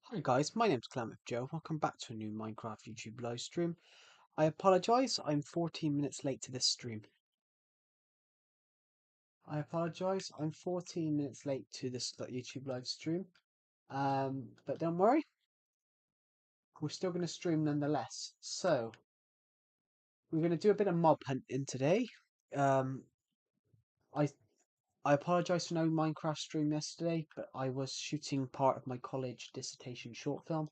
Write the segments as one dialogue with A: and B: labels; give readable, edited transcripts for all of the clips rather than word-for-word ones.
A: Hi guys, my name's Clement Joe. Welcome back to a new Minecraft YouTube live stream. I apologise, I'm 14 minutes late to this stream. I'm 14 minutes late to this YouTube live stream. But don't worry, we're still going to stream nonetheless. So, we're going to do a bit of mob hunting today. Um, I I apologise for no Minecraft stream yesterday, but I was shooting part of my college dissertation short film,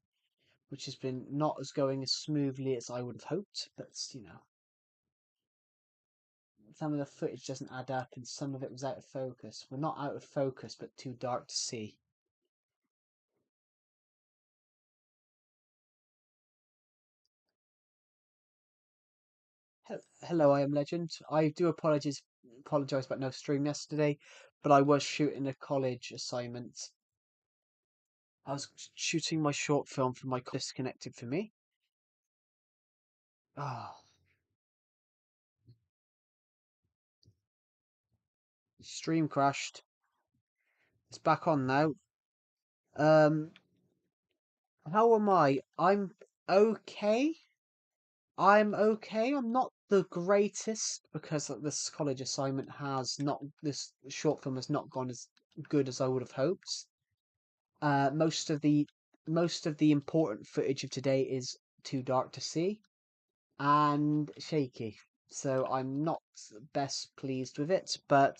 A: which has been not as going as smoothly as I would have hoped, but some of the footage doesn't add up and some of it was out of focus. Well, not out of focus, but too dark to see. Hello, I am Legend. I do apologise about no stream yesterday, but I was shooting a college assignment. I was shooting my short film for my disconnected for me. Ah, stream crashed. It's back on now. Um, how am I? I'm okay. I'm okay. I'm not the greatest because this college assignment this short film has not gone as good as I would have hoped. Uh, most of the most of the important footage of today is too dark to see and shaky. So I'm not best pleased with it, but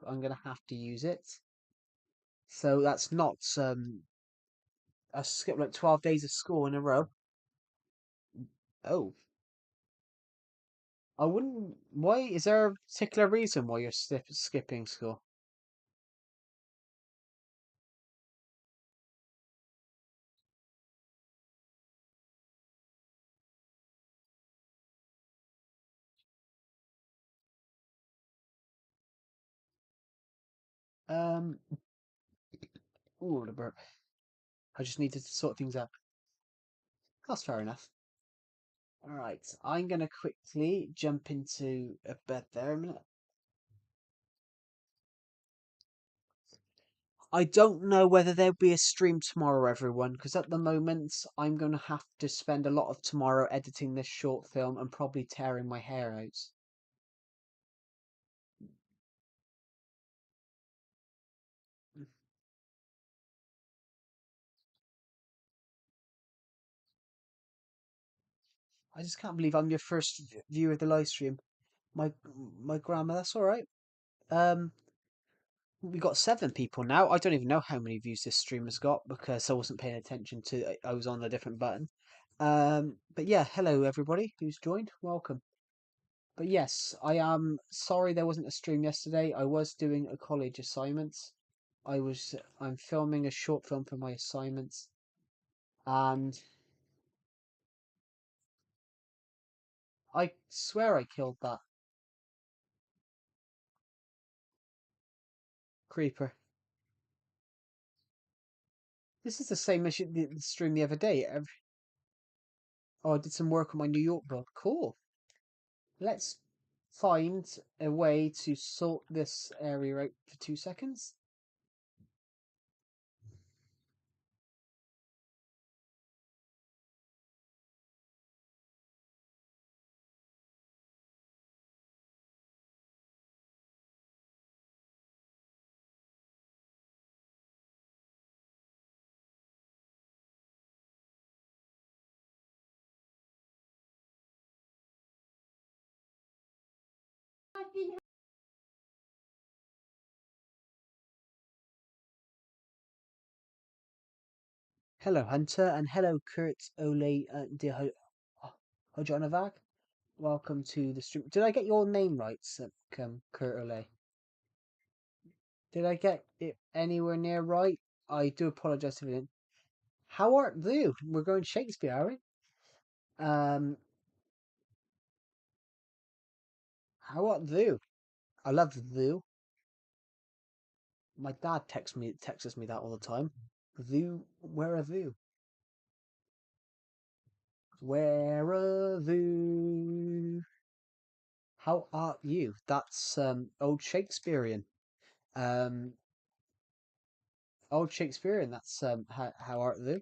A: I'm gonna have to use it. So that's not I skipped like 12 days of school in a row. Oh, I wouldn't. Why is there a particular reason why you're skipping school? Um, ooh, the burp. I just needed to sort things out. That's fair enough. All right, I'm gonna quickly jump into a bed there a minute. I don't know whether there'll be a stream tomorrow, everyone, because at the moment I'm gonna have to spend a lot of tomorrow editing this short film and probably tearing my hair out. I just can't believe I'm your first viewer of the live stream. My my grammar, that's all right. Um, we got 7 people now. I don't even know how many views this stream has got because I wasn't paying attention to. I was on a different button. But yeah, hello everybody who's joined. Welcome. But yes, I am sorry there wasn't a stream yesterday. I was doing a college assignment. I'm filming a short film for my assignments, and I swear I killed that creeper. This is the same mission the stream the other day. Oh, I did some work on my New York book. Cool. Let's find a way to sort this area out for 2 seconds. Hello, Hunter, and hello, Kurt Ole Hojonovac. Welcome to the stream. Did I get your name right, Kurt Ole? Did I get it anywhere near right? I do apologize if I didn't. How art thou? We're going Shakespeare, are we? Um, how art thou? I love thou. My dad texts me that all the time. Thou, where are thou? Where are thou? How art you? That's old Shakespearean. Um, Old Shakespearean. That's how art do.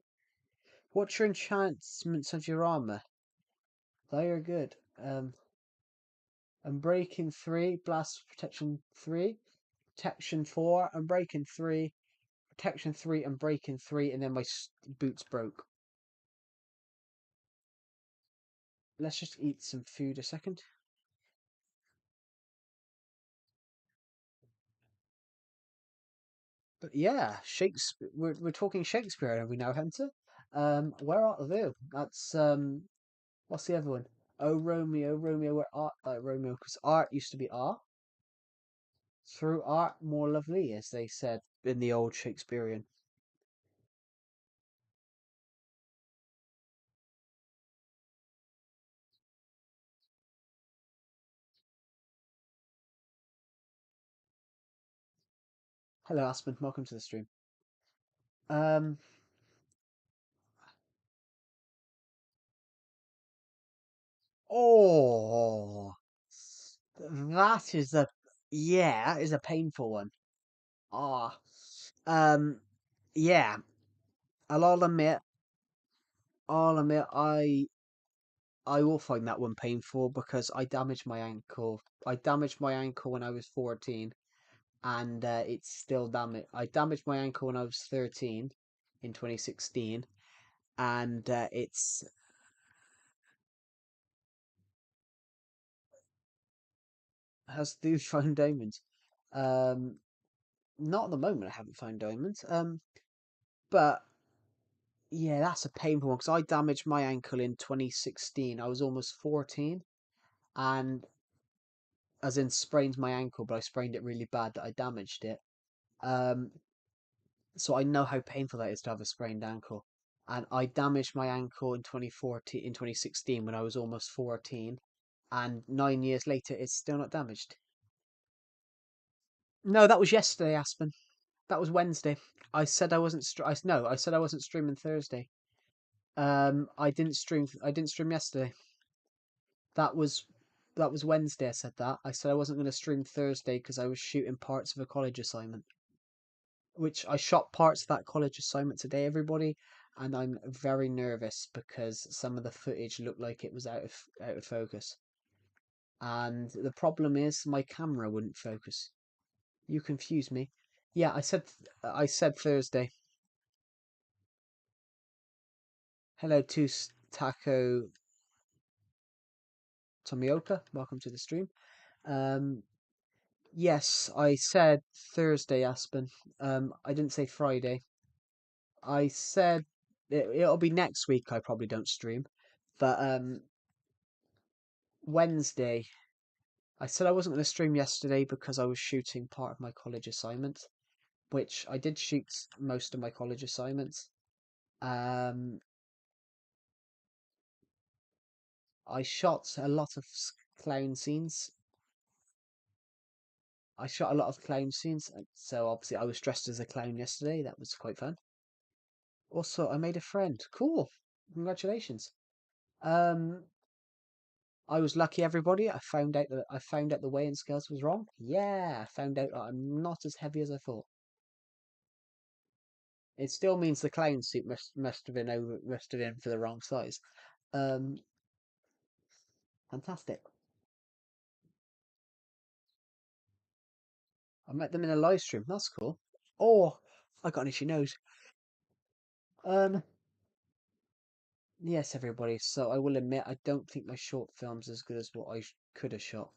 A: What's your enchantments of your armor? They are good. Unbreaking 3, blast protection 3, protection 4, unbreaking 3, protection 3, unbreaking 3, and then my boots broke. Let's just eat some food a second. But yeah, Shakespeare. We're talking Shakespeare, are we now, Hunter? Where art thou? That's What's the other one? Oh Romeo, Romeo, where art thou, Romeo? Because art used to be art. Through art more lovely, as they said in the old Shakespearean. Hello, Aspen. Welcome to the stream. Um. Oh, that is a yeah, that is a painful one. Ah. Um. Yeah. I'll admit. I will find that one painful because I damaged my ankle. I damaged my ankle when I was 14, and it's still damaged. I damaged my ankle when I was 13 in 2016, and it's has to do with found diamonds. Um, Not at the moment. I haven't found diamonds. But yeah, that's a painful one because I damaged my ankle in 2016. I was almost 14, and as in sprained my ankle, but I sprained it really bad that I damaged it. Um, so I know how painful that is to have a sprained ankle. And I damaged my ankle in 2014, in 2016 when I was almost 14, and 9 years later, it's still not damaged. No, that was yesterday, Aspen. That was Wednesday. I said I wasn't. No, I said I wasn't streaming Thursday. I didn't stream. I didn't stream yesterday. That was that was Wednesday. I said that. I said I wasn't going to stream Thursday because I was shooting parts of a college assignment, which I shot parts of that college assignment today, everybody, and I'm very nervous because some of the footage looked like it was out of focus. And the problem is my camera wouldn't focus. You confuse me. Yeah, I said Thursday. Hello to Taco Tomioka. Welcome to the stream. Um, yes, I said Thursday, Aspen. I didn't say Friday. I said it'll be next week. I probably don't stream, but Wednesday. I said I wasn't going to stream yesterday because I was shooting part of my college assignment, which I did shoot most of my college assignments. Um, I shot a lot of clown scenes. I shot a lot of clown scenes, so obviously I was dressed as a clown yesterday. That was quite fun. Also, I made a friend. Cool. Congratulations. Um, I was lucky, everybody. I found out the weighing scales was wrong. Yeah, I found out that I'm not as heavy as I thought. It still means the clown suit must have been for the wrong size. Um, Fantastic. I met them in a live stream. That's cool. Oh, I got an itchy nose. Um, yes, everybody. So I will admit, I don't think my short film's as good as what I could have shot.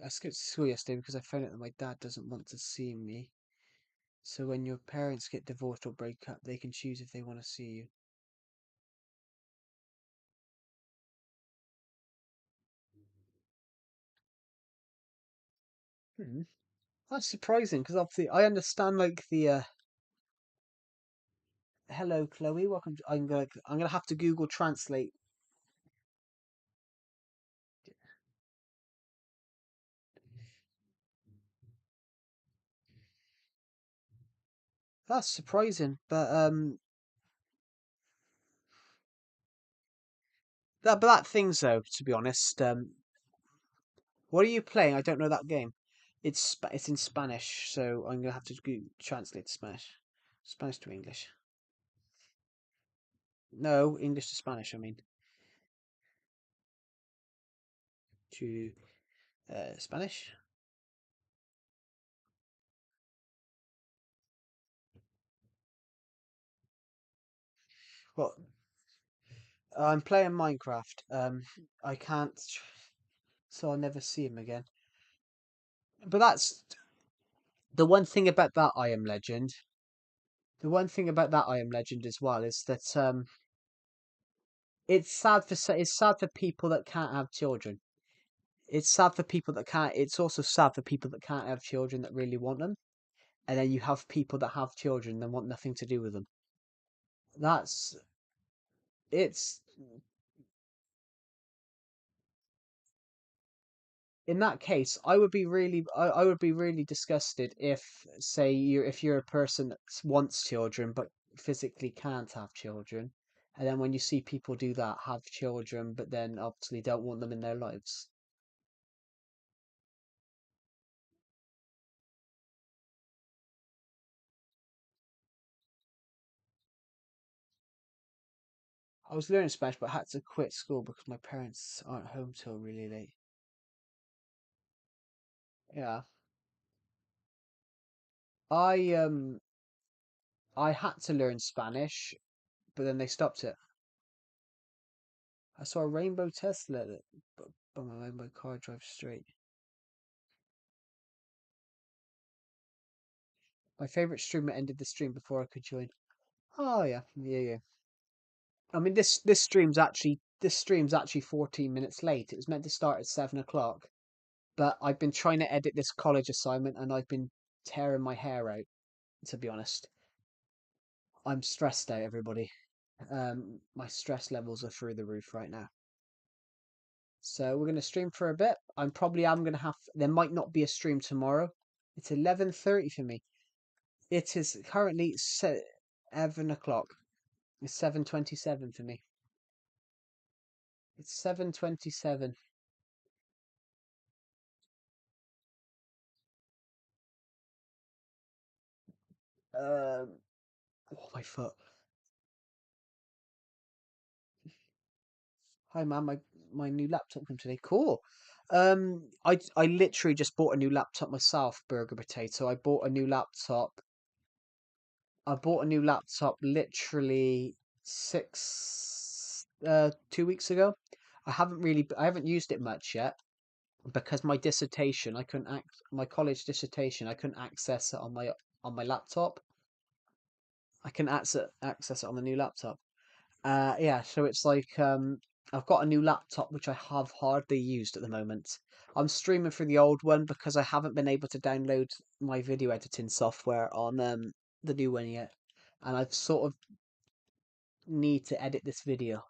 A: I skipped school yesterday because I found out that my dad doesn't want to see me. So when your parents get divorced or break up, they can choose if they want to see you. Hmm. That's surprising because obviously I understand like the hello Chloe, welcome. I'm gonna have to Google Translate. That's surprising, but that things though, to be honest. What are you playing? I don't know that game. It's in Spanish, so I'm gonna have to translate to Spanish. Spanish to English. No, English to Spanish. I mean to Spanish. Well, I'm playing Minecraft. I can't, so I'll never see him again. But that's the one thing about that I Am Legend. The one thing about that I Am Legend as well is that it's sad for people that can't have children. It's sad for people that can't. It's also sad for people that can't have children that really want them, and then you have people that have children and want nothing to do with them. That's it's in that case, I would be really disgusted if, say, if you're a person that wants children but physically can't have children, and then when you see people do that, have children, but then obviously don't want them in their lives. I was learning Spanish, but I had to quit school because my parents aren't home till really late. Yeah, I um I had to learn Spanish, but then they stopped it. I saw a rainbow Tesla that, but my car drives straight. My favorite streamer ended the stream before I could join. Oh yeah, yeah, yeah. I mean, this stream's actually 14 minutes late. It was meant to start at 7 o'clock, but I've been trying to edit this college assignment and I've been tearing my hair out. To be honest, I'm stressed out, everybody. My stress levels are through the roof right now. So we're gonna stream for a bit. I'm gonna have. There might not be a stream tomorrow. It's 11:30 for me. It is currently 7 o'clock. It's 7:27 for me. It's 7:27. Um, oh my foot. Hi, man. My new laptop came today. Cool. I literally just bought a new laptop myself. Burger potato. I bought a new laptop literally 2 weeks ago. I haven't used it much yet because my college dissertation, I couldn't access it on my laptop. I can access it on the new laptop. Yeah, so it's like I've got a new laptop which I have hardly used at the moment. I'm streaming through the old one because I haven't been able to download my video editing software on the new one yet, and I've sort of need to edit this video.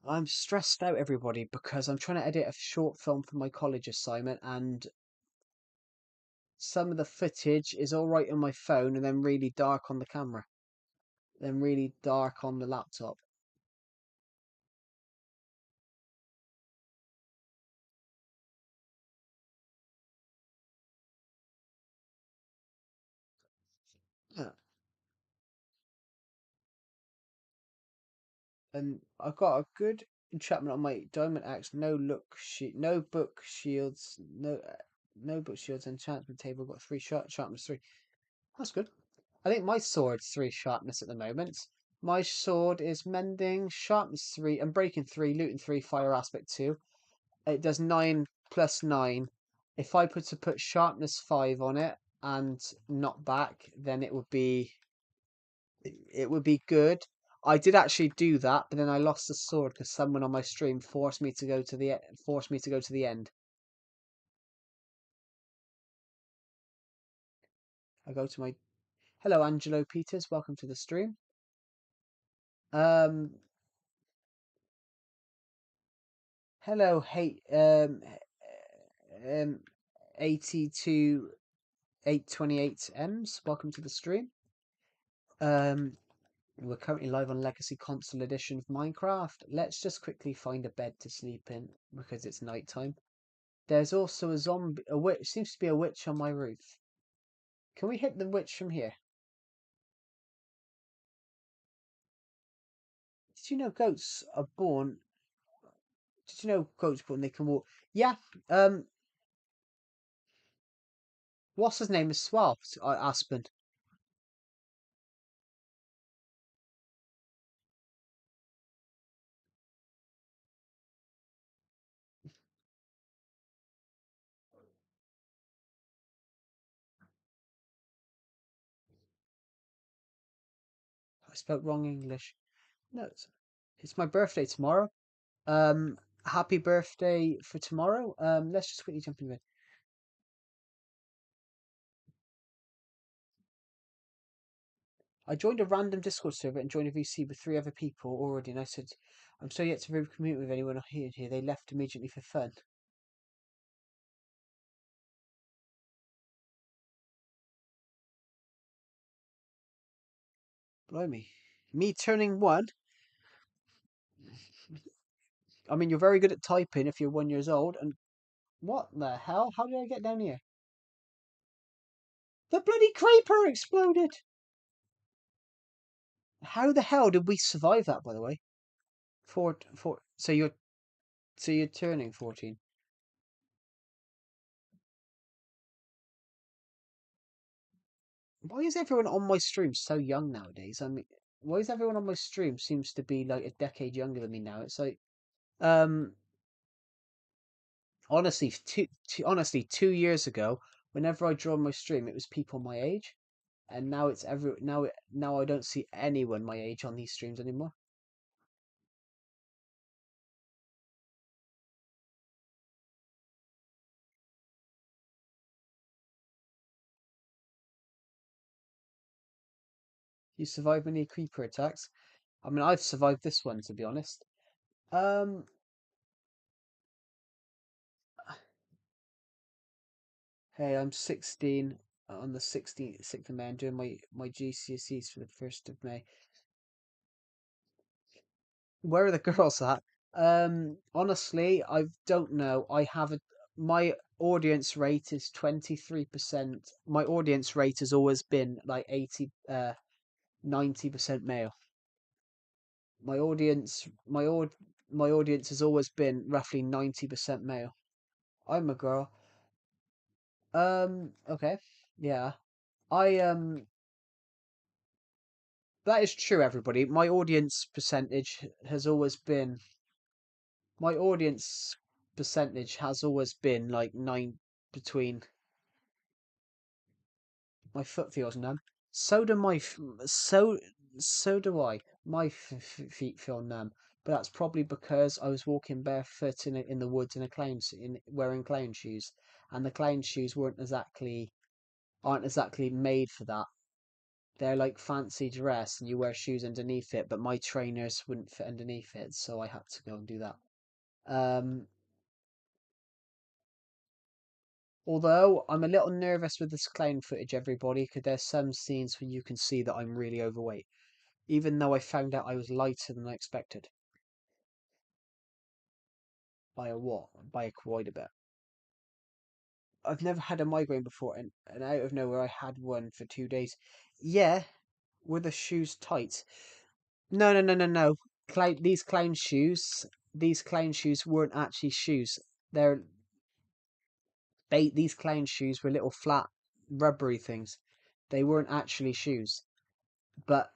A: I'm stressed out, everybody, because I'm trying to edit a short film for my college assignment, and some of the footage is all right on my phone, and then really dark on the camera, then really dark on the laptop. Yeah. And I've got a good enchantment on my diamond axe. No book shields, no book shields. Enchantment table got three sharpness three. That's good. I think my sword's three sharpness at the moment. My sword is mending, sharpness three, and breaking three, looting three, fire aspect two. It does 9 plus 9. If I put sharpness five on it and not back, then it would be good. I did actually do that, but then I lost the sword because someone on my stream forced me to go to the end. I go to my Hello, Angelo Peters. Welcome to the stream. Um, Hello, hey, 82 828 M's. Welcome to the stream. We're currently live on Legacy Console Edition of Minecraft. Let's just quickly find a bed to sleep in because it's nighttime. There's also a zombie, a witch. Seems to be a witch on my roof. Can we hit the witch from here? Did you know goats are born? Did you know goats born they can walk? Yeah. What's his name is swapped. Aspen. I spelled wrong English. No, it's my birthday tomorrow. Um, Happy birthday for tomorrow. Let's just quickly jump in bed. I joined a random Discord server and joined a VC with three other people already, and I said, I'm so yet to really commute with anyone here. They left immediately for fun. Blimey. Me turning one? I mean, you're very good at typing if you're 1 years old, and what the hell? How did I get down here? The bloody creeper exploded! How the hell did we survive that, by the way? So you're turning 14. Why is everyone on my stream so young nowadays? I mean, why is everyone on my stream seems to be like a decade younger than me now? It's like, um, honestly, honestly, 2 years ago, whenever I draw my stream, it was people my age, and now it's now I don't see anyone my age on these streams anymore. You survived many creeper attacks. I mean, I've survived this one to be honest. Um, hey, I'm 16 on the 16th of May. I'm doing my GCSEs for the 1st of May. Where are the girls at? Honestly, I don't know. My audience rate is 23%. My audience rate has always been like 90% male. My audience, my audience has always been roughly 90% male. I'm a girl. Okay. Yeah. I, that is true, everybody. My audience percentage has always been like between. My foot feels numb. So do my so do I. My feet feel numb, but that's probably because I was walking barefoot in the woods in a wearing clown shoes, and the clown shoes aren't exactly made for that. They're like fancy dress, and you wear shoes underneath it, but my trainers wouldn't fit underneath it, so I had to go and do that. Um, Although I'm a little nervous with this clown footage, everybody, because there's some scenes where you can see that I'm really overweight, even though I found out I was lighter than I expected by a what? By a quite a bit. I've never had a migraine before, and out of nowhere I had one for 2 days. Yeah, were the shoes tight? No, no, no, no, no. These clown shoes weren't actually shoes. They're these clown shoes were little flat rubbery things. They weren't actually shoes, but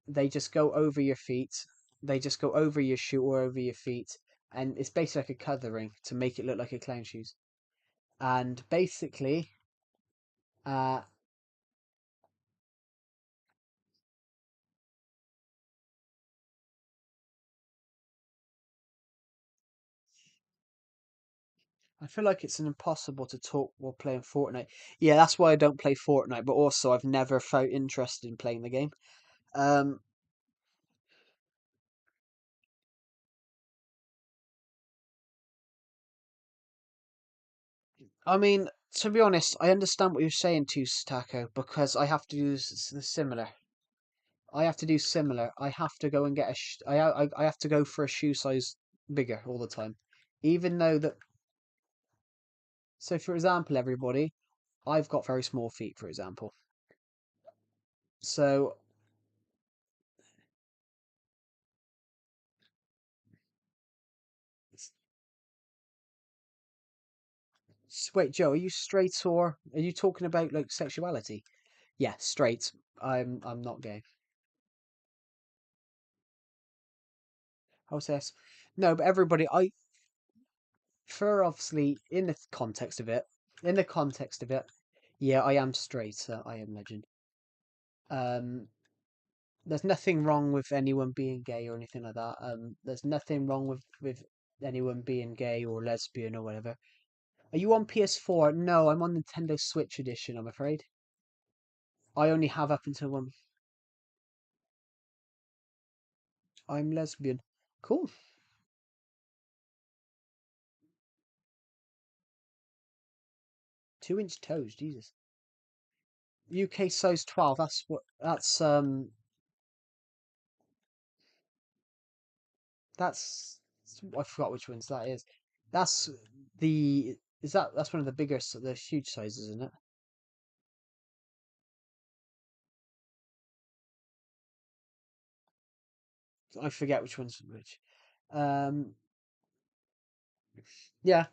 A: they just go over your feet. They just go over your shoe or over your feet, and it's basically like a covering to make it look like a clown shoes. And basically, uh, I feel like it's an impossible to talk while playing Fortnite. Yeah, that's why I don't play Fortnite. But also, I've never felt interested in playing the game. Um, I mean, to be honest, I understand what you're saying to Taco because I have to do similar. I have to do similar. I have to go and get I have to go for a shoe size bigger all the time, even though that. So, for example, everybody, I've got very small feet. For example, so wait, Joe, are you straight or are you talking about like sexuality? Yeah, straight. I'm not gay. How's this? No, but everybody, for obviously in the context of it, in the context of it, yeah, I am straight. I am legend. Um, there's nothing wrong with anyone being gay or anything like that. There's nothing wrong with anyone being gay or lesbian or whatever. Are you on PS4? No, I'm on Nintendo Switch edition. I'm afraid. I only have up until one. I'm lesbian. Cool. 2-inch toes. Jesus. UK size 12. That's what. That's. I forgot which ones that is. That's the. Is that that's one of the biggest, the huge sizes, isn't it? I forget which one's which. Um. Yeah.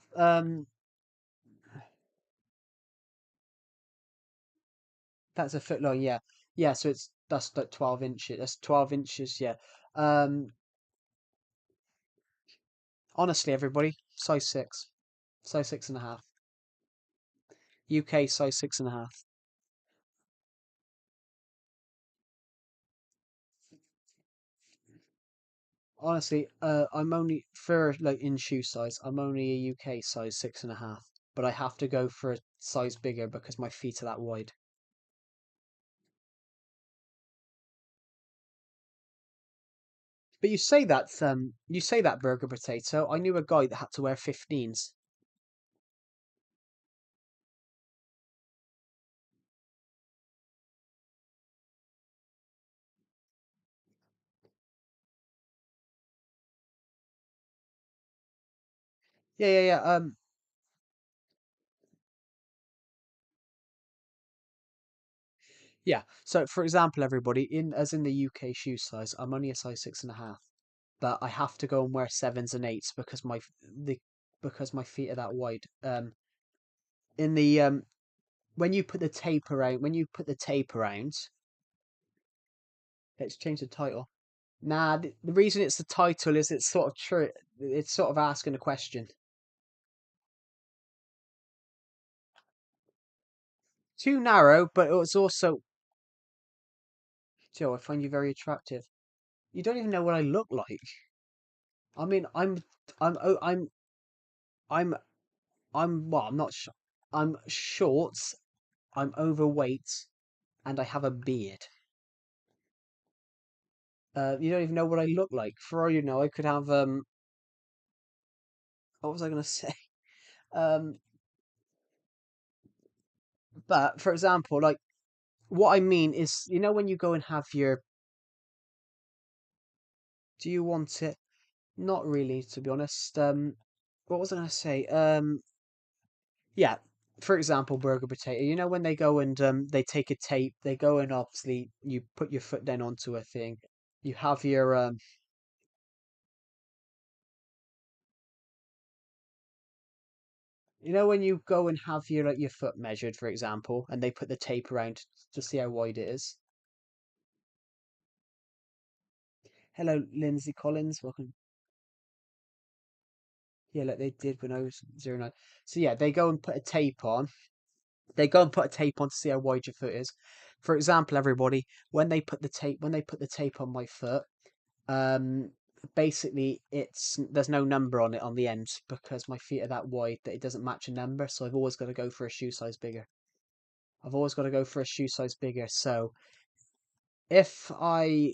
A: That's a foot long. Yeah. Yeah. So that's like 12 inches. That's 12 inches. Yeah. Um. Honestly, everybody, size six, size 6.5. UK size 6.5. Honestly, I'm only for like in shoe size. I'm only a UK size 6.5, but I have to go for a size bigger because my feet are that wide. But you say that burger potato. I knew a guy that had to wear 15s. Yeah, yeah, yeah. Yeah. So for example, everybody in as in the UK shoe size, I'm only a size 6.5, but I have to go and wear sevens and eights because the because my feet are that wide. In the when you put the tape around, let's change the title. Nah, the reason it's the title is it's sort of true. It's sort of asking a question. Too narrow, but it was also. Joe, I find you very attractive. You don't even know what I look like. I mean, I'm, oh, I'm, well, I'm not. I'm short. I'm overweight, and I have a beard. You don't even know what I look like. For all you know, I could have. What was I gonna say? Um, but for example, like what I mean is, when you go and have your. Do you want it? Not really, to be honest. What was I gonna say? Yeah. For example, burger potato. When they go and they take a tape, they go and obviously you put your foot down onto a thing. You have your when you go and have your like your foot measured, for example, and they put the tape around to see how wide it is. Hello, Lindsay Collins. Welcome. Yeah, like they did when I was 09. So yeah, they go and put a tape on. They go and put a tape on to see how wide your foot is. For example, everybody, when they put the tape on my foot, um, basically there's no number on it on the end because my feet are that wide that it doesn't match a number. So I've always got to go for a shoe size bigger. I've always got to go for a shoe size bigger. So if I,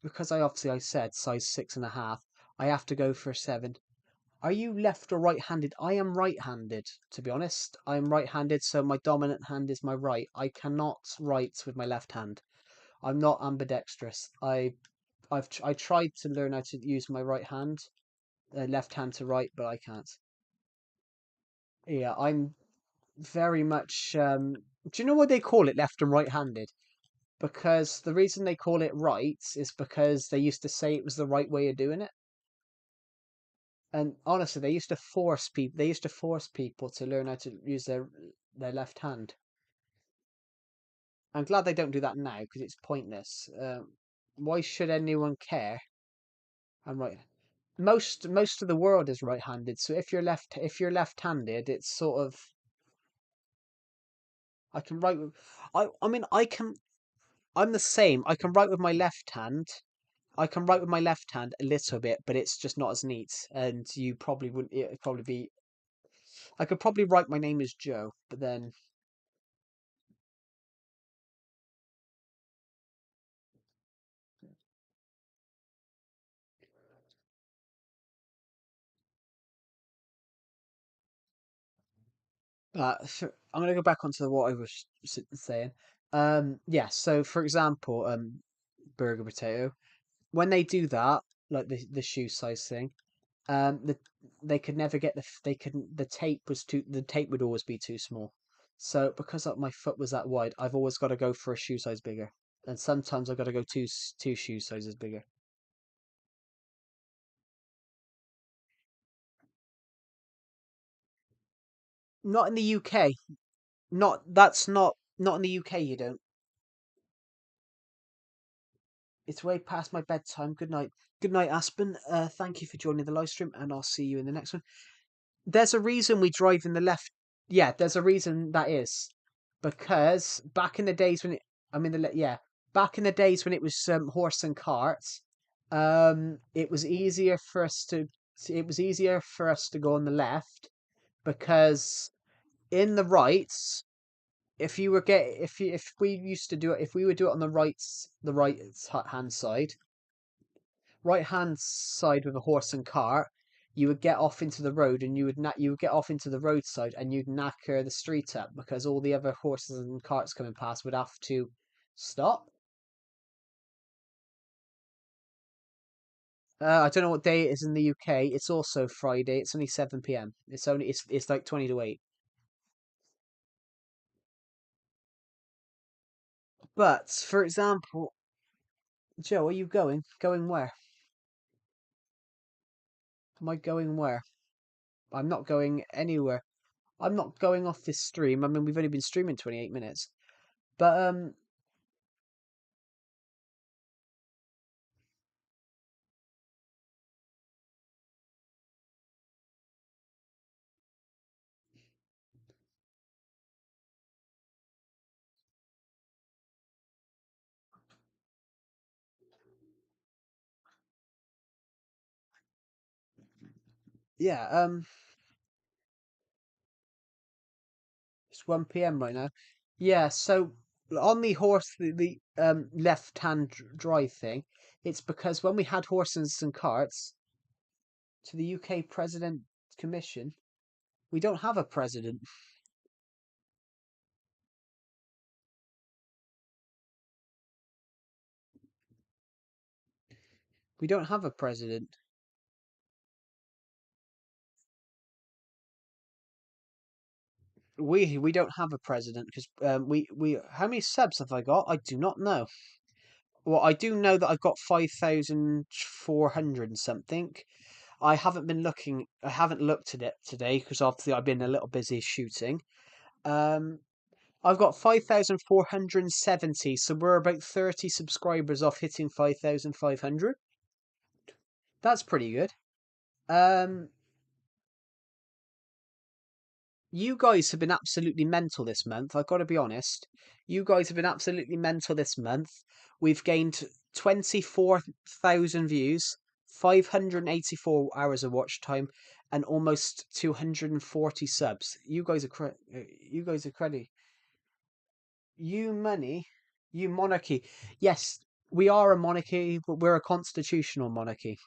A: because I obviously I said size 6.5, I have to go for a 7. Are you left or right-handed? I am right-handed, to be honest. I'm right-handed, so my dominant hand is my right. I cannot write with my left hand. I'm not ambidextrous. I tried to learn how to use my right hand, left hand to write, but I can't. Yeah, I'm very much. Do you know why they call it left and right-handed? Because the reason they call it right is because they used to say it was the right way of doing it. And honestly, they used to force people. They used to force people to learn how to use their left hand. I'm glad they don't do that now because it's pointless. Why should anyone care? I'm right. Most of the world is right-handed. So if you're left-handed, it's sort of I can write with I mean I can I'm the same. I can write with my left hand. I can write with my left hand a little bit, but it's just not as neat. And you probably wouldn't. It'd probably be. I could probably write my name as Joe, but then I'm gonna go back onto what I was saying. Yeah. So for example, burger potato. When they do that, like the shoe size thing, the they could never get they couldn't the tape would always be too small. So because my foot was that wide, I've always got to go for a shoe size bigger, and sometimes I've got to go two shoe sizes bigger. Not in the UK. Not in the UK. You don't. It's way past my bedtime. Good night. Good night, Aspen. Thank you for joining the live stream, and I'll see you in the next one. There's a reason we drive in the left. Yeah, there's a reason that is because back in the days when it, I mean yeah, back in the days when it was horse and carts, it was easier for us to go on the left because in the rights, if you were get if we used to do it, if we would do it on the right hand side, right hand side with a horse and cart, you would get off into the road and you would get off into the roadside and you'd knacker the street up because all the other horses and carts coming past would have to stop. I don't know what day it is in the UK. It's also Friday. It's only 7 p.m. It's like 20 to 8. But for example, Joe, are you going? Going where? Am I going where? I'm not going anywhere. I'm not going off this stream. I mean, we've only been streaming 28 minutes. But yeah, it's 1 p.m. right now. Yeah, so on the left hand drive thing, it's because when we had horses and carts to the UK President Commission, we don't have a president. We don't have a president. We don't have a president because we how many subs have I got? I do not know. Well, I do know that I've got 5,400 and something. I haven't been looking. I haven't looked at it today because obviously I've been a little busy shooting. Um, I've got 5,470, so we're about 30 subscribers off hitting 5,500. That's pretty good. Um, you guys have been absolutely mental this month. I've got to be honest. You guys have been absolutely mental this month. We've gained 24,000 views, 584 hours of watch time, and almost 240 subs. You guys are crazy. You money, you monarchy. Yes, we are a monarchy, but we're a constitutional monarchy.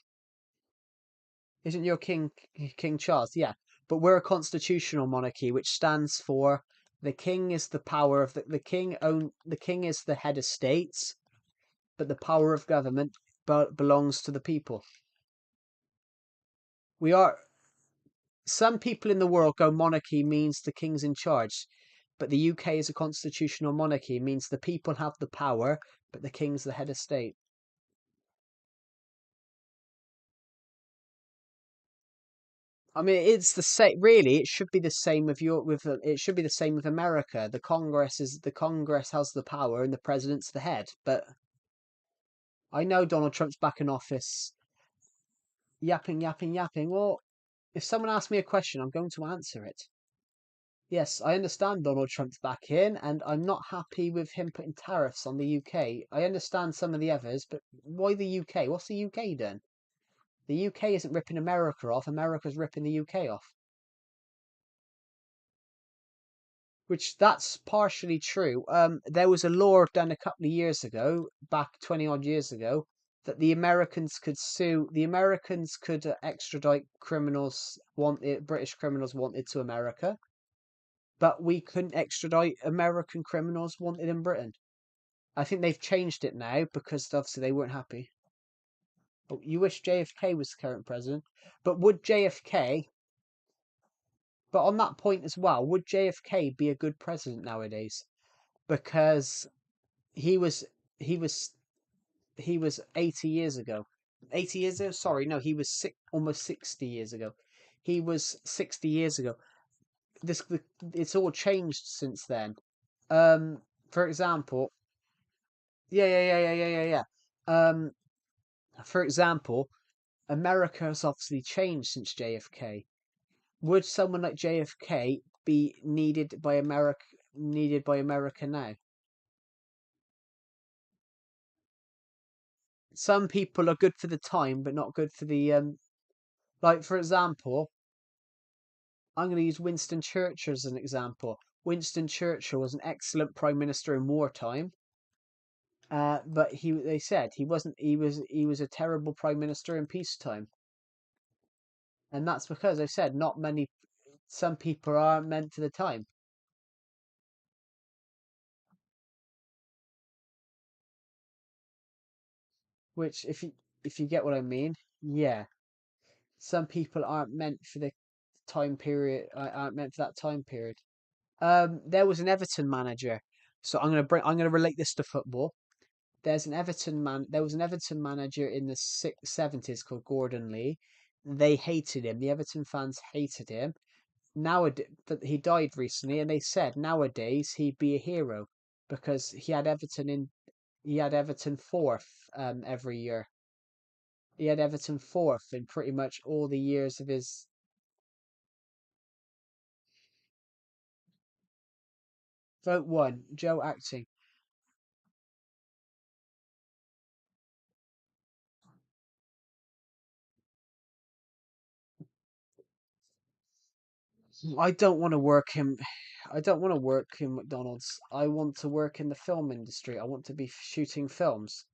A: Isn't your king King Charles? Yeah, but we're a constitutional monarchy, which stands for the king is the power of the king is the head of states, but the power of government belongs to the people. We are Some people in the world go monarchy means the king's in charge, but the UK is a constitutional monarchy, means the people have the power, but the king's the head of state. I mean, it's the same. Really, it should be the same it should be the same with America. The Congress has the power, and the president's the head. But I know Donald Trump's back in office, yapping, yapping, yapping. Well, if someone asks me a question, I'm going to answer it. Yes, I understand Donald Trump's back in, and I'm not happy with him putting tariffs on the UK. I understand some of the others, but why the UK? What's the UK done? The UK isn't ripping America off. America's ripping the UK off. Which that's partially true. There was a law done a couple of years ago, back 20 odd years ago, that the Americans could extradite British criminals wanted to America, but we couldn't extradite American criminals wanted in Britain. I think they've changed it now because obviously they weren't happy. But you wish JFK was the current president, but would JFK? But on that point as well, would JFK be a good president nowadays? Because he was he was he was 80 years ago. 80 years ago? Sorry, no, he was almost 60 years ago. He was 60 years ago. This It's all changed since then. For example, yeah, yeah, yeah, yeah, yeah, yeah, yeah. For example, America has obviously changed since JFK. Would someone like JFK be needed by America now? Some people are good for the time, but not good for the like, for example, I'm going to use Winston Churchill as an example. Winston Churchill was an excellent prime minister in wartime, but they said he was a terrible prime minister in peacetime, and that's because I said not many some people aren't meant for the time. Which, if you get what I mean, yeah, some people aren't meant for the time period. Aren't meant for that time period. There was an Everton manager, so I'm gonna relate this to football. There was an Everton manager in the 70s called Gordon Lee. They hated him. The Everton fans hated him. Nowadays, but he died recently, and they said nowadays he'd be a hero because he had Everton fourth every year. He had Everton fourth in pretty much all the years of his vote one. Joe acting. I don't want to work him. I don't want to work in McDonald's. I want to work in the film industry. I want to be shooting films.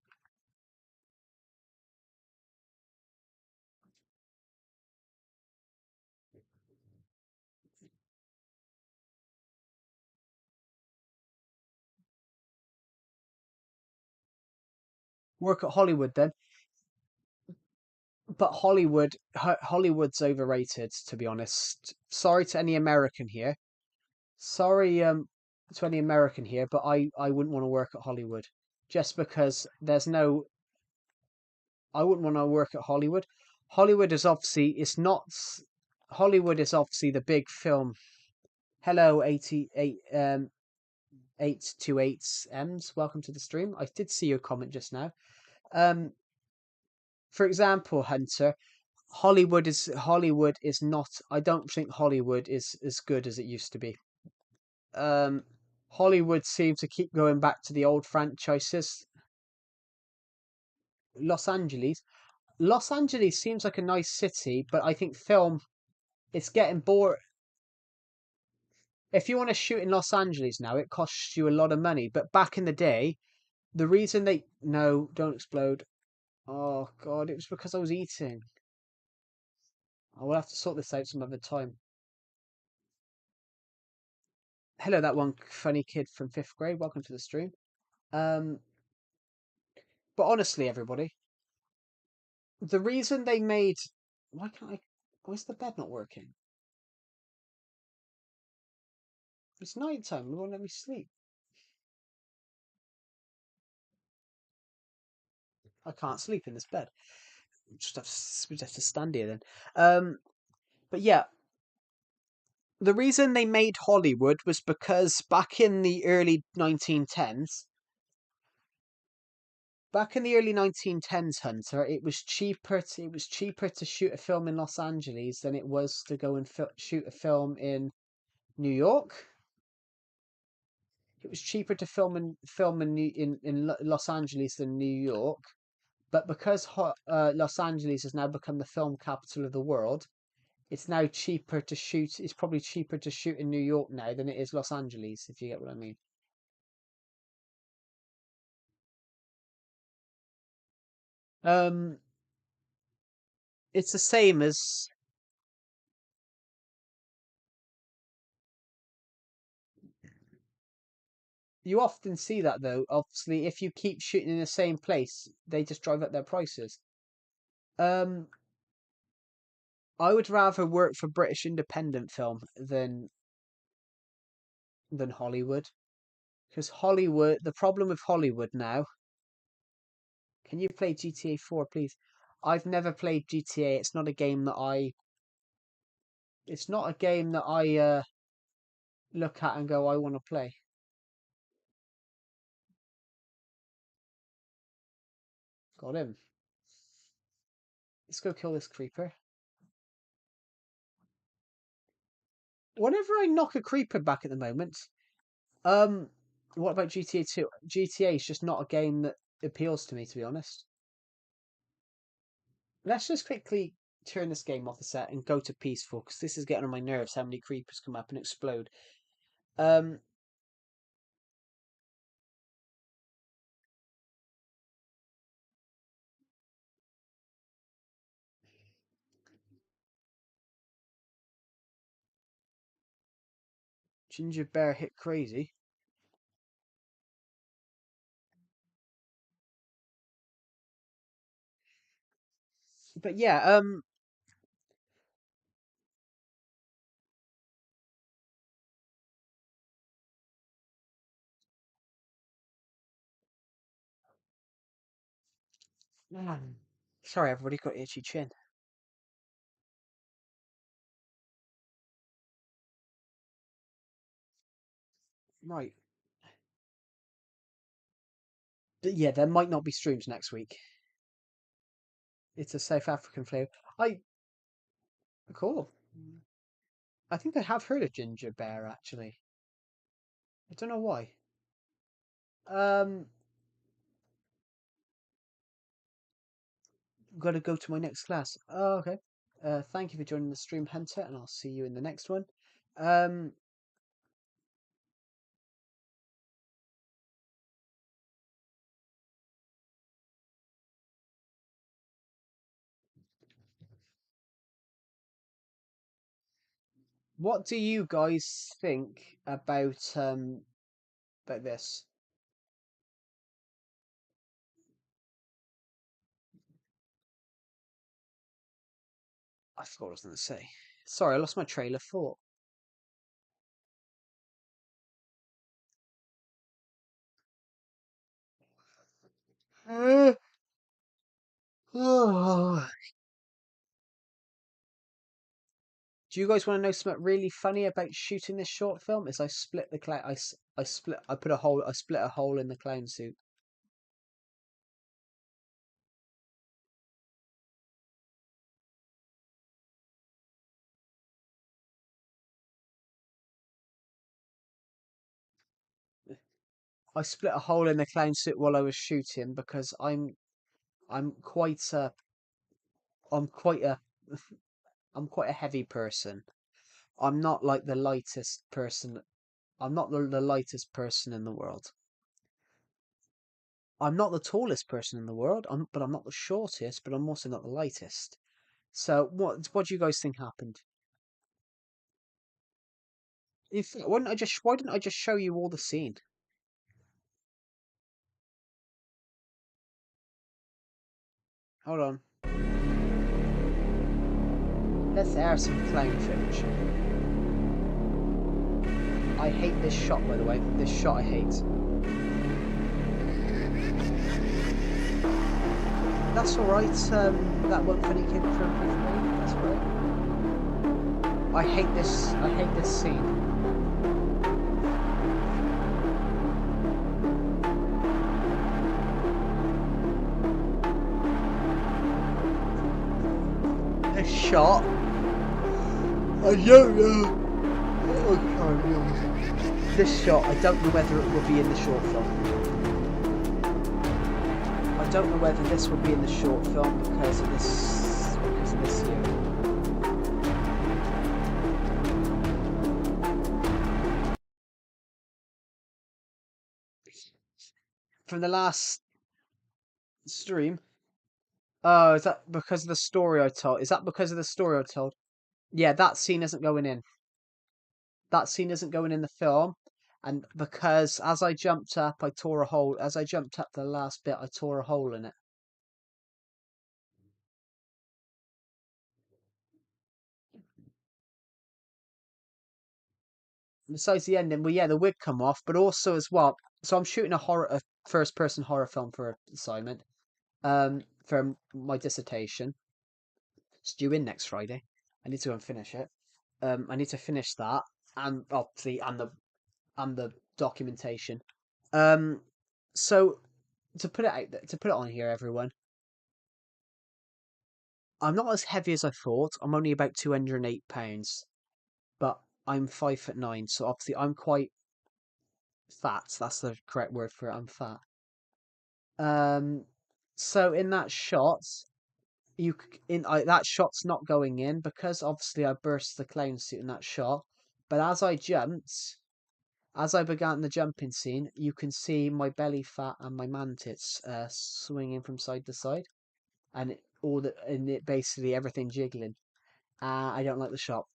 A: Work at Hollywood then. But Hollywood's overrated, to be honest. Sorry to any American here. Sorry to any American here, but I wouldn't want to work at Hollywood just because there's no I wouldn't want to work at Hollywood. Hollywood is obviously it's not Hollywood is obviously the big film. Hello 828 M's. Welcome to the stream. I did see your comment just now. Um for example, Hunter, Hollywood is not I don't think Hollywood is as good as it used to be. Um Hollywood seems to keep going back to the old franchises. Los Angeles. Los Angeles seems like a nice city, but I think film it's getting bored. If you want to shoot in Los Angeles now, it costs you a lot of money. But back in the day, the reason they no, don't explode. Oh God, it was because I was eating. I will have to sort this out some other time. Hello, that one funny kid from fifth grade. Welcome to the stream. Um, but honestly, everybody, the reason they made why can't I? Why is the bed not working? It's night time. It won't let me sleep. I can't sleep in this bed. We just have to stand here then. But yeah, the reason they made Hollywood was because back in the early 1910s, Hunter, it was cheaper to shoot a film in Los Angeles than it was to go and shoot a film in New York. It was cheaper to film in Los Angeles than New York, but because Los Angeles has now become the film capital of the world, it's now cheaper to shoot. It's probably cheaper to shoot in New York now than it is Los Angeles, if you get what I mean. Um, it's the same as you often see that though. Obviously, if you keep shooting in the same place, they just drive up their prices. Um, I would rather work for British independent film than Hollywood. Because Hollywood, the problem with Hollywood now, can you play GTA 4, please? I've never played GTA. It's not a game that I look at and go, I want to play. Got him. Let's go kill this creeper. Whenever I knock a creeper back at the moment, um, what about GTA 2? GTA is just not a game that appeals to me, to be honest. Let's just quickly turn this game off the set and go to peaceful, because this is getting on my nerves how many creepers come up and explode. Um, Ginger Bear hit crazy. But yeah, sorry, everybody got itchy chin. Right. Yeah, there might not be streams next week. It's a South African flavour. Cool. I think I have heard of Ginger Bear actually. I don't know why. Um, Gotta go to my next class. Oh, okay. Thank you for joining the stream, Hunter, and I'll see you in the next one. Um, what do you guys think about this? I forgot what I was going to say. Sorry, I lost my trail of thought. Oh. Do you guys want to know something really funny about shooting this short film? Is I split the clown. I split. I put a hole. I split a hole in the clown suit. I split a hole in the clown suit while I was shooting because I'm quite a I'm quite a I'm quite a heavy person. I'm not like the lightest person. I'm not the lightest person in the world. I'm not the tallest person in the world. But I'm not the shortest. But I'm also not the lightest. So what do you guys think happened? If why didn't I just show you all the scene? Hold on. Let's air some clown footage. I hate this shot, by the way. This shot I hate. That's alright. That one funny kid from fifth grade. That's great. I hate this. I hate this scene. This shot. I don't know. Oh, God. This shot. I don't know whether it will be in the short film. I don't know whether this will be in the short film because of this year. From the last stream. Oh, is that because of the story I told? Is that because of the story I told? Yeah, that scene isn't going in. That scene isn't going in the film. And because as I jumped up, I tore a hole. As I jumped up the last bit, I tore a hole in it. Besides the ending, well, yeah, the wig come off, but also as well. So I'm shooting a first-person horror film for assignment, for my dissertation. It's due in next Friday. I need to go and finish it. I need to finish that, and obviously, and the documentation. Um, so to put it on here, everyone, I'm not as heavy as I thought. I'm only about 208 pounds, but I'm 5'9", so obviously I'm quite fat. That's the correct word for it. I'm fat. Um, so in that shot, that shot's not going in because obviously I burst the clown suit in that shot. But as I began the jumping scene, you can see my belly fat and my man tits swinging from side to side, and it basically everything jiggling. I don't like the shot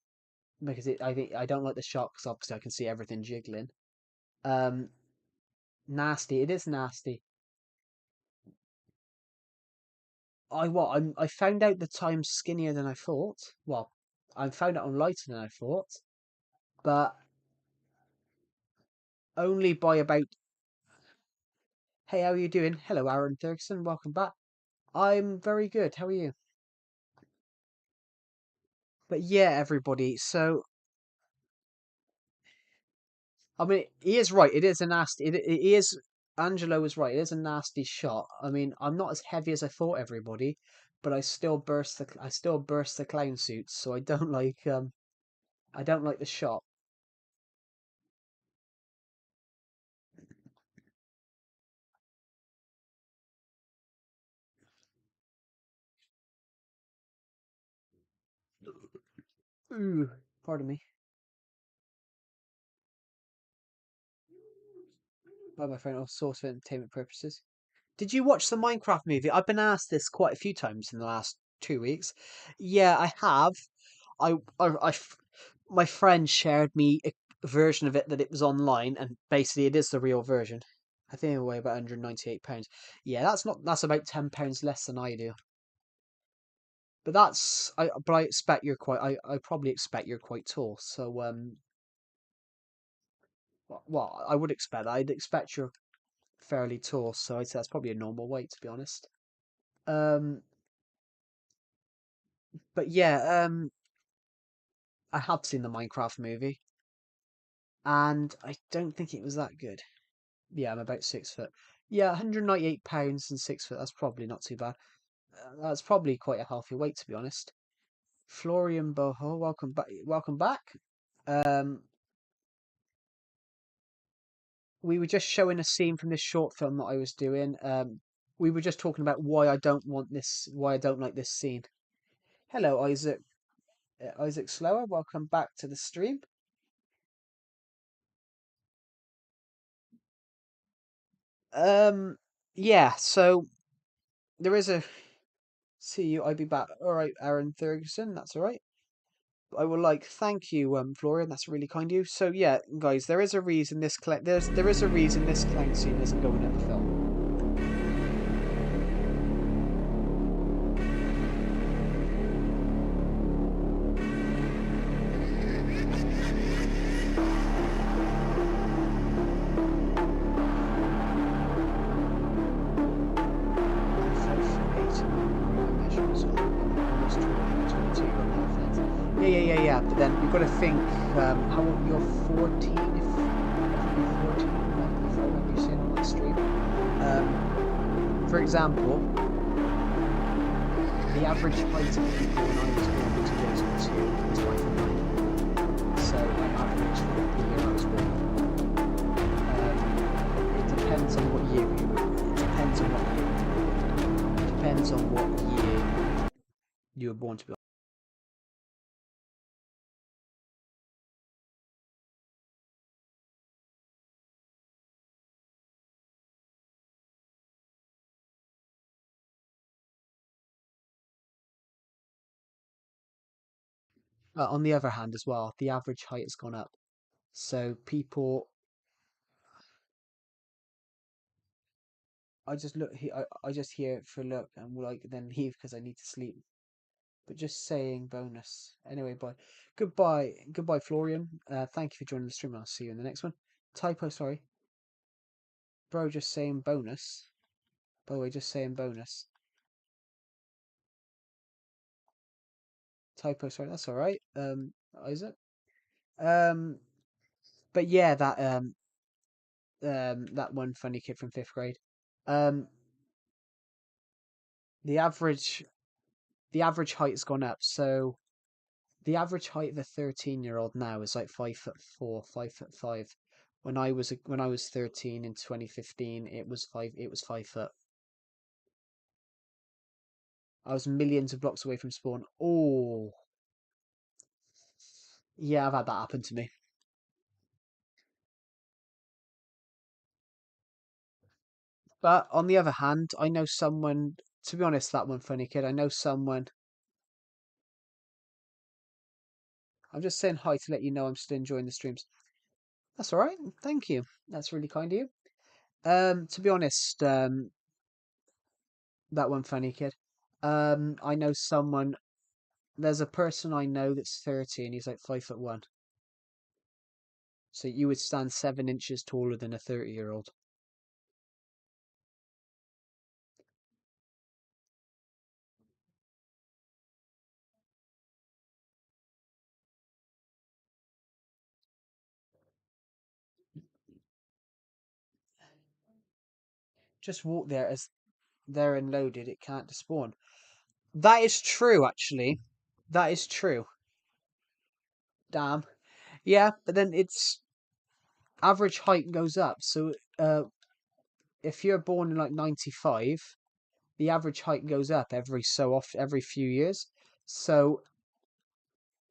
A: because I don't like the shot because obviously I can see everything jiggling. Um, Nasty. It is nasty. I found out the time's skinnier than I thought. Well, I found out I'm lighter than I thought, but only by about. Hey, how are you doing? Hello, Aaron Ferguson. Welcome back. I'm very good. How are you? But yeah, everybody. So I mean, he is right. It is a nasty. He is. Angelo was right. It is a nasty shot. I mean, I'm not as heavy as I thought, everybody, but I still burst the clown suits. So I don't like the shot. Ooh, pardon me. By my friend, all sorts of entertainment purposes. Did you watch the Minecraft movie? I've been asked this quite a few times in the last 2 weeks. Yeah, I have. My friend shared me a version of it that it was online, and basically it is the real version. I think it weigh about £198. Yeah, that's about £10 less than I do. But I expect I probably expect you're quite tall. So well, I would expect that. I'd expect you're fairly tall, so I'd say that's probably a normal weight to be honest. Um, but yeah, I have seen the Minecraft movie, and I don't think it was that good. Yeah, I'm about 6 foot. Yeah, £198 and 6 foot. That's probably not too bad. That's probably quite a healthy weight, to be honest. Florian Boho, welcome back. Welcome back. Um, we were just showing a scene from this short film that I was doing. We were just talking about why I don't like this scene. Hello, Isaac. Isaac Slower, welcome back to the stream. Um, yeah. So there is a See you. I'll be back. All right, Aaron Ferguson. That's all right. I will thank you, Florian. That's really kind of you. So yeah, guys, there is a reason there is a reason this clank scene isn't going in the film. Yeah. But then you've got to think, how old you're 14, if you're 14, if I remember you saying on that stream. For example, the average height of people when I was born in 2002 was 5'9". So I'm average for the year I was born. It depends on what year you were. It depends on what year. It depends on what year you were born to be. On the other hand, as well, the average height has gone up. So people, I just look, I just hear it for a look and will then leave because I need to sleep. But just saying bonus. Anyway, bye. Goodbye, Florian. Thank you for joining the stream. I'll see you in the next one. Typo, sorry. Bro, just saying bonus. By the way, just saying bonus. Typo, sorry. That's all right. Isaac. Um, but yeah, that one funny kid from fifth grade. Um, the average the average height has gone up. So the average height of a 13-year-old now is like 5'4", 5'5". When I was 13 in 2015, it was 5 foot. I was millions of blocks away from spawn. Oh, yeah, I've had that happen to me. But on the other hand, I know someone. To be honest, that one funny kid. I know someone. I'm just saying hi to let you know I'm still enjoying the streams. That's all right. Thank you. That's really kind of you. To be honest, that one funny kid. I know someone. There's a person I know that's 30 and he's like 5'1". So you would stand 7 inches taller than a 30-year-old. Just walk there as they're unloaded. It can't despawn. That is true, actually. That is true. Damn. Yeah, but then its average height goes up. So if you're born in like 95, the average height goes up every so often, every few years. So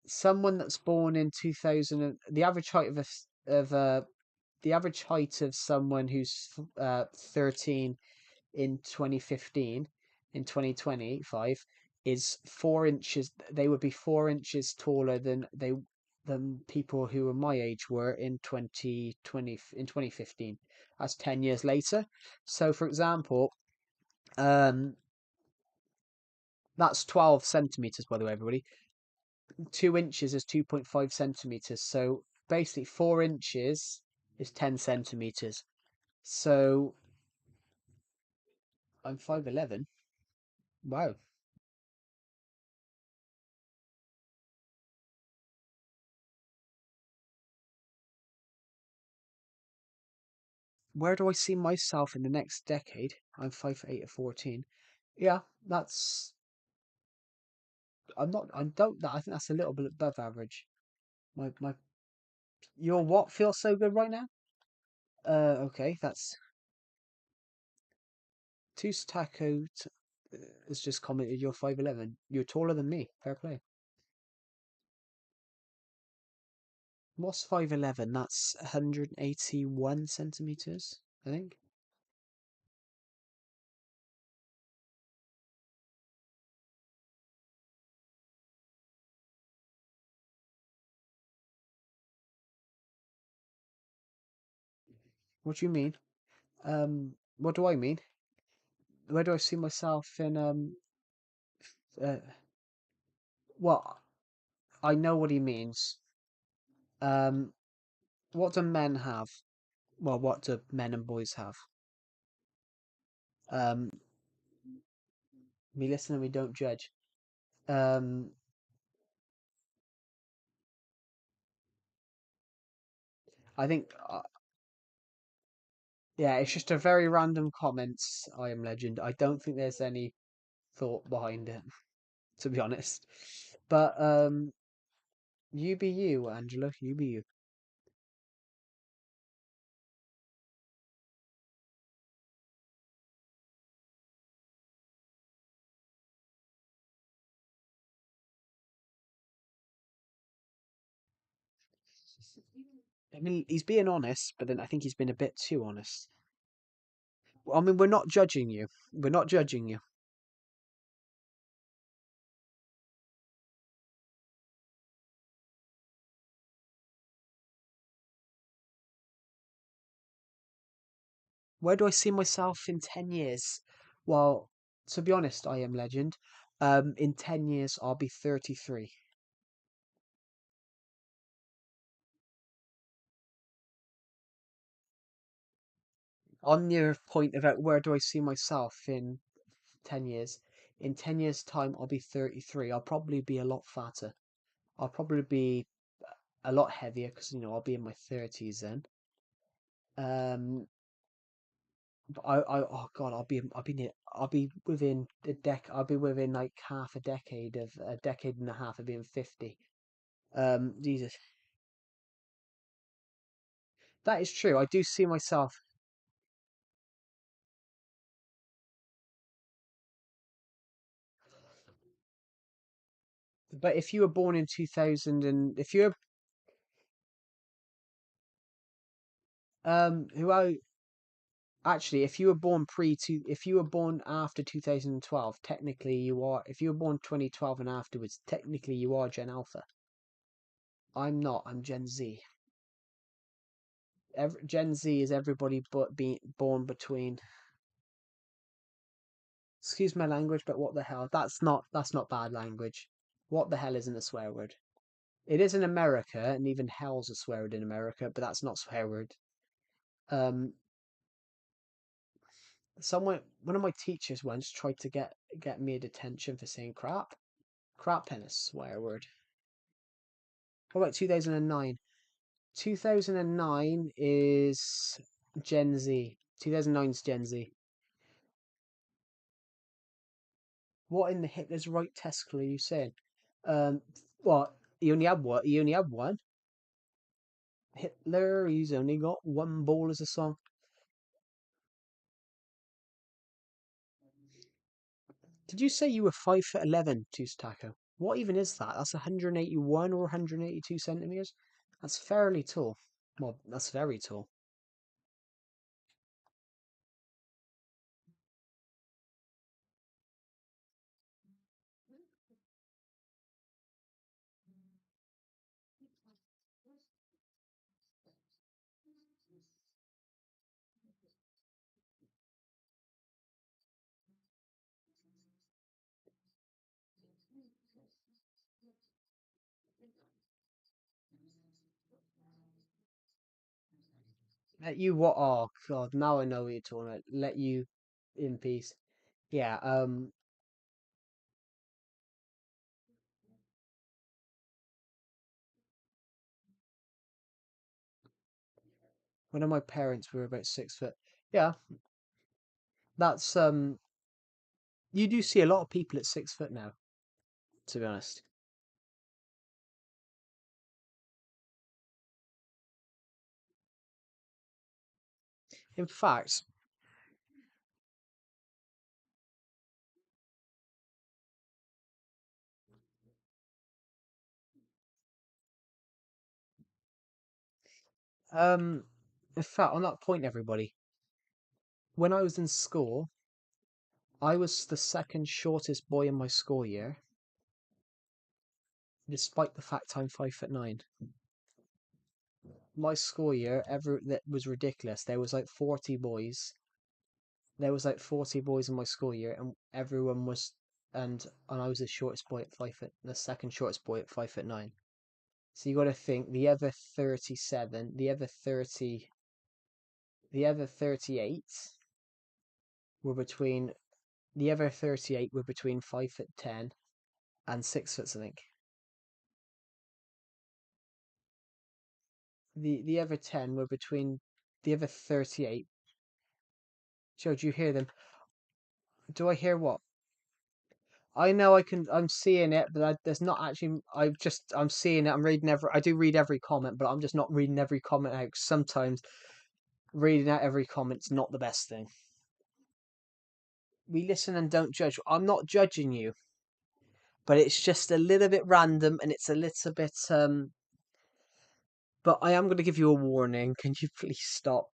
A: someone that's born in 2000, the average height of the average height of someone who's 13 in 2015 in 2025 is 4 inches. They would be 4 inches taller than people who were my age were in 2020 in 2015. That's 10 years later. So for example, um that's 12 centimeters, by the way, everybody. 2 inches is 2.5 centimeters. So basically 4 inches is 10 centimeters. So I'm 5'11". Wow. Where do I see myself in the next decade? I'm 5'8" at 14. Yeah, that's. I'm not. I don't. I think that's a little bit above average. My. Your what feels so good right now? Okay, that's. Tooth Taco has just commented you're 5'11". You're taller than me. Fair play. What's 5'11"? That's 181 centimeters, I think. What do you mean? What do I mean? Where do I see myself in uh, well, I know what he means. Um, what do men have? Well, what do men and boys have? Um, we listen and we don't judge. Um, I think, yeah, it's just a very random comment. I am legend. I don't think there's any thought behind it, to be honest. But you be you, Angela. You be you. I mean, he's being honest, but then I think he's been a bit too honest. I mean, we're not judging you. We're not judging you. Where do I see myself in 10 years? Well, to be honest, I am legend. In 10 years, I'll be 33. On your point about where do I see myself in 10 years, in 10 years' time, I'll be 33. I'll probably be a lot fatter. I'll probably be a lot heavier because, I'll be in my 30s then. Um, but oh God, I'll be within I'll be within like half a decade and a half of being 50. Jesus, that is true. I do see myself. But if you were born in 2000 and if you're who I actually if you were born if you were born after 2012, technically you are if you were born 2012 and afterwards, technically you are Gen Alpha. I'm not. I'm Gen Z. Gen Z is everybody but being born between. Excuse my language, but what the hell? That's not bad language. What the hell isn't a swear word? It is in America, and even hell's a swear word in America, but that's not swear word. Um, one of my teachers once tried to get me a detention for saying crap. Crap and a swear word. What about 2009? 2009 is Gen Z. 2009 is Gen Z. What in the Hitler's right testicle are you saying? What? He only had what? He only had one. Hitler, he's only got one ball as a song. Did you say you were 5'11", Taco? What even is that? That's 181 or 182 centimeters. That's fairly tall. Well, that's very tall. Let you what? Oh God! Now I know what you're talking about. Let you in peace. Yeah. One of my parents were about 6 foot. Yeah. That's You do see a lot of people at 6 foot now. To be honest. In fact, um, on that point, everybody, when I was in school, I was the second shortest boy in my school year, despite the fact I'm 5'9". my school year, ever that was ridiculous. There was like 40 boys. There was like 40 boys in my school year, and everyone was, and I was the shortest boy at 5 foot, the second shortest boy at 5'9". So you got to think the other 37, the other 38 were between the other 38 were between 5'10" and 6 foot something. The other 10 were between the other 38. Joe, do you hear them? Do I hear what? I know I can. I'm seeing it, but there's not actually. I'm seeing it. I'm reading every. I do read every comment, but I'm just not reading every comment out. Sometimes reading out every comment's not the best thing. We listen and don't judge. I'm not judging you, but it's just a little bit random and it's a little bit. But I am going to give you a warning. Can you please stop?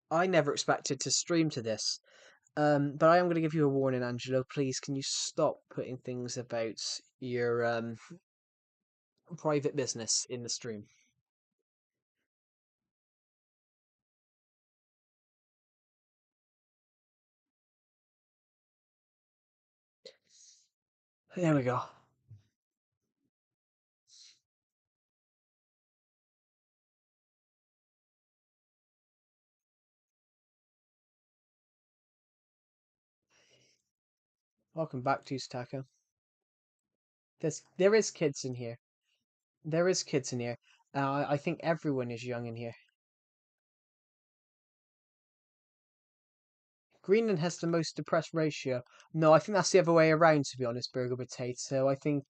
A: I never expected to stream to this. But I am going to give you a warning, Angelo. Please, can you stop putting things about your private business in the stream? There we go. Welcome back to Taco. There is kids in here. There is kids in here. I think everyone is young in here. Greenland has the most depressed ratio. No, I think that's the other way around, to be honest, Burger Potato. I think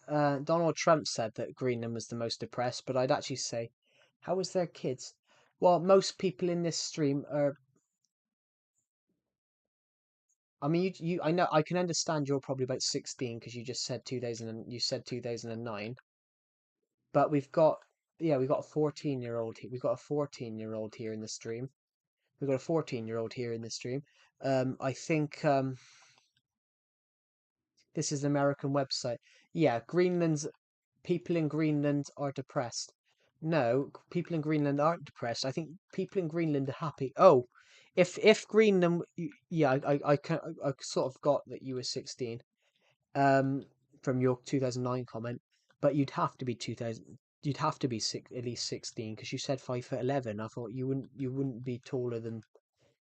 A: Donald Trump said that Greenland was the most depressed, but I'd actually say, how is their kids? Well, most people in this stream are. I mean, I know, I can understand you're probably about 16 because you just said 2000 and you said 2009. But we've got a 14-year-old here. We've got a 14-year-old here in the stream. We've got a 14-year-old here in the stream. I think this is an American website. Yeah, Greenland's people in Greenland are depressed. No, people in Greenland aren't depressed. I think people in Greenland are happy. Oh, if Greenland, yeah, I sort of got that you were 16. Um, from your 2009 comment, but you'd have to be at least 16 because you said 5'11". I thought you wouldn't be taller than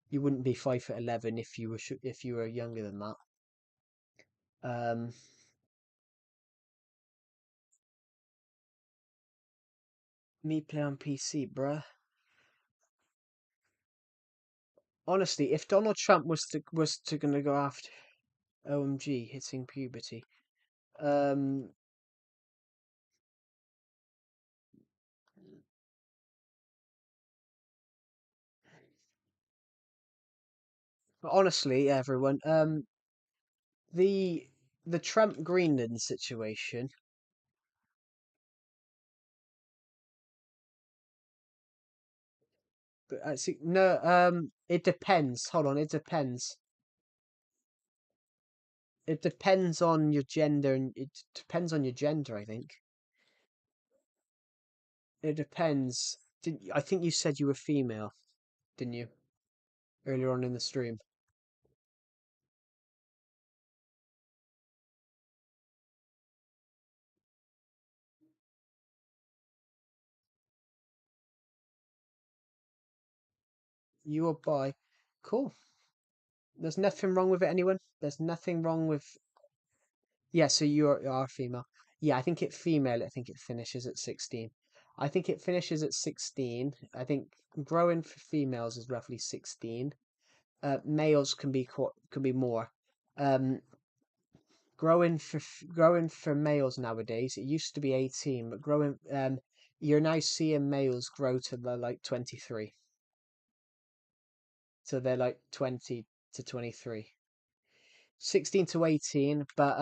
A: you wouldn't be 5'11" if you were younger than that. Um, me play on PC, bruh. Honestly, if Donald Trump was to gonna go after OMG hitting puberty, um, but honestly, everyone, the the Trump Greenland situation. But actually, no, it depends. Hold on, it depends. It depends on your gender, and it depends on your gender, I think. It depends. I think you said you were female, didn't you? Earlier on in the stream. You were bi. Cool. There's nothing wrong with it, anyone? There's nothing wrong with. Yeah, so you are female. Yeah, I think it female. I think it finishes at 16. I think it finishes at 16. I think growing for females is roughly 16. Males can be more. Um, growing for males nowadays, it used to be 18, but you're now seeing males grow to the like 23. So they're like 20 to 23. 16 to 18, but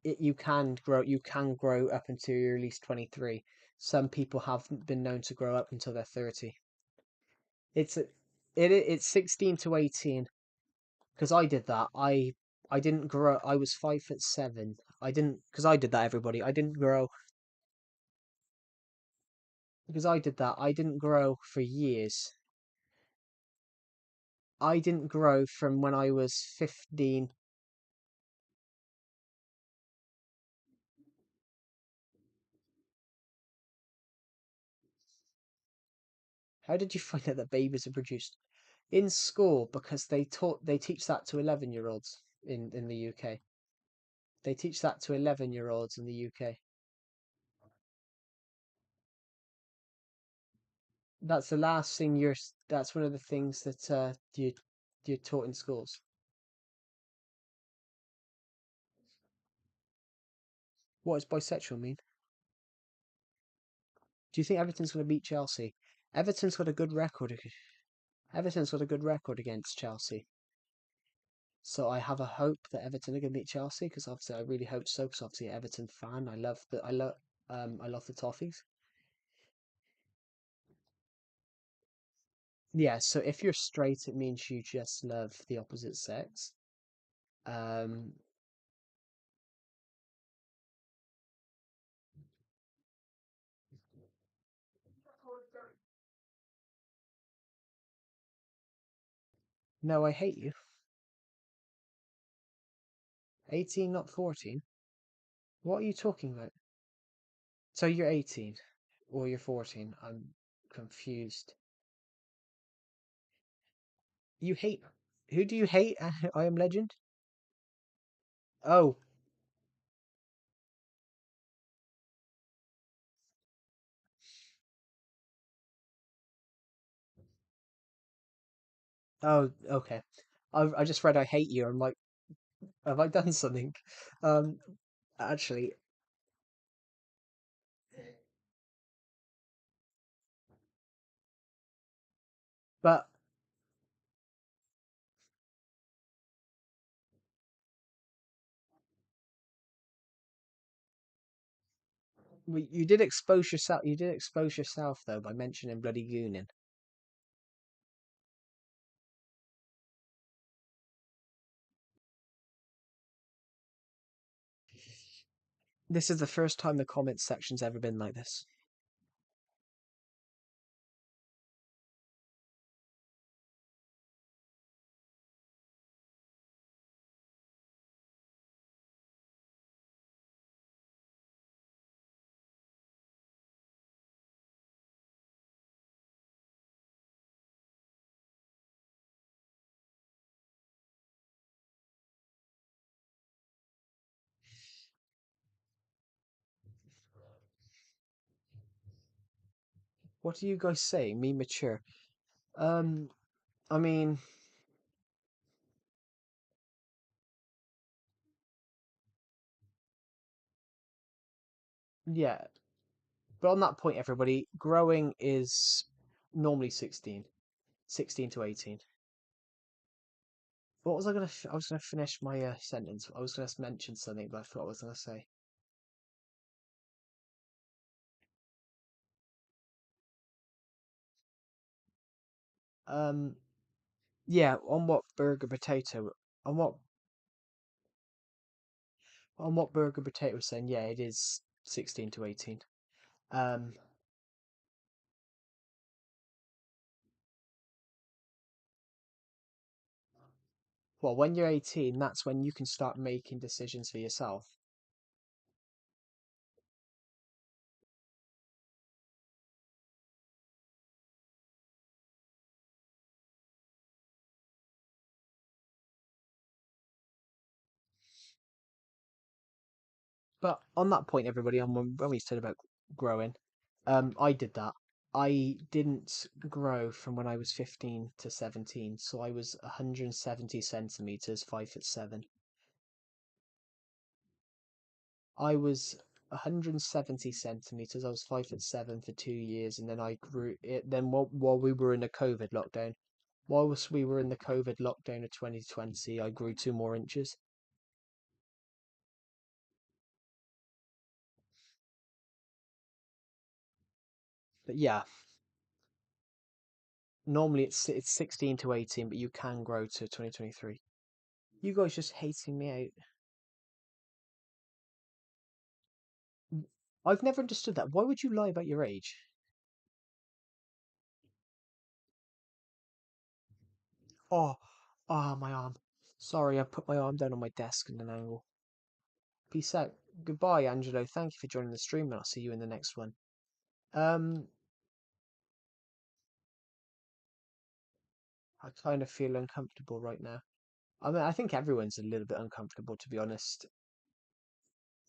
A: you can grow up until you're at least 23. Some people have been known to grow up until they're 30. It's it's 16 to 18 because I did that. I didn't grow. I was 5'7". I didn't because I did that. Everybody, I didn't grow. because I did that. I didn't grow for years. I didn't grow from when I was 15. How did you find out that babies are produced in school? Because they teach that to 11-year-olds in the UK. They teach that to 11-year-olds in the UK. That's the last thing that's one of the things that you're taught in schools. What does bisexual mean? Do you think Everton's going to beat Chelsea? Everton's got a good record. Everton's got a good record against Chelsea. So I have a hope that Everton are going to beat Chelsea because obviously I really hope so because obviously Everton fan. I love the Toffees. Yeah, so if you're straight, it means you just love the opposite sex. Um, no, I hate you. 18, not 14. What are you talking about? So you're 18 or you're 14? I'm confused. You hate. Who do you hate? I Am Legend? Oh, oh, okay. I just read I hate you. I'm like, have I done something? Um, actually, but you did expose yourself. You did expose yourself though by mentioning bloody gooning. This is the first time the comments section's ever been like this. What are you guys saying? Me mature? Um, I mean, yeah. But on that point, everybody, growing is normally 16, 16 to 18. What was I gonna? I was gonna finish my sentence. I was gonna mention something, but I forgot what I was gonna say. Um, yeah. On what burger potato was saying? Yeah, it is 16 to 18. Um, well, when you're 18, that's when you can start making decisions for yourself. But on that point, everybody, on when we said about growing, I did that. I didn't grow from when I was 15 to 17, so I was 170 centimeters, 5'7". I was 170 centimeters. I was 5'7" for 2 years, and then I grew it. Then while we were in the COVID lockdown, whilst we were in the COVID lockdown of 2020, I grew 2 more inches. But yeah, normally it's 16 to 18, but you can grow to 2023. You guys just hating me out. I've never understood that. Why would you lie about your age? Oh, my arm. Sorry, I put my arm down on my desk in an angle. Peace out. Goodbye, Angelo. Thank you for joining the stream, and I'll see you in the next one. Um, I kind of feel uncomfortable right now. I mean, I think everyone's a little bit uncomfortable, to be honest.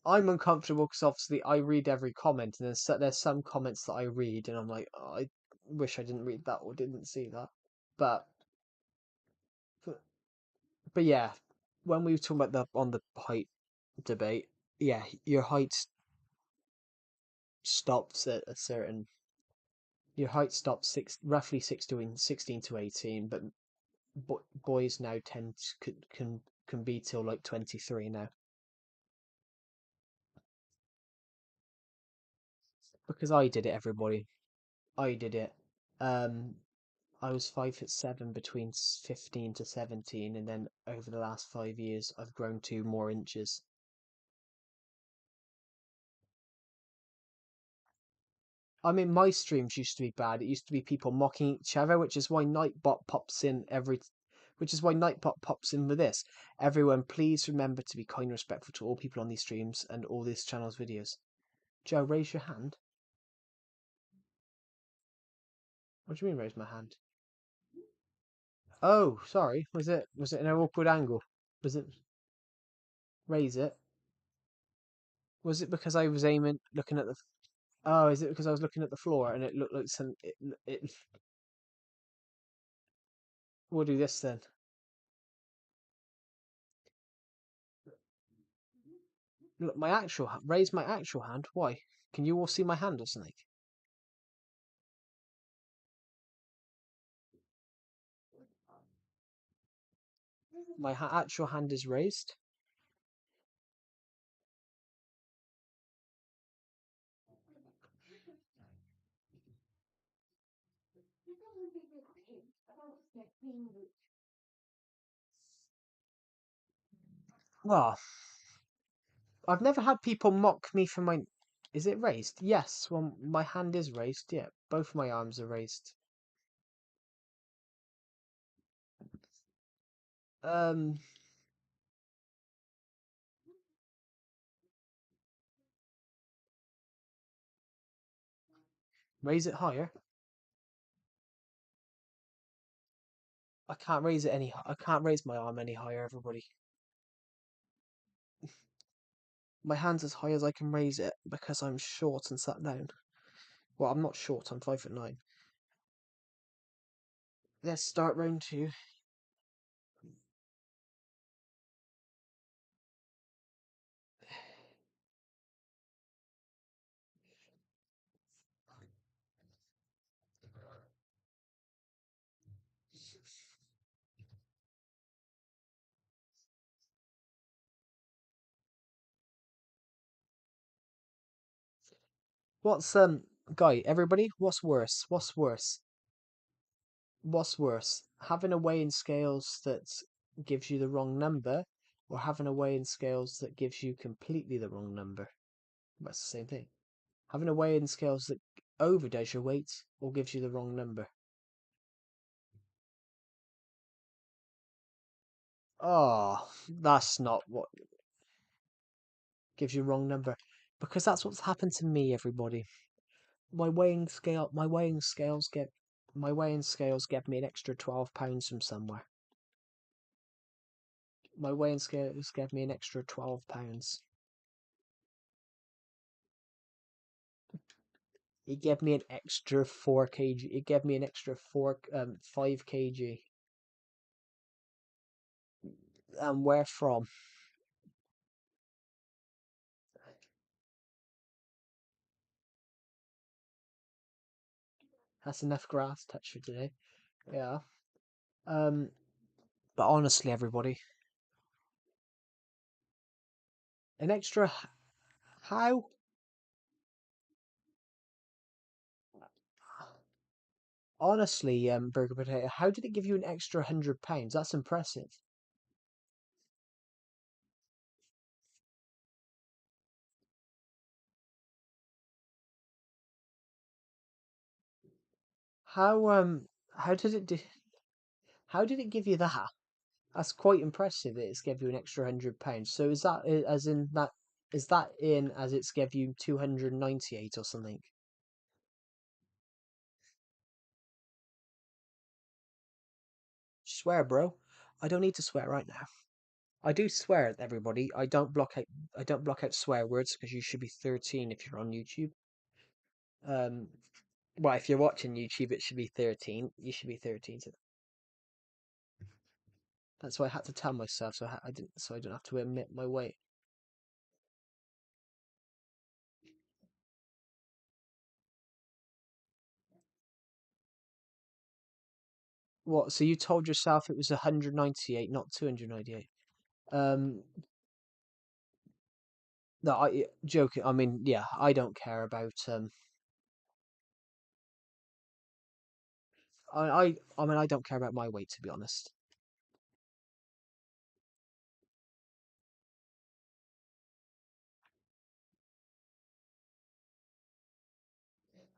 A: I'm uncomfortable because obviously I read every comment, and there's some comments that I read, and I'm like, oh, I wish I didn't read that or didn't see that. But, but yeah, when we were talking about the height debate, yeah, your height stops at a certain. Your height stops roughly 16 to 18, but boys now tend to, can be till like 23 now. Because I did it, everybody. I did it. Um, I was 5'7" between 15 to 17, and then over the last 5 years, I've grown 2 more inches. I mean, my streams used to be bad. It used to be people mocking each other, which is why Nightbot pops in with this. Everyone, please remember to be kind and respectful to all people on these streams and all this channel's videos. Joe, raise your hand. What do you mean, raise my hand? Oh, sorry. Was it an awkward angle? Was it raise it? Was it because I was looking at the? Oh, is it because I was looking at the floor and it looked like some? It. We'll do this then. Look, raise my actual hand. Why? Can you all see my hand or something? My actual hand is raised. Well, I've never had people mock me for my. Is it raised? Yes. Well, my hand is raised. Yeah, both my arms are raised. Um, raise it higher. I can't raise it any. I can't raise my arm any higher. Everybody, my hand's as high as I can raise it because I'm short and sat down. Well, I'm not short. I'm 5'9". Let's start round two. What's guy? Everybody, what's worse? What's worse? What's worse? Having a weighing scales that gives you the wrong number, or having a weighing scales that gives you completely the wrong number? That's the same thing. Having a weighing scales that overdoes your weight or gives you the wrong number. Oh, that's not what gives you wrong number. Because that's what's happened to me, everybody. My weighing scales get me an extra £12 from somewhere. My weighing scales gave me an extra £12. It gave me an extra 4 kg. It gave me an extra 5 kg. And where from? That's enough grass touch for today. Yeah. Um. But honestly, everybody, an extra. How? Honestly, Burger Potato, how did it give you an extra £100? That's impressive. How How did it do? How did it give you that? That's quite impressive. It's gave you an extra £100. So is that as in that? Is that in as it's gave you 298 or something? Swear, bro. I don't need to swear right now. I do swear, everybody. I don't block out swear words because you should be 13 if you're on YouTube. Um, well, if you're watching YouTube, it should be 13. You should be 13. So that's why I had to tell myself, I didn't, so I don't have to admit my weight. What? So you told yourself it was 198, not 298. Um, no, I joking. I mean, yeah, I don't care about. I mean, I don't care about my weight to be honest.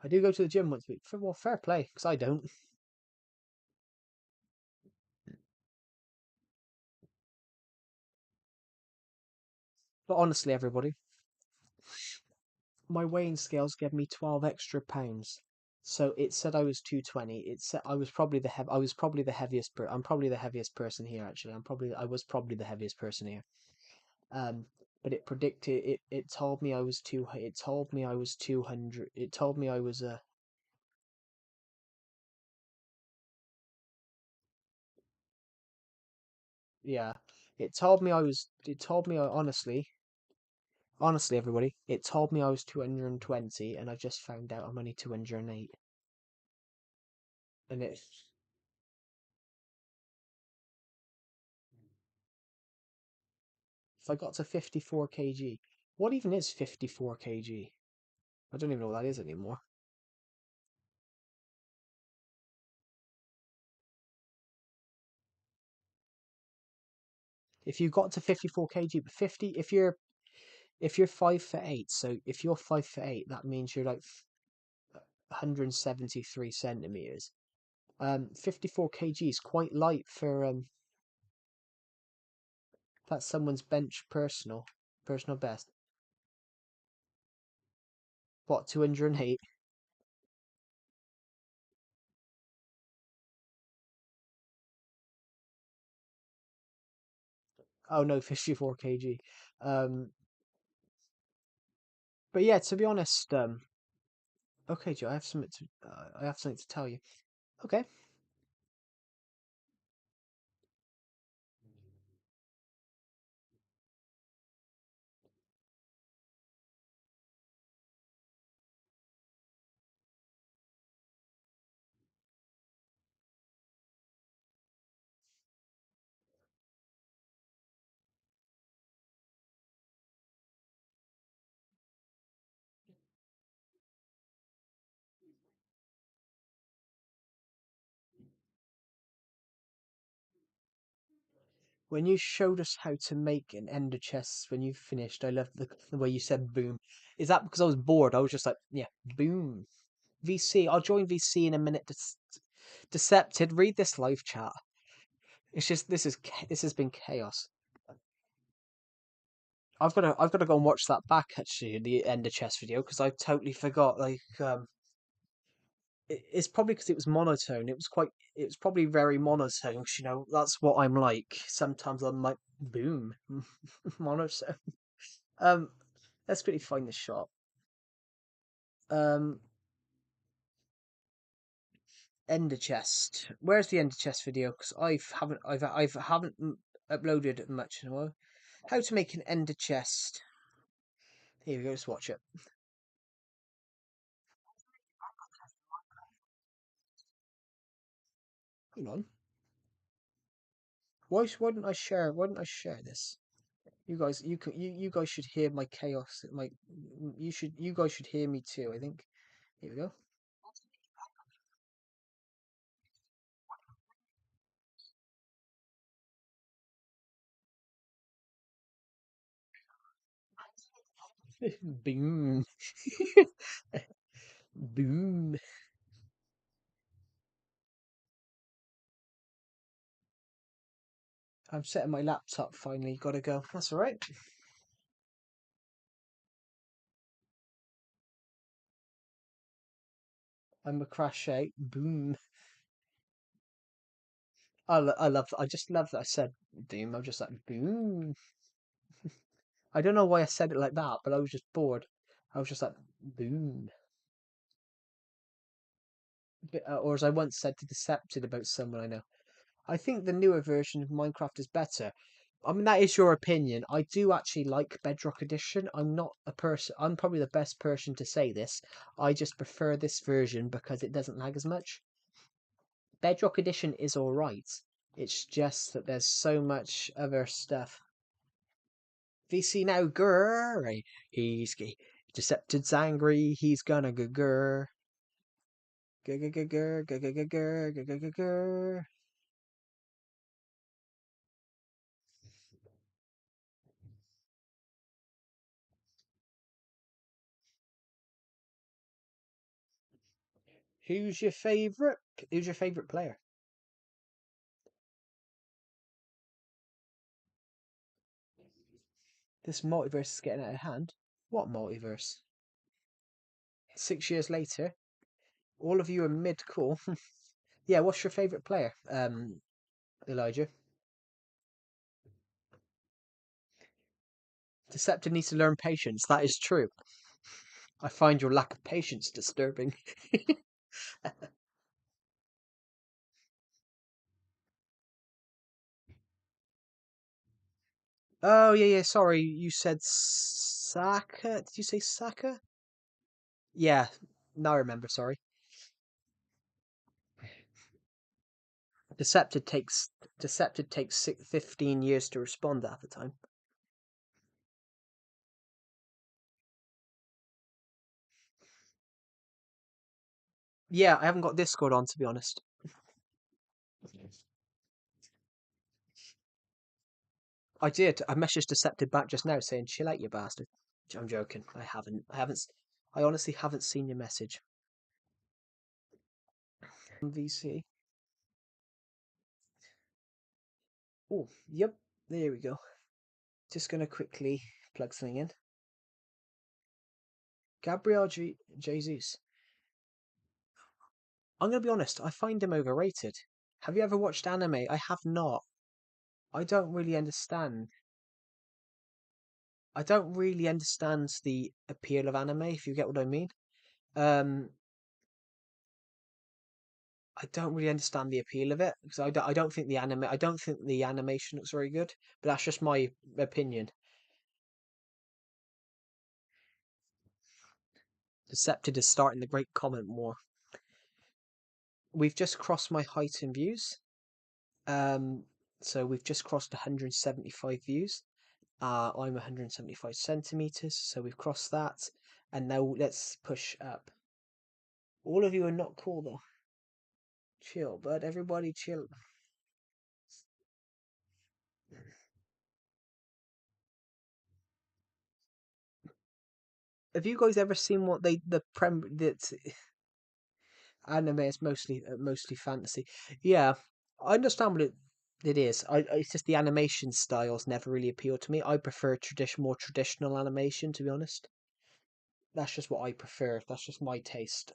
A: I do go to the gym once a week. Well, fair play, because I don't. But honestly, everybody, my weighing scales gave me 12 extra pounds. So it said I was 220. It said I was probably I was probably the heaviest I'm probably the heaviest person here actually. I was probably the heaviest person here. Um but it predicted it told me I was it told me I was 200. It told me I was yeah. It told me honestly everybody, it told me I was 220 and I just found out I'm only 208. And it if I got to 54 kg, what even is 54 kg? I don't even know what that is anymore. If you got to 54 kg, but 50, if you're 5'8", so if you're 5'8", that means you're like 173 centimeters. 54 kg is quite light for that's someone's bench personal best. What 208? Oh no, 54 kg. Um, but yeah, to be honest, okay, Joe, I have something to tell you. Okay. When you showed us how to make an ender chest when you finished, I loved the way you said boom. Is that because I was bored? I was just like, yeah, boom. VC, I'll join VC in a minute. Decepted, read this live chat. It's just this has been chaos. I've got to go and watch that back actually, the ender chest video, because I totally forgot. Like, it's probably because it was monotone. It was probably very monotone. 'Cause, you know, that's what I'm like. Sometimes I'm like, boom, monotone. Um, let's quickly find the shot. Um, Ender chest. Where's the ender chest video? Because I haven't uploaded much in a while. How to make an ender chest. Here we go. Let's watch it. Hang on. Why didn't I share? Why didn't I share this? You guys, you guys should hear my chaos. You guys should hear me too. I think. Here we go. Boom. Boom. I'm setting my laptop finally. Gotta go. That's all right. I'm a crash out. Boom. I love. I just love that I said doom. I'm just like boom. I don't know why I said it like that, but I was just bored. I was just like boom. Or as I once said to Decepted about someone I know, I think the newer version of Minecraft is better. I mean, that is your opinion. I do actually like Bedrock Edition. I'm not a person. I'm probably the best person to say this. I just prefer this version because it doesn't lag as much. Bedrock Edition is all right. It's just that there's so much other stuff. VC now, grrr. He's Decepted's angry. He's gonna go grrr. Grr, grr, grr, grr, grr, grr, grr, grr, grr, grr. Who's your favorite? Who's your favorite player? This multiverse is getting out of hand. What multiverse? 6 years later, all of you are mid cool. Yeah, what's your favorite player? Elijah. Deceptive needs to learn patience. That is true. I find your lack of patience disturbing. Oh yeah, yeah. Sorry, you said Saka. Did you say Saka? Yeah. Now I remember. Sorry. Decepted takes 15 years to respond at the time. Yeah, I haven't got Discord on to be honest. I did. I messaged Decepted back just now saying, "Chill out, you bastard." I'm joking. I haven't. I honestly haven't seen your message. VC. Oh, yep. There we go. Just gonna quickly plug something in. Gabriel Jesus. I'm gonna be honest. I find him overrated. Have you ever watched anime? I have not. I don't really understand. I don't really understand the appeal of anime. If you get what I mean. Um, I don't really understand the appeal of it because I don't think I don't think the animation looks very good. But that's just my opinion. Decepted is starting the great comment war. We've just crossed my height in views. Um, so we've just crossed 175 views. I'm 175 centimeters, so we've crossed that. And now let's push up. All of you are not cool though. Chill, bud. Everybody chill. Have you guys ever seen what the that anime is mostly fantasy? Yeah, I understand what it is. It's just the animation styles never really appeal to me. I prefer more traditional animation, to be honest. That's just what I prefer. That's just my taste.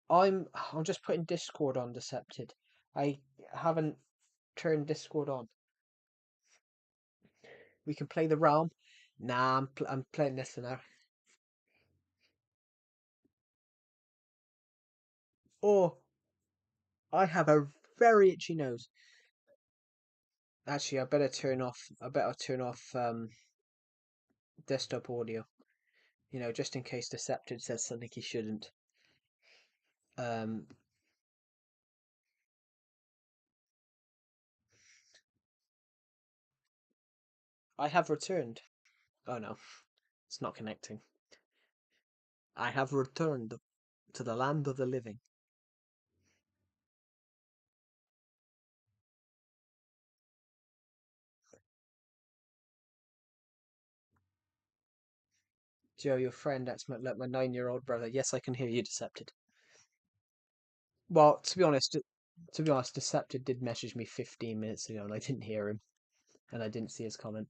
A: I'm just putting Discord on Decepted. I haven't turned Discord on. We can play the realm. Nah, I'm playing this for now. Oh, I have a very itchy nose. Actually, I better turn off desktop audio. Just in case Decepted says something he shouldn't. Um, I have returned. Oh no, it's not connecting. I have returned to the land of the living. Joe, your friend, that's like my 9-year-old brother. Yes, I can hear you, Decepted. Well, to be honest, To be honest, Decepted did message me 15 minutes ago, and I didn't hear him, and I didn't see his comment.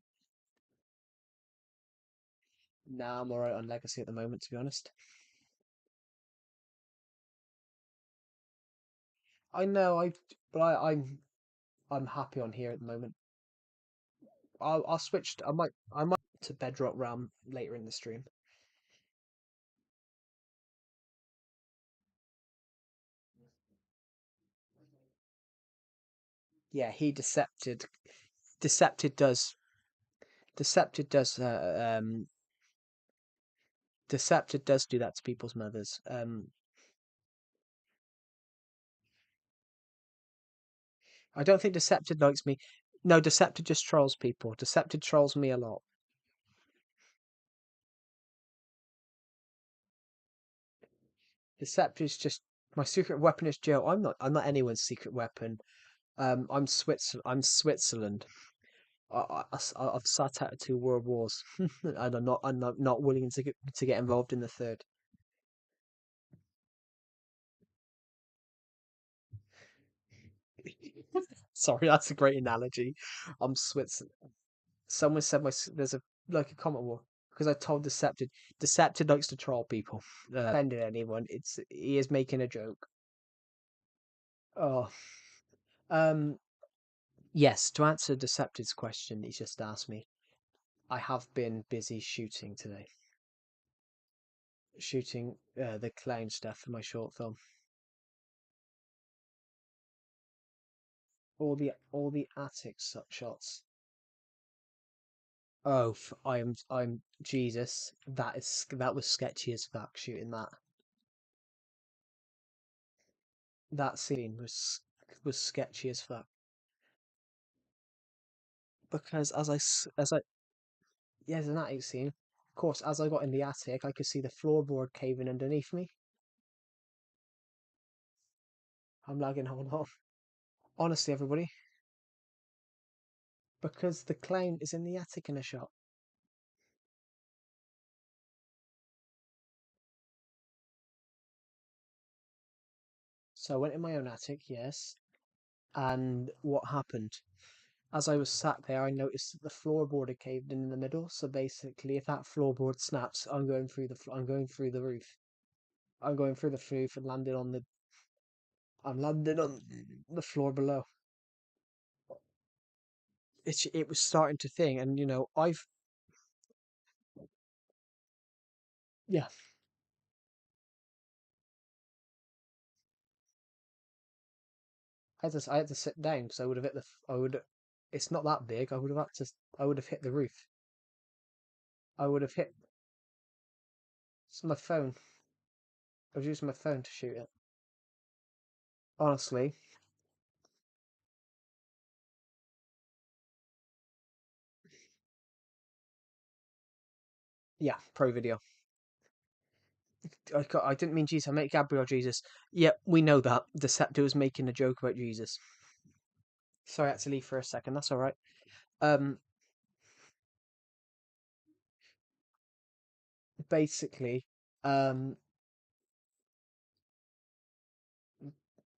A: Nah, I'm alright on Legacy at the moment, to be honest. I know, but I'm happy on here at the moment. I'll switch. I might to Bedrock Realm later in the stream. Yeah, he Decepted. Decepted does. Decepted does. Decepted does do that to people's mothers. I don't think Decepted likes me. No, Decepted just trolls people. Decepted trolls me a lot. Decepted is just my secret weapon is Joe. I'm not anyone's secret weapon. I'm Switzerland. I've sat out 2 world wars, and I'm not willing to get involved in the third. Sorry, that's a great analogy. I'm Switzerland. Someone said there's a comment war because I told Decepted. Decepted likes to troll people. Offended anyone? He is making a joke. Oh, um, yes. To answer Decepted's question, he's just asked me. I have been busy shooting today. Shooting the clown stuff for my short film. All the attic shots. Oh, I'm Jesus. That was sketchy as fuck shooting that. That scene was sketchy as fuck because as I yeah, there's an attic scene. Of course, as I got in the attic, I could see the floorboard caving underneath me. I'm lagging. Hold on. Honestly, everybody, because the clown is in the attic in a shot. So I went in my own attic, yes. And what happened? As I was sat there, I noticed that the floorboard had caved in the middle. So basically, if that floorboard snaps, I'm going through the roof. I'm going through the roof and I'm landing on the floor below. It was starting to thing, and yeah, I had to sit down because I would have hit I would. It's not that big. I would have hit the roof. I would have hit. It's my phone. I was using my phone to shoot it. Honestly, yeah, pro video. I didn't mean Jesus. I meant Gabriel Jesus. Yeah, we know that. Deceptor was making a joke about Jesus. Sorry, I had to leave for a second. That's all right. Um, basically, um,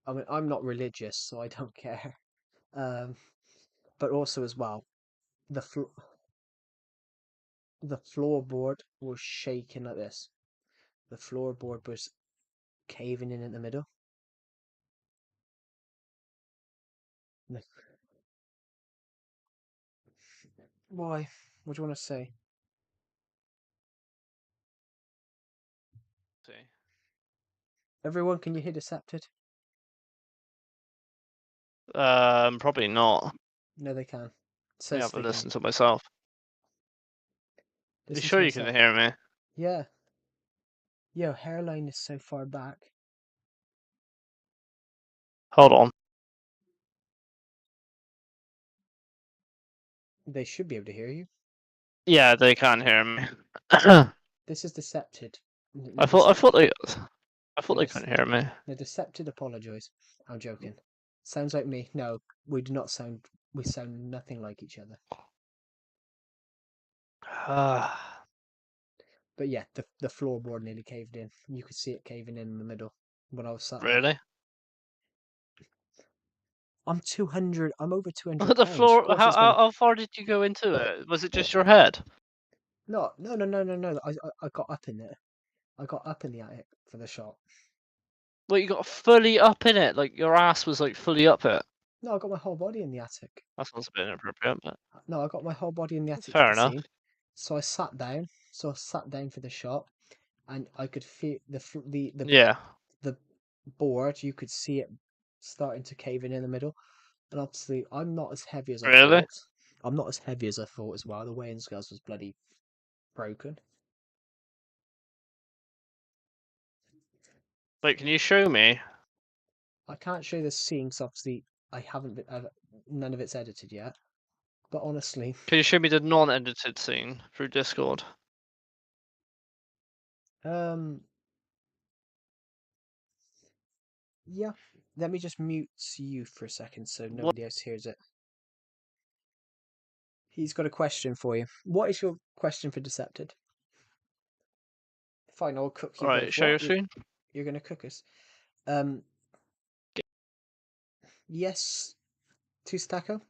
A: I mean, I'm not religious, so I don't care. Um, but also as well, the fl- the floorboard was shaking like this. The floorboard was caving in the middle. The- Why? What do you want to say?
B: See.
A: Everyone, can you hear Decepted?
B: Probably not.
A: No, they can.
B: Let me
A: Says
B: have a
A: they can.
B: listen to myself. You
A: Listen to
B: sure you can
A: myself.
B: hear me?
A: Yeah. Yo, hairline is so far back.
B: Hold on.
A: They should be able to hear you.
B: Yeah, they can hear me.
A: This is Decepted.
B: I
A: No,
B: thought they
A: no,
B: couldn't hear me.
A: no, Decepted apologise. I'm joking. Sounds like me. No, we do not sound. We sound nothing like each other. But yeah, the floorboard nearly caved in. You could see it caving in the middle when I was sat there.
B: Really?
A: I'm 200. I'm over 200
B: The
A: pounds. Of
B: floor.
A: course, it's gonna.
B: How far did you go into it? Was it just your head?
A: No, no, no, no, no, no. I got up in there. I got up in the attic for the shot.
B: Well, you got fully up in it. Like your ass was like fully up it.
A: No, I got my whole body in the attic.
B: That sounds a bit inappropriate, but
A: No, I got my whole body in the attic for
B: fair
A: the
B: enough.
A: scene. So I sat down. So I sat down for the shot, and I could feel
B: Yeah.
A: the board. You could see it starting to cave in the middle. And obviously, I'm not as heavy as I
B: Really?
A: thought. I'm not as heavy as I thought as well. The weighing scales was bloody broken.
B: Wait, can you show me?
A: I can't show you the scene because obviously I haven't been, none of it's edited yet. But honestly,
B: Can you show me the non-edited scene through Discord?
A: um, yeah. Let me just mute you for a second so
B: What?
A: nobody else hears it. He's got a question for you. What is your question for Decepted? Fine, I'll cook you
B: Right,
A: both.
B: show your
A: What?
B: screen.
A: You're gonna cook us? Um, yes to Stacko?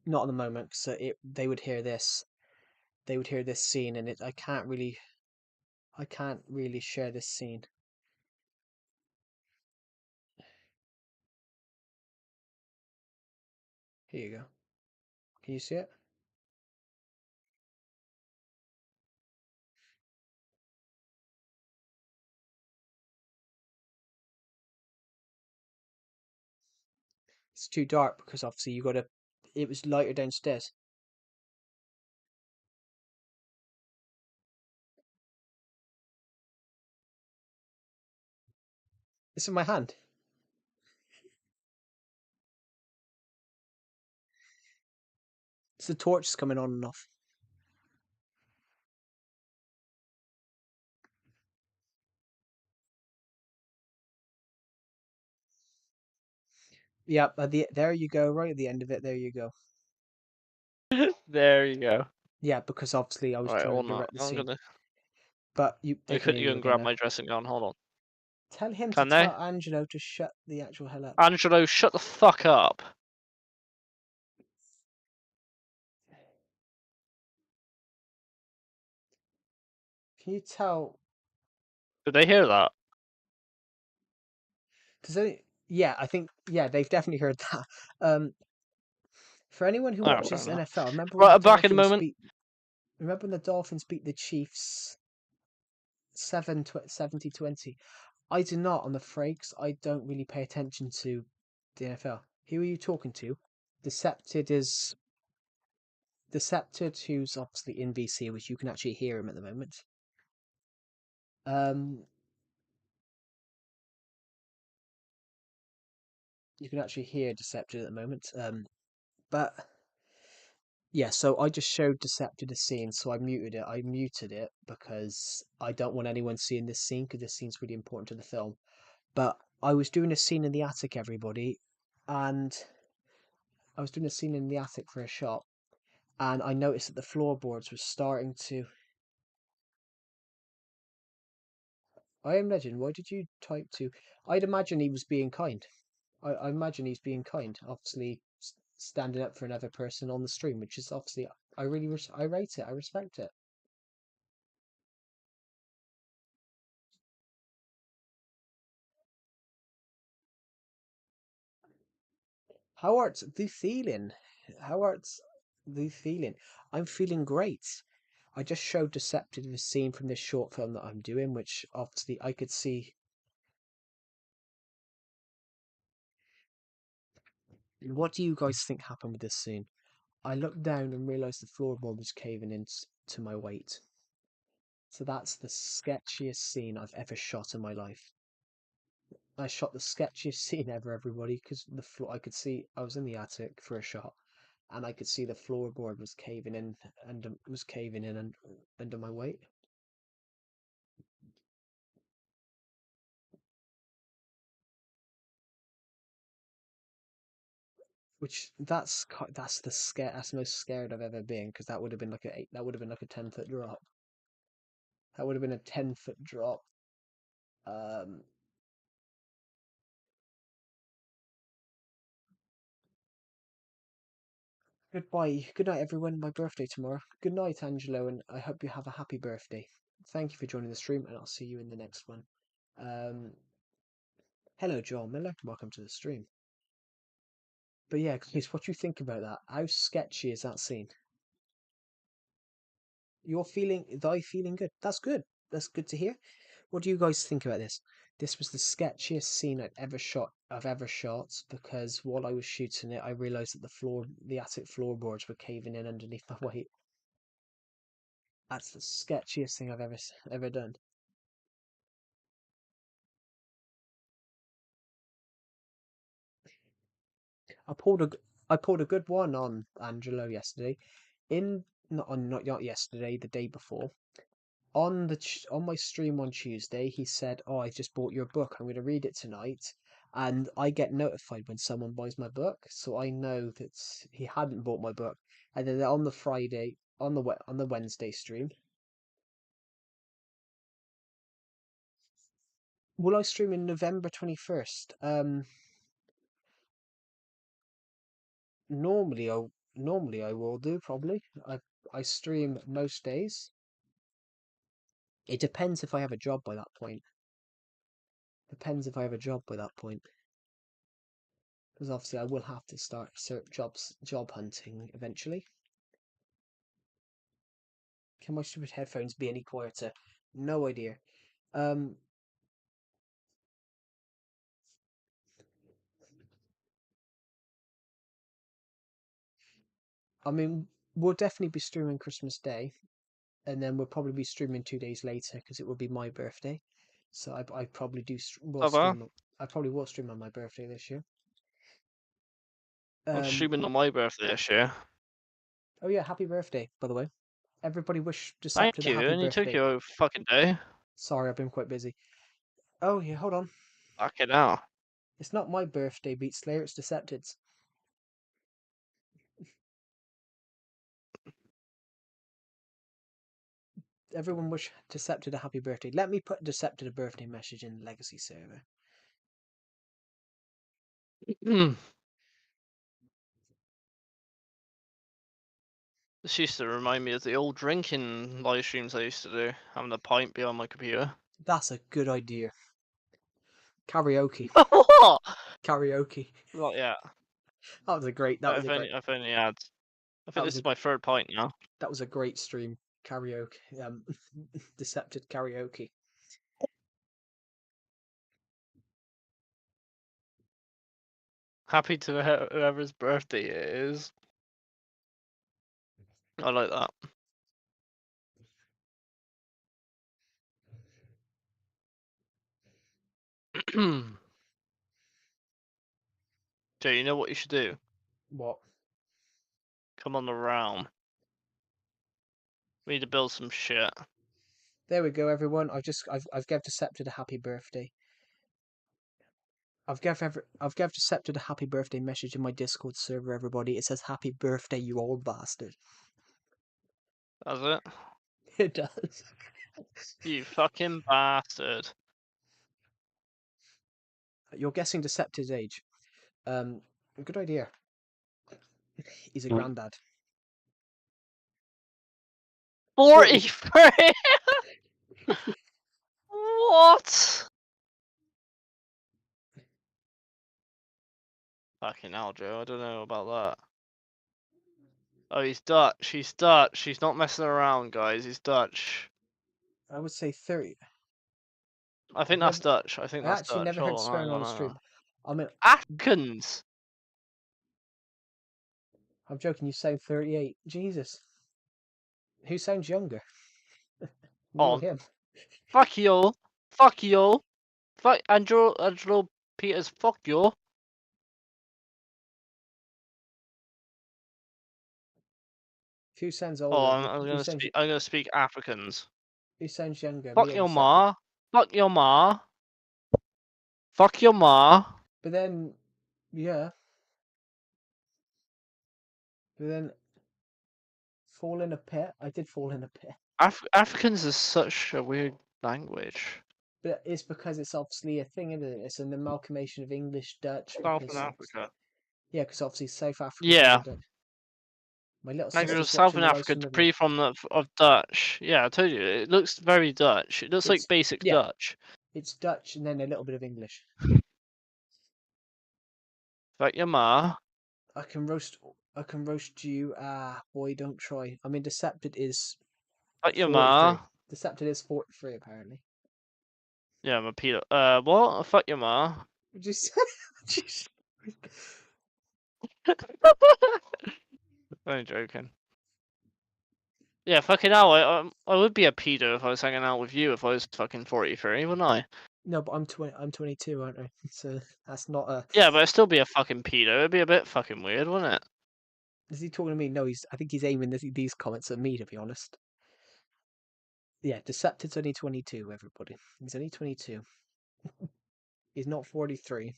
A: Not at the moment, because they would hear this. They would hear this scene, and I can't really share this scene. Here you go. Can you see it? It's too dark because obviously you got to. It was lighter downstairs. It's in my hand. It's the torch coming on and off. Yeah, there you go. Right at the end of it, there you go.
B: There you go.
A: Yeah, because obviously I was
B: Right,
A: trying to
B: hold on.
A: direct the
B: I'm
A: scene,
B: gonna.
A: but
B: I
A: they can hear
B: quickly go
A: you
B: and
A: again
B: grab
A: now.
B: my dressing gown. Hold on.
A: Tell him to
B: Can they?
A: tell Angelo to shut the actual hell up.
B: Angelo, shut the fuck up.
A: Can you tell?
B: Did they hear that?
A: Does they? Yeah, I think they've definitely heard that. Um, for anyone who
B: Oh, fair
A: watches
B: enough.
A: NFL, remember when
B: Right,
A: the
B: I'm back in a
A: Dolphins
B: moment.
A: beat? Remember when the Dolphins beat the Chiefs 70-20? I do not, I'm afraid, 'cause I don't really pay attention to the NFL. Who are you talking to? Decepted is Decepted, who's obviously in BC, which you can actually hear him at the moment. Um, you can actually hear Decepted at the moment. But yeah, so I just showed Decepted a scene, so I muted it. I muted it because I don't want anyone seeing this scene because this scene's really important to the film. But I was doing a scene in the attic, everybody, and I was doing a scene in the attic for a shot, and I noticed that the floorboards were starting to. I am Legend. Why did you type to? I'd imagine he was being kind. I imagine he's being kind. Obviously, standing up for another person on the stream, which is obviously I rate it. I respect it. How art's the feeling? How art's the feeling? I'm feeling great. I just showed Deceptive a scene from this short film that I'm doing, which obviously I could see. What do you guys think happened with this scene? I looked down and realised the floorboard was caving in to my weight. So that's the sketchiest scene I've ever shot in my life. I shot the sketchiest scene ever, everybody, because the floor I could see I was in the attic for a shot, and I could see the floorboard was caving in and was caving in and under my weight. Which that's that's the most scared I've ever been because that would have been like that would have been like a 10-foot drop. That would have been a 10-foot drop. Goodbye. Good night, everyone. My birthday tomorrow. Good night, Angelo, and I hope you have a happy birthday. Thank you for joining the stream, and I'll see you in the next one. Hello, John Miller. Welcome to the stream. But yeah, guys, what do you think about that? How sketchy is that scene? You're feeling, I feeling good. That's good. That's good to hear. What do you guys think about this? This was the sketchiest scene I've ever shot because while I was shooting it, I realised that the attic floorboards were caving in underneath my weight. That's the sketchiest thing I've ever done. I pulled a I pulled a good one on Angelo yesterday. In not yesterday, the day before. On my stream on Tuesday, he said, "Oh, I just bought your book. I'm going to read it tonight." And I get notified when someone buys my book, so I know that he hadn't bought my book. And then on the Friday, on the Wednesday stream, will I stream in November 21st? Normally I will do probably. I stream most days. It depends if I have a job by that point. Depends if I have a job by that point. Because obviously I will have to start job hunting eventually. Can my stupid headphones be any quieter? No idea. Um, I mean, we'll definitely be streaming Christmas Day, and then we'll probably be streaming 2 days later because it will be my birthday. So I probably will
B: Taboo.
A: stream. I probably will stream on my birthday this year.
B: I'm
A: Um,
B: streaming on my birthday this year.
A: oh yeah, happy birthday, by the way. Everybody wish
B: Thank
A: Decepted a
B: you,
A: happy
B: and you took
A: birthday.
B: your fucking day.
A: Sorry, I've been quite busy. Oh yeah, hold on.
B: Fuck it out.
A: It's not my birthday, Beat Slayer. It's Decepted's. Everyone wish Decepted a happy birthday. Let me put Decepted a birthday message in the Legacy server.
B: This used to remind me of the old drinking live streams I used to do, having a pint behind my computer.
A: That's a good idea. Karaoke.
B: What?
A: Karaoke.
B: Not yet.
A: That was a great. That was a great.
B: I've only had. I
A: That
B: think
A: was
B: this
A: a.
B: is my third pint now.
A: That was a great stream. Karaoke. Decepted karaoke.
B: Happy to whoever's birthday it is. I like that. Jay, you know what you should do?
A: What?
B: Come on the realm. We need to build some shit.
A: There we go, everyone. I've gave Decepted a happy birthday. I've gave Decepted a happy birthday message in my Discord server. Everybody, it says happy birthday, you old bastard.
B: That's it.
A: It does.
B: You fucking bastard.
A: You're guessing Decepted's age. Good idea. He's a
B: Mm.
A: granddad. 40.
B: 43. What? Fucking hell, Joe. I don't know about that. Oh, he's Dutch. He's Dutch. He's not messing around, guys. He's Dutch.
A: I would say 30.
B: I
A: I've
B: think that's
A: never.
B: Dutch. I think
A: I
B: that's
A: actually
B: Dutch.
A: never heard
B: Hold on,
A: swearing
B: hang
A: on
B: on,
A: a
B: hang
A: stream.
B: on.
A: I mean,
B: Africans.
A: I'm joking. You sound 38. Jesus. Who sounds younger? Me or
B: Oh,
A: him?
B: fuck you. Fuck you. Fuck Angelo Peters. Fuck you.
A: Who sounds
B: Oh,
A: older?
B: I'm
A: Who
B: gonna
A: sounds
B: speak. I'm gonna speak Africans.
A: who sounds younger? Me
B: Fuck
A: or
B: your
A: Decepted?
B: ma. Fuck your ma. Fuck your ma.
A: But then, yeah. But then, fall in a pit. I did fall in a pit.
B: Africans is such a weird language.
A: But it's because it's obviously a thing, isn't it? It's an amalgamation of English, Dutch,
B: Southern
A: because
B: Africa.
A: yeah, because obviously South Africa's got a
B: Yeah,
A: Dutch. My little
B: language of
A: sister's
B: Southern
A: watching the Rice
B: Africa,
A: from Libya.
B: pre from of Dutch. Yeah, I told you, it looks very Dutch. It looks like
A: It's
B: basic
A: yeah,
B: Dutch.
A: it's Dutch and then a little bit of English.
B: Fuck your ma.
A: I can roast. I can roast you. Ah, boy, don't try. I mean, Decepted is
B: Fuck your ma.
A: 43. Decepted is 43 apparently.
B: Yeah, I'm a pedo. What? Fuck your ma.
A: Just, just
B: Only joking. Yeah, fucking hell. I would be a pedo if I was hanging out with you if I was fucking 43, wouldn't I?
A: no, but I'm 20. I'm 22, aren't I? So that's not a.
B: Yeah, but I'd still be a fucking pedo. It'd be a bit fucking weird, wouldn't it?
A: Is he talking to me? No, he's. I think he's aiming these comments at me. To be honest. Yeah, Decepted's only 22. Everybody, he's only 22. He's not 43.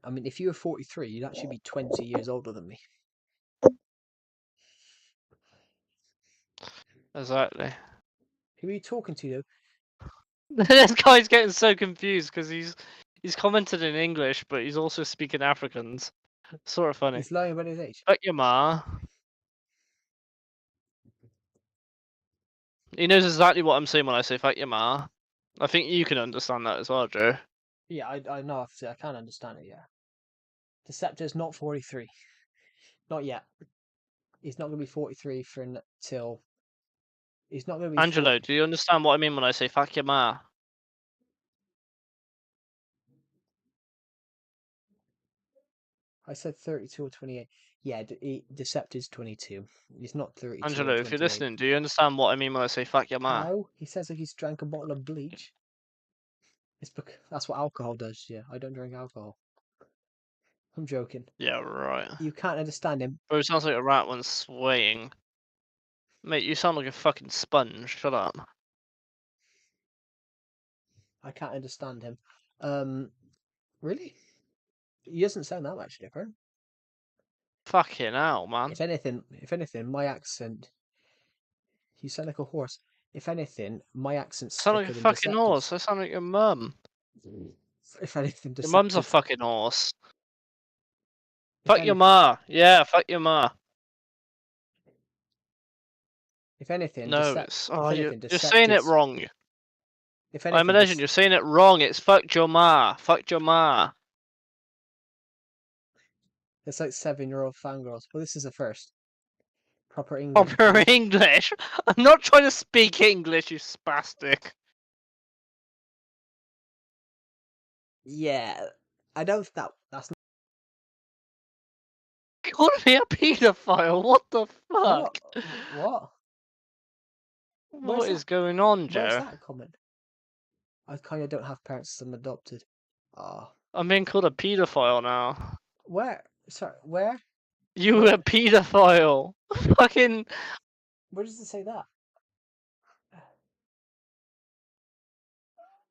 A: I mean, if you were 43, you'd actually be 20 years older than me.
B: Exactly.
A: Who are you talking to, though?
B: This guy's getting so confused because he's commented in English, but he's also speaking Afrikaans. Sort of funny.
A: He's lying about his age.
B: Fuck your ma. He knows exactly what I'm saying when I say fuck your ma. I think you can understand that as well, Joe.
A: Yeah, I know. Obviously, I can't understand it. Yeah, Deceptor's not 43. Not yet. He's not going to be 43 for until. He's not going to be 40.
B: Angelo, do you understand what I mean when I say fuck your ma?
A: I said 32 or 28. Yeah, Deceptor's 22. He's not 32 or
B: Angelo, if you're
A: 28.
B: listening, do you understand what I mean when I say fuck your ma?
A: How? He says like he's drank a bottle of bleach. It's because that's what alcohol does. Yeah, I don't drink alcohol. I'm joking.
B: Yeah, right.
A: You can't understand him.
B: Bro, it sounds like a rat when swaying. Mate, you sound like a fucking sponge. Shut up.
A: I can't understand him. Really? He doesn't sound that much different.
B: Fucking hell, man.
A: If anything, my accent. You sound like a horse. If anything, my accent's
B: Sound like
A: thicker
B: a
A: than
B: fucking horse.
A: Decepted's.
B: I sound like your mum.
A: If anything,
B: Your mum's a
A: Decepted's.
B: fucking horse.
A: If
B: Fuck your
A: any,
B: ma. Yeah, fuck your ma.
A: if anything,
B: No, it's
A: if
B: you're
A: anything,
B: saying it
A: Decepted's.
B: wrong.
A: If
B: I'm a
A: anything,
B: legend. You're saying it wrong. It's fuck your ma. Fuck your ma.
A: it's like 7-year-old fangirls. Well, this is a first. Proper English,
B: Proper
A: please.
B: English. I'm not trying to speak English, you spastic.
A: Yeah, I don't. That's
B: You called me a paedophile. What the
A: what.
B: fuck?
A: What? Where's
B: What
A: that?
B: is going on,
A: Where's
B: Joe?
A: that comment? I kind of don't have parents, so I'm adopted. Ah,
B: I'm being called a paedophile now.
A: where? Sorry, where?
B: You
A: Where?
B: a paedophile. Fucking.
A: Where does it say that?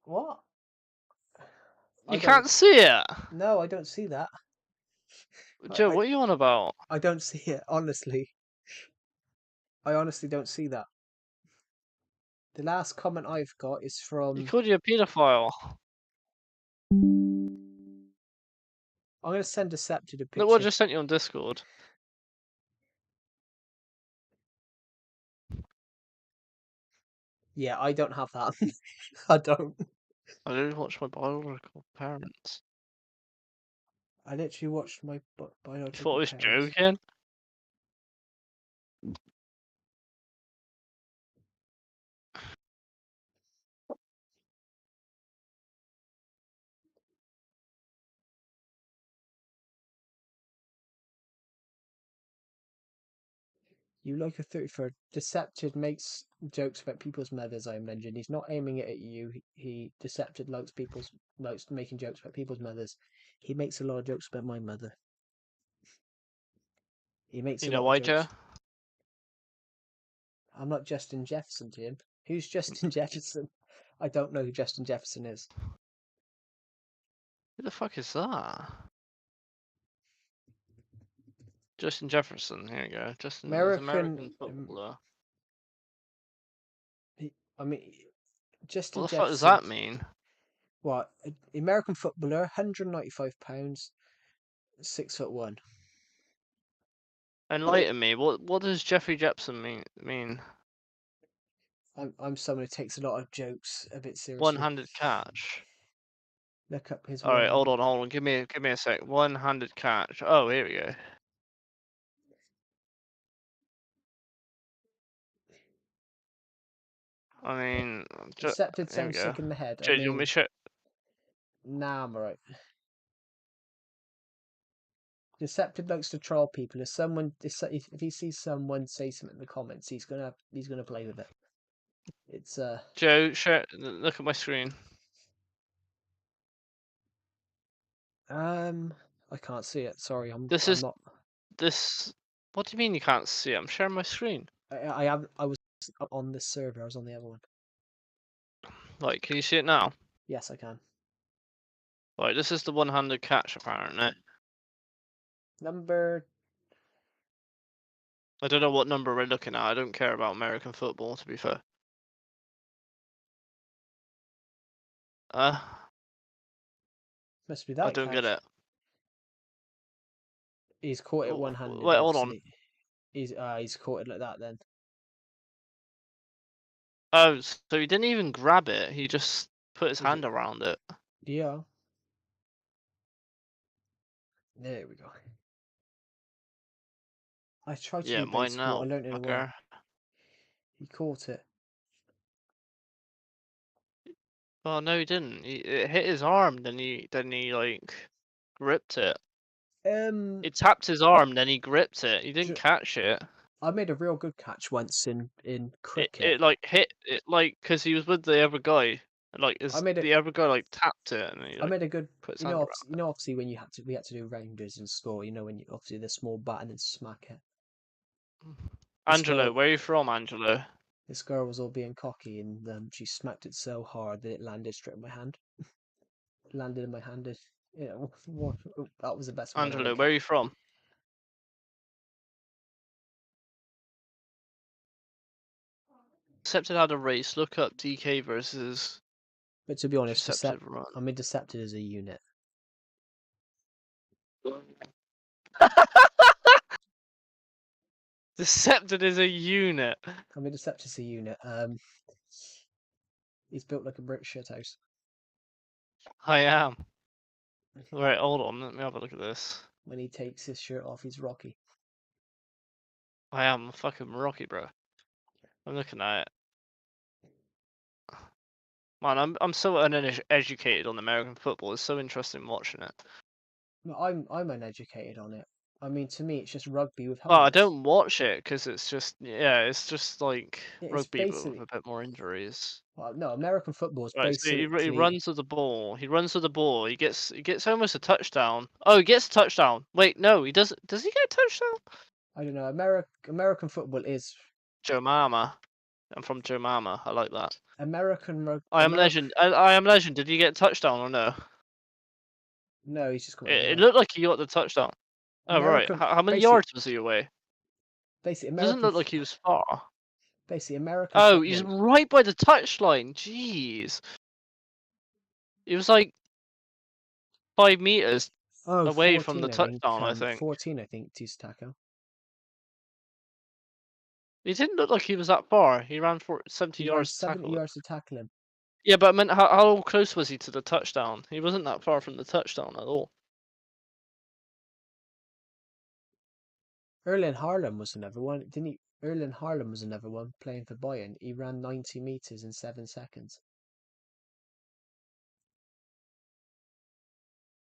A: What? I
B: You
A: don't.
B: can't see it.
A: No, I don't see that.
B: Joe,
A: I
B: what are you on about?
A: I don't see it. Honestly, I honestly don't see that. The last comment I've got is
B: He
A: from.
B: called you a paedophile.
A: I'm gonna send Decepted a
B: Look what I
A: picture.
B: just sent you on Discord.
A: Yeah, I don't have that. I don't.
B: I didn't watch my biological parents.
A: I literally watched my
B: You thought I
A: biological
B: was
A: parents.
B: joking?
A: You like a 34. Decepted makes jokes about people's mothers, I mentioned. He's not aiming it at you. Decepted likes making jokes about people's mothers. He makes a lot of jokes about my mother. He makes
B: You
A: a
B: know
A: lot of
B: why, Joe?
A: jokes. I'm not Justin Jefferson to him. Who's Justin Jefferson? I don't know who Justin Jefferson is.
B: Who the fuck is that? Justin Jefferson. Here you go. Justin is
A: American.
B: American footballer.
A: I mean, Justin
B: What the fuck does
A: Jefferson.
B: that mean?
A: What? American footballer, £195, 6'1".
B: Enlighten me. What does Jeffrey Jepson mean?
A: I'm someone who takes a lot of jokes a bit seriously.
B: One-handed catch.
A: Look up his
B: All right, hold
A: one-handed.
B: on, hold on. Give me a sec. One-handed catch. Oh, here we go. I mean,
A: Decepted
B: here we
A: sounds
B: go.
A: sick in the head. I
B: Jay, do you want me
A: mean,
B: to show?
A: nah, I'm alright. Decepted likes to troll people. If he sees someone say something in the comments, he's gonna play with it. It's
B: Joe, look at my screen.
A: I can't see it. Sorry,
B: This
A: I'm
B: is
A: not.
B: this. What do you mean you can't see it? I'm sharing my screen.
A: I was on this server. I was on the other one.
B: Like, can you see it now?
A: Yes, I can.
B: Right, this is the one-handed catch apparently.
A: Number.
B: I don't know what number we're looking at. I don't care about American football, to be fair. Uh,
A: Must be
B: I
A: that
B: don't get
A: catch.
B: it.
A: He's caught it one-handed.
B: Wait, hold on.
A: Obviously, he's caught it like that. Then
B: Oh, so he didn't even grab it. He just put his
A: he's
B: hand around it.
A: yeah. There we go. I tried to
B: Yeah,
A: do
B: mine
A: baseball. I
B: now,
A: learned it away.
B: fucker.
A: He caught it.
B: Oh no, he didn't. It hit his arm. Then he like gripped it.
A: Um,
B: It tapped his arm. Then he gripped it. He didn't
A: ju-
B: catch it.
A: I made a real good catch once in
B: It
A: cricket.
B: it like hit it like because he was with the other guy. And, like
A: I
B: is
A: made a
B: the other guy like tapped it and he
A: I
B: like
A: made a good.
B: put his hand around
A: You know, obviously when we had to do rounders in school. You know, when you obviously the small bat and then smack it.
B: it.
A: This
B: Angelo,
A: girl,
B: where are you from, Angelo?
A: this girl was all being cocky, and she smacked it so hard that it landed straight in my hand. Landed in my hand. You know, that was the best one I ever
B: Angelo, where
A: got.
B: are you from? Decepted had a race. Look up DK versus
A: But to be honest,
B: Deceptive Run.
A: I mean, Decepted as a unit.
B: Decepted is a unit.
A: I mean, Decepted as a unit. He's built like a brick shithouse.
B: I am. Right, hold on. Let me have a look at this.
A: When he takes his shirt off, he's Rocky.
B: I am fucking Rocky, bro. I'm looking at it. Man, I'm so uneducated on American football. It's so interesting watching it.
A: No, I'm uneducated on it. I mean, to me, it's just rugby with
B: Well, I
A: helmets.
B: don't watch it because it's just it's just like
A: It's
B: rugby but with
A: basically
B: a bit more injuries.
A: well, no, American football is
B: Right, so he
A: basically.
B: runs with the ball. He runs with the ball. He gets almost a touchdown. Oh, he gets a touchdown. Wait, no, he doesn't. Does he get a touchdown?
A: I don't know. American football is
B: Joe Mama. I'm from Joe Mama. I like that. I am
A: American.
B: legend. I am legend. Did he get a touchdown or no?
A: No, he's just coming
B: It
A: away.
B: looked like he got the touchdown. Oh right.
A: American
B: How many
A: basically
B: yards was he away?
A: basically
B: It doesn't
A: American
B: look like he was far.
A: basically American
B: Oh, he's
A: football.
B: right by the touchline. Jeez. He was like 5 meters
A: Oh,
B: away from the
A: 14, I think.
B: touchdown. I think
A: 14, I think. Tis tackle.
B: he didn't look like he was that far. He ran for 70
A: He ran
B: yards to
A: 70
B: tackle it.
A: yards to tackle him.
B: Yeah, but I meant how close was he to the touchdown? He wasn't that far from the touchdown at all.
A: Erling Haaland was another one, didn't he? Erling Haaland was another one playing for Bayern. He ran 90 meters in 7 seconds.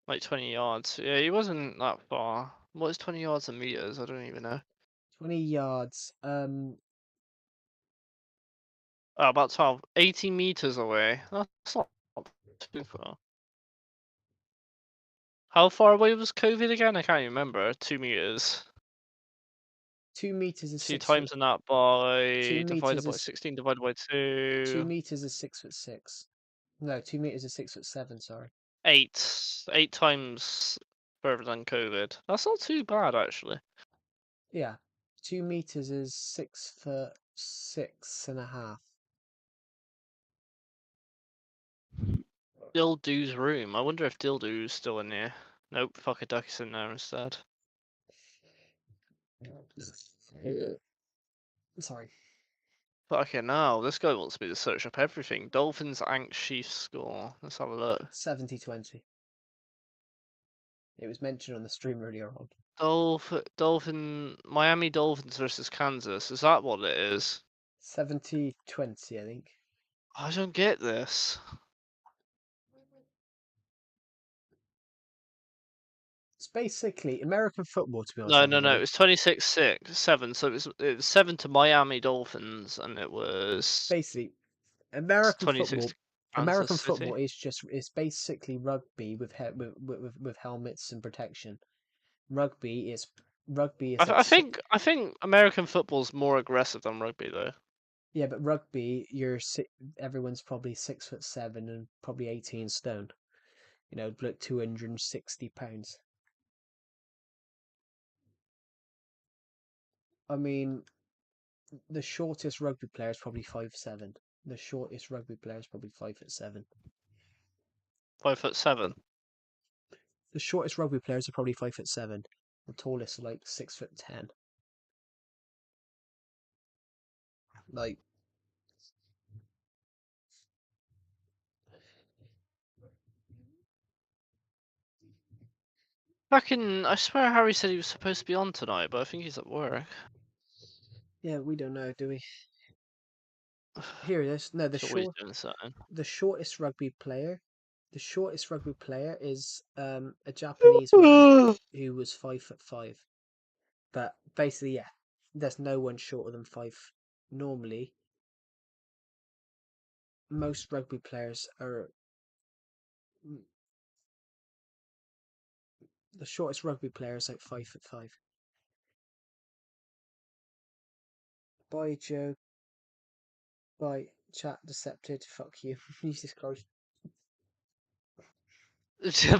B: Like 20 yards. Yeah, he wasn't that far. What is 20 yards in meters? I don't even know.
A: 20 yards.
B: Oh, about 12. 80 meters away. That's not too far. How far away was COVID again? I can't even remember. 2 meters.
A: 2 meters is
B: Two
A: 6 foot.
B: times in that
A: Two
B: by divided
A: meters
B: by
A: is
B: 16 divided by
A: 2
B: 2.
A: meters is 6'6". No, 2 meters is 6'7". Sorry.
B: 8. 8 times further than COVID. That's not too bad actually.
A: Yeah, 2 meters is 6'6.5".
B: Dildoo's room. I wonder if Dildoo's still in here. Nope, fuck a duck is in there instead.
A: Sorry.
B: Fucking hell, this guy wants me to search up everything. Dolphins Ank Chiefs score. Let's have a look.
A: 70-20. It was mentioned on the stream earlier on.
B: Miami Dolphins versus Kansas. Is that what it is?
A: 70-20, I think.
B: I don't get this.
A: It's basically American football, to be honest,
B: No, no, no.
A: everybody.
B: It was 26-7. So it was 7 to Miami Dolphins, and it was
A: Basically,
B: 26 to Kansas
A: American football
B: City.
A: is basically rugby with helmets and protection. Rugby is like
B: I think American football's more aggressive than rugby though.
A: yeah, but rugby everyone's probably 6'7" and probably 18 stone. You know, like 260 pounds. I mean, the shortest rugby player is probably 5'7". The shortest rugby player is probably 5'7".
B: 5'7".
A: The shortest rugby players are probably 5'7". The tallest are like 6'10". Like,
B: Fucking, I swear Harry said he was supposed to be on tonight, but I think he's at work.
A: yeah, we don't know, do we? Here it is. No,
B: He's always doing something.
A: the shortest rugby player. The shortest rugby player is a Japanese man who was 5'5". But basically, yeah, there's no one shorter than 5. Normally, most rugby players are the shortest rugby player is like 5'5". Bye, Joe. Bye, chat decepted. Fuck you. Jesus Christ.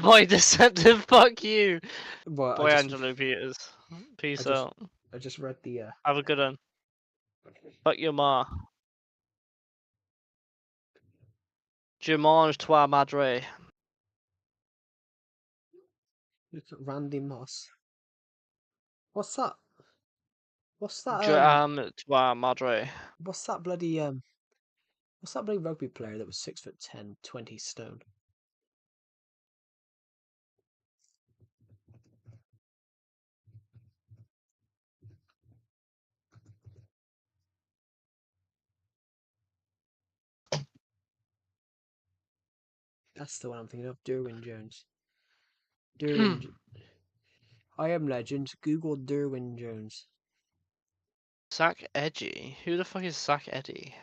B: Boy, deceptive, fuck you.
A: Well,
B: Boy, Angelo Peters.
A: I
B: Peace
A: just,
B: out.
A: I just read the.
B: Have a good one. Fuck your ma. Jumange toi madre.
A: Look at Randy Moss. What's that? What's that?
B: Jam toi madre.
A: What's that bloody What's that bloody rugby player that was 6'10", 20 stone? That's the one I'm thinking of. Derwin Jones. Derwin. I am legend. Google Derwin Jones.
B: Zach Edgy. Who the fuck is Zach Eddy?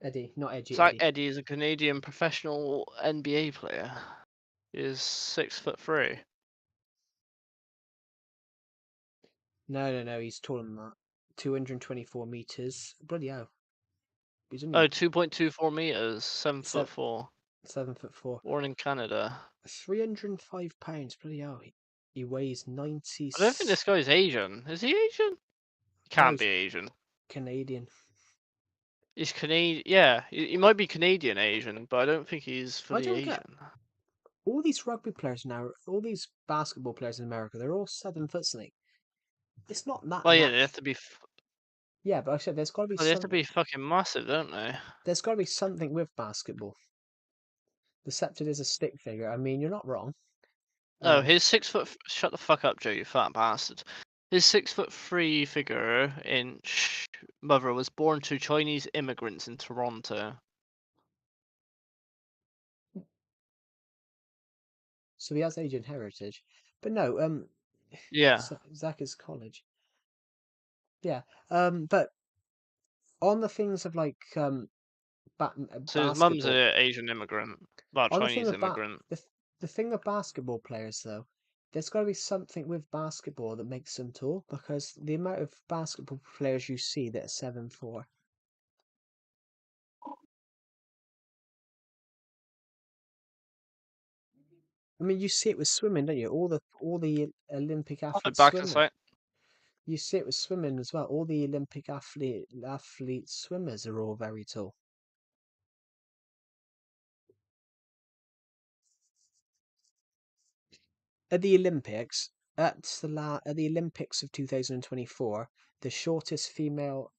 A: Eddie, not Edgy.
B: Zach
A: Eddie.
B: Eddy is a Canadian professional NBA player. He is 6'3".
A: No. He's taller than that. 224 meters. Bloody hell. He's
B: Oh,
A: only
B: 2.24 meters, 7'4".
A: 7'4".
B: Born in Canada.
A: 305 pounds. Bloody hell. He weighs 90.
B: I don't think this guy's Asian. Is he Asian?
A: No,
B: Can't
A: he's
B: be Asian.
A: Canadian.
B: He's Canadian. Yeah, he might be Canadian Asian, but I don't think he's
A: I
B: fully
A: don't get
B: Asian.
A: all these rugby players now. All these basketball players in America. They're all 7 foot something. It's not that
B: Well, yeah, they have
A: natural.
B: to be.
A: Yeah, but I said there's got to be
B: Well, they have to
A: something.
B: be fucking massive, don't they?
A: There's got to be something with basketball. Decepted is a stick figure. I mean, you're not wrong.
B: No, his 6 foot. Shut the fuck up, Joe, you fat bastard. His 6'3" figure inch mother was born to Chinese immigrants in Toronto.
A: So he has Asian heritage, but no.
B: Yeah.
A: Zach is college. Yeah. But on the things of like
B: So his mum's
A: basketball,
B: a Asian immigrant. Well,
A: on the thing
B: Chinese
A: of
B: immigrant.
A: the thing with basketball players though, there's got to be something with basketball that makes them tall because the amount of basketball players you see that are 7'4". I mean, you see it with swimming, don't you? All the Olympic
B: Oh,
A: athletes
B: back to
A: swimming.
B: sight.
A: You see it with swimming as well. All the Olympic athlete swimmers are all very tall. At the Olympics, at the Olympics of 2024, the shortest female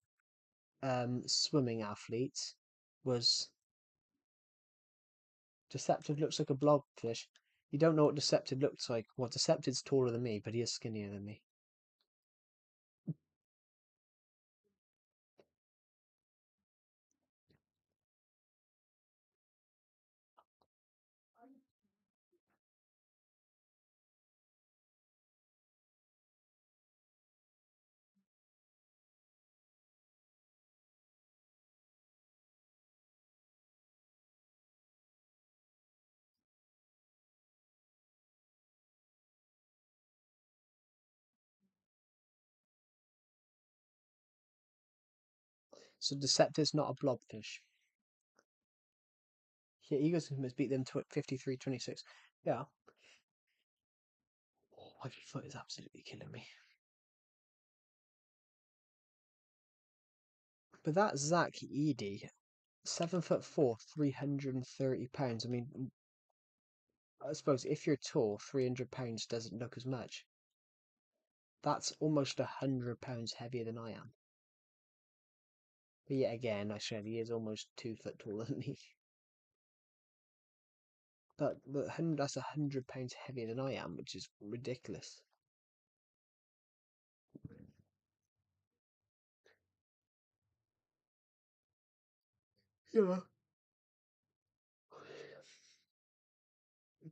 A: swimming athlete was Deceptive. Looks like a blobfish. You don't know what Deceptive looks like. Well, Deceptive's taller than me, but he is skinnier than me. So Deceptive's not a blobfish. Yeah, Eagles must beat them to 53-26. Yeah. Oh, my foot is absolutely killing me. But that Zach Eady, 7'4", 330 pounds. I mean, I suppose if you're tall, 300 pounds doesn't look as much. That's almost 100 pounds heavier than I am. But yet again, I said he is almost 2 foot taller than me. But that's 100 pounds heavier than I am, which is ridiculous. Yeah.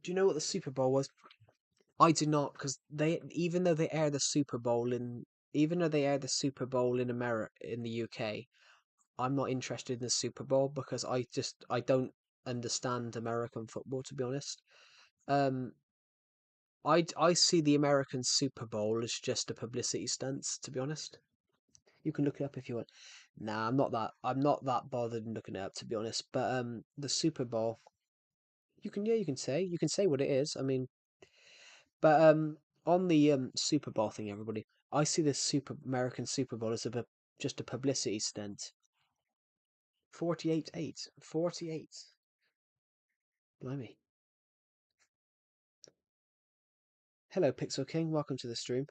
A: Do you know what the Super Bowl was? I do not, because even though they air the Super Bowl in America, in the UK, I'm not interested in the Super Bowl because I don't understand American football, to be honest. Um, I see the American Super Bowl as just a publicity stunt, to be honest. You can look it up if you want. Nah, I'm not that bothered in looking it up, to be honest. But the Super Bowl, you can say what it is. I mean, but on the Super Bowl thing, everybody, I see the Super American Super Bowl as just a publicity stunt. 48-8. 48. Blimey. Hello, Pixel King. Welcome to the stream.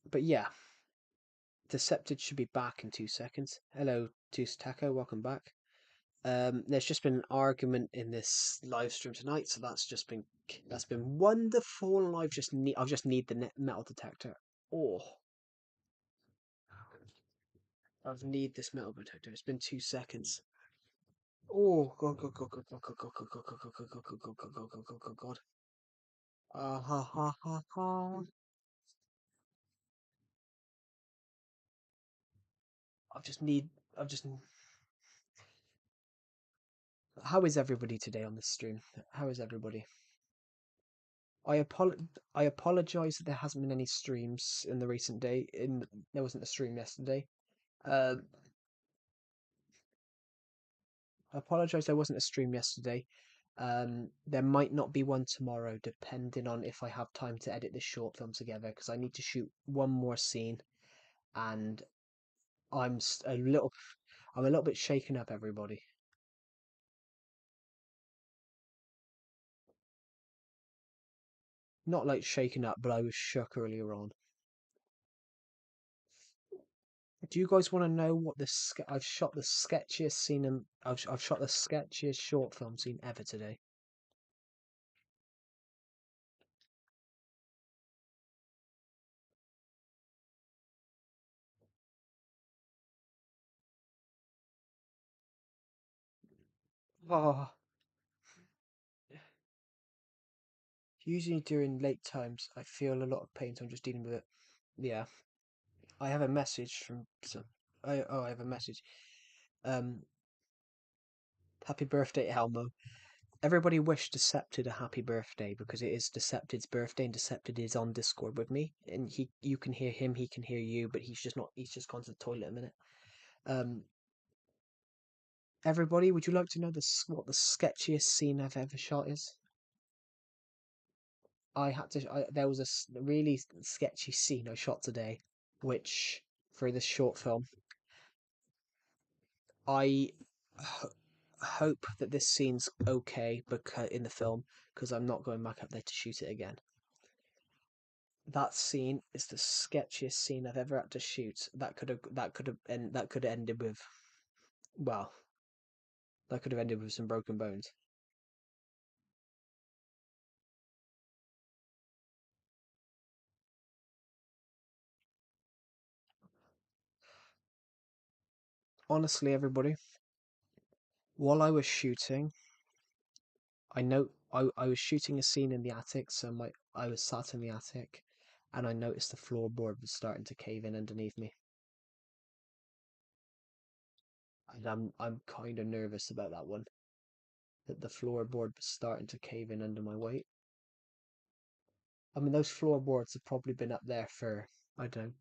A: But yeah, Decepted should be back in 2 seconds. Hello, Deuce Taco. Welcome back. There's just been an argument in this live stream tonight, so that's been wonderful, and I've just need the metal detector. Oh, I've need this metal detector. It's been 2 seconds. Oh god, god, god, god, god, god, god, god, god, god, god, god, god, god, god, god, god, god, god, god. Ha ha ha ha. I've just need. I've just. How is everybody today on this stream? How is everybody? I I apologize that there hasn't been any streams in the recent day. There wasn't a stream yesterday. Uh, I apologize there wasn't a stream yesterday. There might not be one tomorrow, depending on if I have time to edit this short film together, because I need to shoot one more scene, and I'm I'm a little bit shaken up, everybody. Not like shaken up, but I was shook earlier on. Do you guys want to know what I've shot the sketchiest scene I've shot the sketchiest short film scene ever today. Oh, usually during late times I feel a lot of pain, so I'm just dealing with it. Yeah, I have a message from I have a message. Um, Happy birthday, Elmo. Everybody wish Decepted a happy birthday because it is Decepted's birthday, and Decepted is on Discord with me, and you can hear him, he can hear you, but he's just gone to the toilet a minute. Um, Everybody, would you like to know what the sketchiest scene I've ever shot is? There was a really sketchy scene I shot today, which for this short film, I hope that this scene's okay because in the film, because I'm not going back up there to shoot it again. That scene is the sketchiest scene I've ever had to shoot. That could have ended with, well, that could have ended with some broken bones. Honestly, everybody, while I was shooting, I was shooting a scene in the attic, so I was sat in the attic, and I noticed the floorboard was starting to cave in underneath me, and I'm kind of nervous about that one. That the floorboard was starting to cave in under my weight. I mean, those floorboards have probably been up there for, I don't know,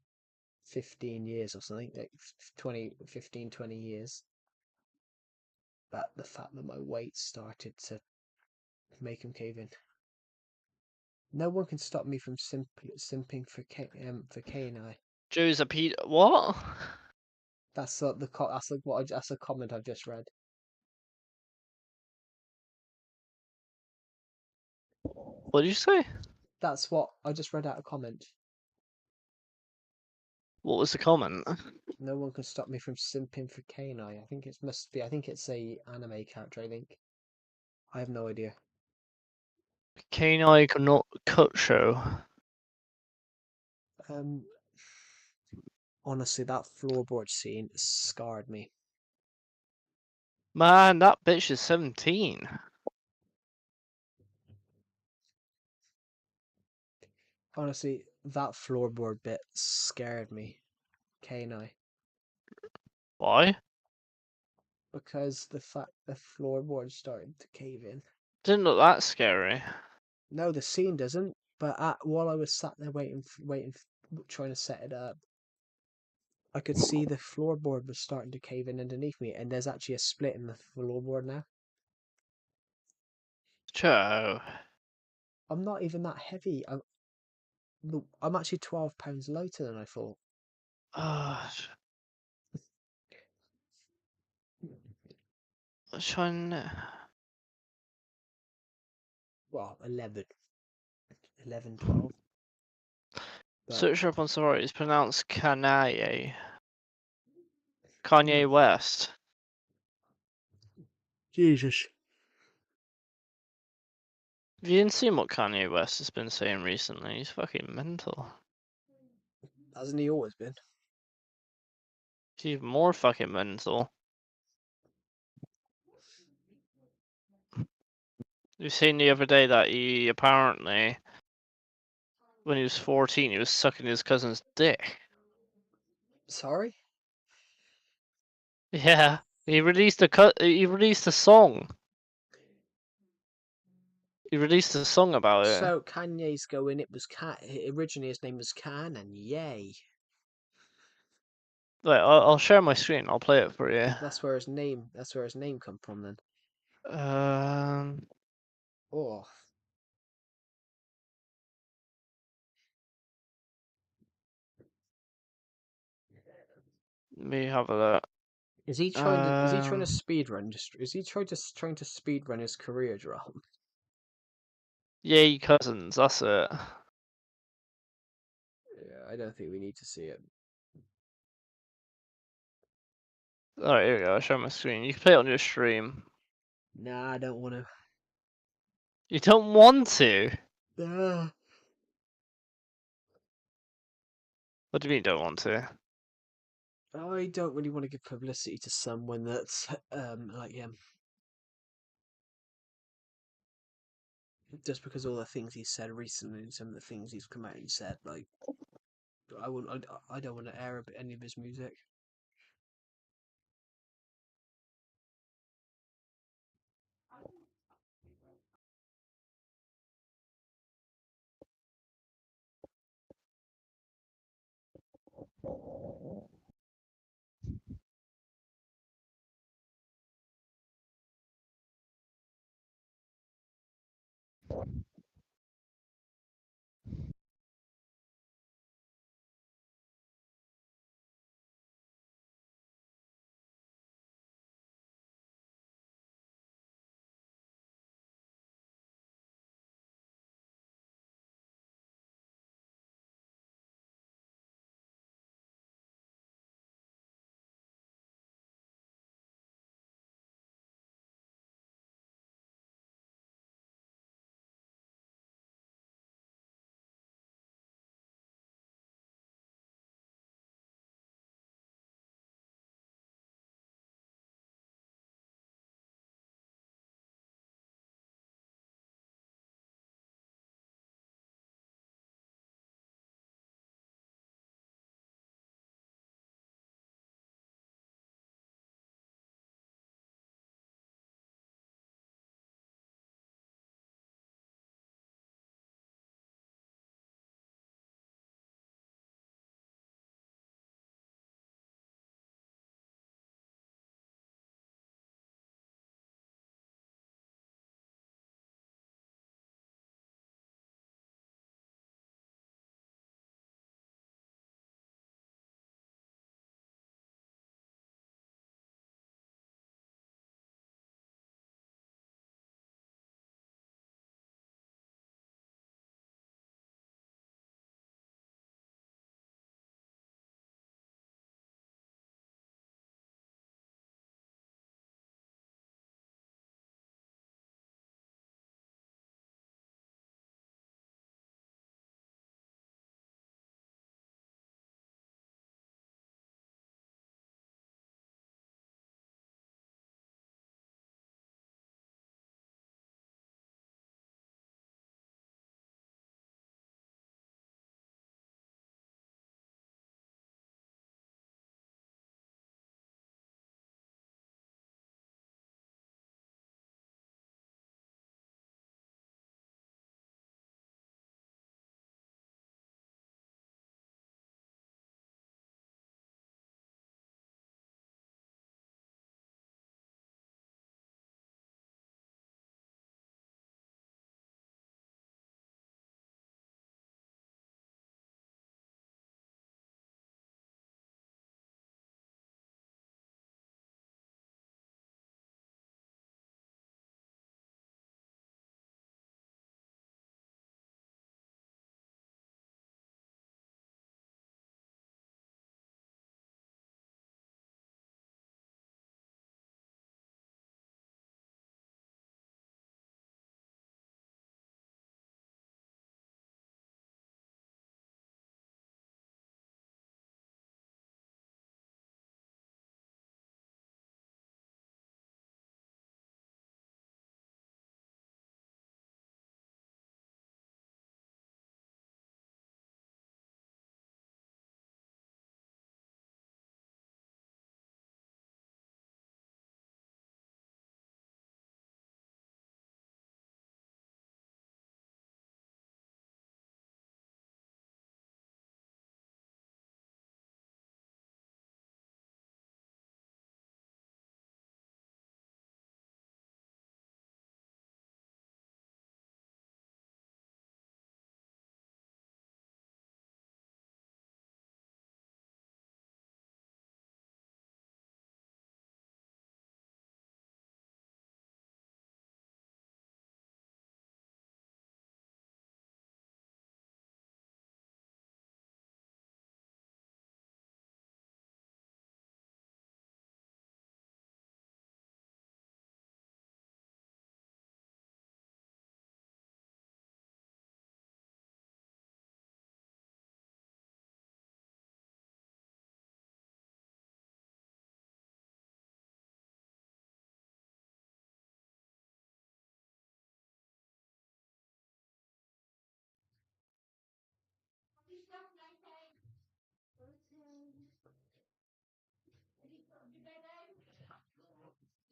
A: 15 years or something, like 20 years. But the fact that my weight started to make them cave in. No one can stop me from simping for K and I.
B: Joe's a Pete. What?
A: That's a comment I've just read.
B: What did you say?
A: That's what I just read out a comment.
B: What was the comment?
A: No one can stop me from simping for K and I. think it must be. I think it's a anime character. I think. I have no idea.
B: Canine cannot cut show.
A: Um, honestly, that floorboard scene scarred me.
B: Man, that bitch is 17.
A: Honestly, that floorboard bit scared me. K and I,
B: Why?
A: because the fact the floorboard started to cave in.
B: Didn't look that scary.
A: No, the scene doesn't. But while I was sat there trying to set it up, I could see the floorboard was starting to cave in underneath me, and there's actually a split in the floorboard now.
B: Joe.
A: I'm not even that heavy. I'm actually 12 pounds lighter than I thought.
B: I was trying.
A: Well, 11, 12. But
B: Search up on sorry, it's pronounced Kanye. Kanye
A: mm,
B: West.
A: Jesus,
B: Have you seen what Kanye West has been saying recently? He's fucking mental.
A: hasn't he always been?
B: He's even more fucking mental. You've seen the other day that he apparently, when he was 14, he was sucking his cousin's dick.
A: Sorry.
B: Yeah, he released he released a song. He released a song about it.
A: So Kanye's going. It was Originally, his name was Can, and yay,
B: Wait, I'll share my screen. I'll play it for you.
A: that's where his name. That's where his name come from. Then.
B: Um,
A: Oh,
B: let me have a look.
A: is he trying to speed run? Is he trying to speed run his career drop?
B: Yay Cousins, that's it.
A: Yeah, I don't think we need to see it.
B: Alright, here we go. I'll share my screen. You can play it on your stream.
A: Nah, I don't want
B: You don't want to?
A: to.
B: What do you mean don't want to?
A: I don't really want to give publicity to someone that's like him. Just because all the things he's said recently and some of the things he's come out and said, like I don't want to air any of his music.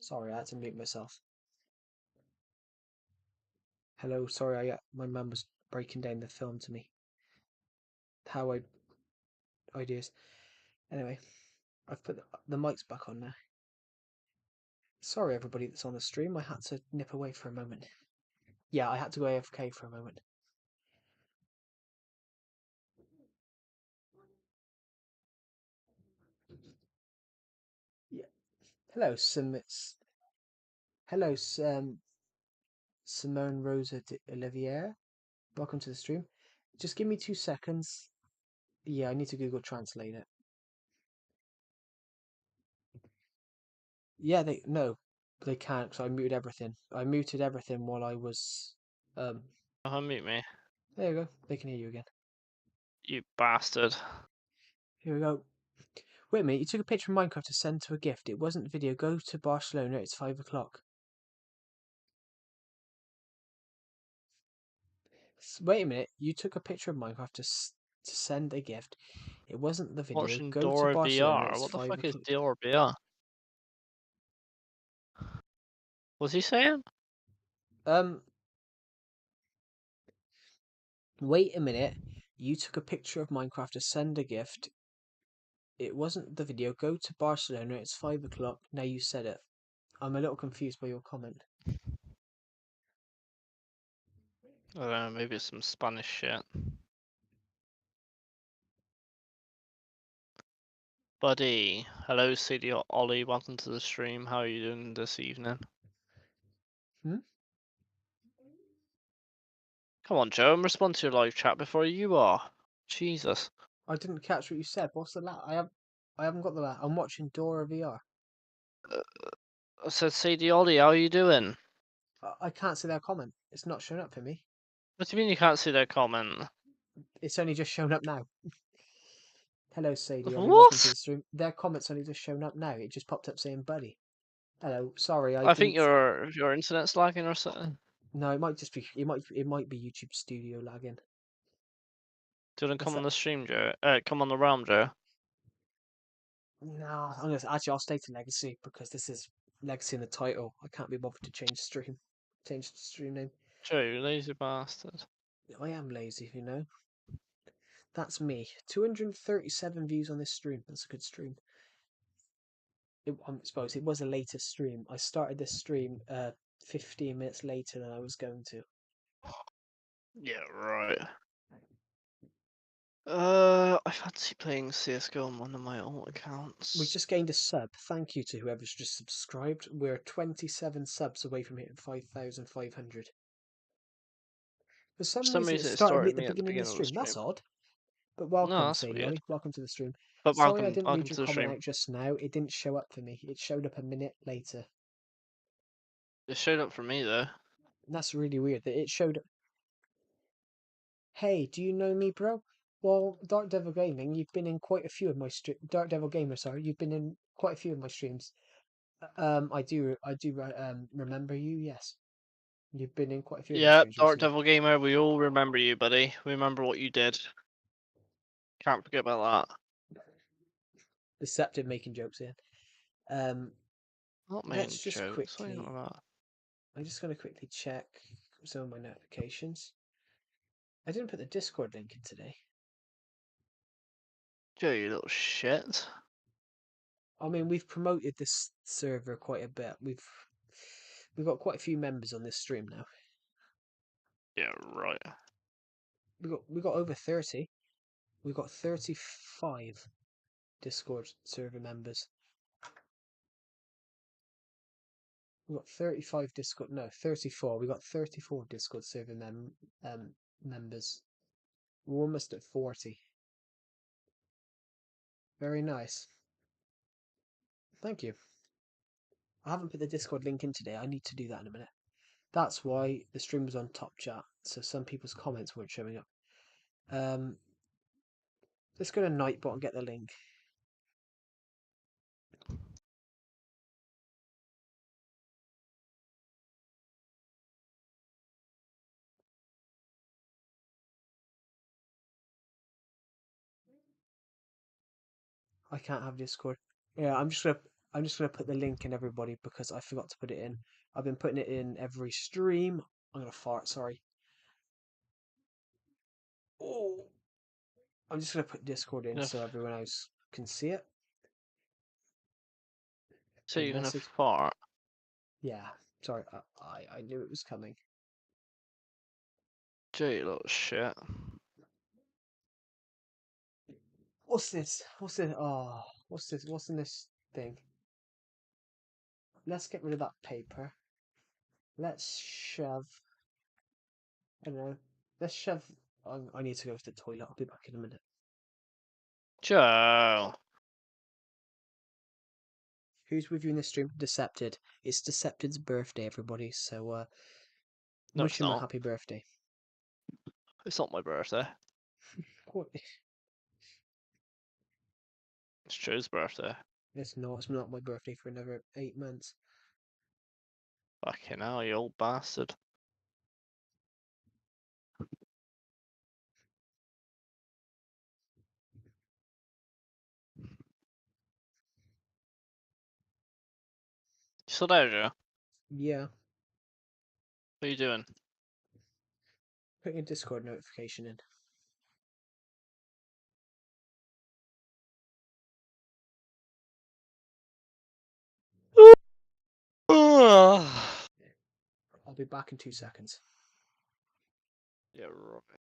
A: Sorry, I had to mute myself. Hello, sorry, my mum was breaking down the film to me. How ideas. Anyway, I've put the mics back on now. Sorry, everybody that's on the stream. I had to nip away for a moment. Yeah, I had to go AFK for a moment. Yeah. Hello, hello, Simone Rosa de Olivier. Welcome to the stream. Just give me 2 seconds. Yeah, I need to Google Translate it. Yeah, they can't because I muted everything. I muted everything while I was.
B: Unmute me,
A: There you go. They can hear you again.
B: you bastard.
A: Here we go. Wait a minute. You took a picture of Minecraft to send to a gift. It wasn't video. Go to Barcelona. It's 5 o'clock. Wait a minute. You took a picture of Minecraft to send a gift. It wasn't the video.
B: Watching
A: Go to
B: Dora
A: Barcelona.
B: VR.
A: It's
B: What the
A: 5
B: fuck is
A: o'clock.
B: Dora VR? What's he saying?
A: Wait a minute. You took a picture of Minecraft to send a gift. It wasn't the video. Go to Barcelona. It's 5 o'clock. Now you said it. I'm a little confused by your comment.
B: I don't know, maybe it's some Spanish shit. Buddy, hello CD Ollie, welcome to the stream. How are you doing this evening?
A: Hmm?
B: Come on, Joe, and respond to your live chat before you are. Jesus.
A: I didn't catch what you said. What's the I haven't got the I'm watching Dora VR.
B: I said CD Ollie, how are you doing?
A: I can't see their comment. It's not showing up for me.
B: What do you mean you can't see their comment?
A: It's only just shown up now. Hello, Sadie Ollie. Welcome to
B: What?
A: the stream. Their comment's only just shown up now. It just popped up saying buddy. Hello. Sorry, I
B: I think
A: didn't.
B: your internet's lagging or something.
A: No, it might just be. It might be YouTube Studio lagging.
B: Do you want to
A: What's
B: come on
A: that?
B: the stream, Joe? Come on the realm, Joe.
A: No, actually I'll stay to Legacy because this is Legacy in the title. I can't be bothered to change the stream name.
B: Joe, you lazy bastard.
A: I am lazy, you know. That's me. 237 views on this stream. That's a good stream. I suppose it was a later stream. I started this stream 15 minutes later than I was going to.
B: Yeah, right. I fancy playing CS:GO on one of my old
A: We
B: accounts.
A: just gained a sub. Thank you to whoever's just subscribed. We're 27 subs away from hitting 5,500. For
B: For
A: some
B: some
A: reason, it
B: reason, it
A: started me
B: started
A: at the
B: me at the
A: beginning of the
B: beginning of the
A: stream. That's
B: stream.
A: odd. But
B: No,
A: welcome,
B: that's
A: Sadie
B: weird.
A: Ollie. Welcome to the stream.
B: But
A: Sorry I
B: welcome,
A: didn't read
B: welcome
A: your
B: to the
A: comment
B: stream.
A: out just now. It didn't show up for me. It showed up a minute later.
B: It showed up for me though.
A: And that's really weird that it showed up. Hey, do you know me, bro? Well, Dark Devil Gaming, you've been in quite a few of my Dark Devil Gamer, sorry, you've been in quite a few of my streams. I do remember you. Yes, you've been in quite a few of my
B: Yeah,
A: streams
B: Dark
A: recently.
B: Devil Gamer, we all remember you, buddy. We remember what you did. Can't forget about that.
A: Deceptive making jokes here. Um,
B: Not
A: let's
B: making
A: just
B: jokes. What are you on
A: quickly.
B: about?
A: I'm just going to quickly check some of my notifications. I didn't put the Discord link in today.
B: Joe, you little shit.
A: I mean, we've promoted this server quite a bit. We've got quite a few members on this stream now.
B: Yeah, right.
A: We got over 30. We've got 35 Discord server members. We've got 35 Discord, no, 34. We've got 34 Discord server members. We're almost at 40. Very nice. Thank you. I haven't put the Discord link in today. I need to do that in a minute. That's why the stream was on top chat, so some people's comments weren't showing up. Let's go to Nightbot and get the link. I can't have Discord. Yeah, I'm just gonna. I'm just gonna put the link in everybody because I forgot to put it in. I've been putting it in every stream. I'm gonna fart. Sorry. Oh, I'm just gonna put Discord in
B: Gonna
A: so
B: f-
A: everyone else can see it.
B: so
A: Okay,
B: you're gonna
A: message.
B: fart.
A: Yeah, sorry. I knew it was coming.
B: Joe, you little shit.
A: What's this? What's this? Oh, what's this? What's in this thing? Let's get rid of that paper. Let's shove. I don't know. Let's shove. I need to go to the toilet. I'll be back in a minute.
B: Joe.
A: Who's with you in the stream? Decepted. It's Decepted's birthday, everybody. So
B: No,
A: wish
B: it's
A: him a
B: not.
A: happy birthday.
B: It's not my birthday.
A: What?
B: It's Joe's birthday.
A: It's not. It's not my birthday for another 8 months.
B: Fucking hell, you old bastard. You still there, Joe?
A: Yeah.
B: What are you doing?
A: Putting a Discord notification in.
B: yeah,
A: I'll be back in 2 seconds.
B: right.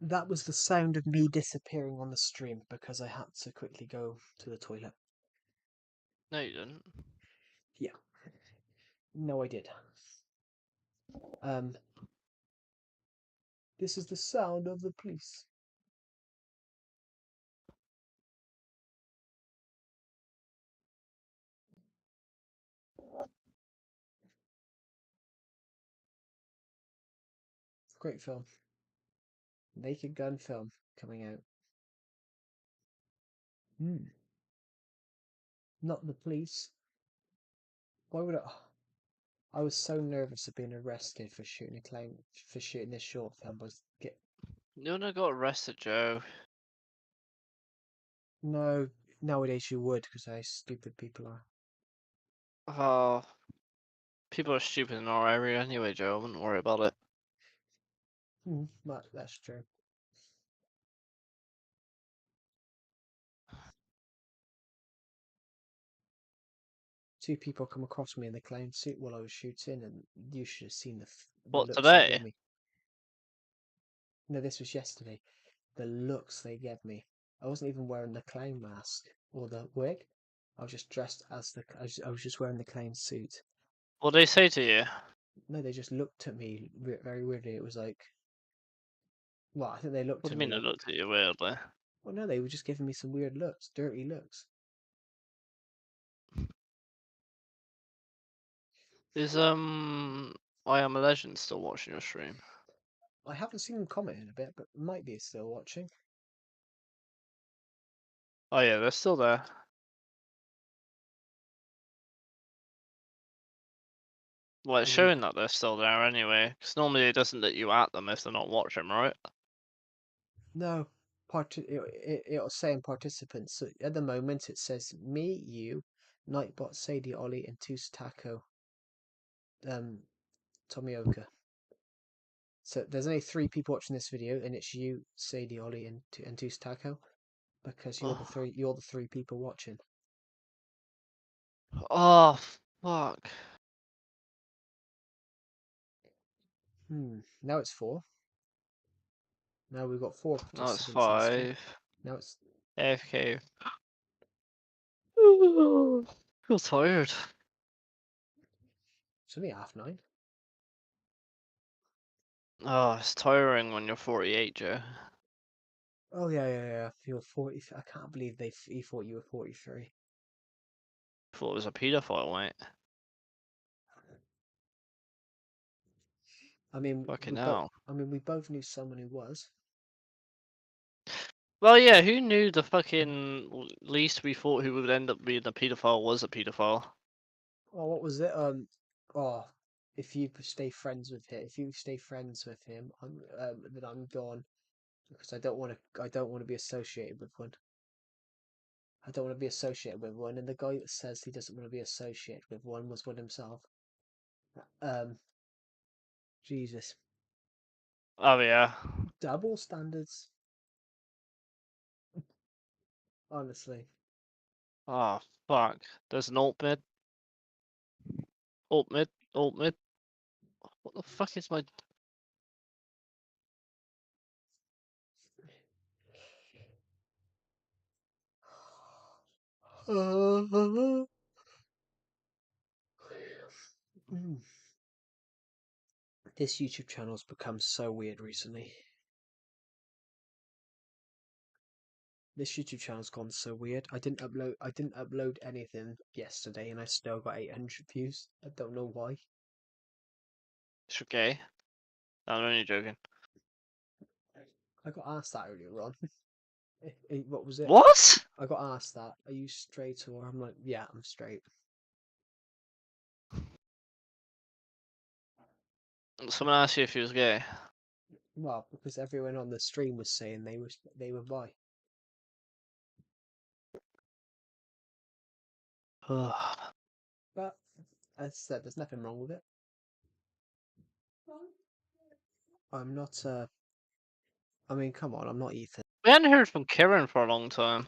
A: That was the sound of me disappearing on the stream because I had to quickly go to the toilet.
B: No, you didn't.
A: Yeah. No, I did. Um, this is the sound of the police. Great film. Naked Gun film coming out. Not the police. Why would I? I was so nervous of being arrested for shooting a clown for shooting this short film. Was get
B: You wanna got arrested, Joe?
A: no nowadays you would because how stupid people are.
B: Oh, people are stupid in our area anyway, Joe. I wouldn't worry about it.
A: That's true. Two people come across me in the clown suit while I was shooting, and you should have seen the
B: What,
A: looks they gave
B: today?
A: me. No, this was yesterday. The looks they gave me. I wasn't even wearing the clown mask or the wig. I was just dressed as I was just wearing the clown suit.
B: What did they say to you?
A: No, they just looked at me very weirdly. It was like, well, I think they looked
B: What do
A: at
B: you
A: me
B: mean they
A: like,
B: looked at you weirdly?
A: well, no, they were just giving me some weird looks, dirty looks.
B: Is I Am a Legend still watching your stream?
A: I haven't seen them comment in a bit, but might be still watching.
B: Oh yeah, they're still there. Well, it's
A: Are you?
B: showing that they're still there anyway, because normally it doesn't let you at them if they're not watching, right?
A: No, it'll say in participants. So at the moment, it says me, you, Nightbot, Sadie, Ollie, and Taco, um, Tomioka. So there's only 3 people watching this video, and it's you, Sadie, Ollie, and Deuce Taco, because you're the 3 people watching.
B: Oh, fuck.
A: Now it's 4. Now we've got 4
B: No, it's
A: participants in the stream.
B: 5.
A: Now it's
B: AFK. Feel tired.
A: only 9:30.
B: Oh, it's tiring when you're 48, Joe.
A: Oh yeah. You're 40. I can't believe he thought you were 43.
B: Thought it was a paedophile, mate.
A: I mean,
B: Fucking hell.
A: we both knew someone who was.
B: Well, yeah, who knew the fucking least we thought who would end up being a paedophile was a paedophile?
A: Oh, what was it? Oh, if you stay friends with him, then I'm gone because I don't want to. I don't want to be associated with one. I don't want to be associated with one. And the guy that says he doesn't want to be associated with one was one himself. Jesus,
B: Oh, yeah.
A: double standards. Honestly.
B: Oh, fuck. There's an alt mid. Alt mid. Alt mid. What the fuck is my...
A: This YouTube channel's become so weird recently. This YouTube channel's gone so weird. I didn't upload anything yesterday and I still got 800 views. I don't know why.
B: It's okay. I'm only joking.
A: I got asked that earlier on. What was it?
B: What?
A: I got asked that. Are you straight or I'm like, yeah, I'm straight.
B: Someone asked you if he was gay.
A: Well, because everyone on the stream was saying they were bi. But as I said, there's nothing wrong with it. I'm not I mean, come on, I'm not Ethan.
B: We hadn't heard from Kieran for a long time.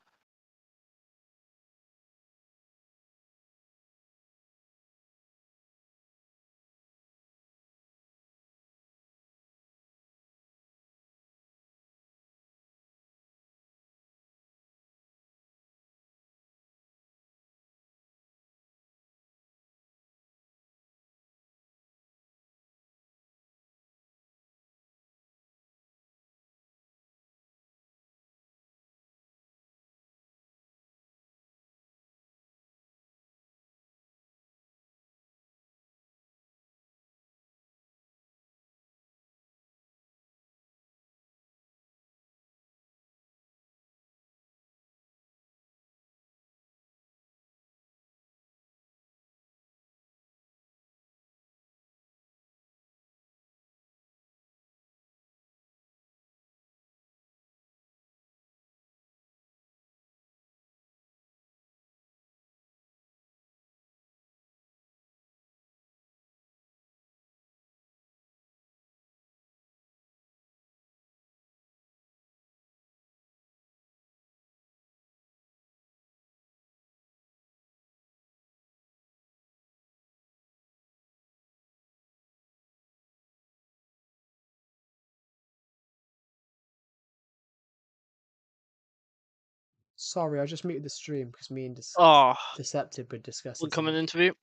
A: Sorry, I just muted the stream because
B: Oh,
A: Deceptive were discussing
B: coming
A: someone.
B: interview.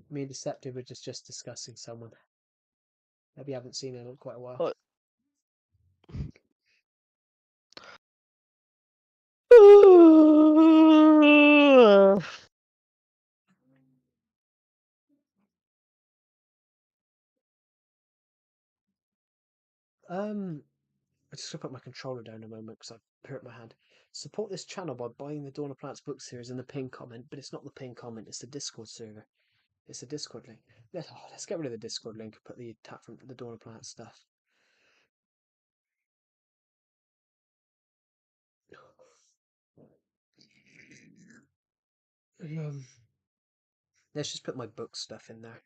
A: Me and Deceptive were just discussing someone. Maybe I haven't seen him in quite a while.
B: What?
A: I just gonna put my controller down a moment because I've hurt my hand. Support this channel by buying the Dawn of Plants book series in the pin comment, but it's not the pin comment, it's the Discord server. It's the Discord link. Let's get rid of the Discord link and put the tap from the Dawn of Plants stuff. Let's just put my book stuff in there.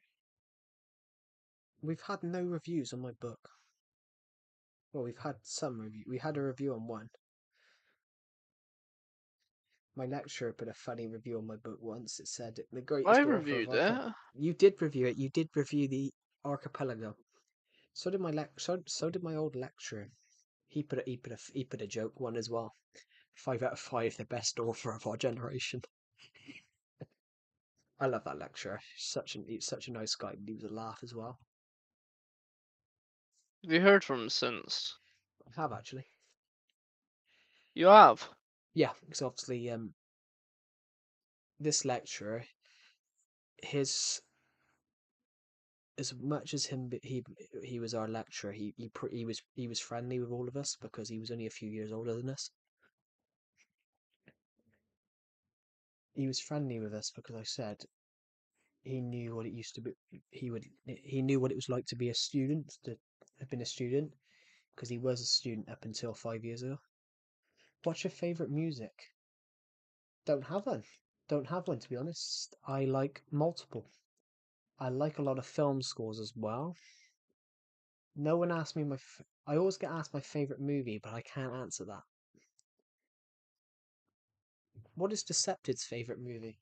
A: We've had no reviews on my book. Well, we've had some review. We had a review on one. My lecturer put a funny review on my book once. It said the
B: I
A: greatest author of
B: reviewed
A: our time.
B: it.
A: You did review it. You did review the Archipelago. So did so did my old lecturer. He put a joke one as well. 5 out of 5, the best author of our generation. I love that lecturer. He's such a nice guy. But he was a laugh as well.
B: Have you heard from him since?
A: I have actually.
B: You have.
A: Yeah, because obviously this lecturer, his as much as he was our lecturer, he was friendly with all of us because he was only a few years older than us. He was friendly with us because I said he knew what it used to be. He knew what it was like to be a student, to have been a student, because he was a student up until 5 years ago. What's your favourite music? Don't have one. Don't have one, to be honest. I like multiple. I like a lot of film scores as well. No one asked me I always get asked my favourite movie, but I can't answer that. What is Decepted's favourite movie?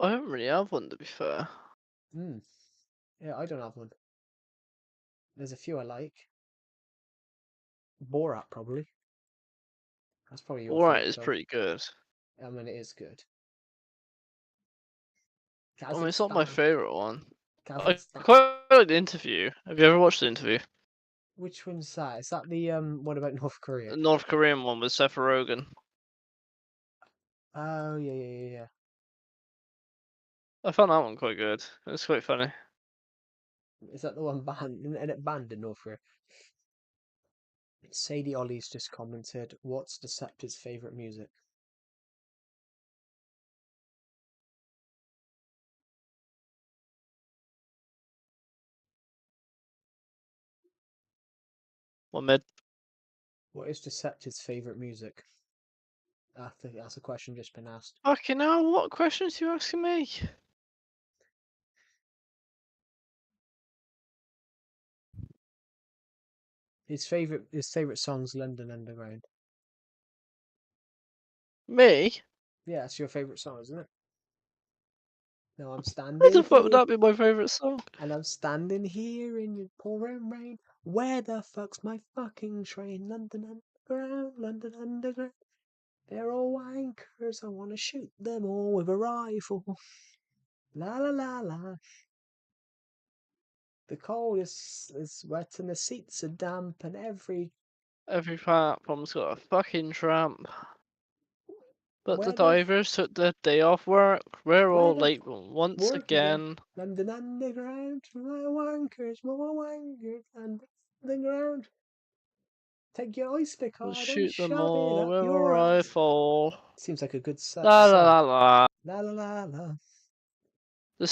B: I don't really have one to be fair.
A: Hmm. Yeah, I don't have one. There's a few I like. Borat, probably. That's probably your
B: Alright,
A: favourite
B: it's
A: film.
B: pretty good.
A: I mean, it is good.
B: I mean, it's not my
A: Kazakhstan.
B: favourite one. I
A: Kazakhstan.
B: quite like the interview. Have you ever watched the interview?
A: Which one's that? Is that the one about North Korea?
B: The North Korean one with Seth Rogen.
A: Oh yeah, yeah, yeah, yeah.
B: I found that one quite good. It's quite funny.
A: Is that the one banned? And it banned in North Korea. Sadie Ollie's just commented, "What's Decepted's favourite music?"
B: One mid.
A: What is Decepted's favourite music? I think that's a question just been asked.
B: Fucking hell, what questions are you asking me?
A: His favourite song's London Underground.
B: Me?
A: Yeah, it's your favourite song, isn't it? Now I'm
B: Why
A: standing
B: the fuck would
A: here,
B: that be my favourite song?
A: and I'm standing here in your pouring rain. Where the fuck's my fucking train? London Underground, London Underground. They're all wankers. I want to shoot them all with a rifle. La la la la. The cold is wet and the seats are damp and
B: Every platform's got a fucking tramp. But the
A: where the
B: divers took the day off work. We're
A: where
B: all
A: the
B: late once
A: work again.
B: again.
A: London Underground, my wankers, more wankers, underground. Take your Oyster
B: We'll
A: card and
B: shoot them
A: shove it
B: all
A: up
B: with a
A: your ass.
B: rifle.
A: Seems like a good
B: La la
A: song.
B: la la.
A: La la la la.
B: The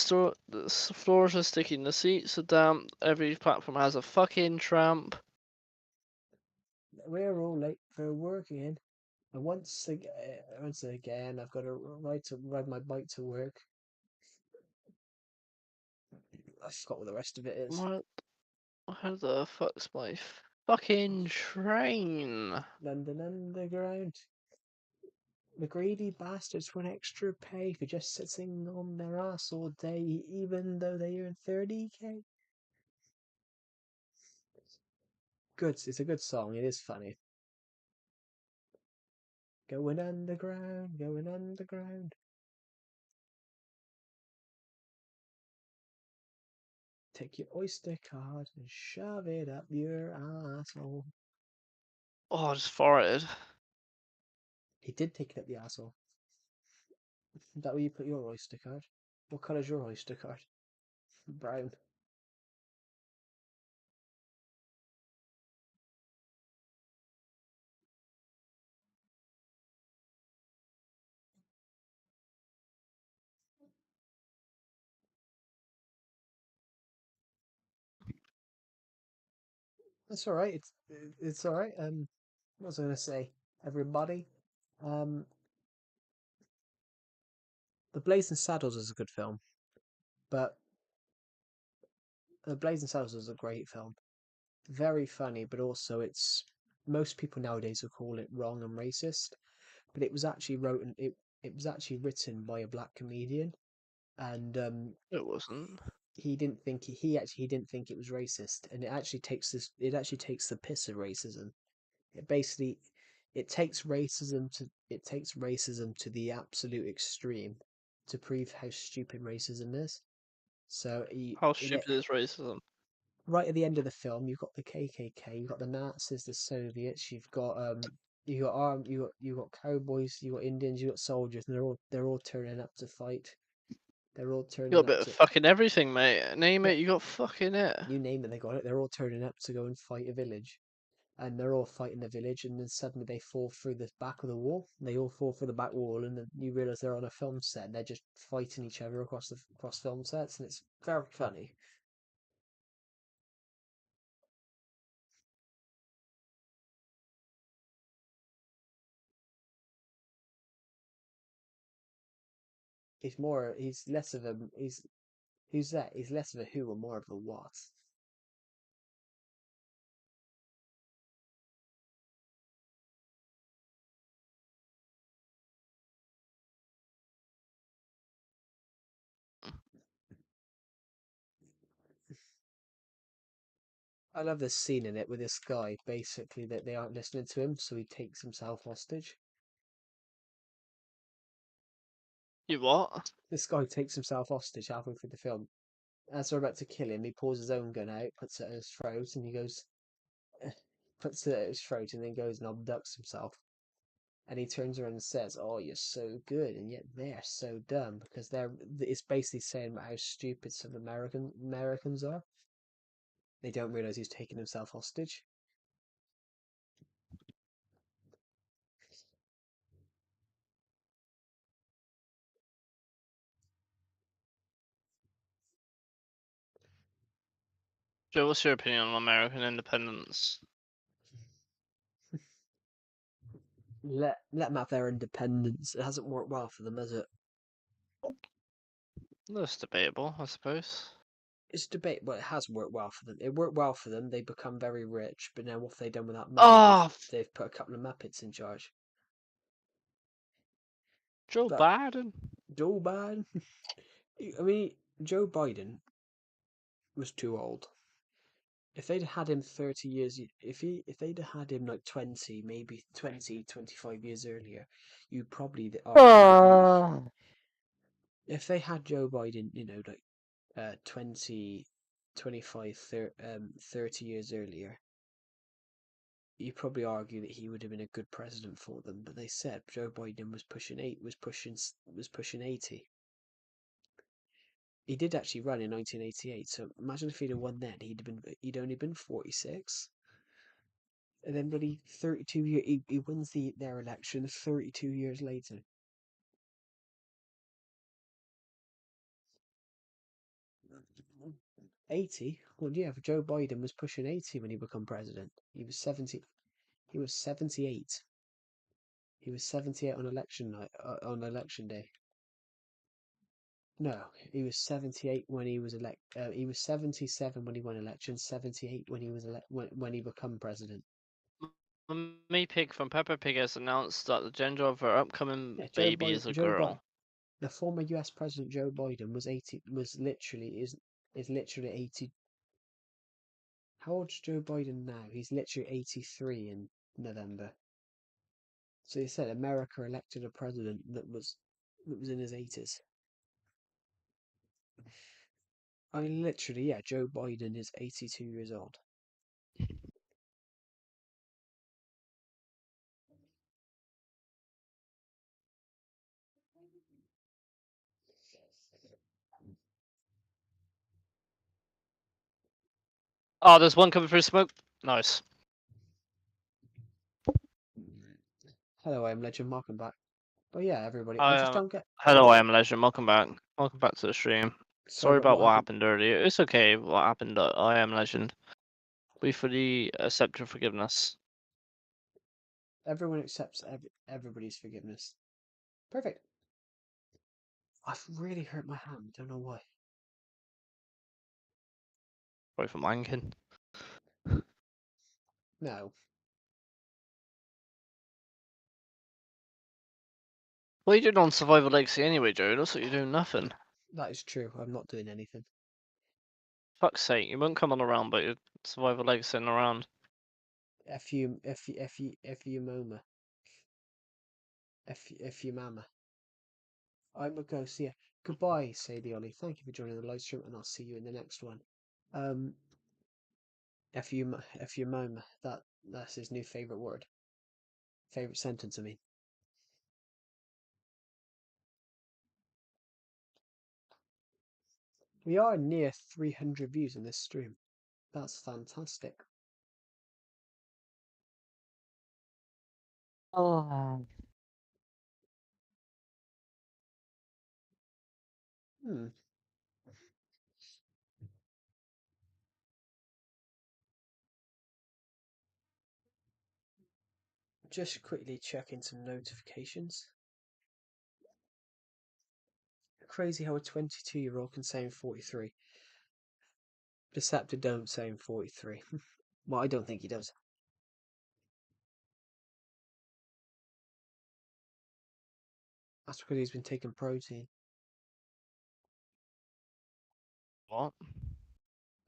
B: floors are sticky, the seats are damp. Every platform has a fucking tramp.
A: We're all late for work again. And once again, I've got to ride my bike to work. I forgot what the rest of it is.
B: What? Where the fuck's my fucking train?
A: London Underground. The greedy bastards want extra pay for just sitting on their ass all day, even though they earn 30k. Good, it's a good song. It is funny. Going underground. Take your Oyster card and shove it up your asshole.
B: Oh, I just farted.
A: He did take it up the asshole. Is that where you put your Oyster card? What colour's your Oyster card? Brown. That's alright. It's alright. What was I gonna say? Everybody. Um, The Blazing Saddles is a good film. But Blazing Saddles was a great film. Very funny, but also it's most people nowadays will call it wrong and racist. But it was actually written by a black comedian, and
B: It wasn't.
A: he didn't think it was racist, and it actually takes the piss of racism. It basically it takes racism to the absolute extreme to prove how stupid racism is. So
B: How stupid is racism?
A: right at the end of the film, you've got the KKK, you've got the Nazis, the Soviets, you got cowboys, you got Indians, you got soldiers, and they're all turning up to fight. They're all
B: You got
A: turning
B: a
A: up
B: bit of
A: to
B: fucking everything, mate. Name
A: yeah,
B: it, you got fucking it.
A: you name it, they got it. They're all turning up to go and fight a village, and they're all fighting the village, and then suddenly they fall through the back of the wall. They all fall through the back wall, and then you realize they're on a film set, and they're just fighting each other across film sets, and it's very funny. He's less of a who's that? He's less of a who and more of a what. I love this scene in it with this guy, basically, that they aren't listening to him, so he takes himself hostage.
B: You what?
A: This guy takes himself hostage halfway through the film. As they're about to kill him, he pulls his own gun out, puts it at his throat, and he goes, puts it at his throat, and then goes and abducts himself. And he turns around and says, "Oh, you're so good," and yet they're so dumb because it's basically saying about how stupid some Americans are. They don't realize he's taking himself hostage.
B: Joe, what's your opinion on American independence?
A: Let them have their independence. It hasn't worked well for them, has it?
B: That's debatable, I suppose.
A: It's debate, but it has worked well for them. It worked well for them. They become very rich, but now what have they done with that money?
B: Oh,
A: They've put a couple of Muppets in charge.
B: Joe
A: But
B: Biden?
A: Joe Biden, I mean, Joe Biden was too old. If they'd had him 30 years, if they'd had him like 20, maybe 20, 25 years earlier, you'd probably argue that he,
B: Oh.
A: if they had Joe Biden, 20, 25, 30 years earlier, you probably argue that he would have been a good president for them, but they said Joe Biden was pushing 80. He did actually run in 1988, so imagine if he'd have won then, he'd only been 46. And then bloody 32 years he wins their election 32 years later. 80? Well, yeah, Joe Biden was pushing 80 when he became president. He was 78. He was 78 on election night on election day. No, he was 78 when he was he was 77 when he won election, 78 when he was when he become president.
B: Mummy Pig from Peppa Pig has announced that the gender of her upcoming
A: Yeah,
B: baby is a girl.
A: The former U.S. President Joe Biden is literally 80. How old's Joe Biden now? He's literally 83 in November. So he said America elected a president that was in his 80s. I mean, literally, yeah, Joe Biden is 82 years old.
B: Oh, there's one coming through smoke. Nice.
A: Hello, I am Legend. Welcome back. But yeah, everybody, I
B: I
A: just don't get.
B: Hello, I am Legend. Welcome back. Welcome back to the stream.
A: Sorry
B: Sorry
A: about
B: about
A: what
B: what
A: happened.
B: happened earlier. It's okay. What happened? I am Legend. We fully accept your forgiveness.
A: Everyone accepts everybody's forgiveness. Perfect. I've really hurt my hand. Don't know why.
B: Probably from wanking.
A: No,
B: What are you doing on Survival Legacy anyway, Joe? Looks like you're doing nothing.
A: that is true. I'm not doing anything.
B: Fuck's sake, you won't come on around, but you're Survival Legacy around.
A: F you, mama. F you, mama. I'm a ghost. Yeah. Goodbye, Sadie Ollie. Thank you for joining the live stream, and I'll see you in the next one. Um, F you, mama. That's his new favorite word. Favorite sentence. I mean. We are near 300 views in this stream. That's fantastic.
B: Oh.
A: Hmm. Just quickly checking some notifications. Crazy how a 22-year-old can say I'm 43. Deceptor don't say I'm 43. Well, I don't think he does. That's because he's been taking protein.
B: What?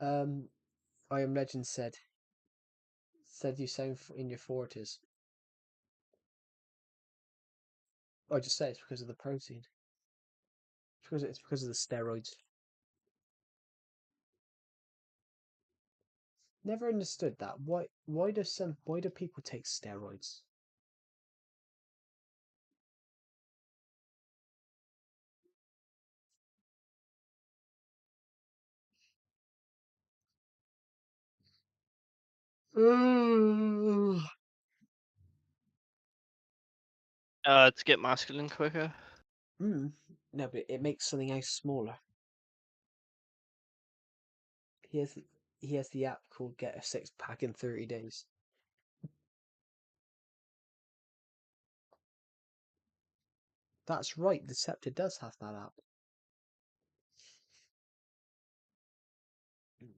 A: I Am Legend said you sound in your 40s. I just say it's because of the protein. It's because of the steroids. Never understood that. Why do people take steroids? Mm.
B: To get masculine quicker.
A: No, but it makes something else smaller. He has he has the app called Get a Six Pack in 30 Days. That's right, the Scepter does have that app.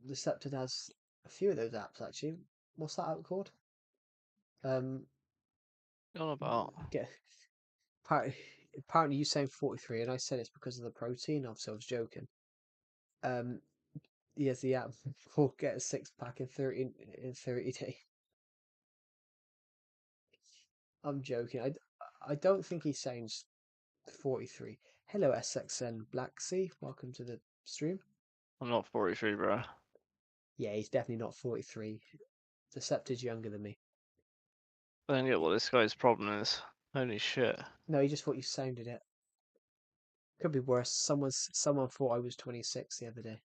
A: The Scepter has a few of those apps actually. What's that app called? Um,
B: What on about?
A: get apparently you sound 43, and I said it's because of the protein. Obviously, I was joking. Um, he has the app called Get a Six Pack in 30 days. I'm joking. I don't think he sounds 43. Hello, SXN Black Sea. Welcome to the stream.
B: I'm not 43, bro.
A: Yeah, he's definitely not 43. Deceptor's younger than me.
B: I don't get what this guy's problem is. Holy shit.
A: No, he just thought you sounded it. Could be worse. Someone thought I was 26 the other day.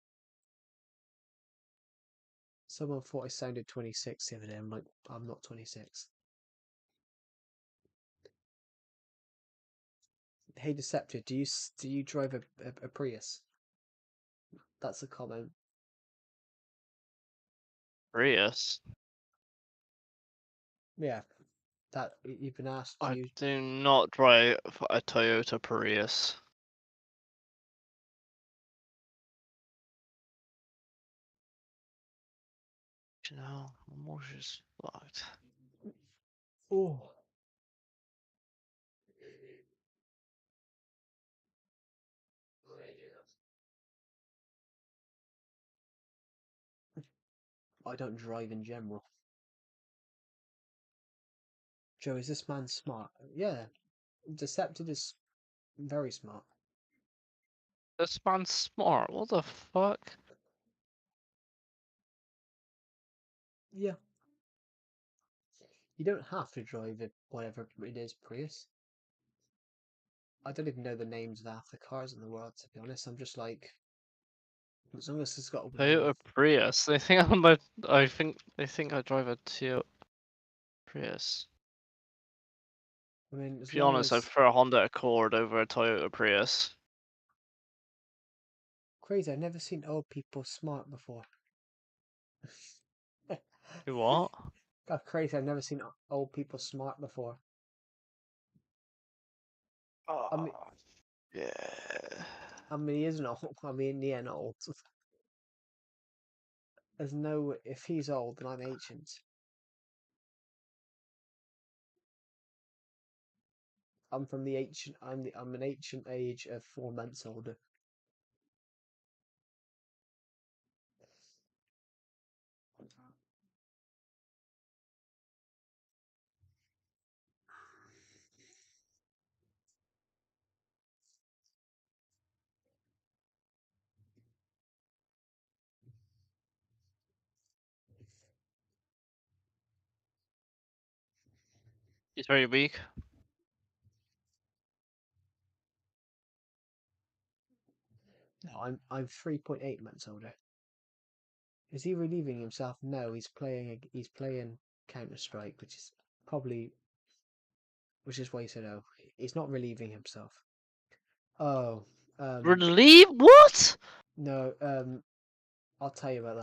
A: Someone thought I sounded 26 the other day. I'm like, I'm not 26. Hey, Deceptor, do you drive a Prius? That's a comment.
B: Prius?
A: Yeah, that you've been asked. Do
B: I
A: you?
B: do not drive a Toyota Prius. You know, my motor's fucked.
A: Oh, I don't drive in general. Joe, is this man smart? Yeah, Deceptive is very smart.
B: This man's smart. What the fuck?
A: Yeah, you don't have to drive it, whatever it is, Prius. I don't even know the names of half the cars in the world, to be honest. I'm just like, as long as it's got a name.
B: Toyota Prius. They think I'm a. I think they think I drive a Toyota Prius.
A: I mean,
B: To
A: as
B: be
A: long
B: honest, I
A: as
B: prefer a Honda Accord over a Toyota Prius.
A: crazy. I've never seen old people smart before.
B: You what?
A: That's crazy. I've never seen old people smart before. I mean,
B: Oh, yeah.
A: he isn't old. I mean, he ain't old. There's no. If he's old, then I'm ancient. I'm from the ancient. I'm an ancient age of 4 months older.
B: He's very weak.
A: No, I'm 3.8 months older. Is he relieving himself? No, he's playing Counter Strike, which is why he said, "Oh, he's not relieving himself." Oh,
B: Relieve? What?
A: no, I'll tell you about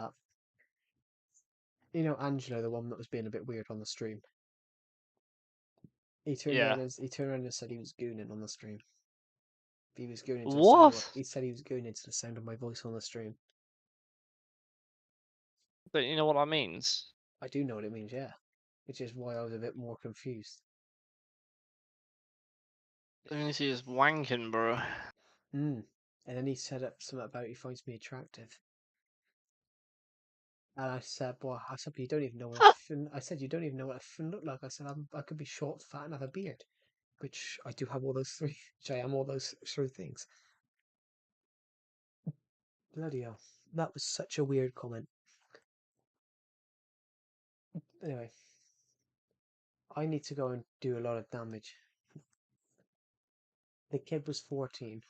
A: that. You know, Angelo, the one that was being a bit weird on the stream.
B: Yeah.
A: He turned around and said he was gooning on the stream. He was gooning to the sound of
B: What?
A: he said he was gooning to the sound of my voice on the stream.
B: Don't you know what that means?
A: I do know what it means, yeah. Which is why I was a bit more confused.
B: It means he's wanking, bro.
A: Mm. And then he said something about he finds me attractive. And I said, "Well, I said, but you don't even know what I said, you don't even know what a fin look like." I said, I could be short, fat, and have a beard, which I do have all those three. Which I am all those three things. Bloody hell, that was such a weird comment. Anyway, I need to go and do a lot of damage. The kid was 14.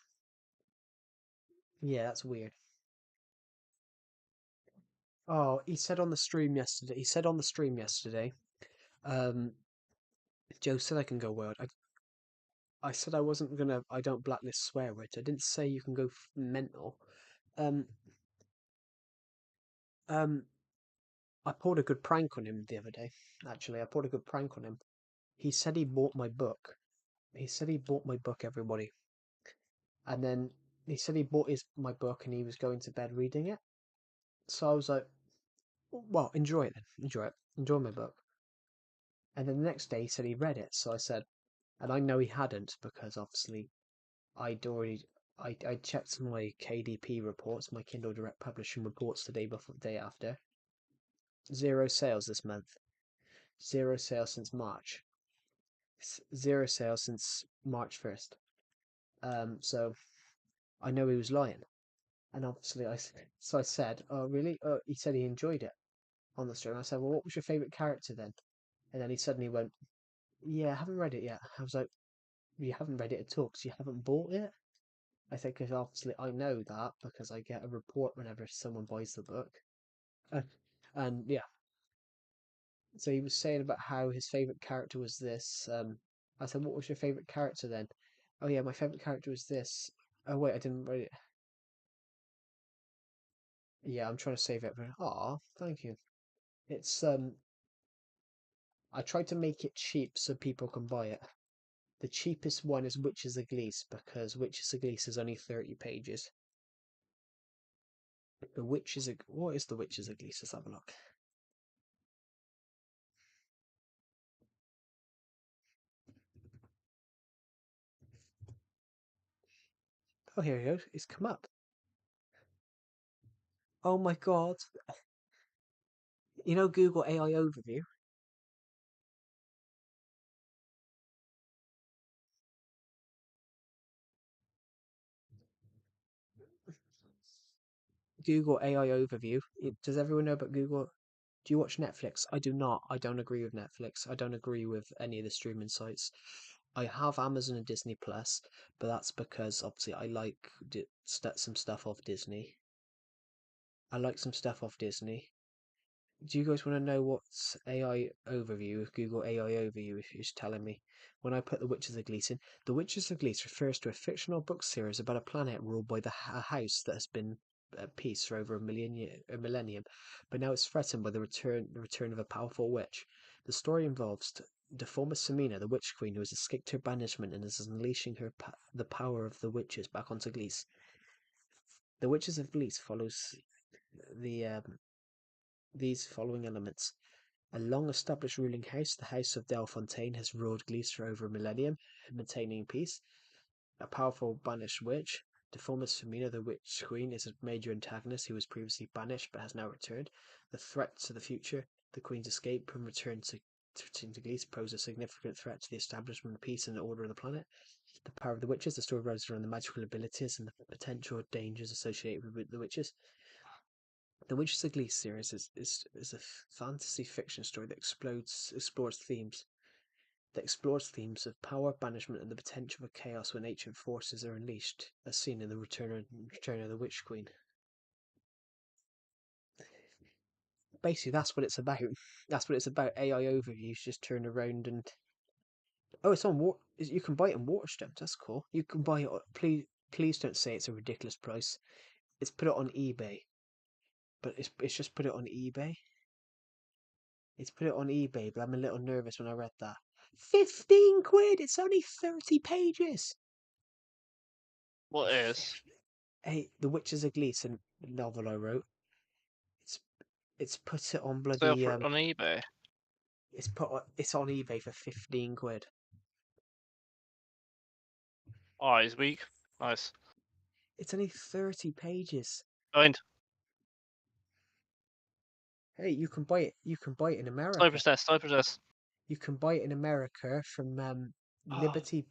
A: Yeah, that's weird. Oh, he said on the stream yesterday. He said on the stream yesterday. Um, Joe said I can go wild. I said I wasn't gonna. I don't blacklist swear words. I didn't say you can go mental. Um, um, I pulled a good prank on him the other day. Actually, I pulled a good prank on him. He said he bought my book. He said he bought my book, everybody, and then he said he bought his my book and he was going to bed reading it. So I was like, "Well, enjoy it then. Enjoy it. Enjoy my book." And then the next day he said he read it. So I said, and I know he hadn't because obviously I'd already I checked my KDP reports, my Kindle Direct Publishing reports the day before, the day after. Zero sales this month. Zero sales since March. Zero sales since March 1st. So I know he was lying, and obviously so I said, "Oh really?" He said he enjoyed it on the stream. I said, "Well, what was your favorite character then?" And then he suddenly went, "Yeah, I haven't read it yet." I was like, "You haven't read it at all because you haven't bought it?" I said, "Because obviously I know that because I get a report whenever someone buys the book." Uh, and yeah, so he was saying about how his favorite character was this. I said, "What was your favorite character then?" "Oh yeah, my favorite character was this." "Oh wait, I didn't write it." Yeah, I'm trying to save it. Aw, thank you. It's I tried to make it cheap so people can buy it. The cheapest one is Witches of Glees because Witches of Glees is only 30 pages. What is the Witches of Glees? Let's have a look. Oh, here it goes. It's come up. Oh my god. You know Google AI Overview? Google AI Overview. Does everyone know about Google? Do you watch Netflix? I do not. I don't agree with Netflix. I don't agree with any of the streaming sites. I have Amazon and Disney Plus, but that's because obviously I like some stuff off Disney. I like some stuff off Disney. Do you guys want to know what's AI overview? Google AI overview is telling me. When I put The Witches of Gleeson, The Witches of Gleeson refers to a fictional book series about a planet ruled by a house that has been at peace for over a millennium, but now it's threatened by the return of a powerful witch. The story involves the former Samina, the Witch Queen, who has escaped her banishment and is unleashing the power of the witches back onto Glees. The Witches of Glees follows the these following elements. A long-established ruling house, the House of Delfontaine, has ruled Glees for over a millennium, maintaining peace. A powerful banished witch. Deformis Femina, the Witch Queen, is a major antagonist who was previously banished but has now returned. The threat to the future. The Queen's escape and return to Glees pose a significant threat to the establishment of peace and order of the planet. The power of the witches. The story revolves around the magical abilities and the potential dangers associated with the witches. The Witches of Glees series is a fantasy fiction story that explores themes of power, banishment, and the potential for chaos when ancient forces are unleashed, as seen in the Return of the Witch Queen. Basically, that's what it's about. That's what it's about. AI overviews just turn around and it's on war. You can buy it in Waterstones. That's cool. You can buy it. Please don't say it's a ridiculous price. It's put it on eBay, but it's just put it on eBay. It's put it on eBay, but I'm a little nervous when I read that. 15 quid! It's only 30 pages!
B: What is?
A: Hey, The Witches of Gleeson novel I wrote. It's it's put it on
B: Sale
A: bloody
B: for on eBay.
A: it's on eBay for 15 quid.
B: Oh, he's weak. Nice.
A: It's only 30 pages.
B: Joined.
A: Hey, you can buy it. You can buy it in
B: Sniper
A: America.
B: test. Sniper test.
A: You can buy it in America from Liberty.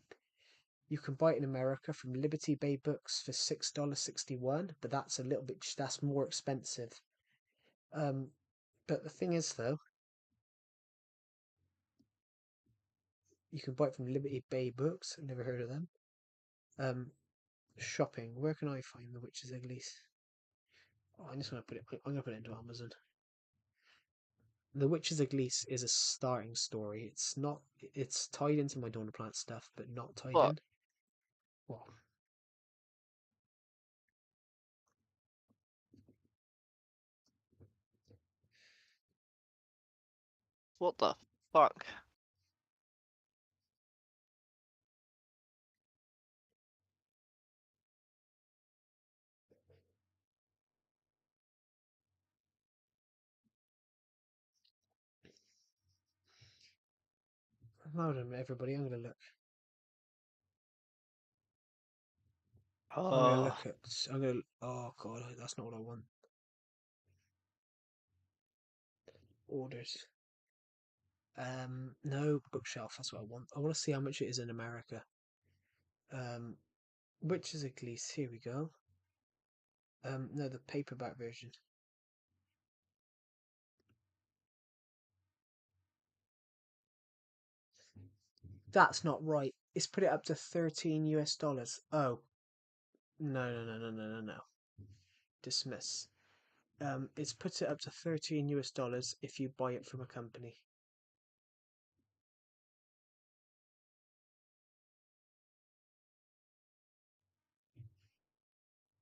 A: You can buy it in America from Liberty Bay Books for $6.61, but that's a little bit. That's more expensive. But the thing is, though, you can buy it from Liberty Bay Books. I've never heard of them. Shopping. Where can I find The Witches of Glees? Oh, I'm just gonna put it. I'm gonna put it into Amazon. The Witches of Glees is a starting story. It's not. It's tied into my Dawn of Plant stuff, but not tied
B: What?
A: in. Well,
B: What the fuck?
A: hold on, everybody. I'm gonna look. I'm gonna
B: Uh,
A: look at. I'm gonna. Oh god, that's not what I want. Orders. No bookshelf. That's what I want. I want to see how much it is in America. Um, Witches of Glees. Here we go. No, the paperback version. That's not right. It's put it up to 13 US dollars. Oh, no. Dismiss. It's put it up to 13 US dollars if you buy it from a company.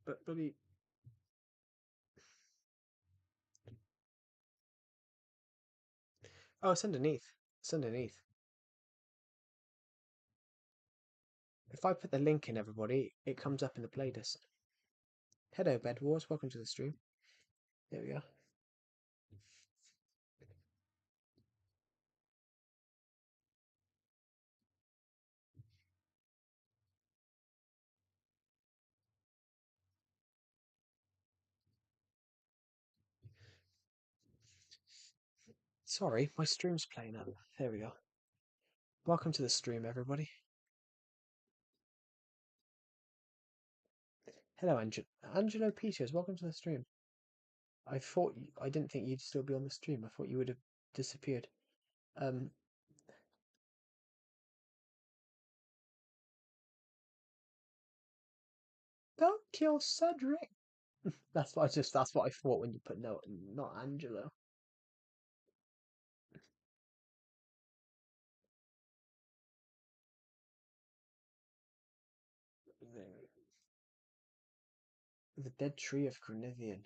A: But bloody. Oh, it's underneath. It's underneath. If I put the link in, everybody, it comes up in the playlist. Hello, Bed Wars. Welcome to the stream. There we are. Sorry, my stream's playing up. There we go. Welcome to the stream, everybody. Hello, Angelo Peters. Welcome to the stream. I didn't think you'd still be on the stream. I thought you would have disappeared. Um, don't kill Cedric. That's what I thought when you put no, not Angelo. The Dead Tree of Carnithian.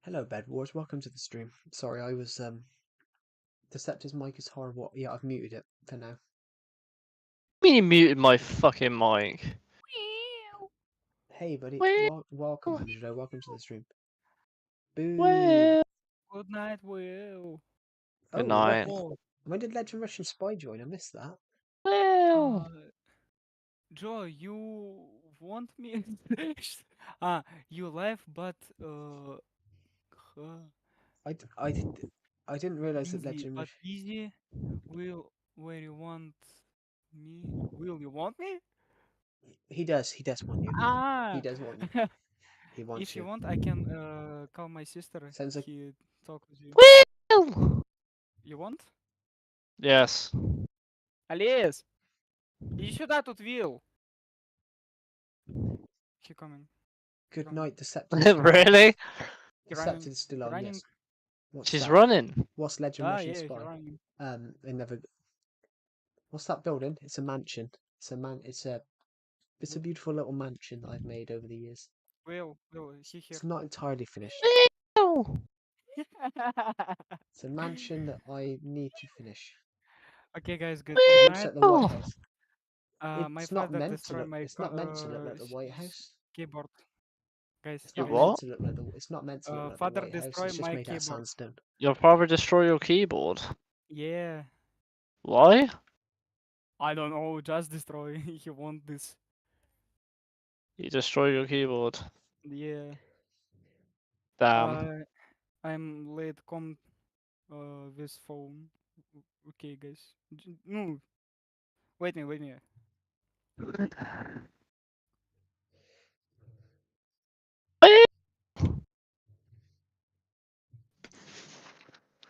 A: Hello, Bed Wars. Welcome to the stream. Sorry, I was Deceptive's mic is horrible. Yeah, I've muted it for now.
B: I mean, you muted my fucking mic.
A: Hey, buddy.
B: Well,
A: Welcome, Angelo. Welcome to the stream. Boo.
B: well.
C: Good night, Will.
B: Good
A: Oh,
B: night.
A: when did Legend Russian Spy join? I missed that.
B: Well.
C: Joe, you want me? You laugh, but
A: I, d- I, did, I didn't realize that
C: busy,
A: Legend
C: but
A: Russian.
C: easy. Will, where you want me? Will you want me?
A: He does. He does want you. He
C: Ah,
A: does want you. He wants
C: if you
A: you.
C: want, I can call my sister.
A: Sounds like
C: He talk with you.
B: Well.
C: You want?
B: Yes.
C: Олесь, иди сюда, тут Will. He coming.
A: good
C: Coming.
A: night. Decepted is still on.
B: Really?
C: He running.
A: Decepted is still
C: He
A: on.
C: running.
A: Yes. What's
B: She's
A: that?
B: running.
A: What's Legend
C: Ah,
A: Russian
C: yeah, he
A: Spy?
C: running.
A: They never. What's that building? It's a mansion. It's a beautiful little mansion that I've made over the years.
C: Will, he here.
A: It's not entirely finished.
B: Well.
A: It's a mansion that I need to finish.
C: Okay, guys, good
A: It
B: Well.
A: looks
C: night.
A: like the White House.
C: My
A: It's not
C: father
A: meant to
C: destroyed
A: look.
C: my
A: It's not meant to look like the White House.
C: keyboard. Guys,
A: It's
B: You
A: not
C: guys.
A: meant
B: what?
A: to look like the. It's not meant to look like the
C: Father
A: White House.
C: destroyed
A: It's just
C: my
A: made out of
C: keyboard.
A: sandstone.
B: Your father destroy your keyboard.
C: Yeah.
B: Why?
C: I don't know, just destroy. He want this.
B: You destroy your keyboard.
C: Yeah.
B: Damn.
C: I'm late come with phone. Okay, guys. No. Wait me.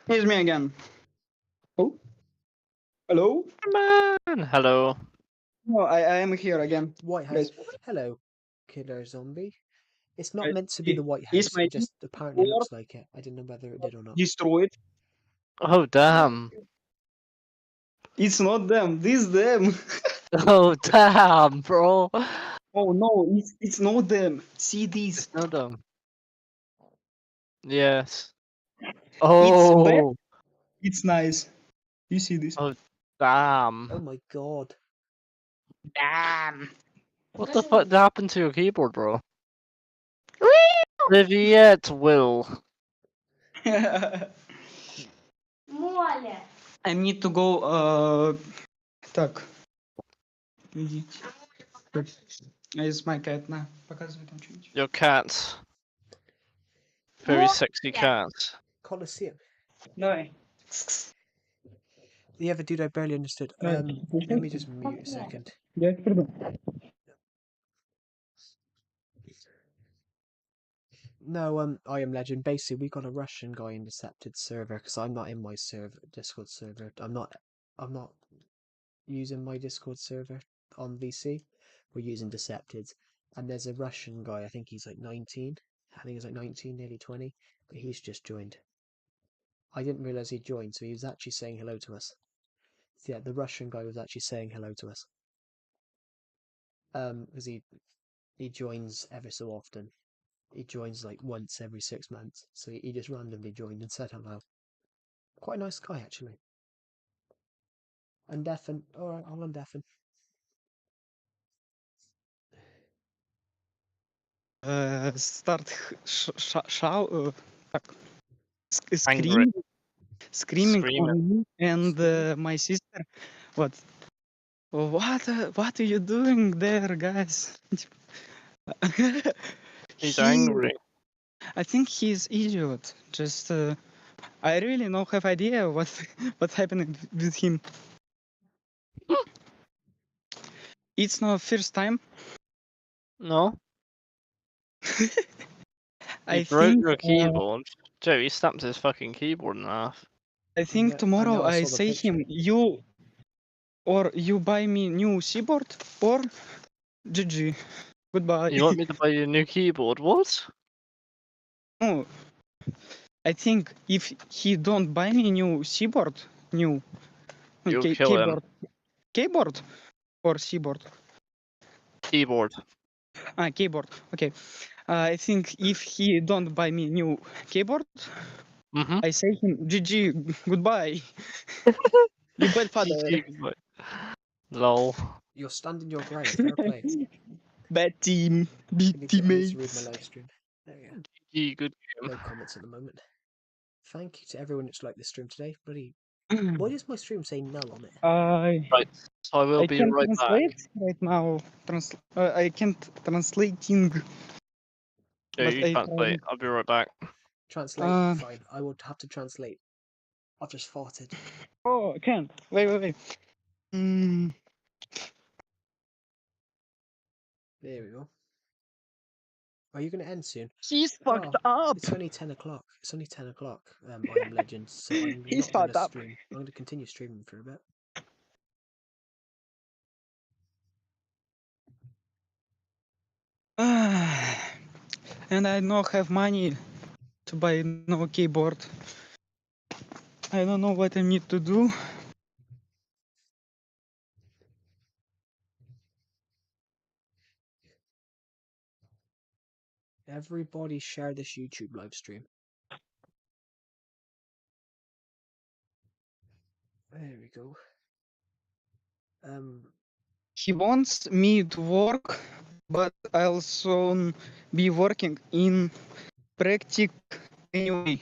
D: Here's me again. Oh, hello?
B: Man. Hello.
D: No, I am here again.
A: White House.
D: Guys,
A: Hello, killer zombie. It's not
D: guys,
A: meant to be the White
D: is
A: House.
D: my
A: It just apparently
D: keyboard
A: looks like it. I didn't know whether it did or not.
D: destroyed?
B: Oh damn.
D: It's not them. This them.
B: Oh damn, bro.
D: Oh no, it's not them. See this?
B: It's not them. Yes.
D: It's bad.
B: Oh.
D: It's nice. You see this?
B: Oh damn.
A: Oh my god.
D: Damn.
B: What the fuck happened to your keyboard, bro? Привет, Will.
D: I need to go. Так. Иди. It's my cat. На, показывай там что-нибудь.
B: Your cat. Very sexy cat.
A: Colosseum.
D: Давай.
A: The other dude I barely understood.
D: Right.
A: Let me just mute a second.
D: Я приду.
A: No, I am Legend. Basically, we got a Russian guy in Decepted server because I'm not in my Discord server. I'm not using my Discord server on VC. We're using Decepted, and there's a Russian guy. I think he's like 19. I think he's like 19, nearly 20, but he's just joined. I didn't realize he joined, so he was actually saying hello to us. So yeah, the Russian guy was actually saying hello to us. Because he joins ever so often. He joins like once every 6 months, so he just randomly joined and said hello. Quite a nice guy, actually. Undeafen. Alright, I'll undeafen.
D: Start
B: Angry.
D: screaming
B: Screaming.
D: on me and my sister. What? What are you doing there, guys?
B: He's
D: He,
B: angry.
D: I think he's idiot. Just I really don't have idea what's happening with him. It's not first time.
B: No?
D: I
B: He broke
D: think
B: your keyboard. Joe, he snapped his fucking keyboard in half.
D: I think
A: Yeah, I
D: tomorrow
A: know, I
D: I
A: saw the
D: say
A: picture.
D: him you buy me new keyboard or GG. Goodbye.
B: You want me to buy you a new keyboard? What?
D: No, I think if he don't buy me new keyboard,
B: You'll kill him.
D: keyboard or keyboard?
B: Keyboard.
D: Keyboard. Okay. I think if he don't buy me new keyboard,
B: Mm-hmm.
D: I say him GG. Goodbye. You bad father.
B: GG, goodbye. Lol.
A: You're standing your ground. Fair play.
D: Bad team. Big
A: I need to read my
D: teammates.
A: live stream. There we go.
B: GG, good game.
A: No comments at the moment. Thank you to everyone that's liked this stream today. Bloody, why does my stream say null on it?
D: I
B: Right, so I will
D: I
B: be
D: can't
B: right back.
D: translate right now. I can't translating,
B: Yeah,
D: but
B: you
D: I
B: translate. I'll be right back.
A: Translate?
D: Uh,
A: Fine. I will have to translate. I've just farted.
D: oh, I can't. Wait. Mm,
A: There we go. Are you going to end soon?
D: he's fucked
A: Oh,
D: up.
A: it's only 10 o'clock. It's only 10 o'clock. I am Legend, so I'm
D: He's
A: not going to
D: fucked up.
A: stream. I'm going to continue streaming for a bit.
D: And I don't have money to buy no keyboard. I don't know what I need to do.
A: Everybody share this YouTube live stream. There we go.
D: He wants me to work, but I'll soon be working in practice anyway.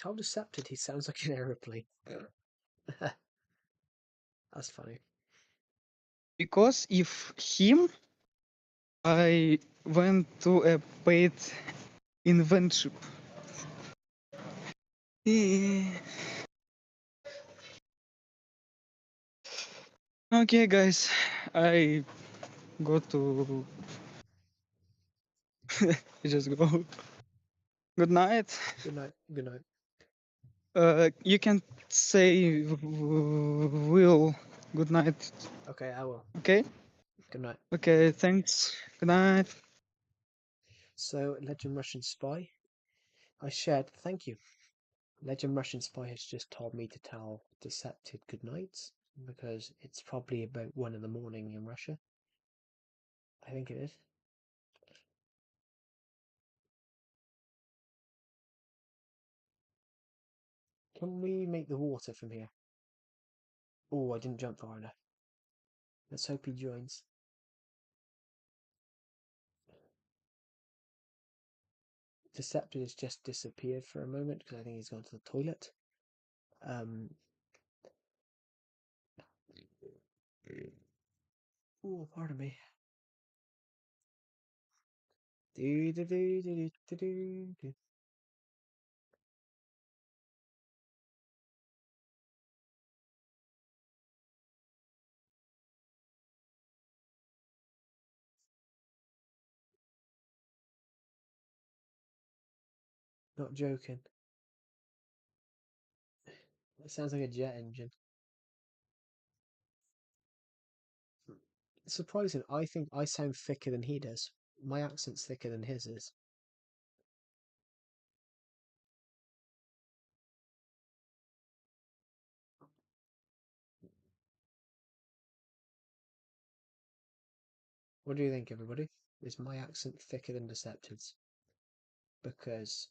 A: How deceptive he sounds like an aeroplane. That's funny.
D: Because if him, I went to a paid internship. Okay, guys, I go to just go. Good night.
A: Good night. Good night.
D: You can say will good night.
A: Okay, I will.
D: Okay.
A: Good night.
D: Okay. Thanks. Good night.
A: So, Legend Russian Spy. I shared. Thank you. Legend Russian Spy has just told me to tell Decepted good night because it's probably about 1 in the morning in Russia. I think it is. Can we make the water from here? Oh, I didn't jump far enough. Let's hope he joins. Decepted has just disappeared for a moment because I think he's gone to the toilet. Oh, pardon me. Do, do, do, do, do, do, do. Not joking. It sounds like a jet engine. It's surprising. I think I sound thicker than he does. My accent's thicker than his is. What do you think, everybody? Is my accent thicker than Decepted's? Because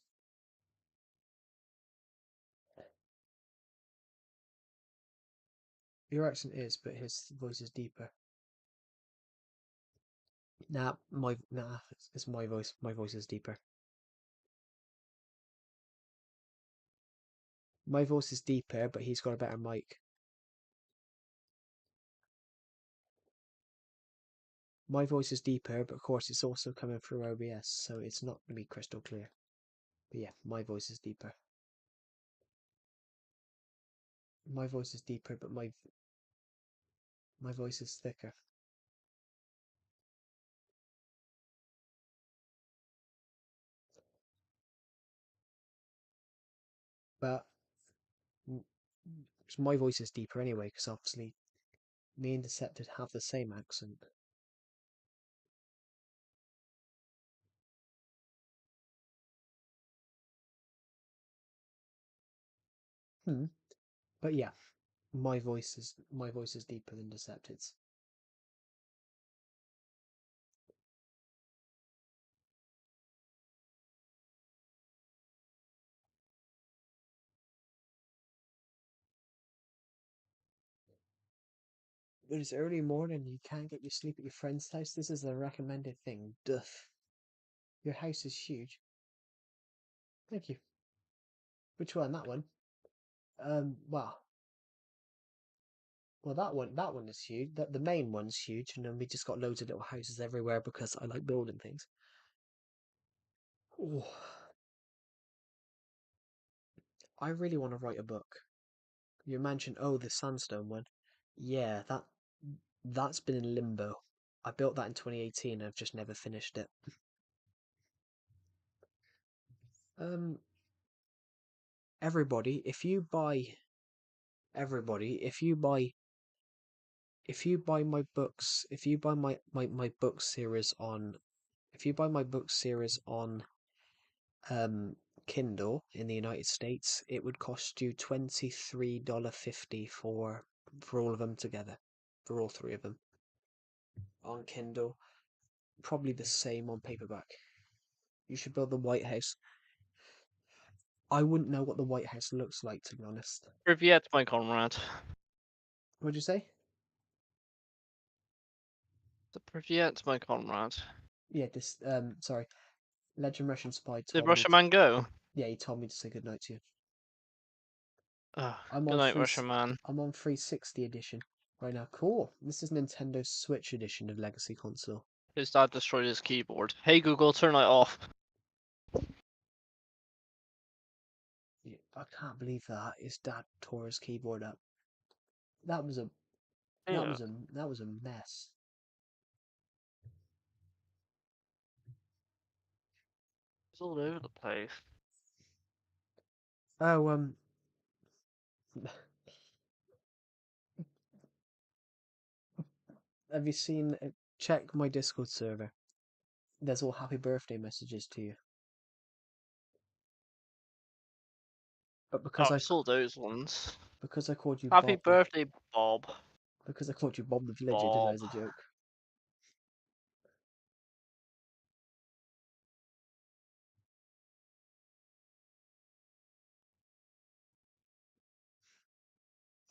A: your accent is, but his voice is deeper. Nah, it's my voice. My voice is deeper. My voice is deeper, but he's got a better mic. My voice is deeper, but of course it's also coming through OBS, so it's not going to be crystal clear. But yeah, my voice is deeper. My voice is deeper, but my voice is thicker. But my voice is deeper anyway, because obviously me and Decepted have the same accent. But yeah, my voice is deeper than Decepted's. But it's early morning. You can't get your sleep at your friend's house. This is a recommended thing. Duff. Your house is huge. Thank you. Which one? That one? Well, that one is huge. The main one's huge, and then we just got loads of little houses everywhere because I like building things. Ooh. I really want to write a book. You mentioned, the sandstone one. Yeah, that's been in limbo. I built that in 2018. I've just never finished it. Um, everybody, if you buy my books, if you buy my book series on Kindle in the United States, it would cost you $23.50 for all of them together, for all three of them on Kindle. Probably the same on paperback. You should build the White House. I wouldn't know what the White House looks like, to be honest.
B: Privyet, my comrade.
A: What'd you say?
B: The Privyet, my comrade.
A: Yeah, sorry. Legend Russian Spy
B: Did
A: told me
B: Russia
A: to,
B: Man go?
A: yeah, he told me to say goodnight to you.
B: Good night, Russia Man.
A: I'm on 360 edition right now. Cool. This is Nintendo Switch edition of Legacy Console.
B: His dad destroyed his keyboard. Hey Google, turn it off.
A: Yeah, I can't believe that his dad tore his keyboard up. That was a
B: Yeah.
A: that was a mess.
B: It's all over the place.
A: Oh, have you seen? Check my Discord server. There's all happy birthday messages to you. But
B: Oh, I saw those ones.
A: because I called you
B: Happy
A: Bob
B: birthday, Bob.
A: because I called you Bob the Villager, did I,
B: Bob.
A: as a joke?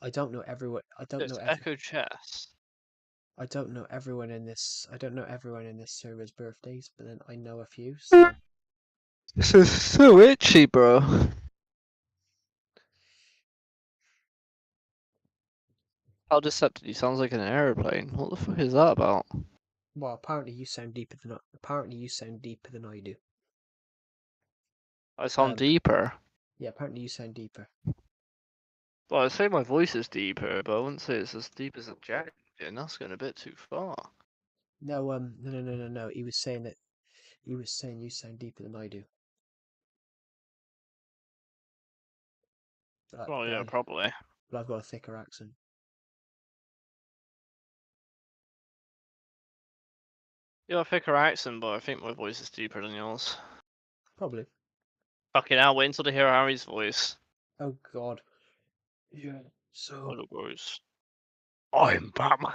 A: I don't know everyone.
B: It's Echo Chess.
A: I don't know everyone in this. I don't know everyone in this server's birthdays, but then I know a few. So
B: This is so itchy, bro. How deceptive he sounds like an airplane. What the fuck is that about?
A: well, apparently you sound deeper than I do.
B: I sound deeper.
A: Yeah, apparently you sound deeper.
B: Well, I'd say my voice is deeper, but I wouldn't say it's as deep as a jet engine. That's going a bit too far.
A: No, no. He was saying you sound deeper than I do.
B: Well, yeah, probably.
A: But I've got a thicker accent.
B: You have a thicker accent, but I think my voice is deeper than yours.
A: Probably.
B: Fucking hell, wait until they hear Harry's voice.
A: Oh God. Yeah. So.
B: Hello, guys. I'm Batman.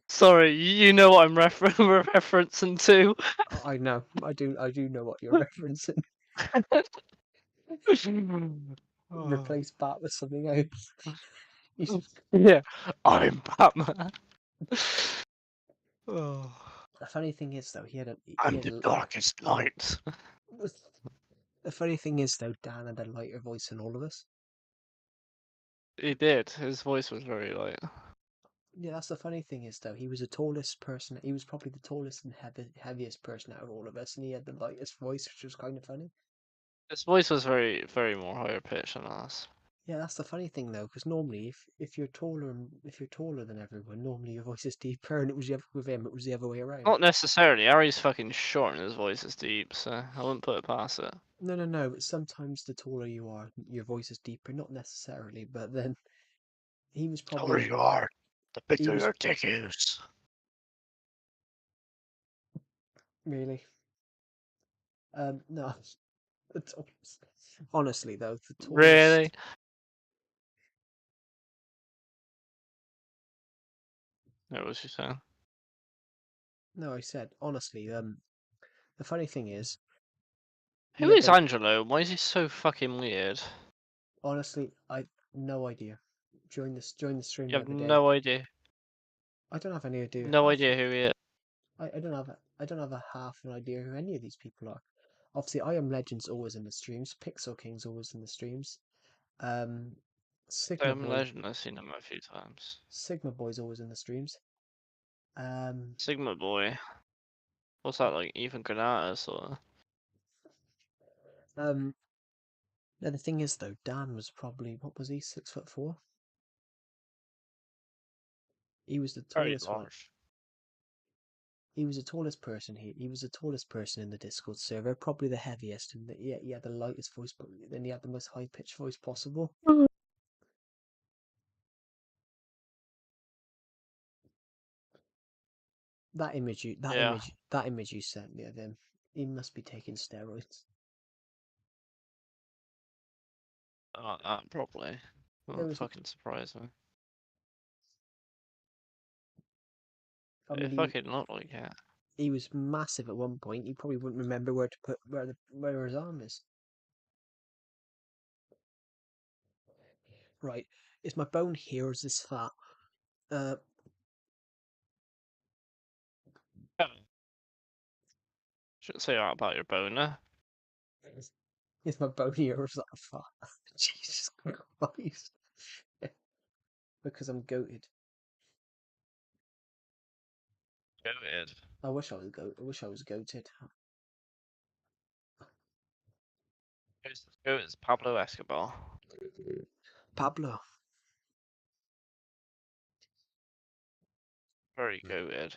B: Sorry, you know what I'm referencing to.
A: I know. I do know what you're referencing. Replace Bat with something else.
B: Yeah, I'm Batman. Oh.
A: The funny thing is, though,
B: I'm the darkest night.
A: The funny thing is, though, Dan had a lighter voice than all of us.
B: He did. His voice was very light.
A: Yeah, that's the funny thing is, though, he was the tallest person. He was probably the tallest and heaviest person out of all of us, and he had the lightest voice, which was kind of funny.
B: His voice was very, very more higher pitched than us.
A: Yeah, that's the funny thing, though, because normally, if you're taller than everyone, normally your voice is deeper, and with him, it was the other way around.
B: Not necessarily. Harry's fucking short and his voice is deep, so I wouldn't put it past it.
A: No. But sometimes the taller you are, your voice is deeper. Not necessarily, but then he was
B: The taller
A: probably.
B: you are, the bigger
A: was-
B: your dick is.
A: Really. No. Honestly, though, the tallest.
B: Really? What was you saying?
A: No, I said honestly. The funny thing is,
B: Who is Angelo? Why is he so fucking weird?
A: honestly, I no idea. during the stream
B: You
A: the
B: have
A: other day.
B: no idea.
A: I don't have any idea.
B: No idea who he is.
A: I don't have a half an idea who any of these people are. Obviously, I Am Legend's always in the streams. Pixel King's always in the streams. Sigma
B: Sam
A: Boy.
B: Legend, I've seen him a few times.
A: Sigma Boy's always in the streams.
B: Sigma Boy. What's that like? Even Granatus or?
A: Now the thing is though, Dan was probably, what was he, 6'4"? He was the
B: Very
A: tallest one.
B: large.
A: He was the tallest person here. He was the tallest person in the Discord server, probably the heaviest, and he had the lightest voice, but then he had the most high pitched voice possible. That image you sent me of him, he must be taking steroids.
B: Probably.
A: There
B: Won't
A: was,
B: fucking surprise me.
A: I
B: It
A: mean,
B: fucking looked like it.
A: he was massive at one point. You probably wouldn't remember where to put where his arm is. Right, is my bone here or is this fat?
B: Shouldn't say that about your boner.
A: Is my bone here or is that fat? Jesus Christ! Because I'm goated.
B: Goated.
A: I wish I was goated.
B: Who's the goat? It's Pablo Escobar.
A: Pablo.
B: Very goated.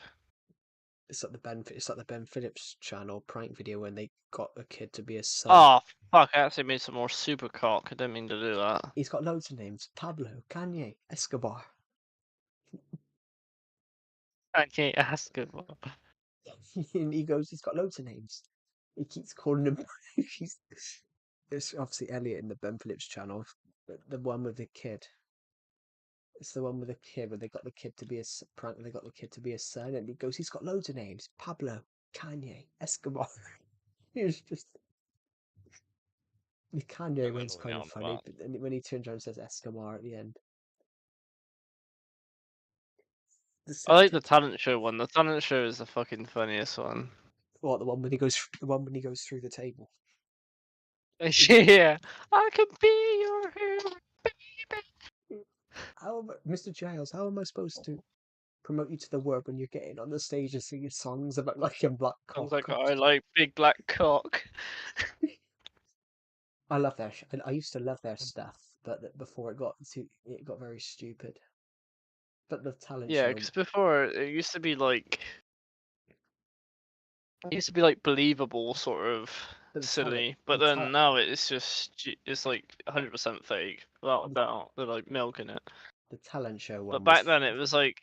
A: It's like the Ben Phillips channel prank video when they got a kid to be his son.
B: Oh fuck! I actually made some more super cock. I didn't mean to do that.
A: He's got loads of names: Pablo, Kanye, Escobar.
B: I can't ask him.
A: And he goes, he's got loads of names. He keeps calling him. It's obviously Elliot in the Ben Phillips channel, the one with the kid. It's the one with the kid where they got the kid to be a prank. They got the kid to be a son, and he goes, he's got loads of names: Pablo, Kanye, Escobar. It's just the Kanye one's kind of funny, but then when he turns around and says Escobar at the end.
B: I like the talent show one. The talent show is the fucking funniest one.
A: What, the one when he goes through the table?
B: Yeah, I can be your hero, baby.
A: Mr. Giles, how am I supposed to promote you to the world when you're getting on the stage and singing songs about like a black cock?
B: Sounds like I like big black cock.
A: I love their. I used to love their stuff, but before it got very stupid. But the talent
B: Yeah,
A: show.
B: because before it used to be like believable, sort of silly, but then now it's just it's like 100% fake, without a doubt. They're like milking it.
A: The talent show one.
B: But back then it was like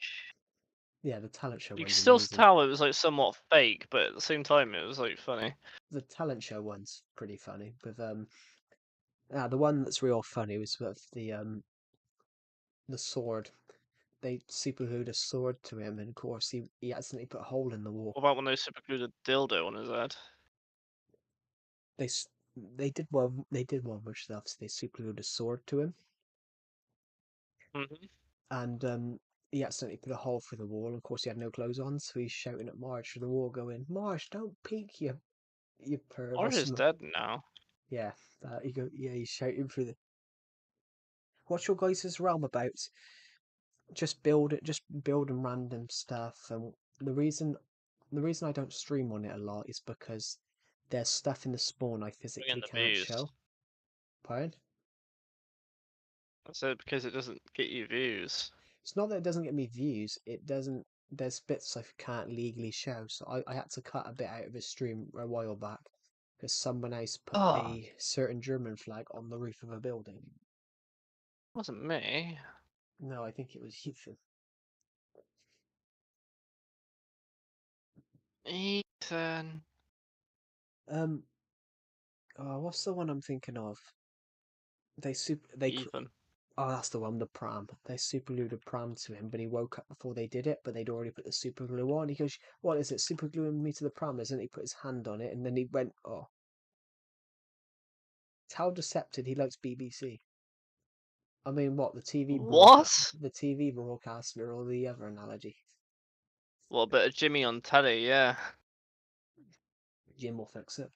A: yeah, the talent show.
B: you could
A: one's
B: still
A: amazing.
B: tell it was like somewhat fake, but at the same time it was like funny.
A: The talent show one's pretty funny, with the one that's real funny was with the sword. They super glued a sword to him, and of course he accidentally put a hole in the wall.
B: What about when they super glued a dildo on his head?
A: They did one. They did one which obviously they super glued a sword to him, and he accidentally put a hole through the wall. Of course, he had no clothes on, so he's shouting at Marge through the wall, going, "Marge, don't peek, you perv."
B: Or is dead now.
A: Yeah, he's shouting through the. What's your guys' realm about? Just building random stuff, and the reason I don't stream on it a lot is because there's stuff in the spawn I physically
B: The
A: can't
B: views.
A: show. Pardon?
B: I said because it doesn't get you views.
A: It's not that it doesn't get me views. It doesn't. There's bits I can't legally show, so I had to cut a bit out of his stream a while back because someone else put a certain German flag on the roof of a building.
B: It wasn't me.
A: No, I think it was Ethan.
B: Ethan.
A: What's the one I'm thinking of?
B: Ethan.
A: Oh, that's the one, the pram. They super glued a pram to him, but he woke up before they did it, but they'd already put the super glue on. He goes, "What is it? Super gluing me to the pram, isn't it?" He put his hand on it, and then he went, "Oh." It's how deceptive he likes BBC. I mean, what the
B: What?
A: the TV broadcaster, or the other analogy?
B: Well, a bit of Jimmy on telly, yeah.
A: Jim will fix it.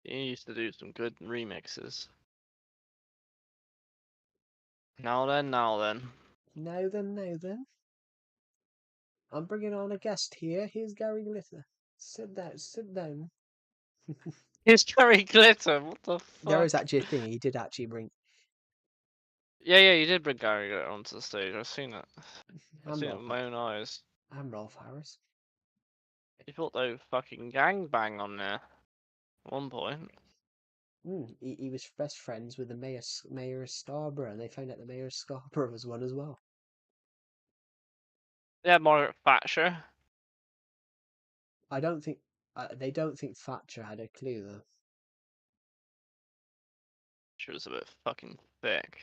B: He used to do some good remixes. Now then.
A: Now then, now then. I'm bringing on a guest here. Here's Gary Glitter. Sit down, sit down.
B: Here's Gary Glitter, what the
A: There is
B: fuck?
A: actually a thing. He did actually bring.
B: Yeah, you did bring Gary Glitter onto the stage. I've seen it. I've
A: I'm
B: seen it
A: Rolf.
B: with my own eyes.
A: I'm Rolf Harris.
B: He put those fucking gangbang on there at one point.
A: He was best friends with the mayor of Scarborough, and they found out the mayor of Scarborough was one as well.
B: Yeah, Margaret Thatcher.
A: I don't think they don't think Thatcher had a clue though.
B: She was a bit fucking thick.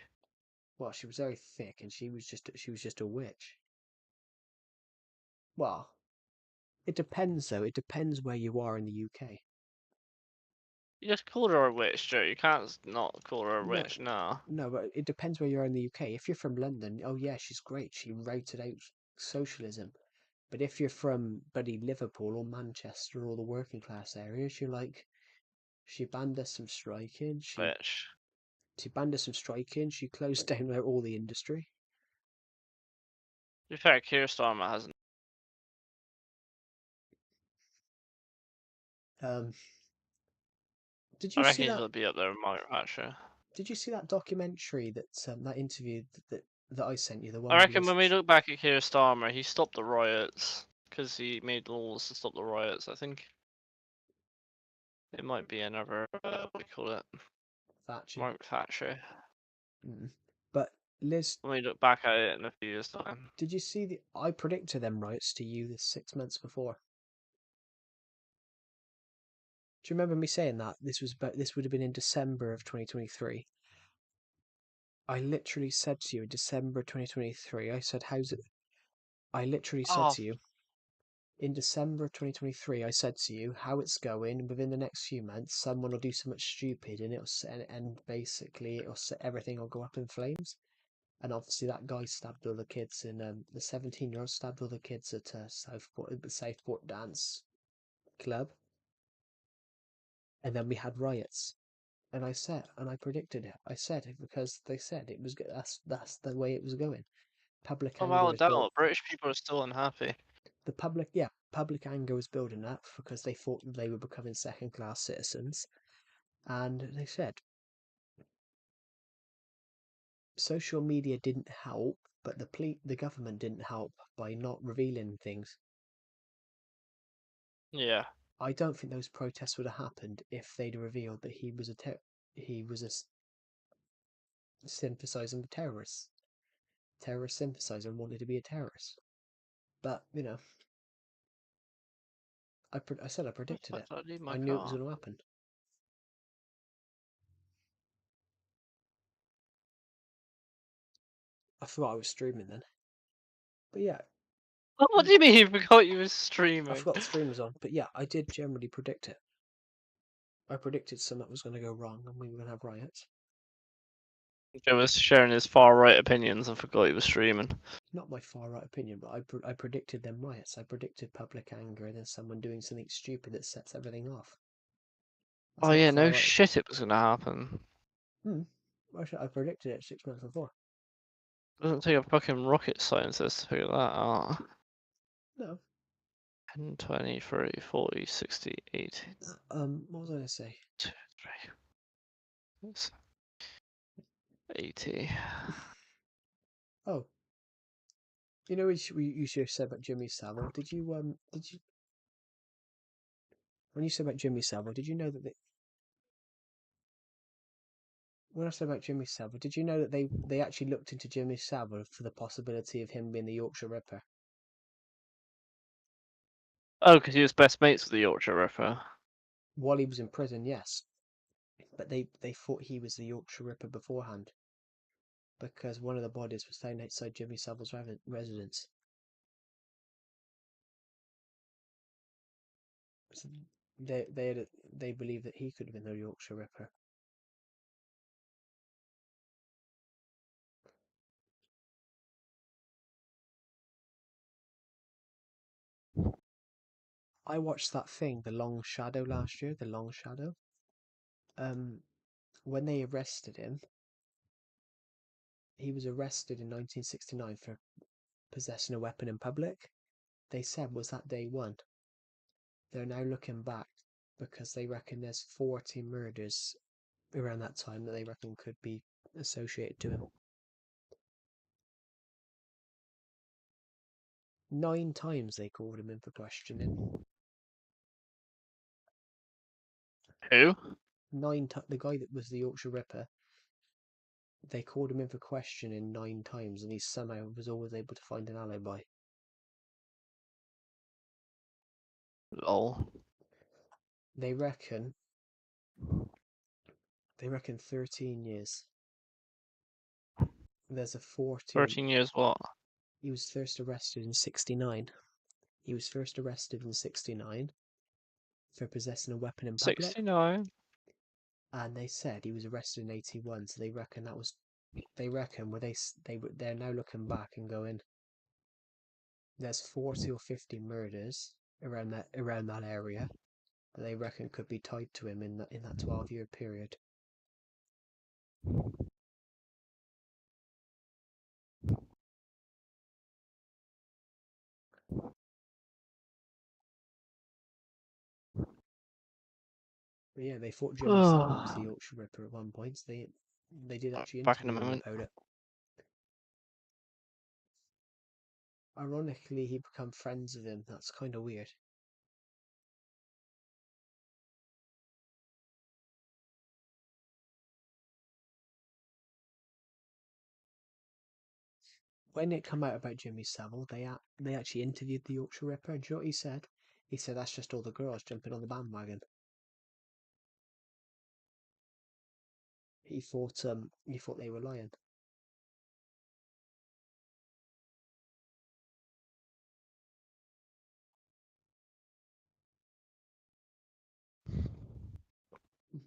A: Well, she was very thick, and she was just a witch. Well, it depends though. It depends where you are in the UK.
B: You just called her a witch, Joe. You can't not call her a
A: No,
B: witch, no.
A: no, but it depends where you are in the UK. If you're from London, oh yeah, she's great. She routed out socialism. But if you're from bloody Liverpool or Manchester or the working class areas, you're like, she banned us from striking.
B: Bitch.
A: She banned us from striking. She closed down all the industry.
B: To be fair, Keir Starmer hasn't.
A: Um, did
B: I
A: you see
B: reckon he's
A: that?
B: gonna be up there with Margaret Thatcher.
A: Did you see that documentary that interview that I sent you? The
B: I
A: one with
B: reckon
A: Liz.
B: when we look back at Keir Starmer, he stopped the riots because he made laws to stop the riots. I think it might be another what do you call it,
A: Thatcher.
B: Margaret Thatcher.
A: Mm. But Liz,
B: When we look back at it in a few years' time.
A: did you see the? I predicted them riots to you this 6 months before. Do you remember me saying that this would have been in December of 2023? I literally said to you in December 2023. I said, "How's it?" I literally said
B: Oh,
A: to you in December of 2023. I said to you how it's going. Within the next few months, someone will do something stupid, and and basically it'll set everything will go up in flames. And obviously that guy stabbed all the kids in the 17-year-old stabbed all the kids at Southport Dance Club, and then we had riots. And I predicted it. I said it because they said it was that's the way it was going. Public
B: oh
A: anger
B: well,
A: was built.
B: Donald. British people are still unhappy.
A: Public anger was building up because they thought that they were becoming second-class citizens, and they said social media didn't help, but the government didn't help by not revealing things.
B: Yeah.
A: I don't think those protests would have happened if they'd revealed that he was a sympathizer with terrorist sympathizer, and wanted to be a terrorist. But I said I
B: Where the
A: predicted
B: fuck
A: it.
B: did I leave my
A: I knew it was
B: car?
A: going to happen. I thought I was streaming then, but yeah,
B: What do you mean you forgot you were
A: I
B: streaming?
A: forgot the stream was on. But yeah, I did generally predict it. I predicted something was going to go wrong and we were going to have riots.
B: Joe was sharing his far right opinions and forgot he was streaming.
A: Not my far right opinion, but I predicted them riots. I predicted public anger and then someone doing something stupid that sets everything off. That's
B: Oh
A: not
B: yeah,
A: far
B: no
A: right.
B: shit it was gonna happen.
A: I predicted it 6 months before.
B: Doesn't take a fucking rocket scientist to figure that out.
A: No.
B: 10, 20, 30, 40, 60, 80,
A: What was I going to say?
B: 2, 3, 80.
A: Oh, you know what you should have said about Jimmy Savile? Did you when you said about Jimmy Savile? Did you know that when I said about Jimmy Savile? Did you know that they actually looked into Jimmy Savile for the possibility of him being the Yorkshire Ripper?
B: Oh, because he was best mates with the Yorkshire Ripper.
A: While he was in prison, yes. But they thought he was the Yorkshire Ripper beforehand because one of the bodies was found outside Jimmy Savile's residence. So they believe that he could have been the Yorkshire Ripper. I watched that thing, The Long Shadow, last year. The Long Shadow. When they arrested him, he was arrested in 1969 for possessing a weapon in public. They said was that day one. They're now looking back because they reckon there's 40 murders around that time that they reckon could be associated to him. 9 times they called him in for questioning.
B: Who?
A: The guy that was the Yorkshire Ripper, they called him in for questioning 9 times, and he somehow was always able to find an alibi.
B: Lol.
A: They reckon 13 years. There's a 40.
B: 13 years what?
A: He was first arrested in 69. He was first arrested in 69 for possessing a weapon in public.
B: 69.
A: And they said he was arrested in 81, so they reckon that was. They reckon they're now looking back and going. There's 40 or 50 murders around that area that they reckon could be tied to him in that 12-year period. But yeah, they thought Jimmy Savile was the Yorkshire Ripper at one point. So they did actually
B: Back in a
A: interview him
B: moment.
A: about it. Ironically, he become friends with him. That's kind of weird. When it come out about Jimmy Savile, they actually interviewed the Yorkshire Ripper, and do you know what he said? He said that's just all the girls jumping on the bandwagon. He thought they were lying.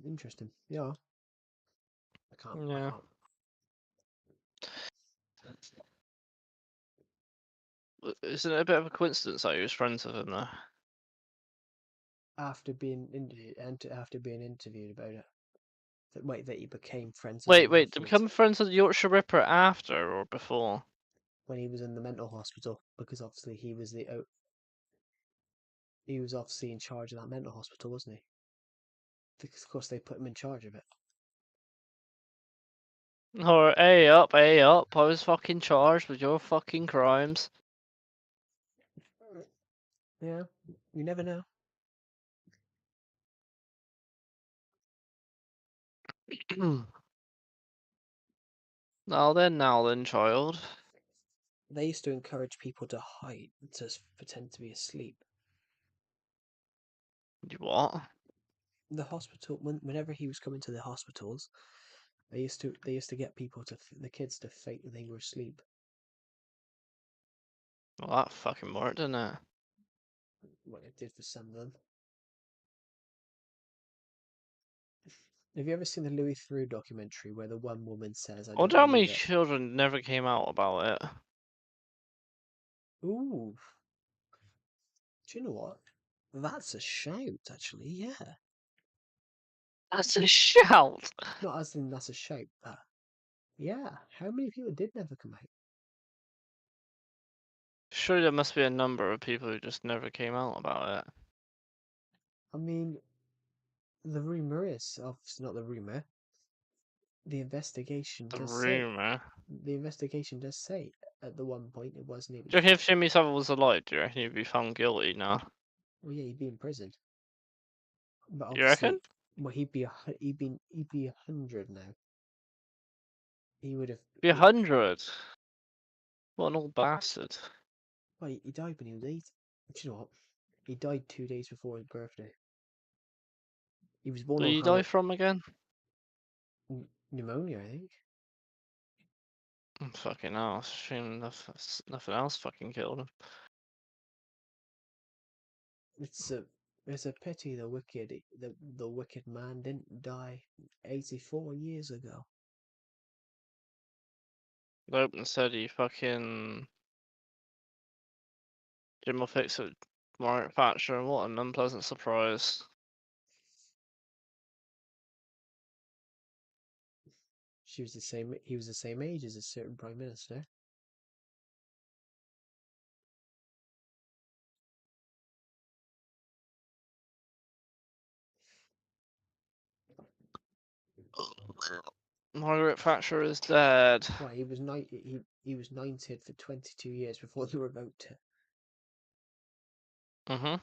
A: Interesting. Yeah. I can't.
B: Yeah. Isn't it a bit of a coincidence that he was friends with him though?
A: After being interviewed about it, that he became friends with him
B: Wait, to
A: afterwards
B: become friends with the Yorkshire Ripper after or before?
A: when he was in the mental hospital, because obviously he was obviously in charge of that mental hospital, wasn't he? Because of course they put him in charge of it.
B: Or A up, I was fucking charged with your fucking crimes.
A: Yeah, you never know.
B: Now then, child.
A: They used to encourage people to hide, to pretend to be asleep.
B: You what?
A: The hospital, whenever he was coming to the hospitals, they used to get the kids to fake that they were asleep.
B: Well, that fucking worked, didn't it?
A: What it did for some of them. Have you ever seen the Louis Theroux documentary where the one woman says, "I
B: I
A: don't
B: wonder how many
A: believe it"?
B: children never came out about it.
A: Ooh, do you know what? That's a shout, actually. Yeah,
B: That's a shout!
A: not as in that's a shout, but yeah. How many people did never come out?
B: Surely there must be a number of people who just never came out about it.
A: I mean, the rumor is, obviously not the rumor. The investigation
B: The
A: does say.
B: rumour.
A: The investigation does say at the one point it wasn't even.
B: Do you reckon if Jimmy Savile was alive, do you reckon he'd be found guilty now?
A: Well, yeah, he'd be in prison, but
B: You reckon?
A: obviously, well, he'd be 100 now. He would have.
B: Be 100. What an old bastard.
A: Well, he died when he was 8. Do you know what? He died 2 days before his birthday. He was born
B: What did
A: on
B: you die from again?
A: pneumonia, I think.
B: Fucking hell, it's a shame nothing else fucking killed him.
A: It's a pity the wicked man didn't die 84 years ago.
B: Nope, instead he fucking... Jim will fix it Margaret Thatcher. What an unpleasant surprise.
A: She was the same. He was the same age as a certain prime minister.
B: Margaret Thatcher is dead.
A: Well, he was he was knighted for 22 years before they revoked it.
B: Mm-hmm.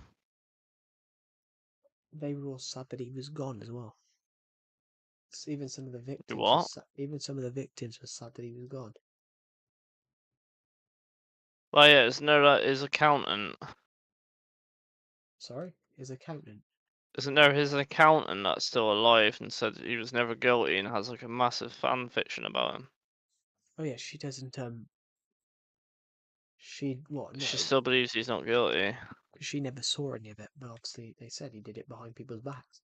A: They were all sad that he was gone as well. Even some of the
B: You
A: victims
B: what?
A: even some of the victims were sad that he was gone.
B: Well, yeah, it's no that his accountant.
A: Sorry, his accountant.
B: Isn't there his accountant that's still alive and said he was never guilty and has like a massive fan fiction about him?
A: Oh yeah, she doesn't. She what? No,
B: She still believes he's not guilty.
A: she never saw any of it. But obviously, they said he did it behind people's backs.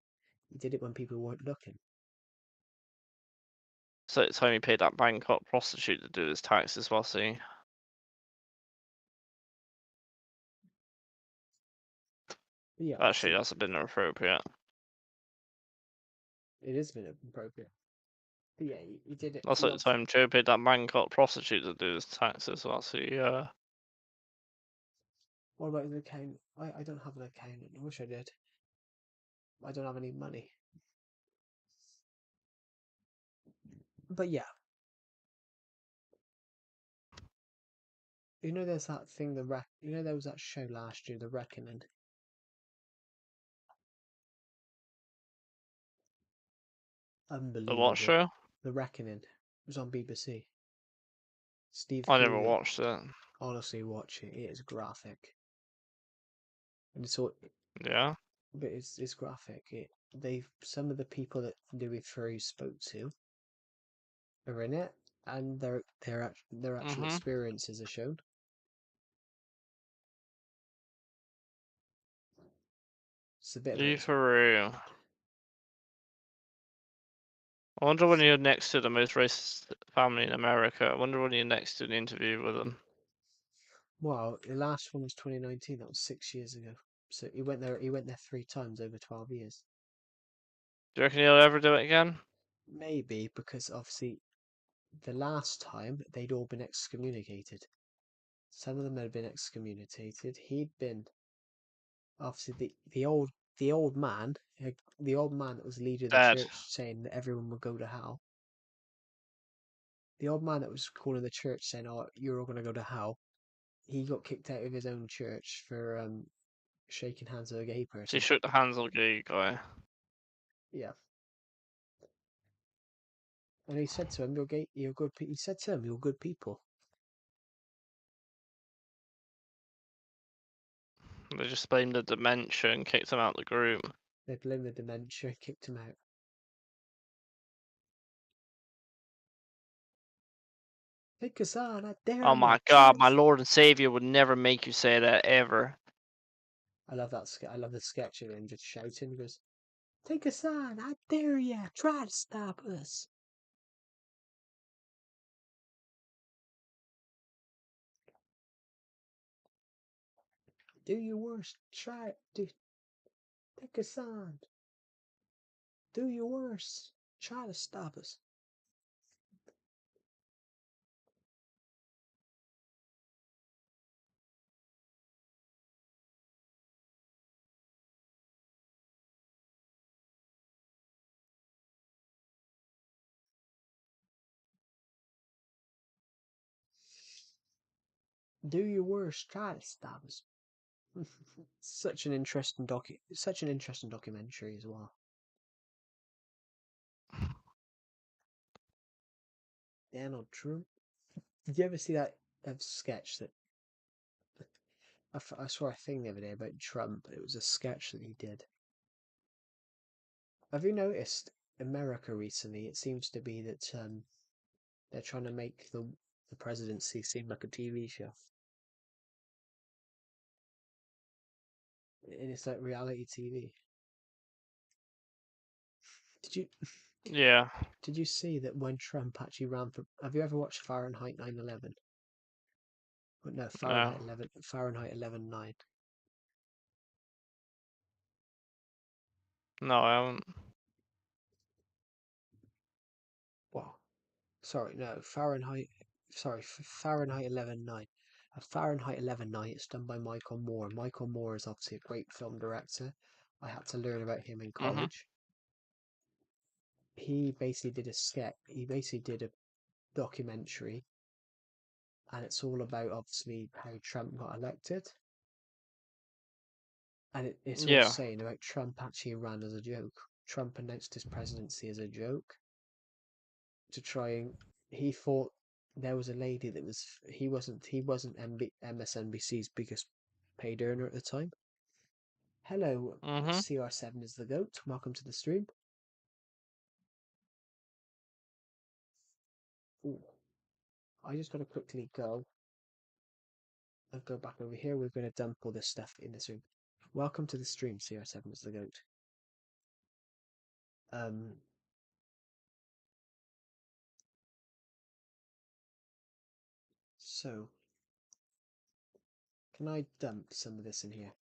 A: He did it when people weren't looking.
B: So it's time he paid that Bangkok prostitute to do his taxes, was he?
A: But yeah,
B: Actually,
A: obviously,
B: that's a bit inappropriate.
A: it is a bit appropriate. But yeah, he did it.
B: That's
A: He
B: like the
A: obviously,
B: time Joe paid that Bangkok prostitute to do his taxes, was he?
A: what about his accountant? I don't have an accountant. I wish I did. I don't have any money. But yeah, you know, there's that thing, You know, there was that show last year, The Reckoning.
B: The what
A: Unbelievable.
B: show?
A: The Reckoning. It was on BBC. Steve
B: I never
A: Coogan.
B: watched it.
A: Honestly, watch it. It is graphic, and it's all,
B: Yeah.
A: but it's graphic. Some of the people that Louis Theroux spoke to are in it, and their actual
B: Mm-hmm.
A: experiences are shown. It's a bit of
B: Lee
A: a
B: Theroux. I wonder when you're next to the most racist family in America. I wonder when you're next to an interview with them.
A: Well, the last one was 2019. That was 6 years ago. So he went there. He went there 3 times over 12 years.
B: Do you reckon he'll ever do it again?
A: Maybe because obviously the last time they'd all been excommunicated. Some of them had been excommunicated. He'd been obviously the old man, the old man that was leader of the
B: Dead.
A: church, saying that everyone would go to hell. The old man that was calling the church saying, "Oh, you're all going to go to hell." He got kicked out of his own church for shaking hands with a gay
B: So he
A: person.
B: shook the hands of the gay guy.
A: Yeah, and he said to him, "You're gay. You're good." He said to him, "You're good people."
B: They just blamed the dementia and kicked him out of the group.
A: They blamed the dementia, kicked him out. Take us on, I dare
B: Oh
A: you.
B: my god, my Lord and Savior would never make you say that ever.
A: I love that. I love the sketch of him just shouting. He goes, "Take us on, I dare you. Try to stop us." Do your worst. Try it. Take us on. Do your worst. Try to stop us. Do your worst. Try to stop us. Such an interesting documentary as well. Donald Trump. Did you ever see that sketch that I saw a thing the other day about Trump? It was a sketch that he did. Have you noticed America recently? It seems to be that they're trying to make the presidency seem like a TV show. And it's like reality TV. Did you
B: Yeah.
A: did you see that when Trump actually ran for? Have you ever watched Fahrenheit 9/11? No,
B: No.
A: Fahrenheit 11 9.
B: No, I haven't.
A: Well, sorry, no, Fahrenheit. Sorry, Fahrenheit 11.9. A Fahrenheit 11.9 is done by Michael Moore. Michael Moore is obviously a great film director. I had to learn about him in college. He basically did a sketch. He basically did a documentary, and it's all about obviously how Trump got elected. And it's all
B: Yeah.
A: saying about Trump actually ran as a joke. Trump announced his presidency as a joke to try and he thought there was a lady that was he wasn't MSNBC's biggest paid earner at the time. Hello, CR7 is the goat. Welcome to the stream. Ooh, I just gotta quickly go. I'll go back over here. We're gonna dump all this stuff in this room. Welcome to the stream, CR7 is the goat. So can I dump some of this in here?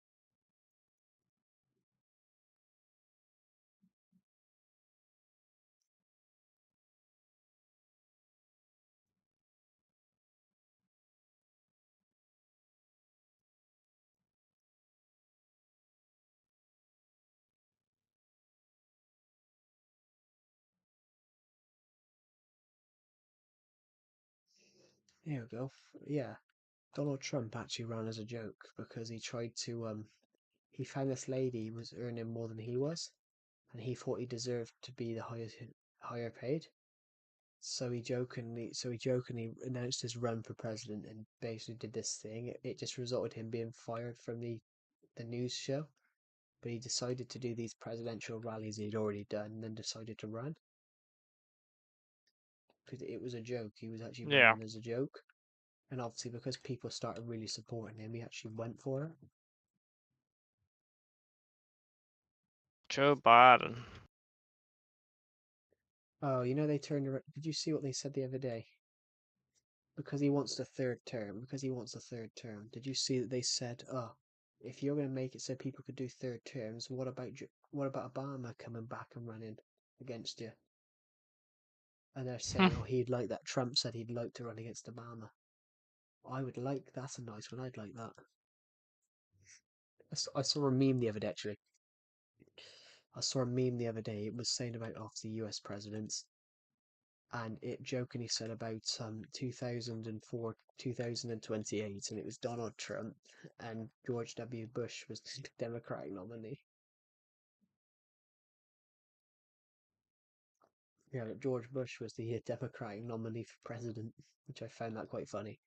A: Here we go. Yeah, Donald Trump actually ran as a joke because he tried to he found this lady who was earning more than he was, and he thought he deserved to be the higher paid. So he jokingly announced his run for president and basically did this thing. It just resulted in him being fired from the news show. But he decided to do these presidential rallies he'd already done, and then decided to run because it was a joke. He was actually
B: Yeah.
A: running as a joke, and obviously because people started really supporting him, he actually went for it.
B: Joe Biden.
A: Oh, you know they turned around. Did you see what they said the other day? Because he wants the third term. Because he wants the third term. Did you see that they said, "Oh, if you're going to make it so people could do third terms, what about Obama coming back and running against you?" And they're saying, "Oh, he'd like that." Trump said he'd like to run against Obama. I would like. That's a nice one. I'd like that. I saw a meme the other day. Actually, I saw a meme the other day. It was saying about the U.S. presidents, and it jokingly said about 2004, 2028, and it was Donald Trump and George W. Bush was the Democratic nominee. Yeah, George Bush was the Democratic nominee for president, which I found that quite funny.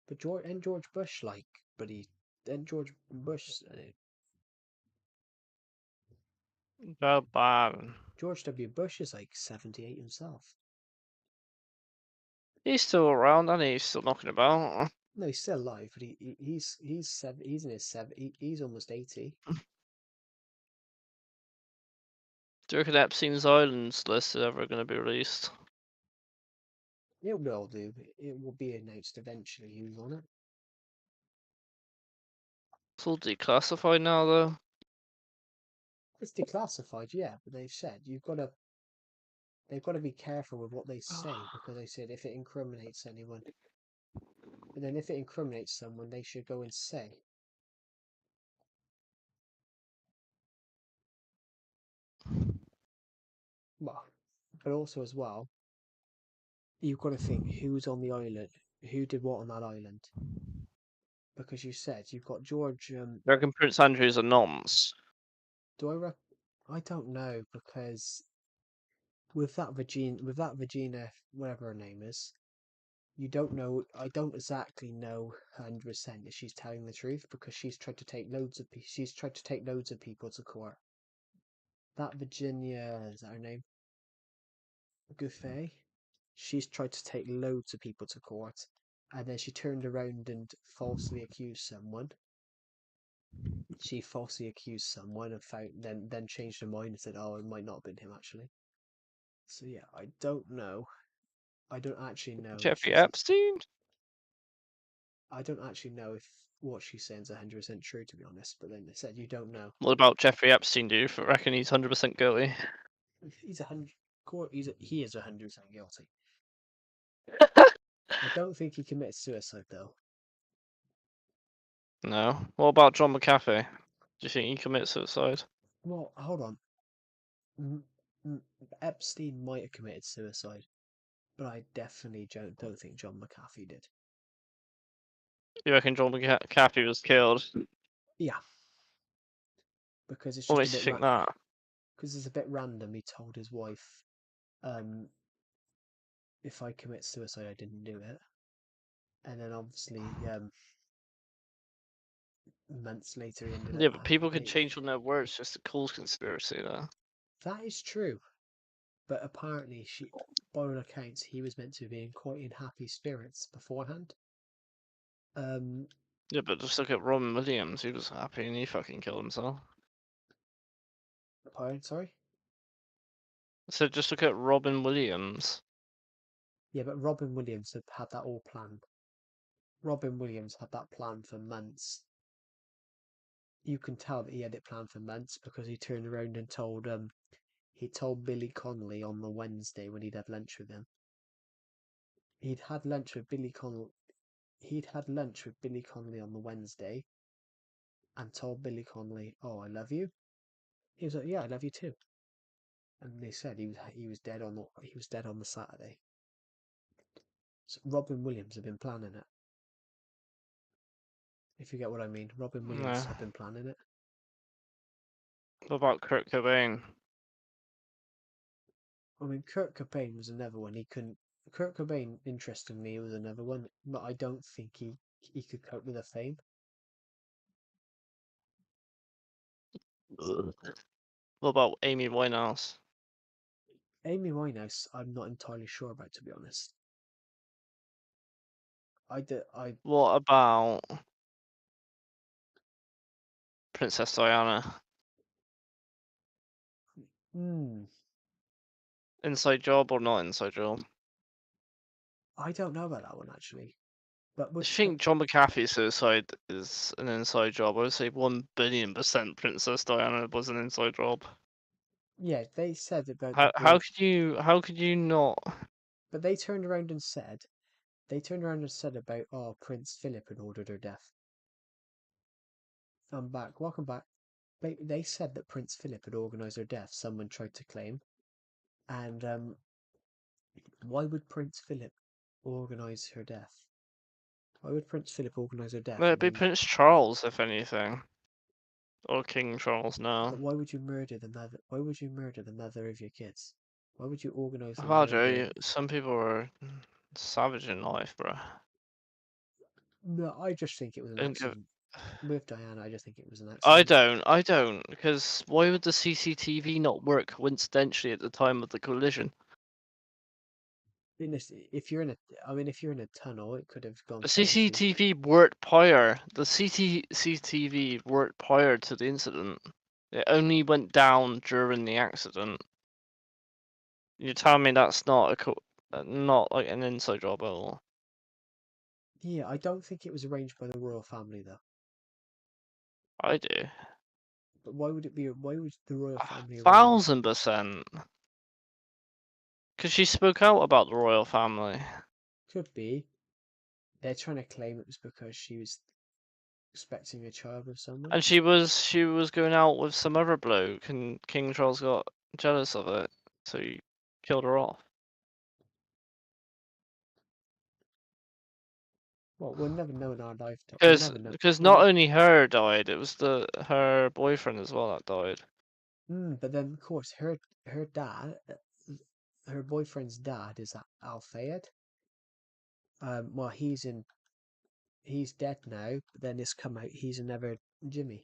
A: But George Bush, George Bush,
B: Joe Biden.
A: George W. Bush is like 78 himself.
B: He's still around and he's still knocking about.
A: No, he's still alive, but he's in his he's almost 80.
B: Do you reckon Epstein's Islands list is ever going to be released?
A: It will do. It will be announced eventually who's on it.
B: It's all declassified now, though.
A: It's declassified, yeah, but they've said they've got to be careful with what they say because they said if it incriminates anyone, and then if it incriminates someone, they should go and say. Well, but also as well, you've got to think who's on the island, who did what on that island, because you said you've got George.
B: Do you reckon Prince Andrew's a nonce?
A: I don't know because with that Virginia, whatever her name is, you don't know. I don't exactly know 100% if she's telling the truth because she's tried to take loads of people to court. That Virginia, is that her name? Gouffet. She's tried to take loads of people to court, and then she turned around and falsely accused someone. She falsely accused someone and then changed her mind and said, "Oh, it might not have been him actually." So yeah, I don't know. I don't actually know if
B: Jeffrey
A: she's.
B: Epstein?
A: I don't actually know if. what she's saying is 100% true, to be honest. But then they said you don't know.
B: What about Jeffrey Epstein? Do you reckon he's 100% guilty?
A: He's 100. He is 100% guilty. I don't think he committed suicide though.
B: No. What about John McAfee? Do you think he committed suicide?
A: Well, hold on. Epstein might have committed suicide, but I definitely don't think John McAfee did.
B: You reckon John McAfee was killed?
A: Yeah, because it's
B: What
A: just a
B: makes you
A: bit
B: think that?
A: because it's a bit random. He told his wife, "If I commit suicide, I didn't do it," and then obviously, months later, he ended up
B: Yeah, but
A: having a
B: people can
A: baby.
B: change on their words just to cause conspiracy, though.
A: That is true, but apparently, by all accounts, he was meant to be in quite in happy spirits beforehand.
B: Yeah, but just look at Robin Williams. He was happy and he fucking killed himself.
A: Pardon, sorry.
B: So just look at Robin Williams.
A: Yeah, but Robin Williams had that all planned. Robin Williams had that planned for months. You can tell that he had it planned for months because he turned around and told Billy Connolly on the Wednesday when he'd have lunch with him. He'd had lunch with Billy Connolly on the Wednesday and told Billy Connolly, "Oh, I love you." He was like, "Yeah, I love you too." And they said he was dead on the Saturday. So Robin Williams had been planning it. If you get what I mean, Robin Williams
B: No.
A: had been planning it.
B: What about Kurt Cobain?
A: I mean, Kurt Cobain was another one. Kurt Cobain, interestingly, was another one, but I don't think he could cope with the fame.
B: Ugh. What about Amy Winehouse?
A: Amy Winehouse, I'm not entirely sure about, to be honest.
B: What about Princess Diana? Inside job or not inside job?
A: I don't know about that one actually. But
B: I think John McAfee's suicide is an inside job. I would say 1,000,000,000% Princess Diana was an inside job.
A: yeah, they said about the
B: How
A: boy,
B: could you not?
A: but they turned around and said about Prince Philip had ordered her death. I'm back. Welcome back. They said that Prince Philip had organised her death. Someone tried to claim, and why would Prince Philip organise her death? Why would Prince Philip organise her death
B: It'd
A: and
B: be
A: then?
B: Prince Charles, if anything, or King Charles
A: But
B: now.
A: why would you murder the mother? Why would you murder the mother of your kids? Why would you organise the
B: Wow,
A: murder
B: Joe,
A: of?
B: some people are savage in life, bro.
A: No, I just think it was an
B: Don't give.
A: accident. With Diana, I just think it was an
B: I
A: accident.
B: don't, because why would the CCTV not work coincidentally at the time of the collision?
A: If you're in a, I mean, if you're in a tunnel, it could have gone
B: The
A: straight into.
B: CCTV worked prior. The CCTV worked prior to the incident. It only went down during the accident. You're telling me that's not not like an inside job at all?
A: Yeah, I don't think it was arranged by the royal family though.
B: I do.
A: But why would it be? Why would the royal family arrange?
B: 1,000%. Because she spoke out about the royal family.
A: Could be. They're trying to claim it was because she was expecting a child with someone.
B: And she was going out with some other bloke, and King Charles got jealous of it, so he killed her off.
A: Well, we'll never know in our lifetime. We'll
B: Because
A: never know.
B: because not only her died, it was her boyfriend as well that died.
A: But then, of course, her dad, her boyfriend's dad is Al Fayed. Well, he's dead now. But then it's come out he's another Jimmy.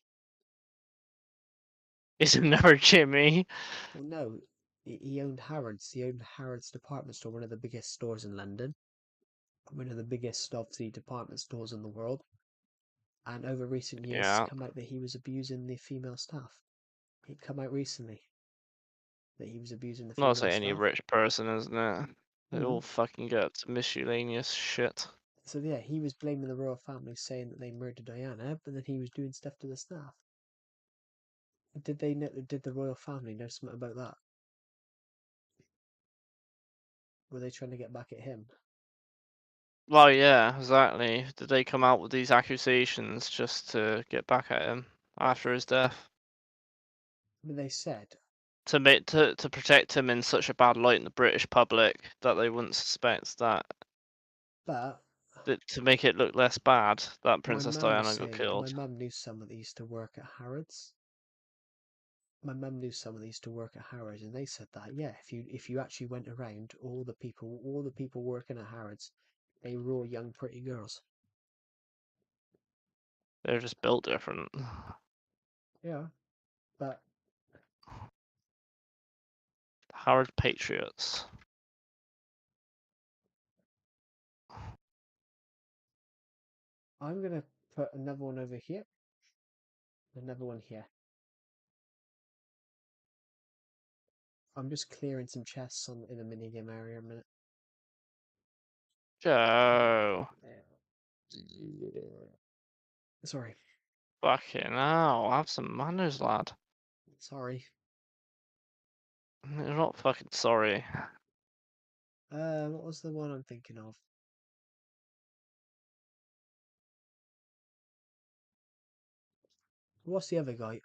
B: Is it never Jimmy?
A: Well, no, he owned Harrods. He owned Harrods department store, one of the biggest stores in London, one of the biggest, obviously, department stores in the world. And over recent years, it's
B: Yeah,
A: come out that he was abusing the female staff. It come out recently that he was abusing the
B: not
A: female
B: like any
A: staff.
B: rich person, isn't it? They
A: Hmm.
B: all fucking get miscellaneous shit.
A: So yeah, he was blaming the royal family, saying that they murdered Diana, but then he was doing stuff to the staff. Did they know? Did the royal family know something about that? Were they trying to get back at him?
B: Well, yeah, exactly. Did they come out with these accusations just to get back at him after his death?
A: But they said,
B: To protect him in such a bad light in the British public that they wouldn't suspect
A: but
B: that to make it look less bad that
A: my
B: Princess
A: mum was
B: Diana got
A: saying, my
B: killed.
A: mum knew someone that used to work at Harrods. My mum knew someone that used to work at Harrods, and they said that yeah, if you actually went around, all the people working at Harrods, they were all young, pretty girls.
B: They're just built different.
A: Yeah, but
B: Howard Patriots.
A: I'm gonna put another one over here, another one here. I'm just clearing some chests in the minigame area a minute.
B: Joe.
A: Sorry.
B: Fucking hell, have some manners, lad.
A: Sorry.
B: You're not fucking sorry.
A: What was the one I'm thinking of? What's the other guy?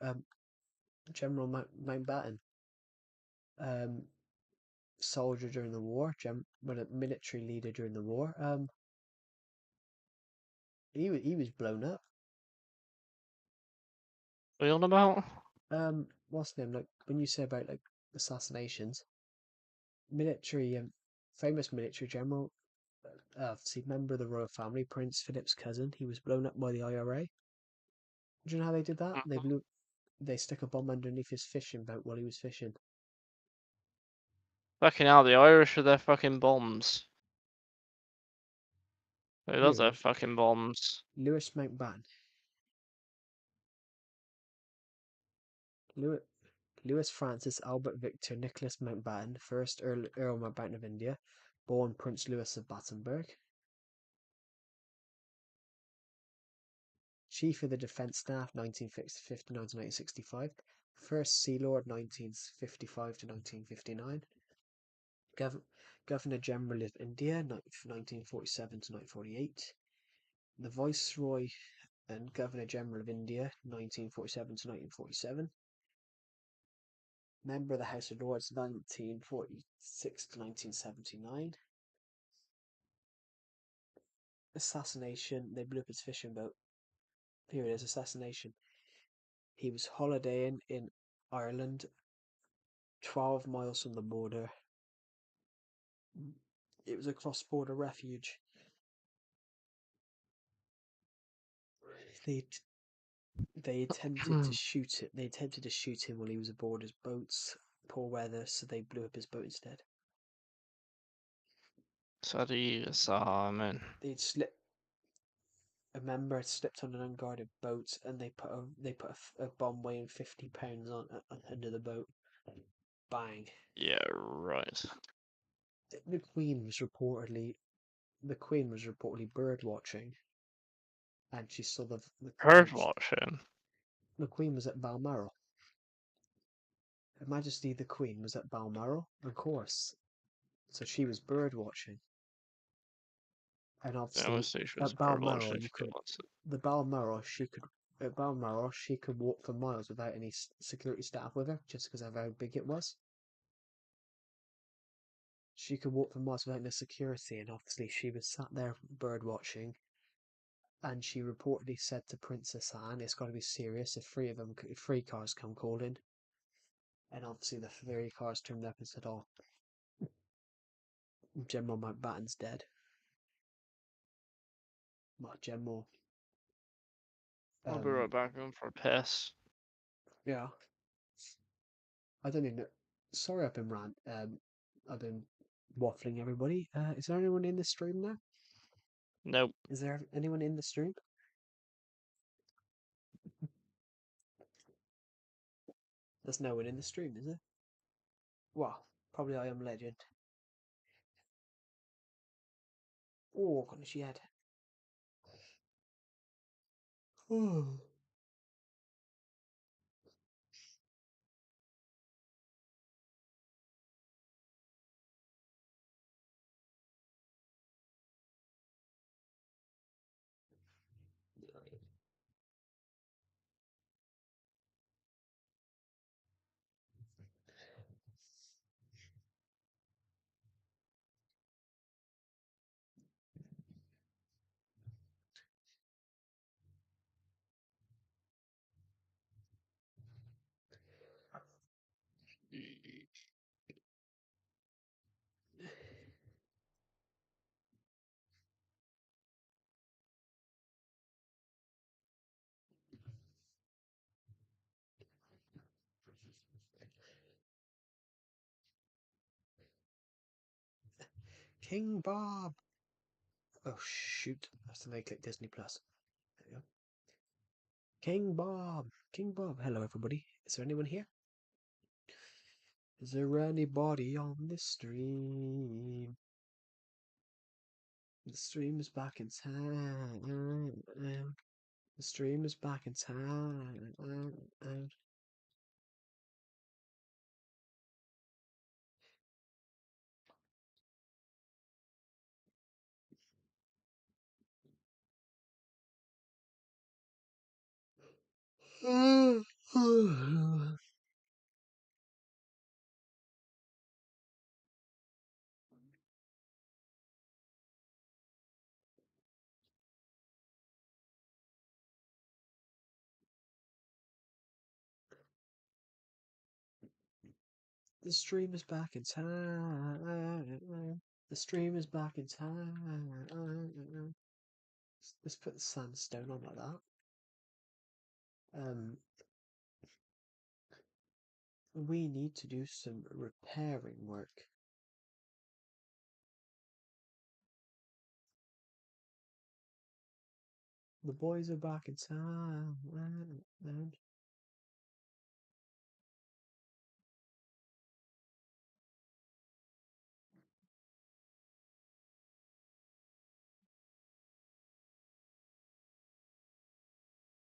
A: General Mountbatten. Soldier during the war. Well, a military leader during the war. He was blown up.
B: What are you on about?
A: What's the name? Like when you say about like assassinations, military, famous military general, obviously member of the royal family, Prince Philip's cousin. He was blown up by the IRA. Do you know how they did that? They stuck a bomb underneath his fishing boat while he was fishing.
B: Fucking hell, the Irish are their fucking bombs. They love their
A: Who?
B: fucking bombs.
A: Lewis Mountbatten. Lewis, Lewis Francis Albert Victor Nicholas Mountbatten, first Earl Mountbatten of India, born Prince Louis of Battenberg. Chief of the Defence Staff 1959 to 1965. First Sea Lord 1955 to 1959. Governor General of India 1947 to 1948. The Viceroy and Governor General of India 1947 to 1947. Member of the House of Lords 1946 to 1979. Assassination. They blew up his fishing boat. Here it is. Assassination. He was holidaying in Ireland, 12 miles from the border. It was a cross-border refuge. They they attempted to shoot it. They attempted to shoot him while he was aboard his boats. Poor weather, so they blew up his boat instead.
B: Sorry, Simon.
A: They'd slipped. A member had slipped on an unguarded boat, and they put a bomb weighing 50 pounds on under the boat. Bang.
B: Yeah, right.
A: The Queen was reportedly bird watching, and she saw
B: Bird watching.
A: the Queen was at Balmoral. Her Majesty the Queen was at Balmoral, of course. So she was bird watching, and
B: Yeah,
A: obviously
B: obviously she was
A: at
B: bird watching
A: Balmoral
B: if she wants it.
A: the Balmoral she could walk for miles without any security staff with her, just because of how big it was. She could walk for miles without no security, and obviously she was sat there bird watching. And she reportedly said to Princess Anne, "It's got to be serious. If three cars come calling." And obviously the three cars turned up and said, "Oh, General Mountbatten's dead." Well, General.
B: I'll be right back in for a piss.
A: Yeah. I don't even know. Sorry, I've been waffling everybody. Is there anyone in the stream now?
B: Nope.
A: Is there anyone in the stream? There's no one in the stream, is there? Well, probably I Am Legend. Oh, got a shed. King Bob. Oh shoot! I accidentally clicked Disney Plus. There we go. King Bob. King Bob. Hello, everybody. Is there anyone here? Is there anybody on this stream? The stream is back in town. The stream is back in town. The stream is back in town. The stream is back in town. Let's put the sandstone on like that. We need to do some repairing work. The boys are back in town.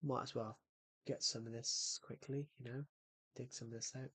A: Might as well get some of this quickly, you know, dig some of this out.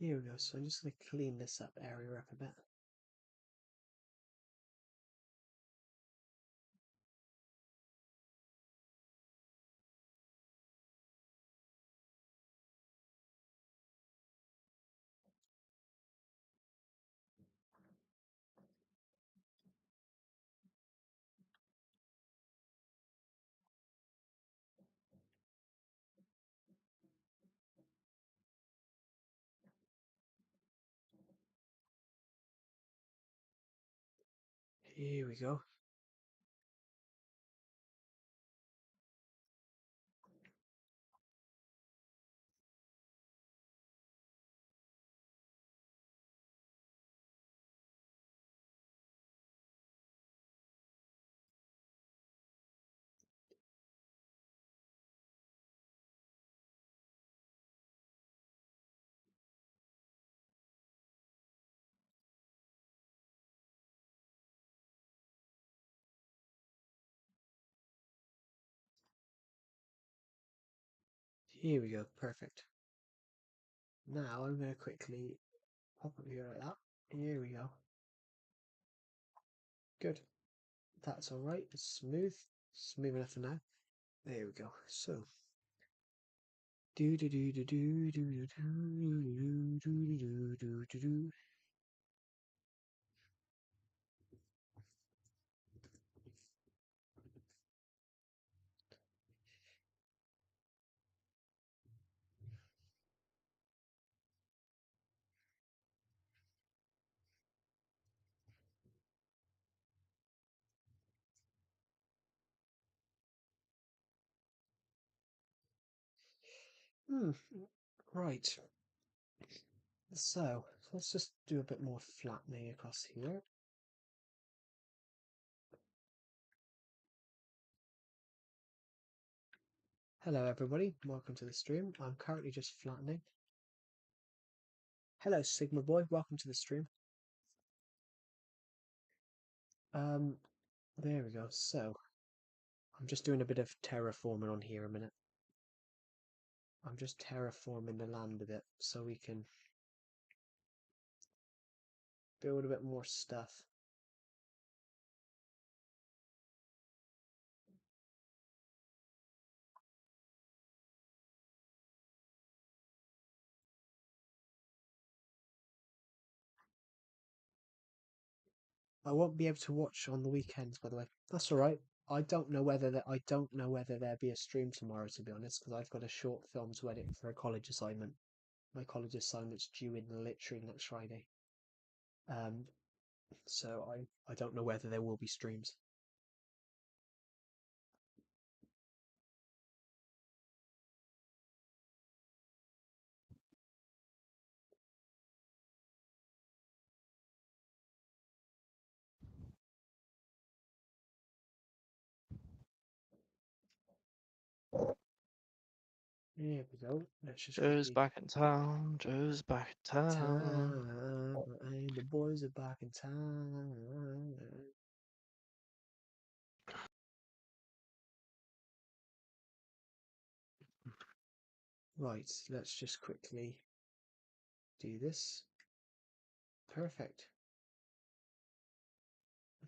A: Here we go, so I'm just going to clean this up area up a bit. Here we go. Here we go, perfect. Now I'm going to quickly pop up here like that. Here we go. Good. That's alright, it's smooth. Smooth enough for now. There we go. So. Do do do do do do do do do do do do. Right. So let's just do a bit more flattening across here. Hello everybody, welcome to the stream. I'm currently just flattening. Hello Sigma Boy, welcome to the stream. There we go. So I'm just doing a bit of terraforming on here a minute. I'm just terraforming the land a bit so we can build a bit more stuff. I won't be able to watch on the weekends, by the way. That's all right. I don't know whether there'll be a stream tomorrow, to be honest, because I've got a short film to edit for a college assignment. My college assignment's due in literally next Friday. So I don't know whether there will be streams. Here we go. Let's just
B: Joe's
A: quickly.
B: back in town. Joe's back in town.
A: Time, and the boys are back in town. Right, let's just quickly do this. Perfect. I'm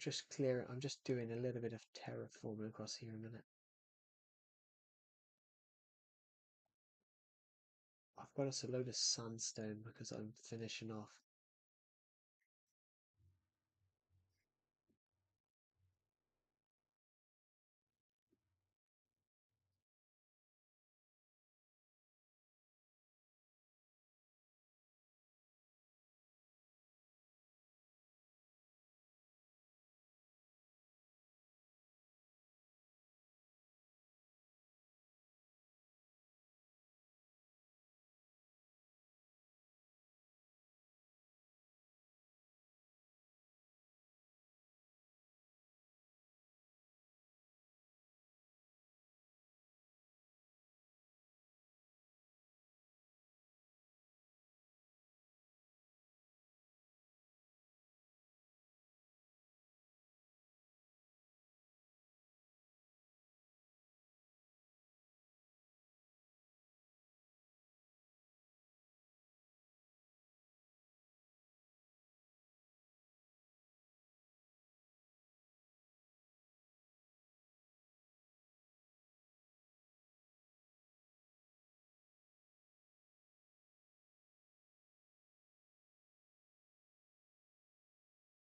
A: just doing a little bit of terraforming across here a minute. I've got us a load of sandstone because I'm finishing off.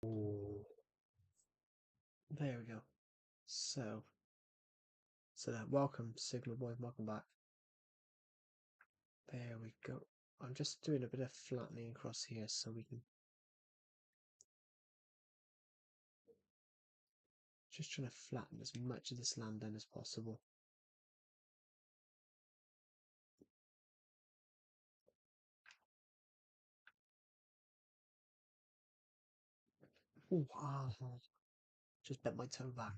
A: Ooh. There we go. So welcome, Sigma Boy, welcome back. There we go. I'm just doing a bit of flattening across here so we can just trying to flatten as much of this land down as possible. Ooh, just bent my toe back.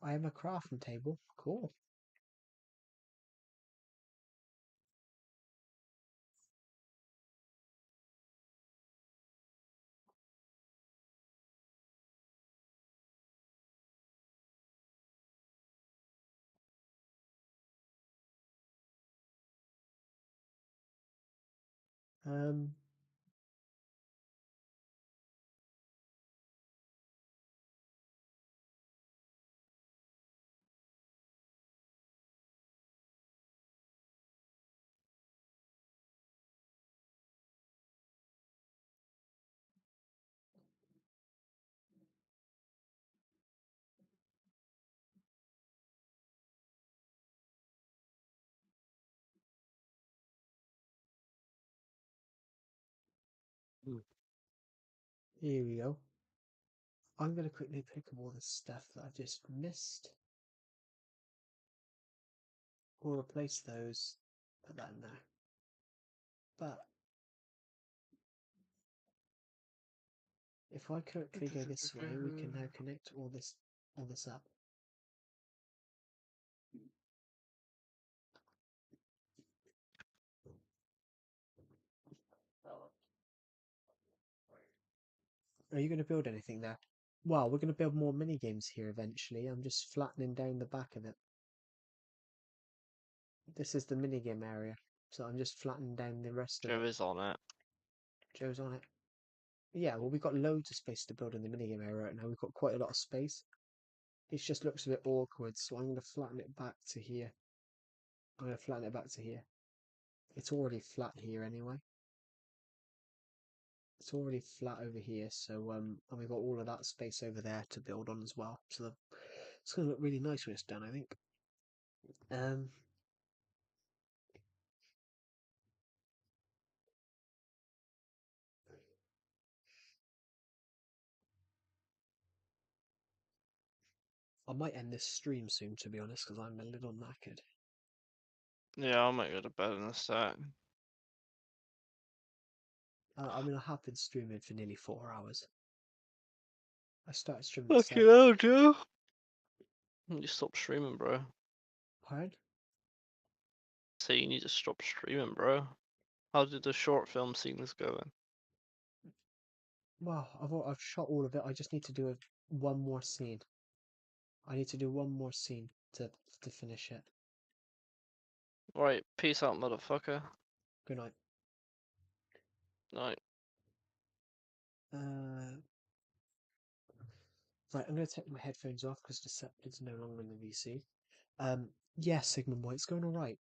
A: I have a crafting table. Cool. Um, Here we go. I'm going to quickly pick up all the stuff that I've just missed. We'll replace those, put that in there. But if I quickly go this way, we can now connect all this up. Are you going to build anything there? Well, we're going to build more mini games here eventually. I'm just flattening down the back of it. This is the minigame area, so I'm just flattening down the rest of
B: Joe
A: it.
B: is on it.
A: Joe's on it. Yeah, well, we've got loads of space to build in the minigame area right now. We've got quite a lot of space. It just looks a bit awkward, so I'm going to flatten it back to here. I'm going to flatten it back to here. It's already flat here anyway. It's already flat over here, so and we've got all of that space over there to build on as well. So it's going to look really nice when it's done, I think. I might end this stream soon, to be honest, because I'm a little knackered.
B: Yeah, I might go to bed in a sec.
A: I mean, I have been streaming for nearly 4 hours. I started streaming at
B: Fucking
A: 7.
B: hell, Joe. You stop streaming, bro.
A: Pardon?
B: So you need to stop streaming, bro. How did the short film scenes go in?
A: Well, I've shot all of it. I just need to do one more scene. I need to do one more scene to finish it.
B: Right, peace out, motherfucker.
A: Good night.
B: Night.
A: Right, I'm going to take my headphones off because the set is no longer in the VC. Yeah, Sigmund Boy, it's going alright.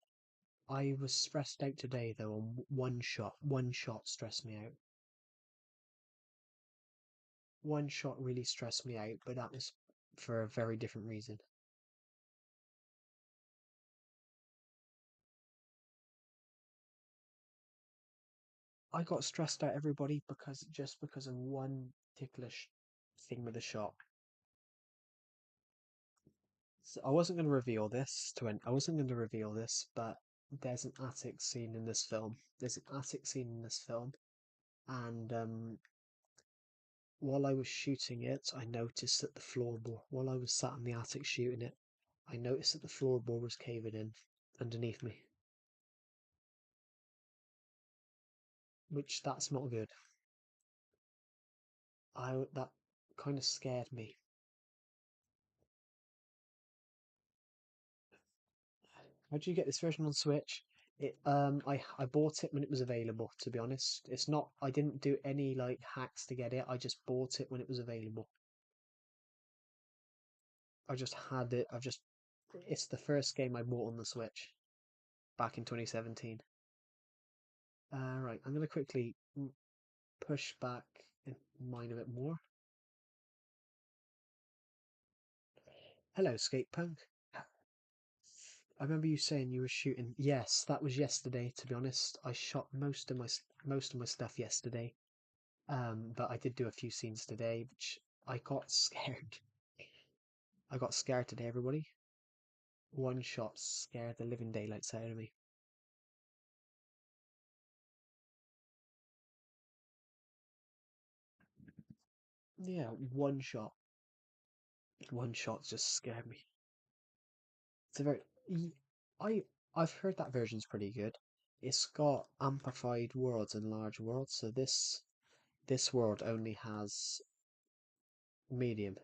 A: I was stressed out today though on one shot. One shot stressed me out. One shot really stressed me out, but that was for a very different reason. I got stressed out, everybody, just because of one particular thing with the shot. So I wasn't going to reveal this I wasn't going to reveal this, but there's an attic scene in this film. There's an attic scene in this film, and while I was shooting it, I noticed that the floorboard. While I was sat in the attic shooting it, I noticed that the floorboard was caving in underneath me, which that's not good. That kind of scared me. How did you get this version on Switch? I bought it when it was available, to be honest. It's not I didn't do any like hacks to get it. I just bought it when it was available. I just had it. It's the first game I bought on the Switch back in 2017. Right, I'm gonna quickly push back in mine a bit more. Hello, Skatepunk. I remember you saying you were shooting. Yes, that was yesterday. To be honest, I shot most of my stuff yesterday. But I did do a few scenes today, which I got scared. I got scared today, everybody. One shot scared the living daylights out of me. Yeah, one shot. One shot just scared me. It's a very. I I've heard that version's pretty good. It's got amplified worlds and large worlds, so this world only has medium.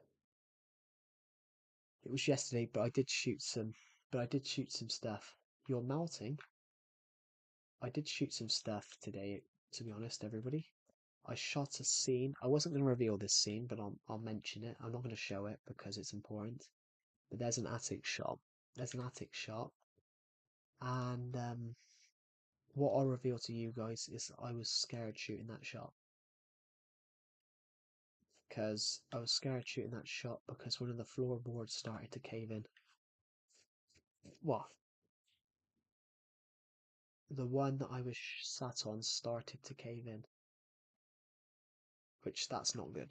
A: It was yesterday, but I did shoot some. But I did shoot some stuff. You're melting. I did shoot some stuff today, to be honest, everybody. I shot a scene. I wasn't going to reveal this scene, but I'll mention it. I'm not going to show it because it's important. But there's an attic shot. There's an attic shot, and what I'll reveal to you guys is I was scared shooting that shot. Because I was scared shooting that shot because one of the floorboards started to cave in. What? The one that I was sat on started to cave in. which that's not good.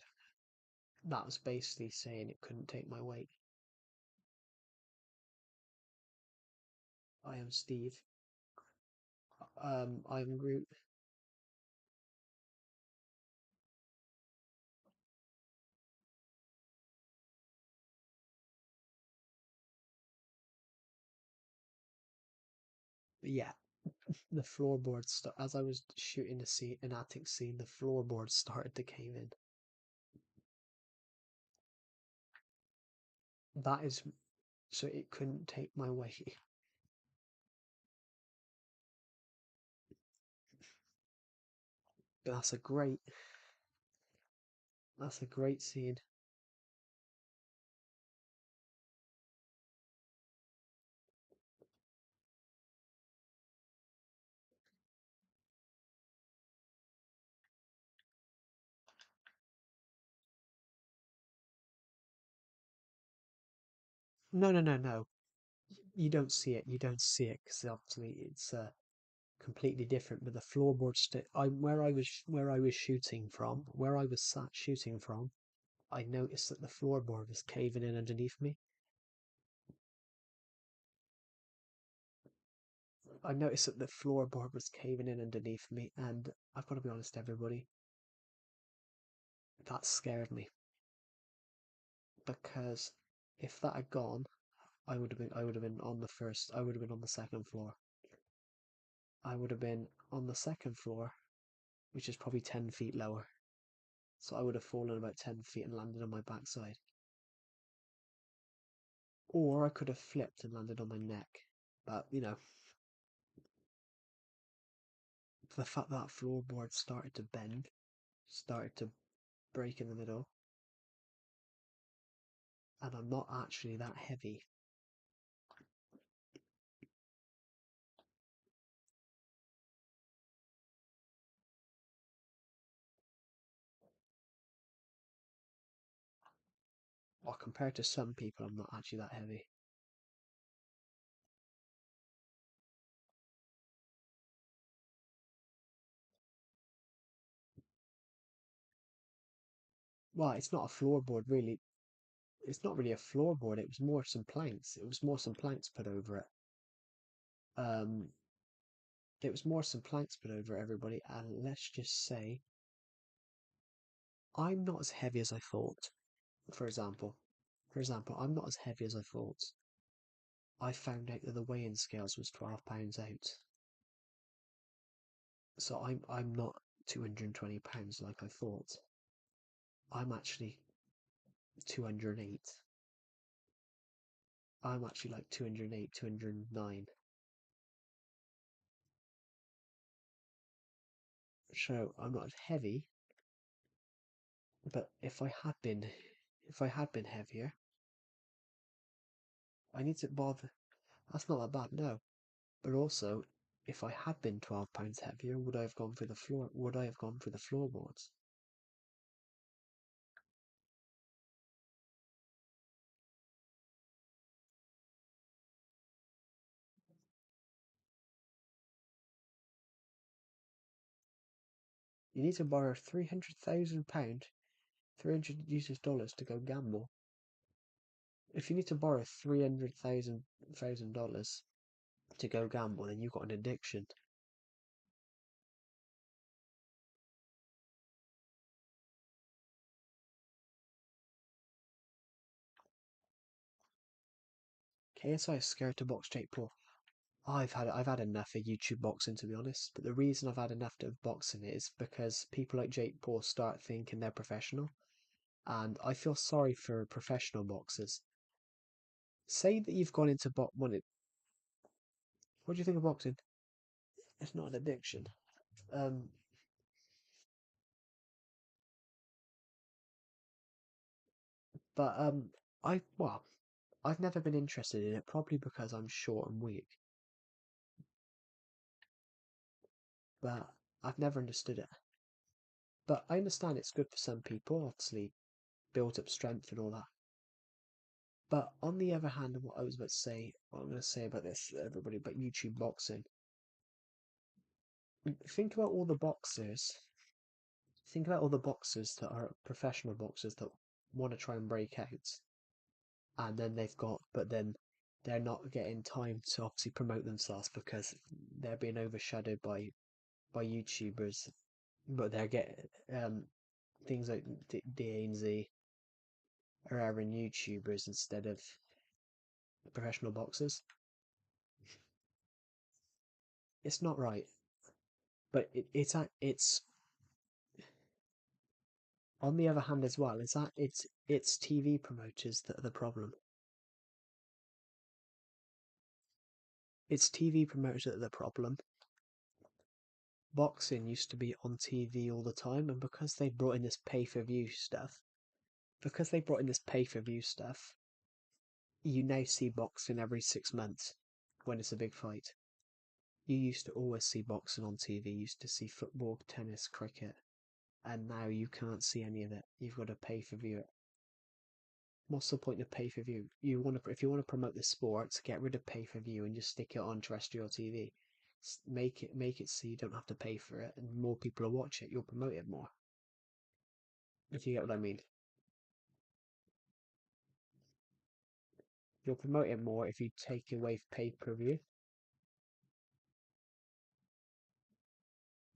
A: That was basically saying it couldn't take my weight. I am Steve. I am Groot. But yeah, the floorboards. As I was shooting an attic scene, the floorboards started to cave in. That is, so it couldn't take my weight. But that's a great scene. No. You don't see it. You don't see it because obviously it's completely different. But the floorboards, where I was shooting from, where I was sat shooting from, I noticed that the floorboard was caving in underneath me. I noticed that the floorboard was caving in underneath me, and I've got to be honest, everybody, that scared me because if that had gone, I would have been on the first. I would have been on the second floor. I would have been on the second floor, which is probably 10 feet lower. So I would have fallen about 10 feet and landed on my backside. Or I could have flipped and landed on my neck. But, you know, the fact that floorboard started to bend, started to break in the middle, and I'm not actually that heavy. Or compared to some people, I'm not actually that heavy. Well, it's not a floorboard, really. It's not really a floorboard. It was more some planks. It was more some planks put over it. It was more some planks put over everybody, and let's just say I'm not as heavy as I thought. For example, I'm not as heavy as I thought. I found out that the weighing scales was 12 pounds out. So I'm not 220 pounds like I thought. I'm actually 208. I'm actually like 208, 209. So I'm not as heavy, but if I had been heavier, I need to bother. That's not that bad, no. But also, if I had been 12 pounds heavier, would I have gone through the floor? Would I have gone through the floorboards? You need to borrow £300,000, $300 to go gamble. If you need to borrow $300,000 to go gamble, then you've got an addiction. KSI is scared to box Jake Paul. I've had enough of YouTube boxing, to be honest. But the reason I've had enough of boxing is because people like Jake Paul start thinking they're professional, and I feel sorry for professional boxers. Say that you've gone into what do you think of boxing? It's not an addiction. Um, but I've never been interested in it, probably because I'm short and weak. But I've never understood it. But I understand it's good for some people, obviously, build up strength and all that. But on the other hand, what I was about to say, what I'm going to say about this, everybody, about YouTube boxing. Think about all the boxers Think about all the boxers that are professional boxers that want to try and break out, and then but then they're not getting time to obviously promote themselves because they're being overshadowed by YouTubers, but they're getting things like DANZ are having YouTubers instead of professional boxers. It's not right, but it's on the other hand as well. Is that it's TV promoters that are the problem. It's TV promoters that are the problem. Boxing used to be on TV all the time, and because they brought in this pay-per-view stuff, you now see boxing every 6 months when it's a big fight. You used to always see boxing on TV. You used to see football, tennis, cricket, and now you can't see any of it. You've got to pay for view it. What's the point of pay per view? If you want to promote the sport, get rid of pay per view and just stick it on terrestrial TV. Make it so you don't have to pay for it, and more people will watch it. You'll promote it more. If you get what I mean. You'll promote it more if you take away pay per view.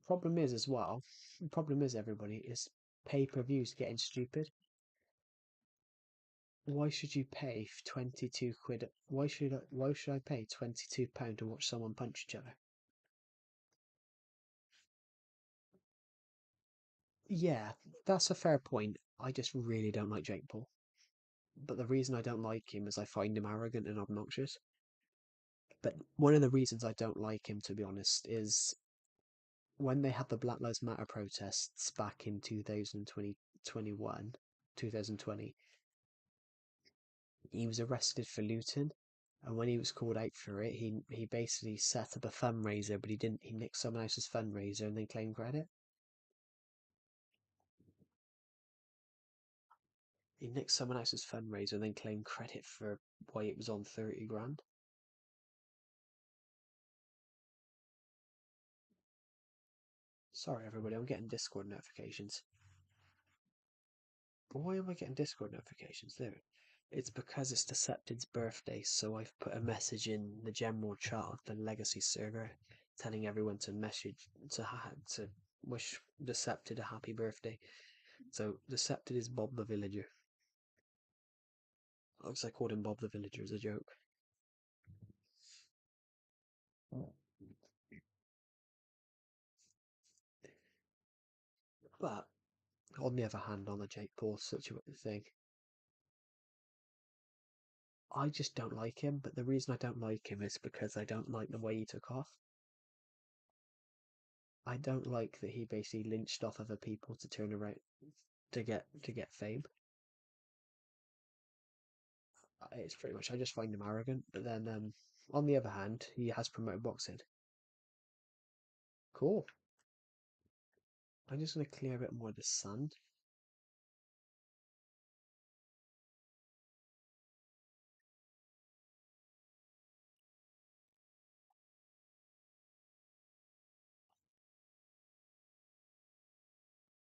A: Problem is as well. The problem is everybody is pay per views getting stupid. Why should you pay 22 quid? Why should I pay £22 to watch someone punch each other? Yeah, that's a fair point. I just really don't like Jake Paul. But the reason I don't like him is I find him arrogant and obnoxious. But one of the reasons I don't like him, to be honest, is when they had the Black Lives Matter protests back in 2020, he was arrested for looting. And when he was called out for it, he basically set up a fundraiser, but he didn't. He nicked someone else's fundraiser and then claimed credit. He nicked someone else's fundraiser and then claimed credit for why it was on 30 grand. Sorry, everybody, I'm getting Discord notifications. But why am I getting Discord notifications there? It's because it's Decepted's birthday, so I've put a message in the general chat of the Legacy server telling everyone to message to wish Decepted a happy birthday. So Decepted is Bob the Villager. Looks like I called him Bob the Villager as a joke. But on the other hand, on the Jake Paul thing, I just don't like him. But the reason I don't like him is because I don't like the way he took off. I don't like that he basically lynched off other people to turn around to get fame. It's pretty much I just find him arrogant. But then on the other hand, he has promoted boxing. Cool. I'm just gonna clear a bit more of the sun.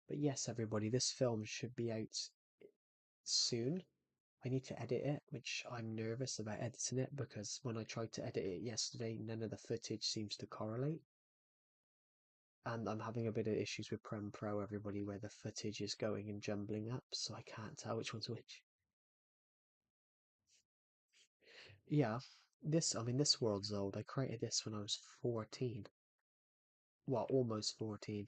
A: But yes, everybody, this film should be out soon. I need to edit it, which I'm nervous about editing it because when I tried to edit it yesterday, none of the footage seems to correlate. And I'm having a bit of issues with Premiere Pro, everybody, where the footage is going and jumbling up, so I can't tell which one's which. Yeah, this world's old. I created this when I was 14. Well, almost 14.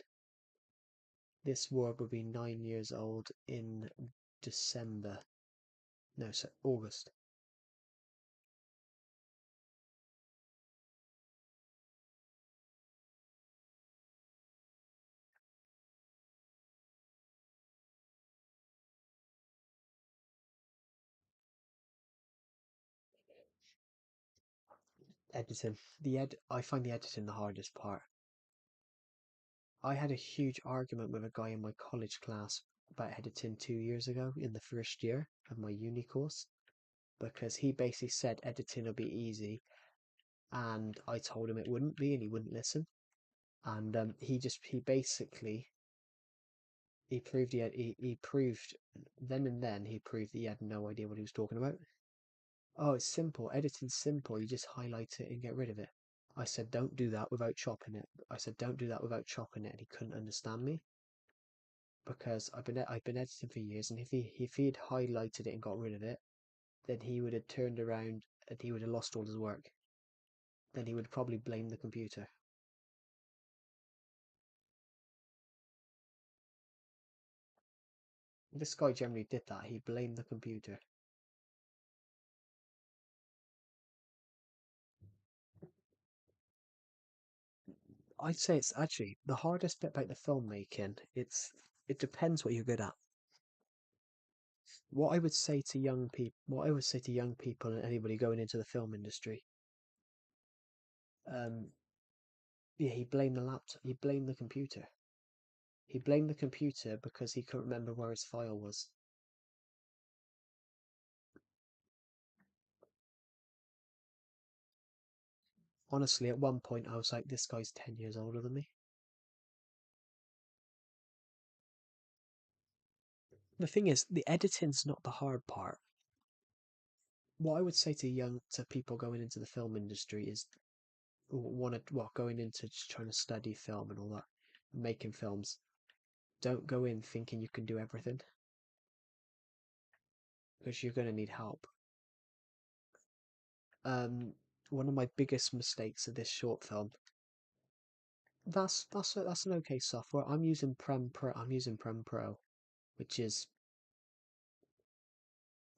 A: This world will be 9 years old in December. No, so August. Editing. I find the editing the hardest part. I had a huge argument with a guy in my college class about editing 2 years ago in the first year of my uni course because he basically said editing will be easy and I told him it wouldn't be and he wouldn't listen and he basically he proved he proved then and then he proved that he had no idea what he was talking about. Oh, it's simple. Editing's simple. You just highlight it and get rid of it. I said, don't do that without chopping it. I said, don't do that without chopping it, and he couldn't understand me because I've been editing for years, and if he'd highlighted it and got rid of it, then he would have turned around and he would have lost all his work. Then he would probably blame the computer. This guy generally did that. He blamed the computer. I'd say it's actually the hardest bit about the filmmaking. It depends what you're good at. What I would say to young people and anybody going into the film industry, yeah, he blamed the laptop. He blamed the computer. He blamed the computer because he couldn't remember where his file was. Honestly, at one point I was like, this guy's 10 years older than me. The thing is, the editing's not the hard part. What I would say to people going into the film industry is going into just trying to study film and all that, making films. Don't go in thinking you can do everything, because you're going to need help. One of my biggest mistakes of this short film. That's an okay software. I'm using Prem Pro, which is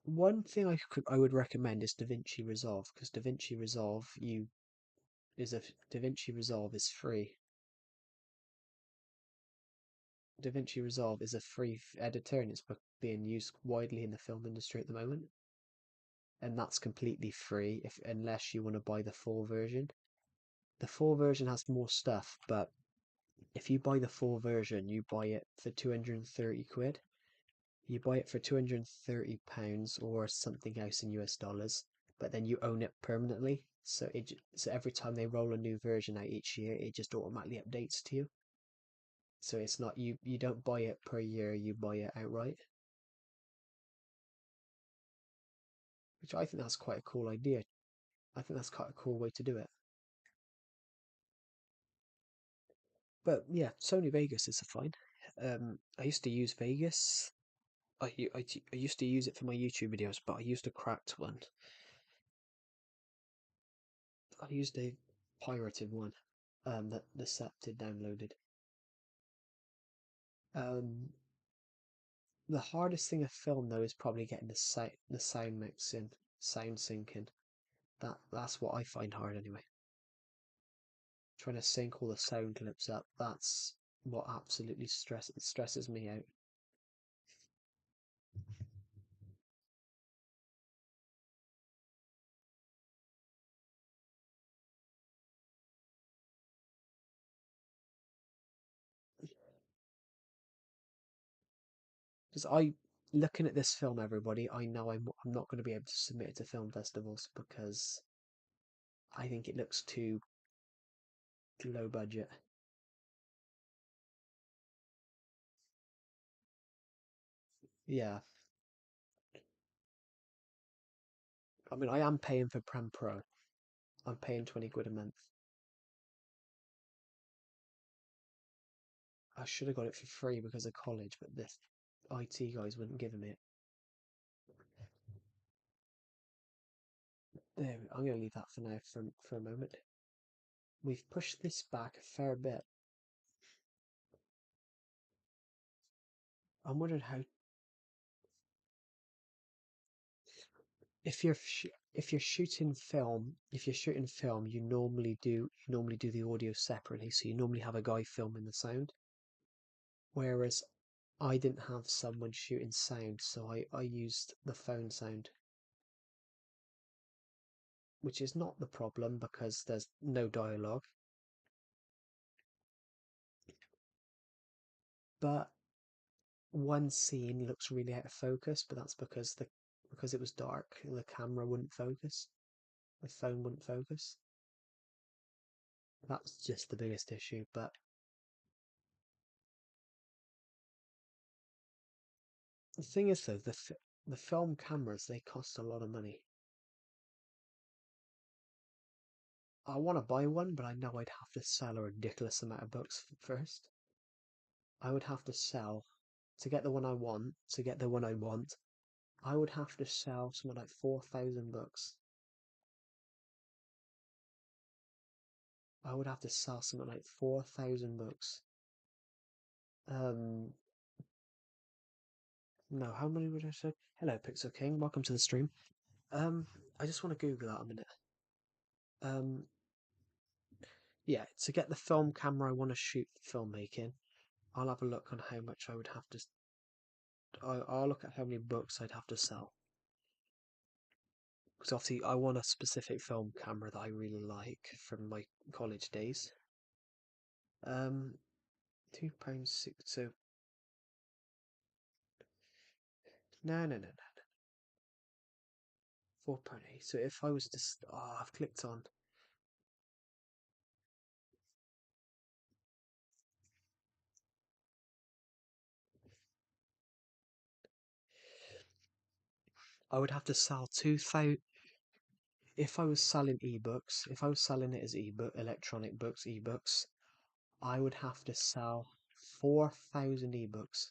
A: one thing I would recommend is DaVinci Resolve, because DaVinci Resolve is free. DaVinci Resolve is a free editor, and it's being used widely in the film industry at the moment. And that's completely free unless you want to buy the full version. The full version has more stuff, but if you buy the full version, you buy it for 230 quid. You buy it for £230 or something else in US dollars, but then you own it permanently. So every time they roll a new version out each year, it just automatically updates to you. So it's not you don't buy it per year, you buy it outright. Which I think that's quite a cool idea. I think that's quite a cool way to do it. But yeah, Sony Vegas is fine. I used to use Vegas. I used to use it for my YouTube videos, but I used a cracked one. I used a pirated one that the Sept downloaded. The hardest thing to film though is probably getting the sound mixing, sound syncing. That's what I find hard anyway. Trying to sync all the sound clips up, that's what absolutely stresses me out. Because looking at this film, everybody, I know I'm not going to be able to submit it to film festivals because I think it looks too low budget. Yeah, I mean, I am paying for Prem Pro. I'm paying 20 quid a month. I should have got it for free because of college, but the IT guys wouldn't give me it. There, I'm going to leave that for now for a moment. We've pushed this back a fair bit. I'm wondering how. If you're shooting film, you normally do the audio separately. So you normally have a guy filming the sound. Whereas I didn't have someone shooting sound, so I used the phone sound, which is not the problem because there's no dialogue. But one scene looks really out of focus, but that's because it was dark, the camera wouldn't focus, the phone wouldn't focus. That's just the biggest issue, but The thing is, though, the film cameras, they cost a lot of money. I want to buy one, but I know I'd have to sell a ridiculous amount of books first. I would have to sell to get the one I want. To get the one I want, I would have to sell something like 4,000 books. I would have to sell something like 4,000 books. No, how many would I say? Hello, Pixel King. Welcome to the stream. I just want to Google that a minute. Yeah, to get the film camera I want to shoot filmmaking, I'll have a look on how much I would have to. I'll look at how many books I'd have to sell. Because obviously, I want a specific film camera that I really like from my college days. £2.6. So no. 4.8. So if I was to, I've clicked on. I would have to sell 2,000. If I was selling ebooks, if I was selling it as ebook, electronic books, ebooks, I would have to sell 4,000 ebooks.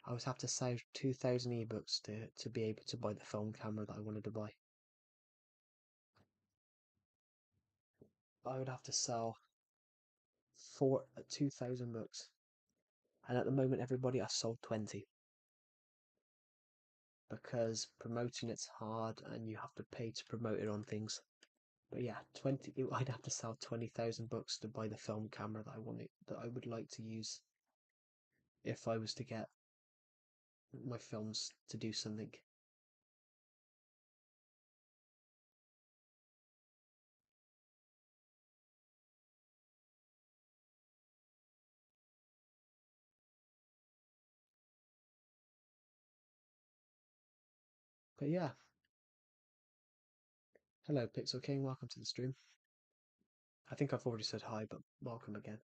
A: I would have to sell 2,000 ebooks to be able to buy the film camera that I wanted to buy. I would have to sell 2,000 books. And at the moment, everybody, I've sold 20. Because promoting it's hard and you have to pay to promote it on things. But yeah, I'd have to sell 20,000 books to buy the film camera that I would like to use if I was to get my films to do something. But yeah. Hello, Pixel King. Welcome to the stream. I think I've already said hi, but welcome again.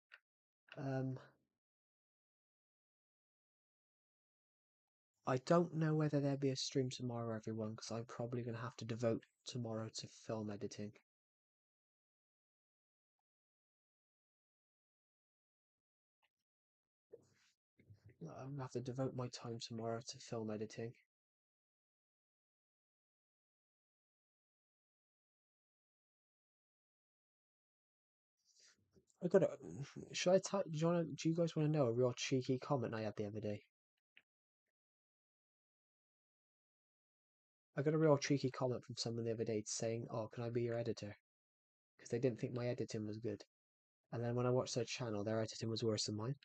A: I don't know whether there'll be a stream tomorrow, everyone, because I'm probably going to have to devote tomorrow to film editing. I'm going to have to devote my time tomorrow to film editing. I got a. Should I type? Do you guys want to know a real cheeky comment I had the other day? I got a real cheeky comment from someone the other day saying, "Oh, can I be your editor?" Because they didn't think my editing was good. And then when I watched their channel, their editing was worse than mine.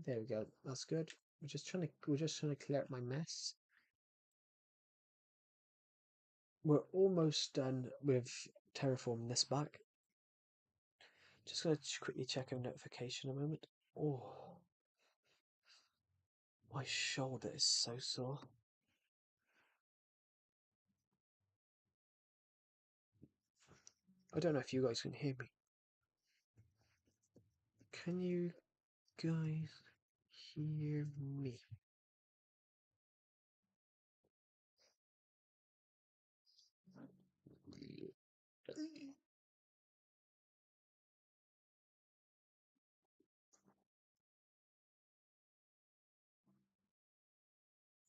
A: There we go. That's good. We're just trying to clear up my mess. We're almost done with terraforming this back. Just gonna quickly check a notification a moment. Oh, my shoulder is so sore. I don't know if you guys can hear me. Can you guys hear me?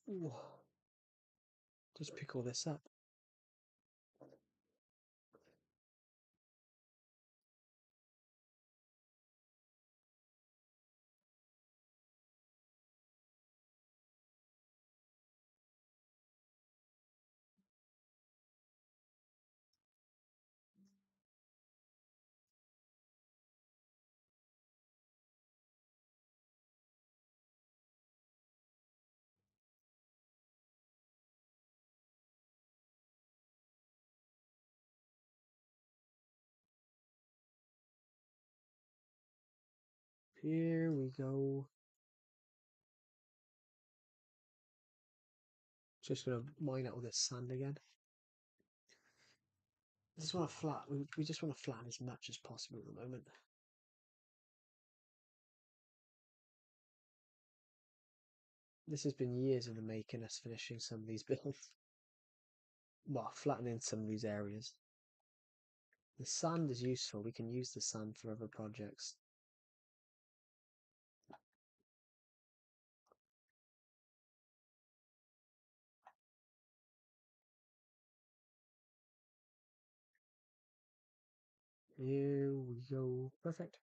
A: Ooh. Just pick all this up. Here we go. Just gonna mine out all this sand again. Just want to we just want to flatten as much as possible at the moment. This has been years in the making, us finishing some of these builds. Well, flattening some of these areas. The sand is useful. We can use the sand for other projects. Here we go. Perfect.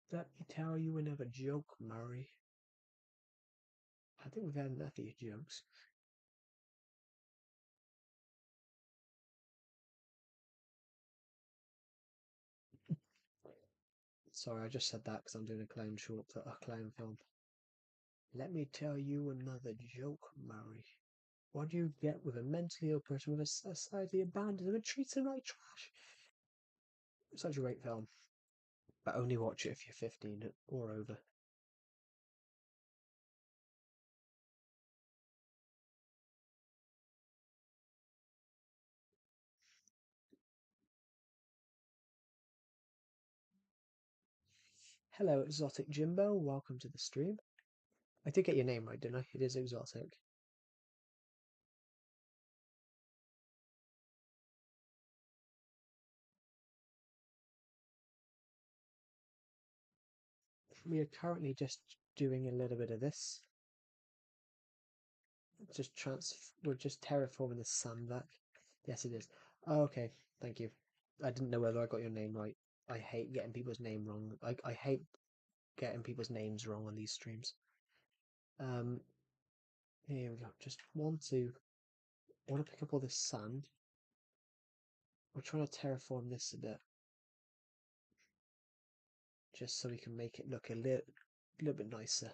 A: Let me tell you another joke, Murray. I think we've had enough of your jokes. Sorry, I just said that because I'm doing a clown film. Let me tell you another joke, Murray. What do you get with a mentally ill person with a society abandoned and treats him like trash? Such a great film, but only watch it if you're 15 or over. Hello, Exotic Jimbo. Welcome to the stream. I did get your name right, didn't I? It is Exotic. We are currently just doing a little bit of this. We're just terraforming the sand back. Yes, it is. Oh, okay, thank you. I didn't know whether I got your name right. I hate getting people's name wrong. I hate getting people's names wrong on these streams. Here we go. Just want to pick up all this sand. We're trying to terraform this a bit, just so we can make it look a little bit nicer.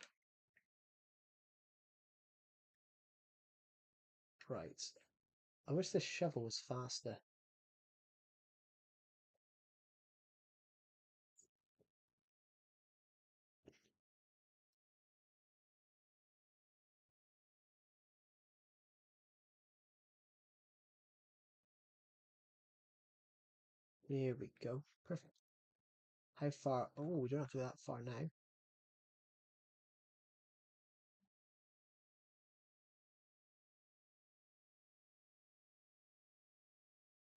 A: Right. I wish this shovel was faster. Here we go. Perfect. How far? Oh, we don't have to go that far now.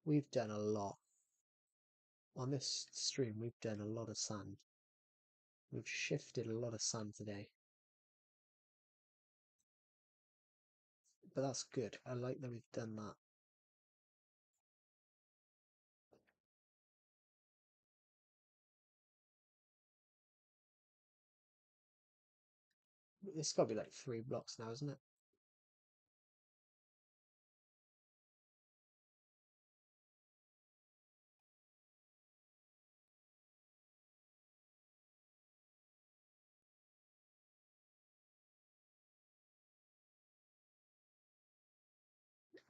A: We've done a lot. On this stream, we've done a lot of sand. We've shifted a lot of sand today. But that's good. I like that we've done that. It's got to be like 3 blocks now, isn't it?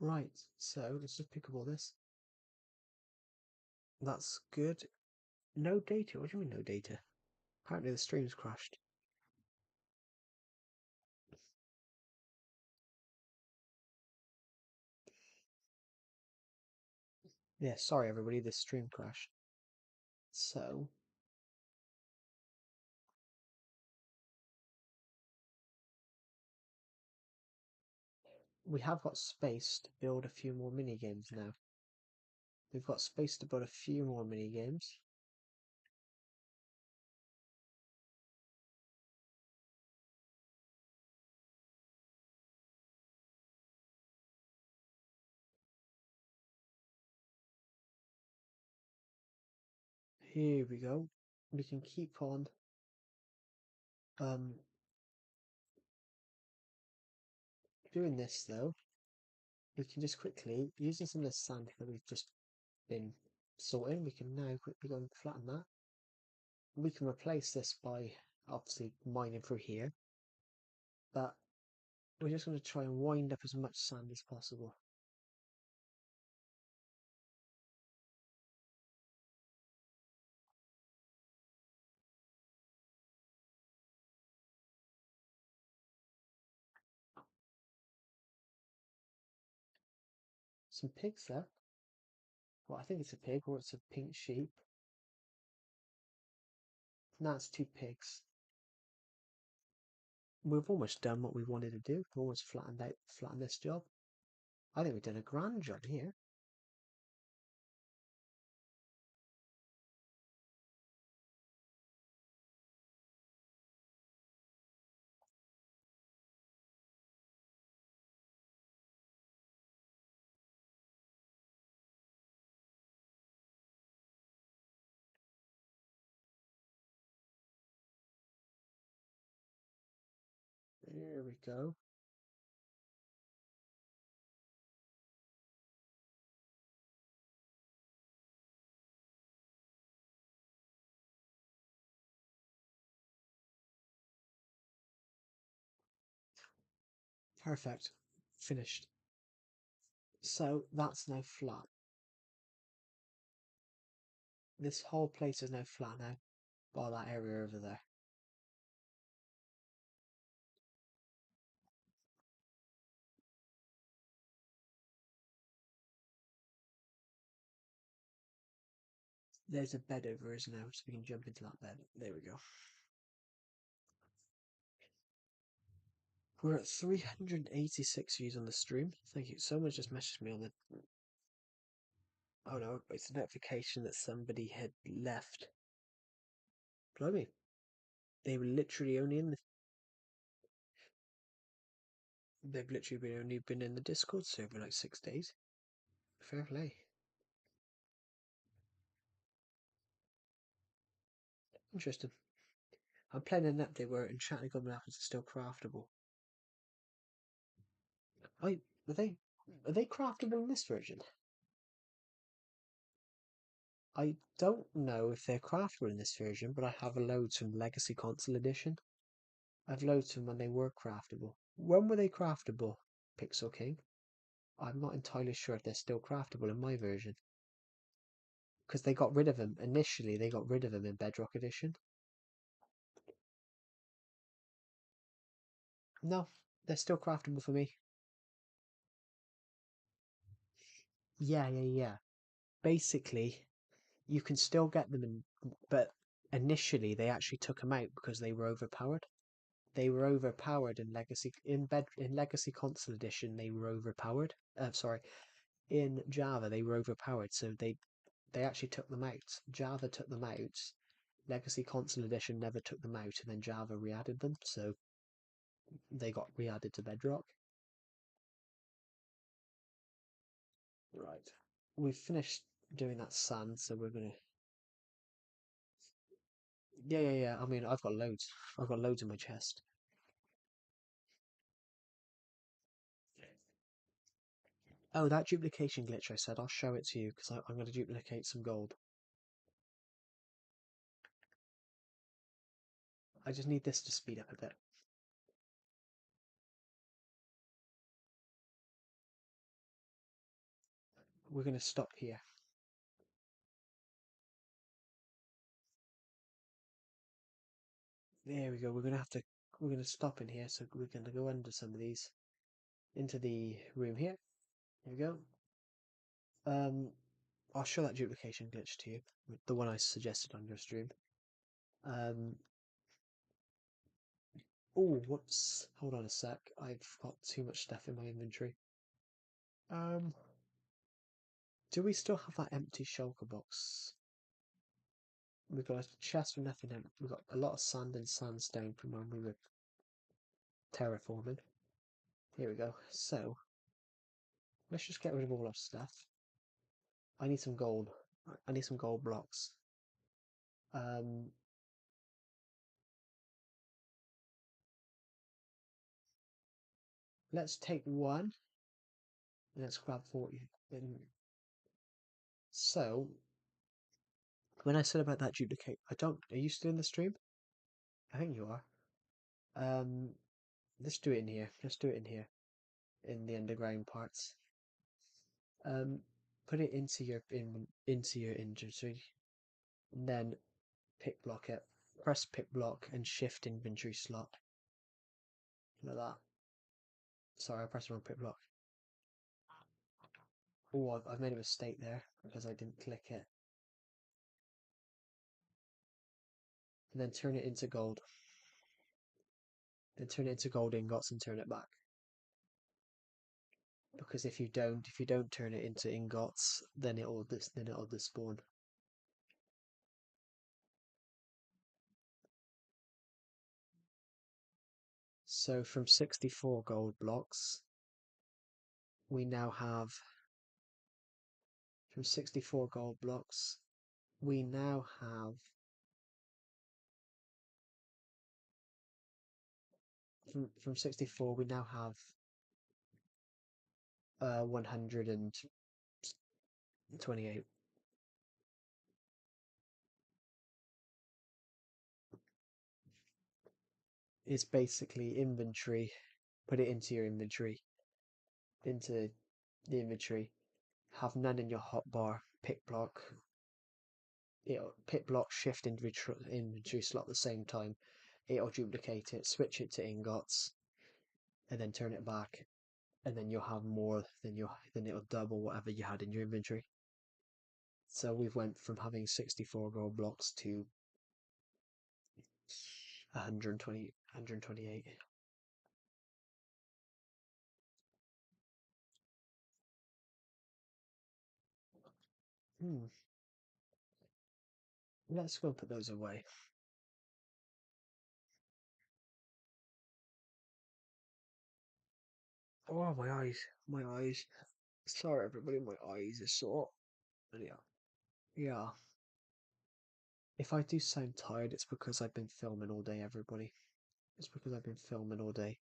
A: Right, so let's just pick up all this. That's good. No data? What do you mean no data? Apparently the stream's crashed. Yeah, sorry everybody, this stream crashed. So we have got space to build a few more mini games now. We've got space to build a few more mini games. Here we go. We can keep on doing this though, we can just quickly, using some of the sand that we've just been sorting, we can now quickly go and flatten that. We can replace this by obviously mining through here, but we're just going to try and wind up as much sand as possible. Some pigs there. Well, I think it's a pig or it's a pink sheep. No, it's 2 pigs. We've almost done what we wanted to do. We've almost flattened this job. I think we've done a grand job here. There we go. Perfect. Finished. So that's now flat. This whole place is now flat now, bar that area over there. There's a bed over us now, so we can jump into that bed. There we go. We're at 386 views on the stream. Thank you. Someone just messaged me on the... Oh no, it's a notification that somebody had left. Blimey. They were literally only in the... They've literally only been in the Discord server like 6 days. Fair play. Interesting. I'm playing an update where enchanted goblin apples are still craftable. Are they craftable in this version? I don't know if they're craftable in this version, but I have loads from Legacy Console Edition. I've loads from when they were craftable. When were they craftable, Pixel King? I'm not entirely sure if they're still craftable in my version. Because they got rid of them. Initially, they got rid of them in Bedrock Edition. No, they're still craftable for me. Yeah. Basically, you can still get them, but initially they actually took them out because they were overpowered. They were overpowered in Legacy Console Edition. They were overpowered. Sorry, in Java they were overpowered, so they actually took them out. Java took them out. Legacy Console Edition never took them out, and then Java re-added them, so they got re-added to Bedrock. Right, we've finished doing that sand, so we're gonna. Yeah. I mean, I've got loads. I've got loads in my chest. Oh, that duplication glitch I said, I'll show it to you because I'm going to duplicate some gold. I just need this to speed up a bit. We're going to stop here. There we go. We're going to stop in here, so we're going to go under some of these into the room here. Here we go. I'll show that duplication glitch to you, the one I suggested on your stream. Oh, whoops. Hold on a sec. I've got too much stuff in my inventory. Do we still have that empty shulker box? We've got a chest with nothing in it. We've got a lot of sand and sandstone from when we were terraforming. Here we go. So, let's just get rid of all our stuff. I need some gold. I need some gold blocks. let's take one. Let's grab 40. So, when I said about that duplicate, are you still in the stream? I think you are. Let's do it in here. Let's do it in here. In the underground parts. Put it into your inventory. And then pick block it. Press pick block and shift inventory slot. Like that. Sorry, I pressed the wrong pick block. Oh, I've made a mistake there because I didn't click it. And then turn it into gold. Then turn it into gold ingots and turn it back. Because if you don't turn it into ingots, then it'll despawn. So from 64 gold blocks, we now have from 64 gold blocks, we now have from 64 we now have 128. It's basically inventory. Put it into your inventory. Into the inventory. Have none in your hotbar. Pick block. Pick block shift inventory slot at the same time. It'll duplicate it, switch it to ingots, and then turn it back, and then you'll have more than it'll double whatever you had in your inventory. So we've went from having 64 gold blocks to 128. Let's go put those away. Oh, my eyes. My eyes. Sorry, everybody, my eyes are sore. Yeah. Yeah. If I do sound tired, it's because I've been filming all day, everybody. It's because I've been filming all day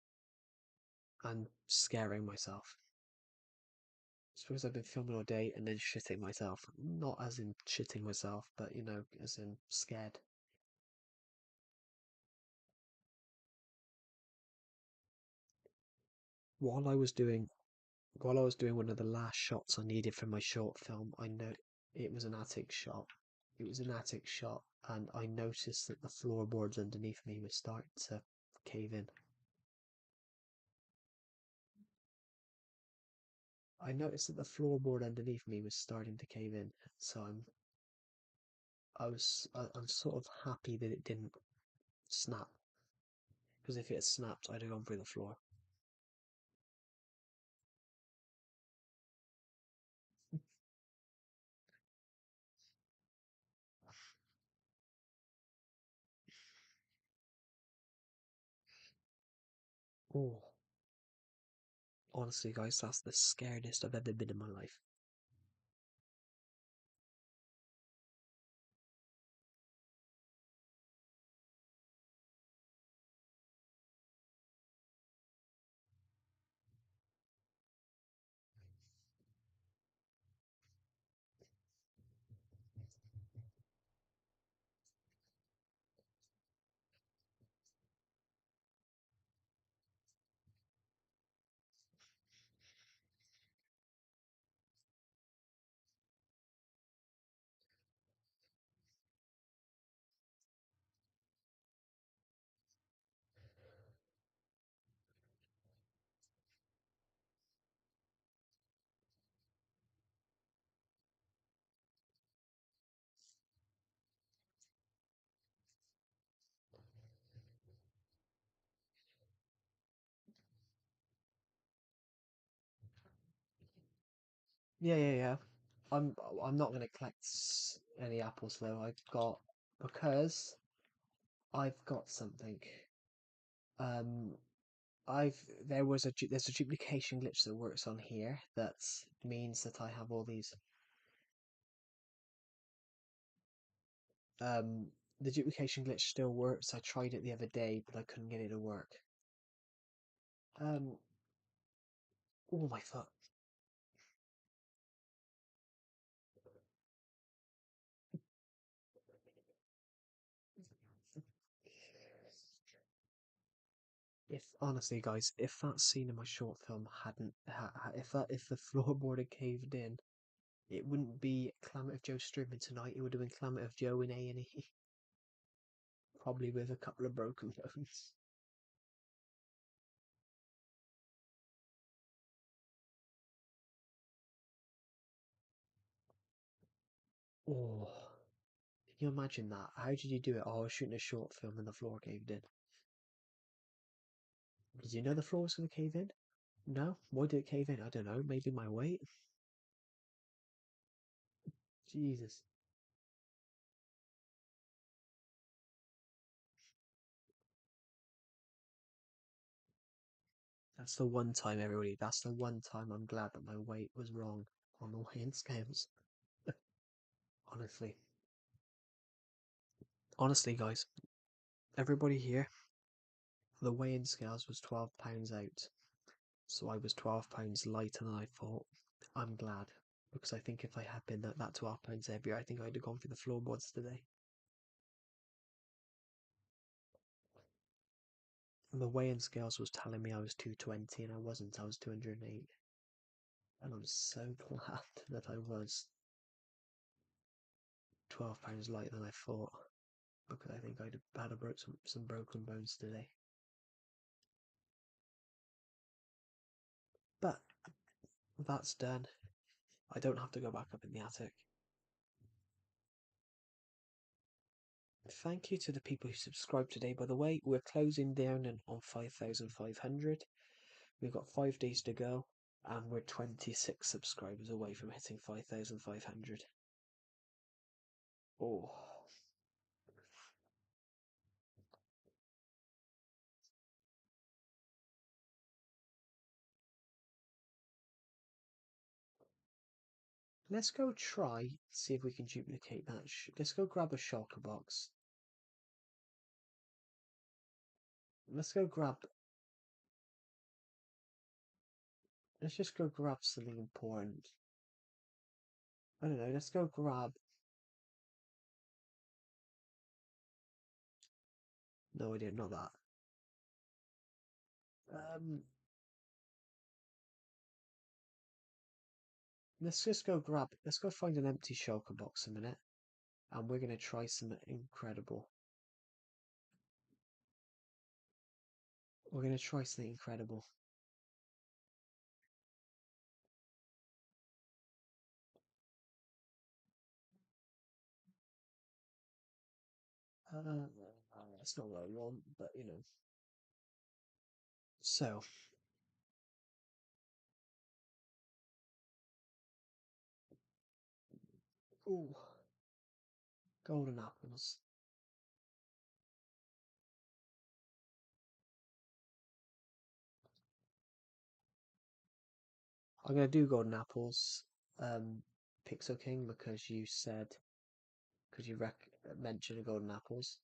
A: and scaring myself. It's because I've been filming all day and then shitting myself. Not as in shitting myself, but, you know, as in scared. While I was doing one of the last shots I needed for my short film, I know it was an attic shot. It was an attic shot, and I noticed that the floorboards underneath me were starting to cave in. I noticed that the floorboard underneath me was starting to cave in, so I'm sort of happy that it didn't snap, because if it had snapped, I'd have gone through the floor. Oh, honestly, guys, that's the scariest I've ever been in my life. Yeah. I'm not gonna collect any apples though. Because I've got something. Um, there's a duplication glitch that works on here that means that I have all these. The duplication glitch still works. I tried it the other day, but I couldn't get it to work. Oh, my foot. If honestly, guys, if that scene in my short film hadn't, if the floorboard had caved in, it wouldn't be Calamity Joe streaming tonight. It would have been Calamity Joe in A&E, probably with a couple of broken bones. Oh, can you imagine that? How did you do it? Oh, I was shooting a short film and the floor caved in. Did you know the floor was going to cave in? No? Why did it cave in? I don't know. Maybe my weight? Jesus. That's the one time, everybody. That's the one time I'm glad that my weight was wrong on the weighing scales. Honestly. Honestly, guys. Everybody here, the weighing scales was £12 out. So I was £12 lighter than I thought. I'm glad. Because I think if I had been that £12 heavier, I think I'd have gone for the floorboards today. And the weighing scales was telling me I was 220 and I wasn't. I was 208. And I'm so glad that I was £12 lighter than I thought. Because I think I'd have had some broken bones today. But that's done. I don't have to go back up in the attic. Thank you to the people who subscribed today, by the way. We're closing down on 5,500. We've got 5 days to go, and we're 26 subscribers away from hitting 5,500. Oh. Let's go try, see if we can duplicate that. Let's go grab a shulker box. Let's go grab... Let's just go grab something important. I don't know, let's go grab... No idea, not that. Let's go find an empty shulker box a minute. And we're gonna try something incredible. We're gonna try something incredible. That's not what I want, but you know. So, ooh, golden apples. I'm gonna do golden apples, Pixel King, because you mentioned golden apples.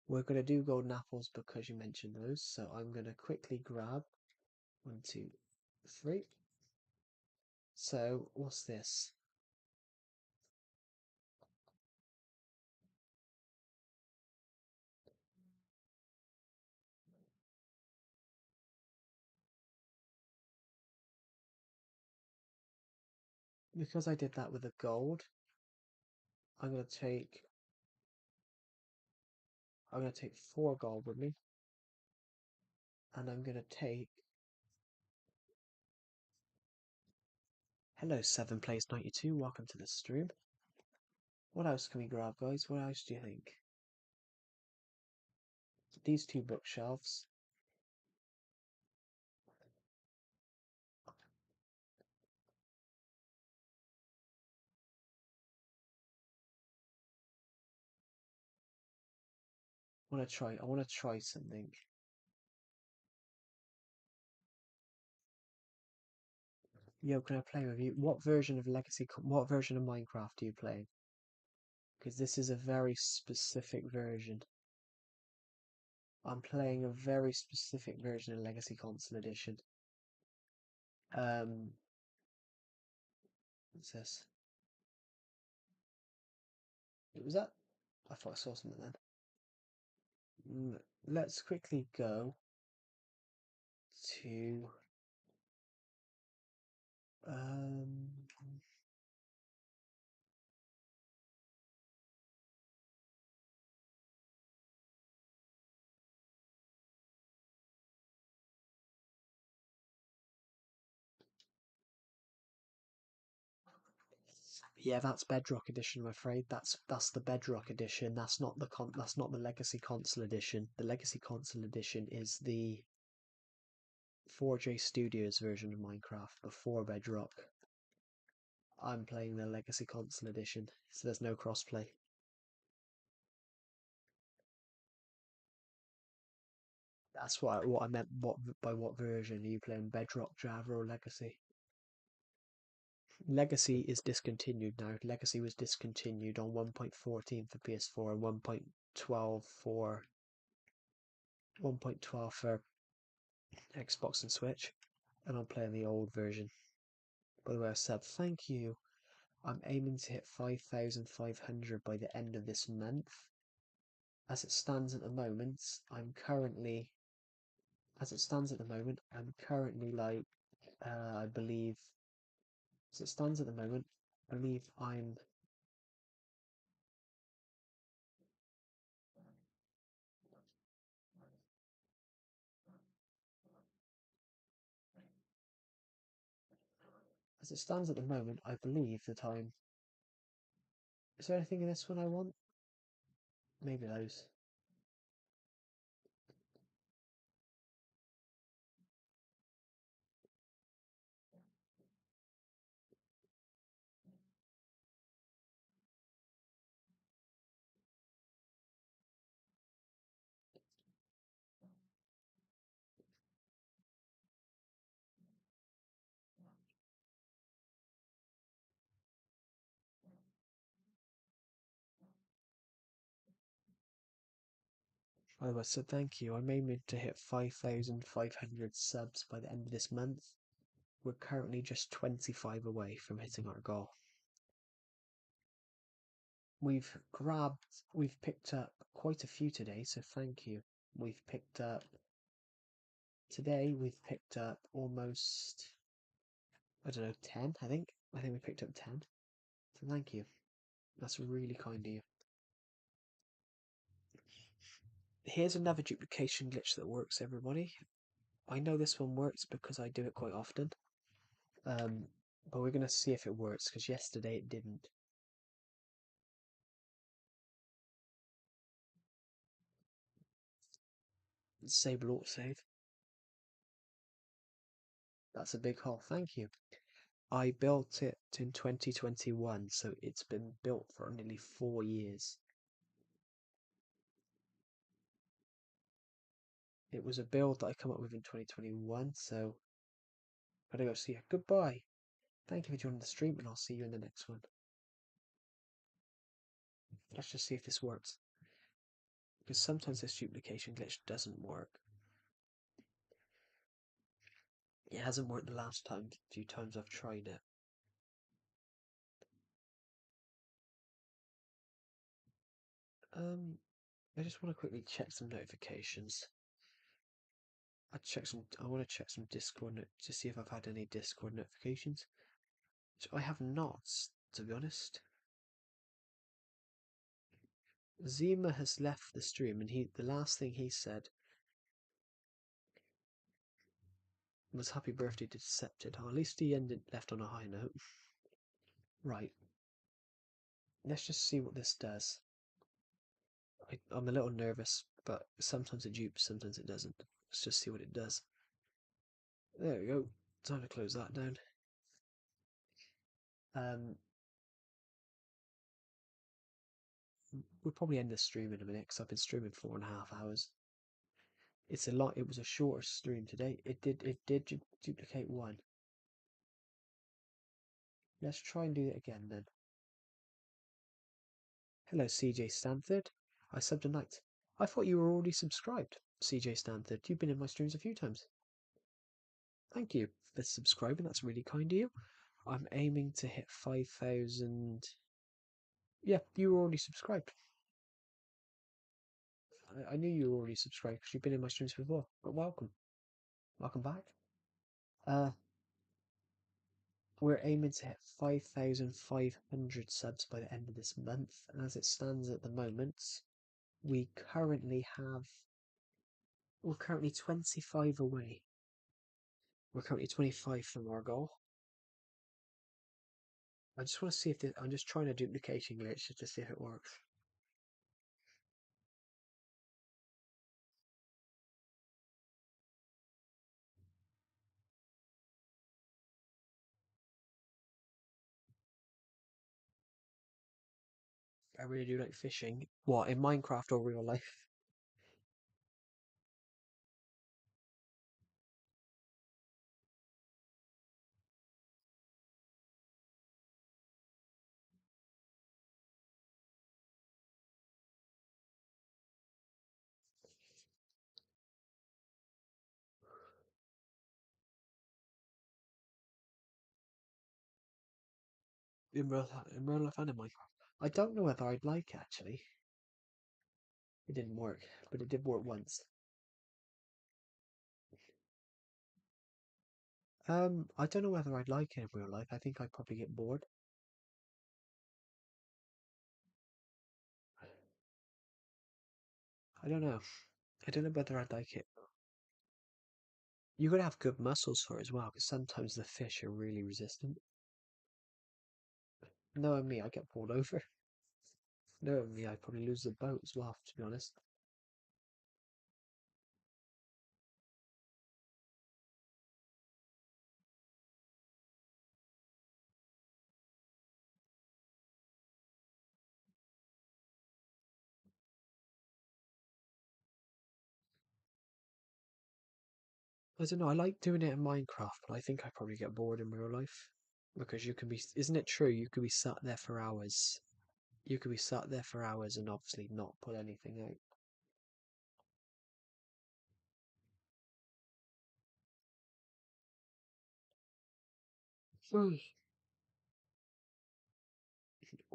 A: We're gonna do golden apples because you mentioned those, so I'm gonna quickly grab 1, 2, 3. So, what's this? Because I did that with a gold, I'm gonna take 4 gold with me, and I'm gonna take... Hello, 7plays92, welcome to the stream. What else can we grab, guys? What else do you think? These 2 bookshelves. I wanna try something. Yo, can I play with you? What version of Minecraft do you play? because this is a very specific version. I'm playing a very specific version of Legacy Console Edition. What's this? What was that? I thought I saw something then. Let's quickly go to yeah, that's Bedrock Edition. I'm afraid that's the Bedrock Edition. That's not the Legacy Console Edition. The Legacy Console Edition is the 4J Studios version of Minecraft before Bedrock. I'm playing the Legacy Console Edition, so there's no crossplay. That's what I meant. By what version are you playing? Bedrock, Java, or Legacy? Legacy is discontinued now. Legacy was discontinued on 1.14 for PS4 and 1.12 for Xbox and Switch, and I'm playing the old version. By the way, I said thank you. I'm aiming to hit 5,500 by the end of this month. As it stands at the moment, I'm currently like, I believe, as it stands at the moment, I believe I'm as it stands at the moment, I believe that I'm. Is there anything in this one I want? Maybe those. By the way, so thank you. I'm aiming to hit 5,500 subs by the end of this month. We're currently just 25 away from hitting our goal. We've picked up quite a few today, so thank you. Today we've picked up almost, I don't know, 10, I think we picked up 10. So thank you. That's really kind of you. Here's another duplication glitch that works, everybody. I know this one works because I do it quite often. But we're going to see if it works, because yesterday it didn't. Disable autosave. That's a big hole, thank you. I built it in 2021, so it's been built for nearly 4 years. It was a build that I come up with in 2021, so I gotta go see you. Goodbye. Thank you for joining the stream, and I'll see you in the next one. Let's just see if this works. Because sometimes this duplication glitch doesn't work. It hasn't worked the last few times I've tried it. I just want to quickly check some notifications. I want to check some Discord to see if I've had any Discord notifications. Which I have not, to be honest. Zima has left the stream, and the last thing he said was "Happy birthday to Decepted." Oh, at least he left on a high note. Right. Let's just see what this does. I'm a little nervous, but sometimes it dupes, sometimes it doesn't. Let's just see what it does. There we go. Time to close that down. We'll probably end this stream in a minute because I've been streaming 4.5 hours. It's a lot. It was a shorter stream today. It did duplicate one. Let's try and do it again then. Hello, CJ Stanford. I subbed a night. I thought you were already subscribed, CJ Stanford. You've been in my streams a few times. Thank you for subscribing. That's really kind of you. I'm aiming to hit 5,000. Yeah, you were already subscribed. I knew you were already subscribed because you've been in my streams before. But welcome. Welcome back. We're aiming to hit 5,500 subs by the end of this month. And as it stands at the moment, we're currently 25 away. We're currently 25 from our goal. I just want to see if I'm just trying a duplication glitch just to see if it works. I really do like fishing. What, in Minecraft or real life? In real life and in Minecraft. I don't know whether I'd like it, actually. It didn't work, but it did work once. I don't know whether I'd like it in real life. I think I'd probably get bored. I don't know. I don't know whether I'd like it. You gotta have good muscles for it as well, because sometimes the fish are really resistant. Knowing me, I get pulled over. Knowing me, I'd probably lose the boat as well, to be honest. I don't know, I like doing it in Minecraft, but I think I'd probably get bored in real life. Because you can be, isn't it true, you could be sat there for hours. You could be sat there for hours and obviously not put anything out.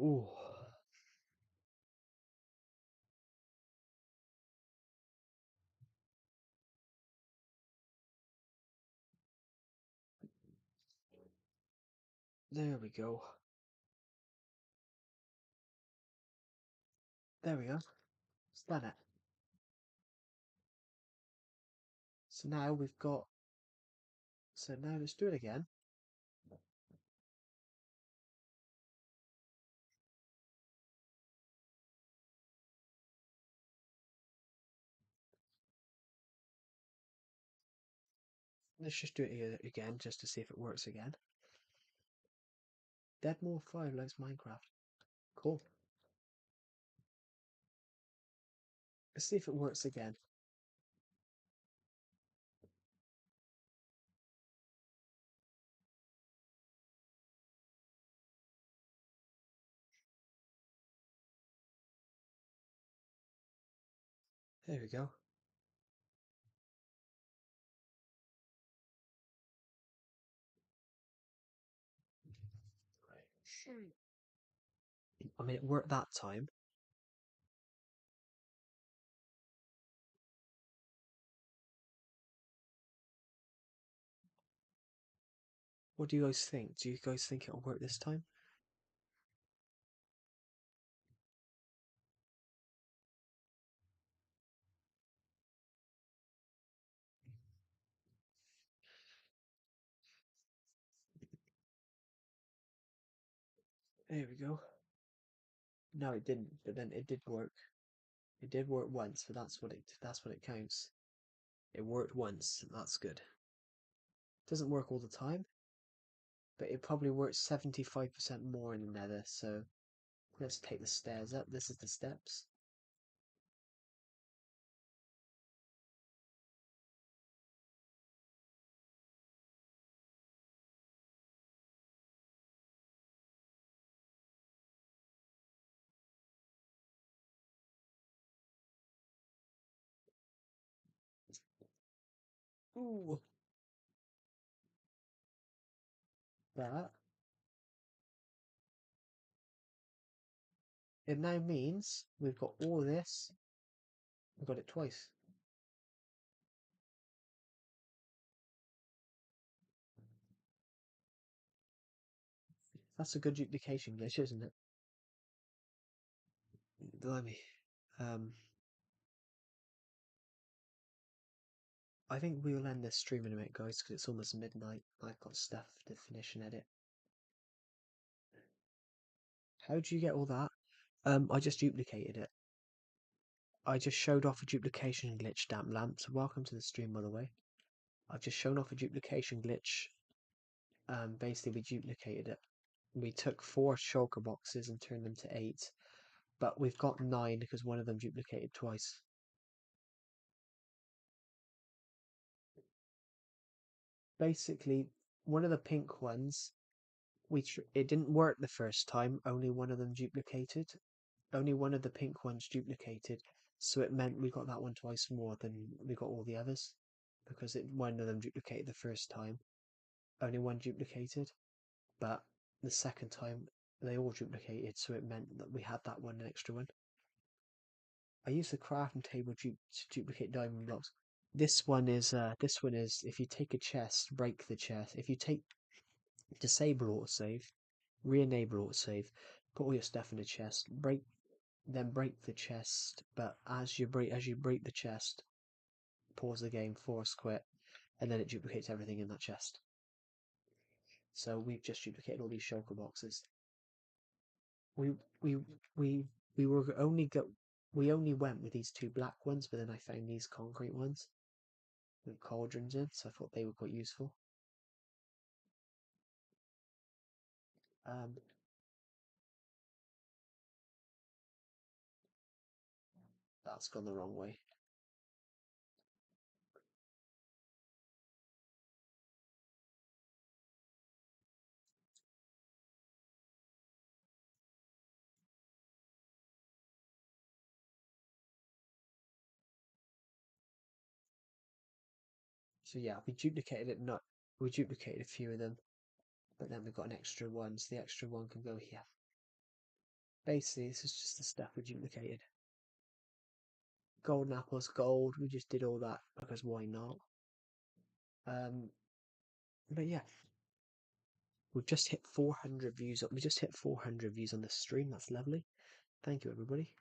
A: Ooh. There we go. There we go. It's done it. So now we've got... So now let's do it again. Let's just do it again, just to see if it works again. Deadmore 5 likes Minecraft. Cool. Let's see if it works again. There we go. I mean, it worked that time. What do you guys think? Do you guys think it'll work this time? There we go. No, it didn't, but then it did work. It did work once, but that's what it counts. It worked once, that's good. It doesn't work all the time, but it probably works 75% more in the nether, so let's take the stairs up. This is the steps. Ooh. That. It now means we've got all this. We've got it twice. That's a good duplication glitch, isn't it? Blimey. I think we'll end this stream in a minute, guys, because it's almost midnight. I've got stuff to finish and edit. How do you get all that? I just duplicated it. I just showed off a duplication glitch, damp lamps. Welcome to the stream, by the way. I've just shown off a duplication glitch. Basically, we duplicated it. We took 4 shulker boxes and turned them to 8, but we've got 9 because one of them duplicated twice. Basically, one of the pink ones, it didn't work the first time. Only one of them duplicated. Only one of the pink ones duplicated, so it meant we got that one twice more than we got all the others, because one of them duplicated the first time. Only one duplicated, but the second time they all duplicated, so it meant that we had that one extra one. I used the crafting table to duplicate diamond blocks. This one is if you take a chest, break the chest. If you disable autosave, re-enable autosave, put all your stuff in the chest, break the chest. But as you break the chest, pause the game, force quit, and then it duplicates everything in that chest. So we've just duplicated all these shulker boxes. We only went with these 2 black ones, but then I found these concrete ones with cauldrons in, so I thought they were quite useful. That's gone the wrong way. So yeah, we duplicated it. Not we duplicated a few of them, but then we've got an extra one, so the extra one can go here. Basically, this is just the stuff we duplicated. Golden apples, gold. We just did all that because why not? But yeah, we've just hit 400 views. We just hit 400 views on this stream. That's lovely. Thank you, everybody.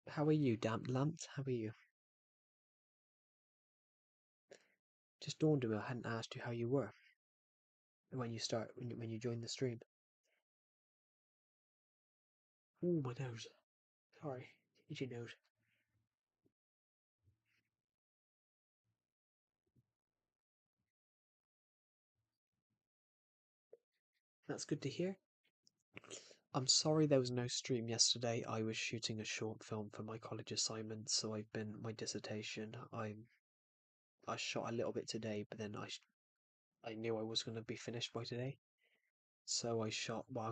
A: How are you, damp lamps? How are you? Just dawned on me I hadn't asked you how you were when you joined the stream. Ooh, my nose. Sorry, itchy nose. That's good to hear. I'm sorry there was no stream yesterday. I was shooting a short film for my college assignment, so my dissertation. I shot a little bit today, but then I knew I was going to be finished by today. So I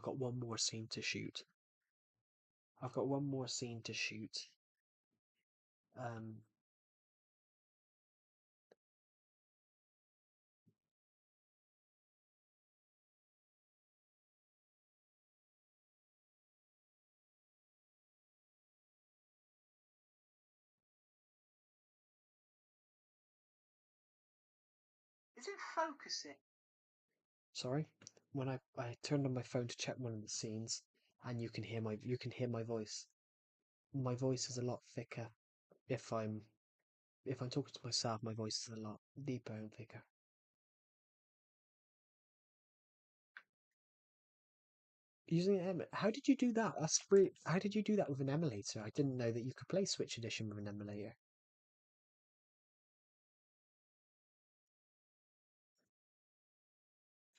A: got one more scene to shoot. I've got one more scene to shoot. Is it focusing? Sorry, when I turned on my phone to check one of the scenes, and you can hear my voice. My voice is a lot thicker. If I'm talking to myself, my voice is a lot deeper and thicker. Using an emulator. How did you do that? How did you do that with an emulator? I didn't know that you could play Switch Edition with an emulator.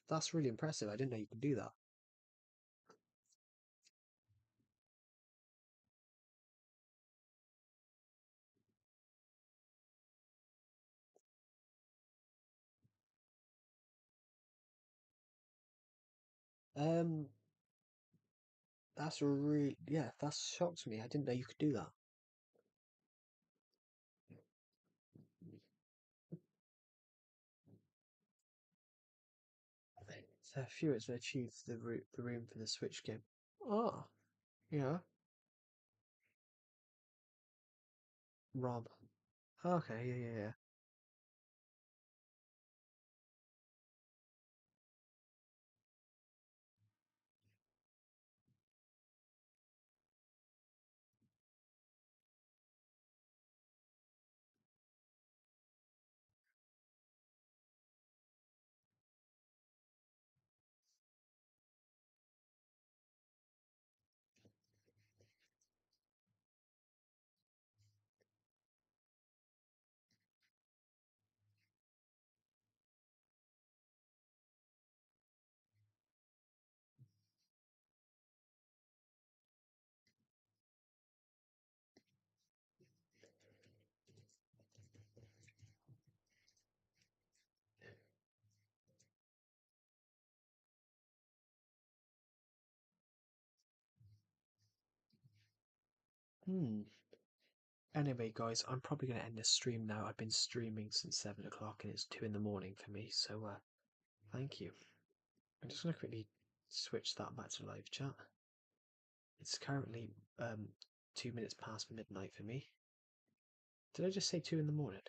A: That's really impressive. I didn't know you could do that. That shocks me. I didn't know you could do that. So few it's achieved the room for the Switch game. Oh, yeah. Rob. Okay, yeah. Anyway, guys, I'm probably going to end this stream now. I've been streaming since 7 o'clock and it's 2 in the morning for me, so thank you. I'm just going to quickly switch that back to live chat. It's currently 2 minutes past midnight for me. Did I just say 2 in the morning?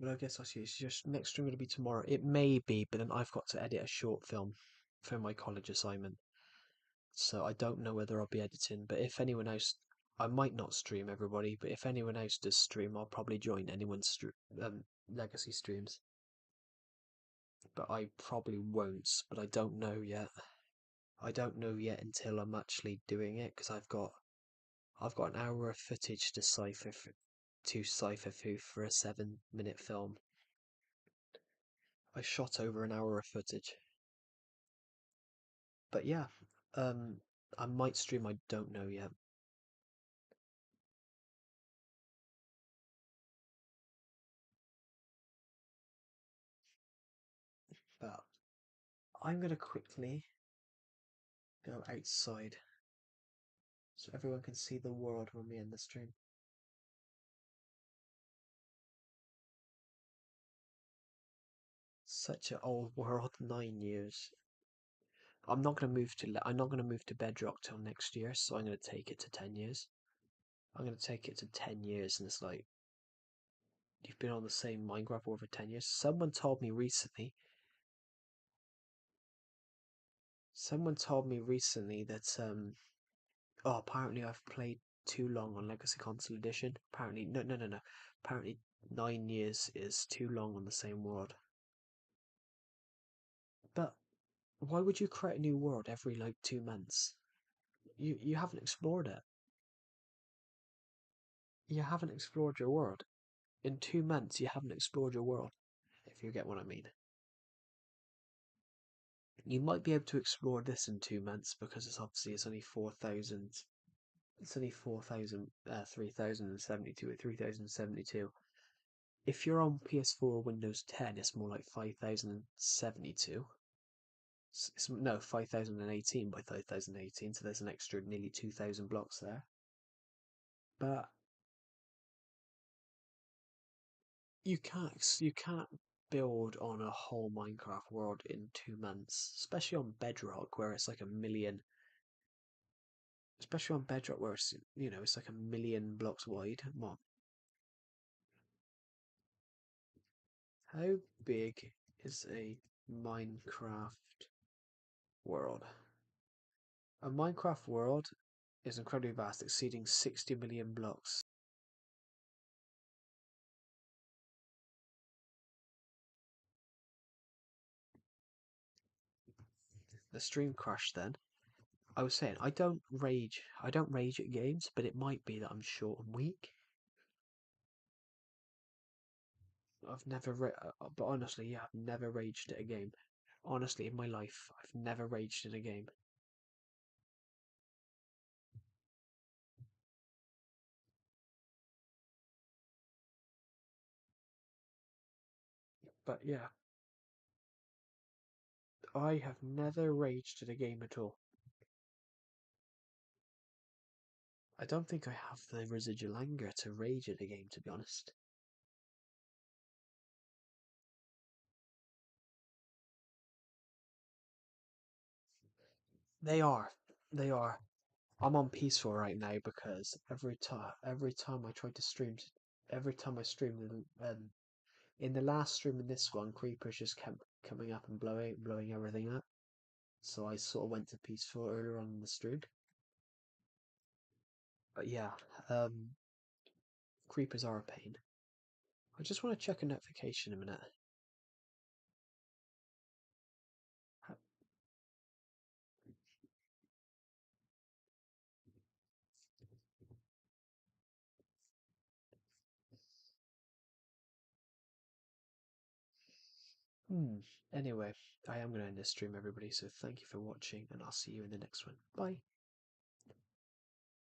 A: Well, I guess I'll see. It's just next stream going to be tomorrow. It may be, but then I've got to edit a short film for my college assignment. So I don't know whether I'll be editing, but if anyone else, I might not stream everybody, but if anyone else does stream, I'll probably join anyone's legacy streams. But I probably won't, but I don't know yet. I don't know yet until I'm actually doing it, because I've got an hour of footage to cipher through for a 7-minute film. I shot over an hour of footage. But yeah, I might stream, I don't know yet. But I'm gonna quickly go outside so everyone can see the world when we end the stream. Such an old world, 9 years. I'm not gonna move to Bedrock till next year, so I'm gonna take it to 10 years. I'm gonna take it to 10 years, and it's like, you've been on the same Minecraft world for 10 years. Someone told me recently that apparently I've played too long on Legacy Console Edition. Apparently no. Apparently 9 years is too long on the same world. But why would you create a new world every like 2 months? You haven't explored it. You haven't explored your world. In 2 months you haven't explored your world, if you get what I mean. You might be able to explore this in 2 months because it's only 4,000. It's only 3,072 or 3,072. If you're on PS4 or Windows 10, it's more like 5,072. No, 5,018 by 5,018, so there's an extra nearly 2,000 blocks there. But you can't build on a whole Minecraft world in 2 months, especially on Bedrock where it's like a million. Especially on Bedrock where it's like a million blocks wide. What? How big is a Minecraft world? A Minecraft world is incredibly vast, exceeding 60 million blocks. The stream crashed then. I was saying I don't rage at games, but it might be that I'm short and weak. But honestly, yeah, I've never raged at a game. Honestly, in my life, I've never raged at a game. But yeah, I have never raged at a game at all. I don't think I have the residual anger to rage at a game, to be honest. They are. They are. I'm on peaceful right now because every time I tried to stream, every time I streamed, in the last stream and this one, creepers just kept coming up and blowing everything up. So I sort of went to peaceful earlier on in the stream. But yeah, creepers are a pain. I just want to check a notification a minute. Anyway, I am going to end this stream, everybody, so thank you for watching, and I'll see you in the next one. Bye.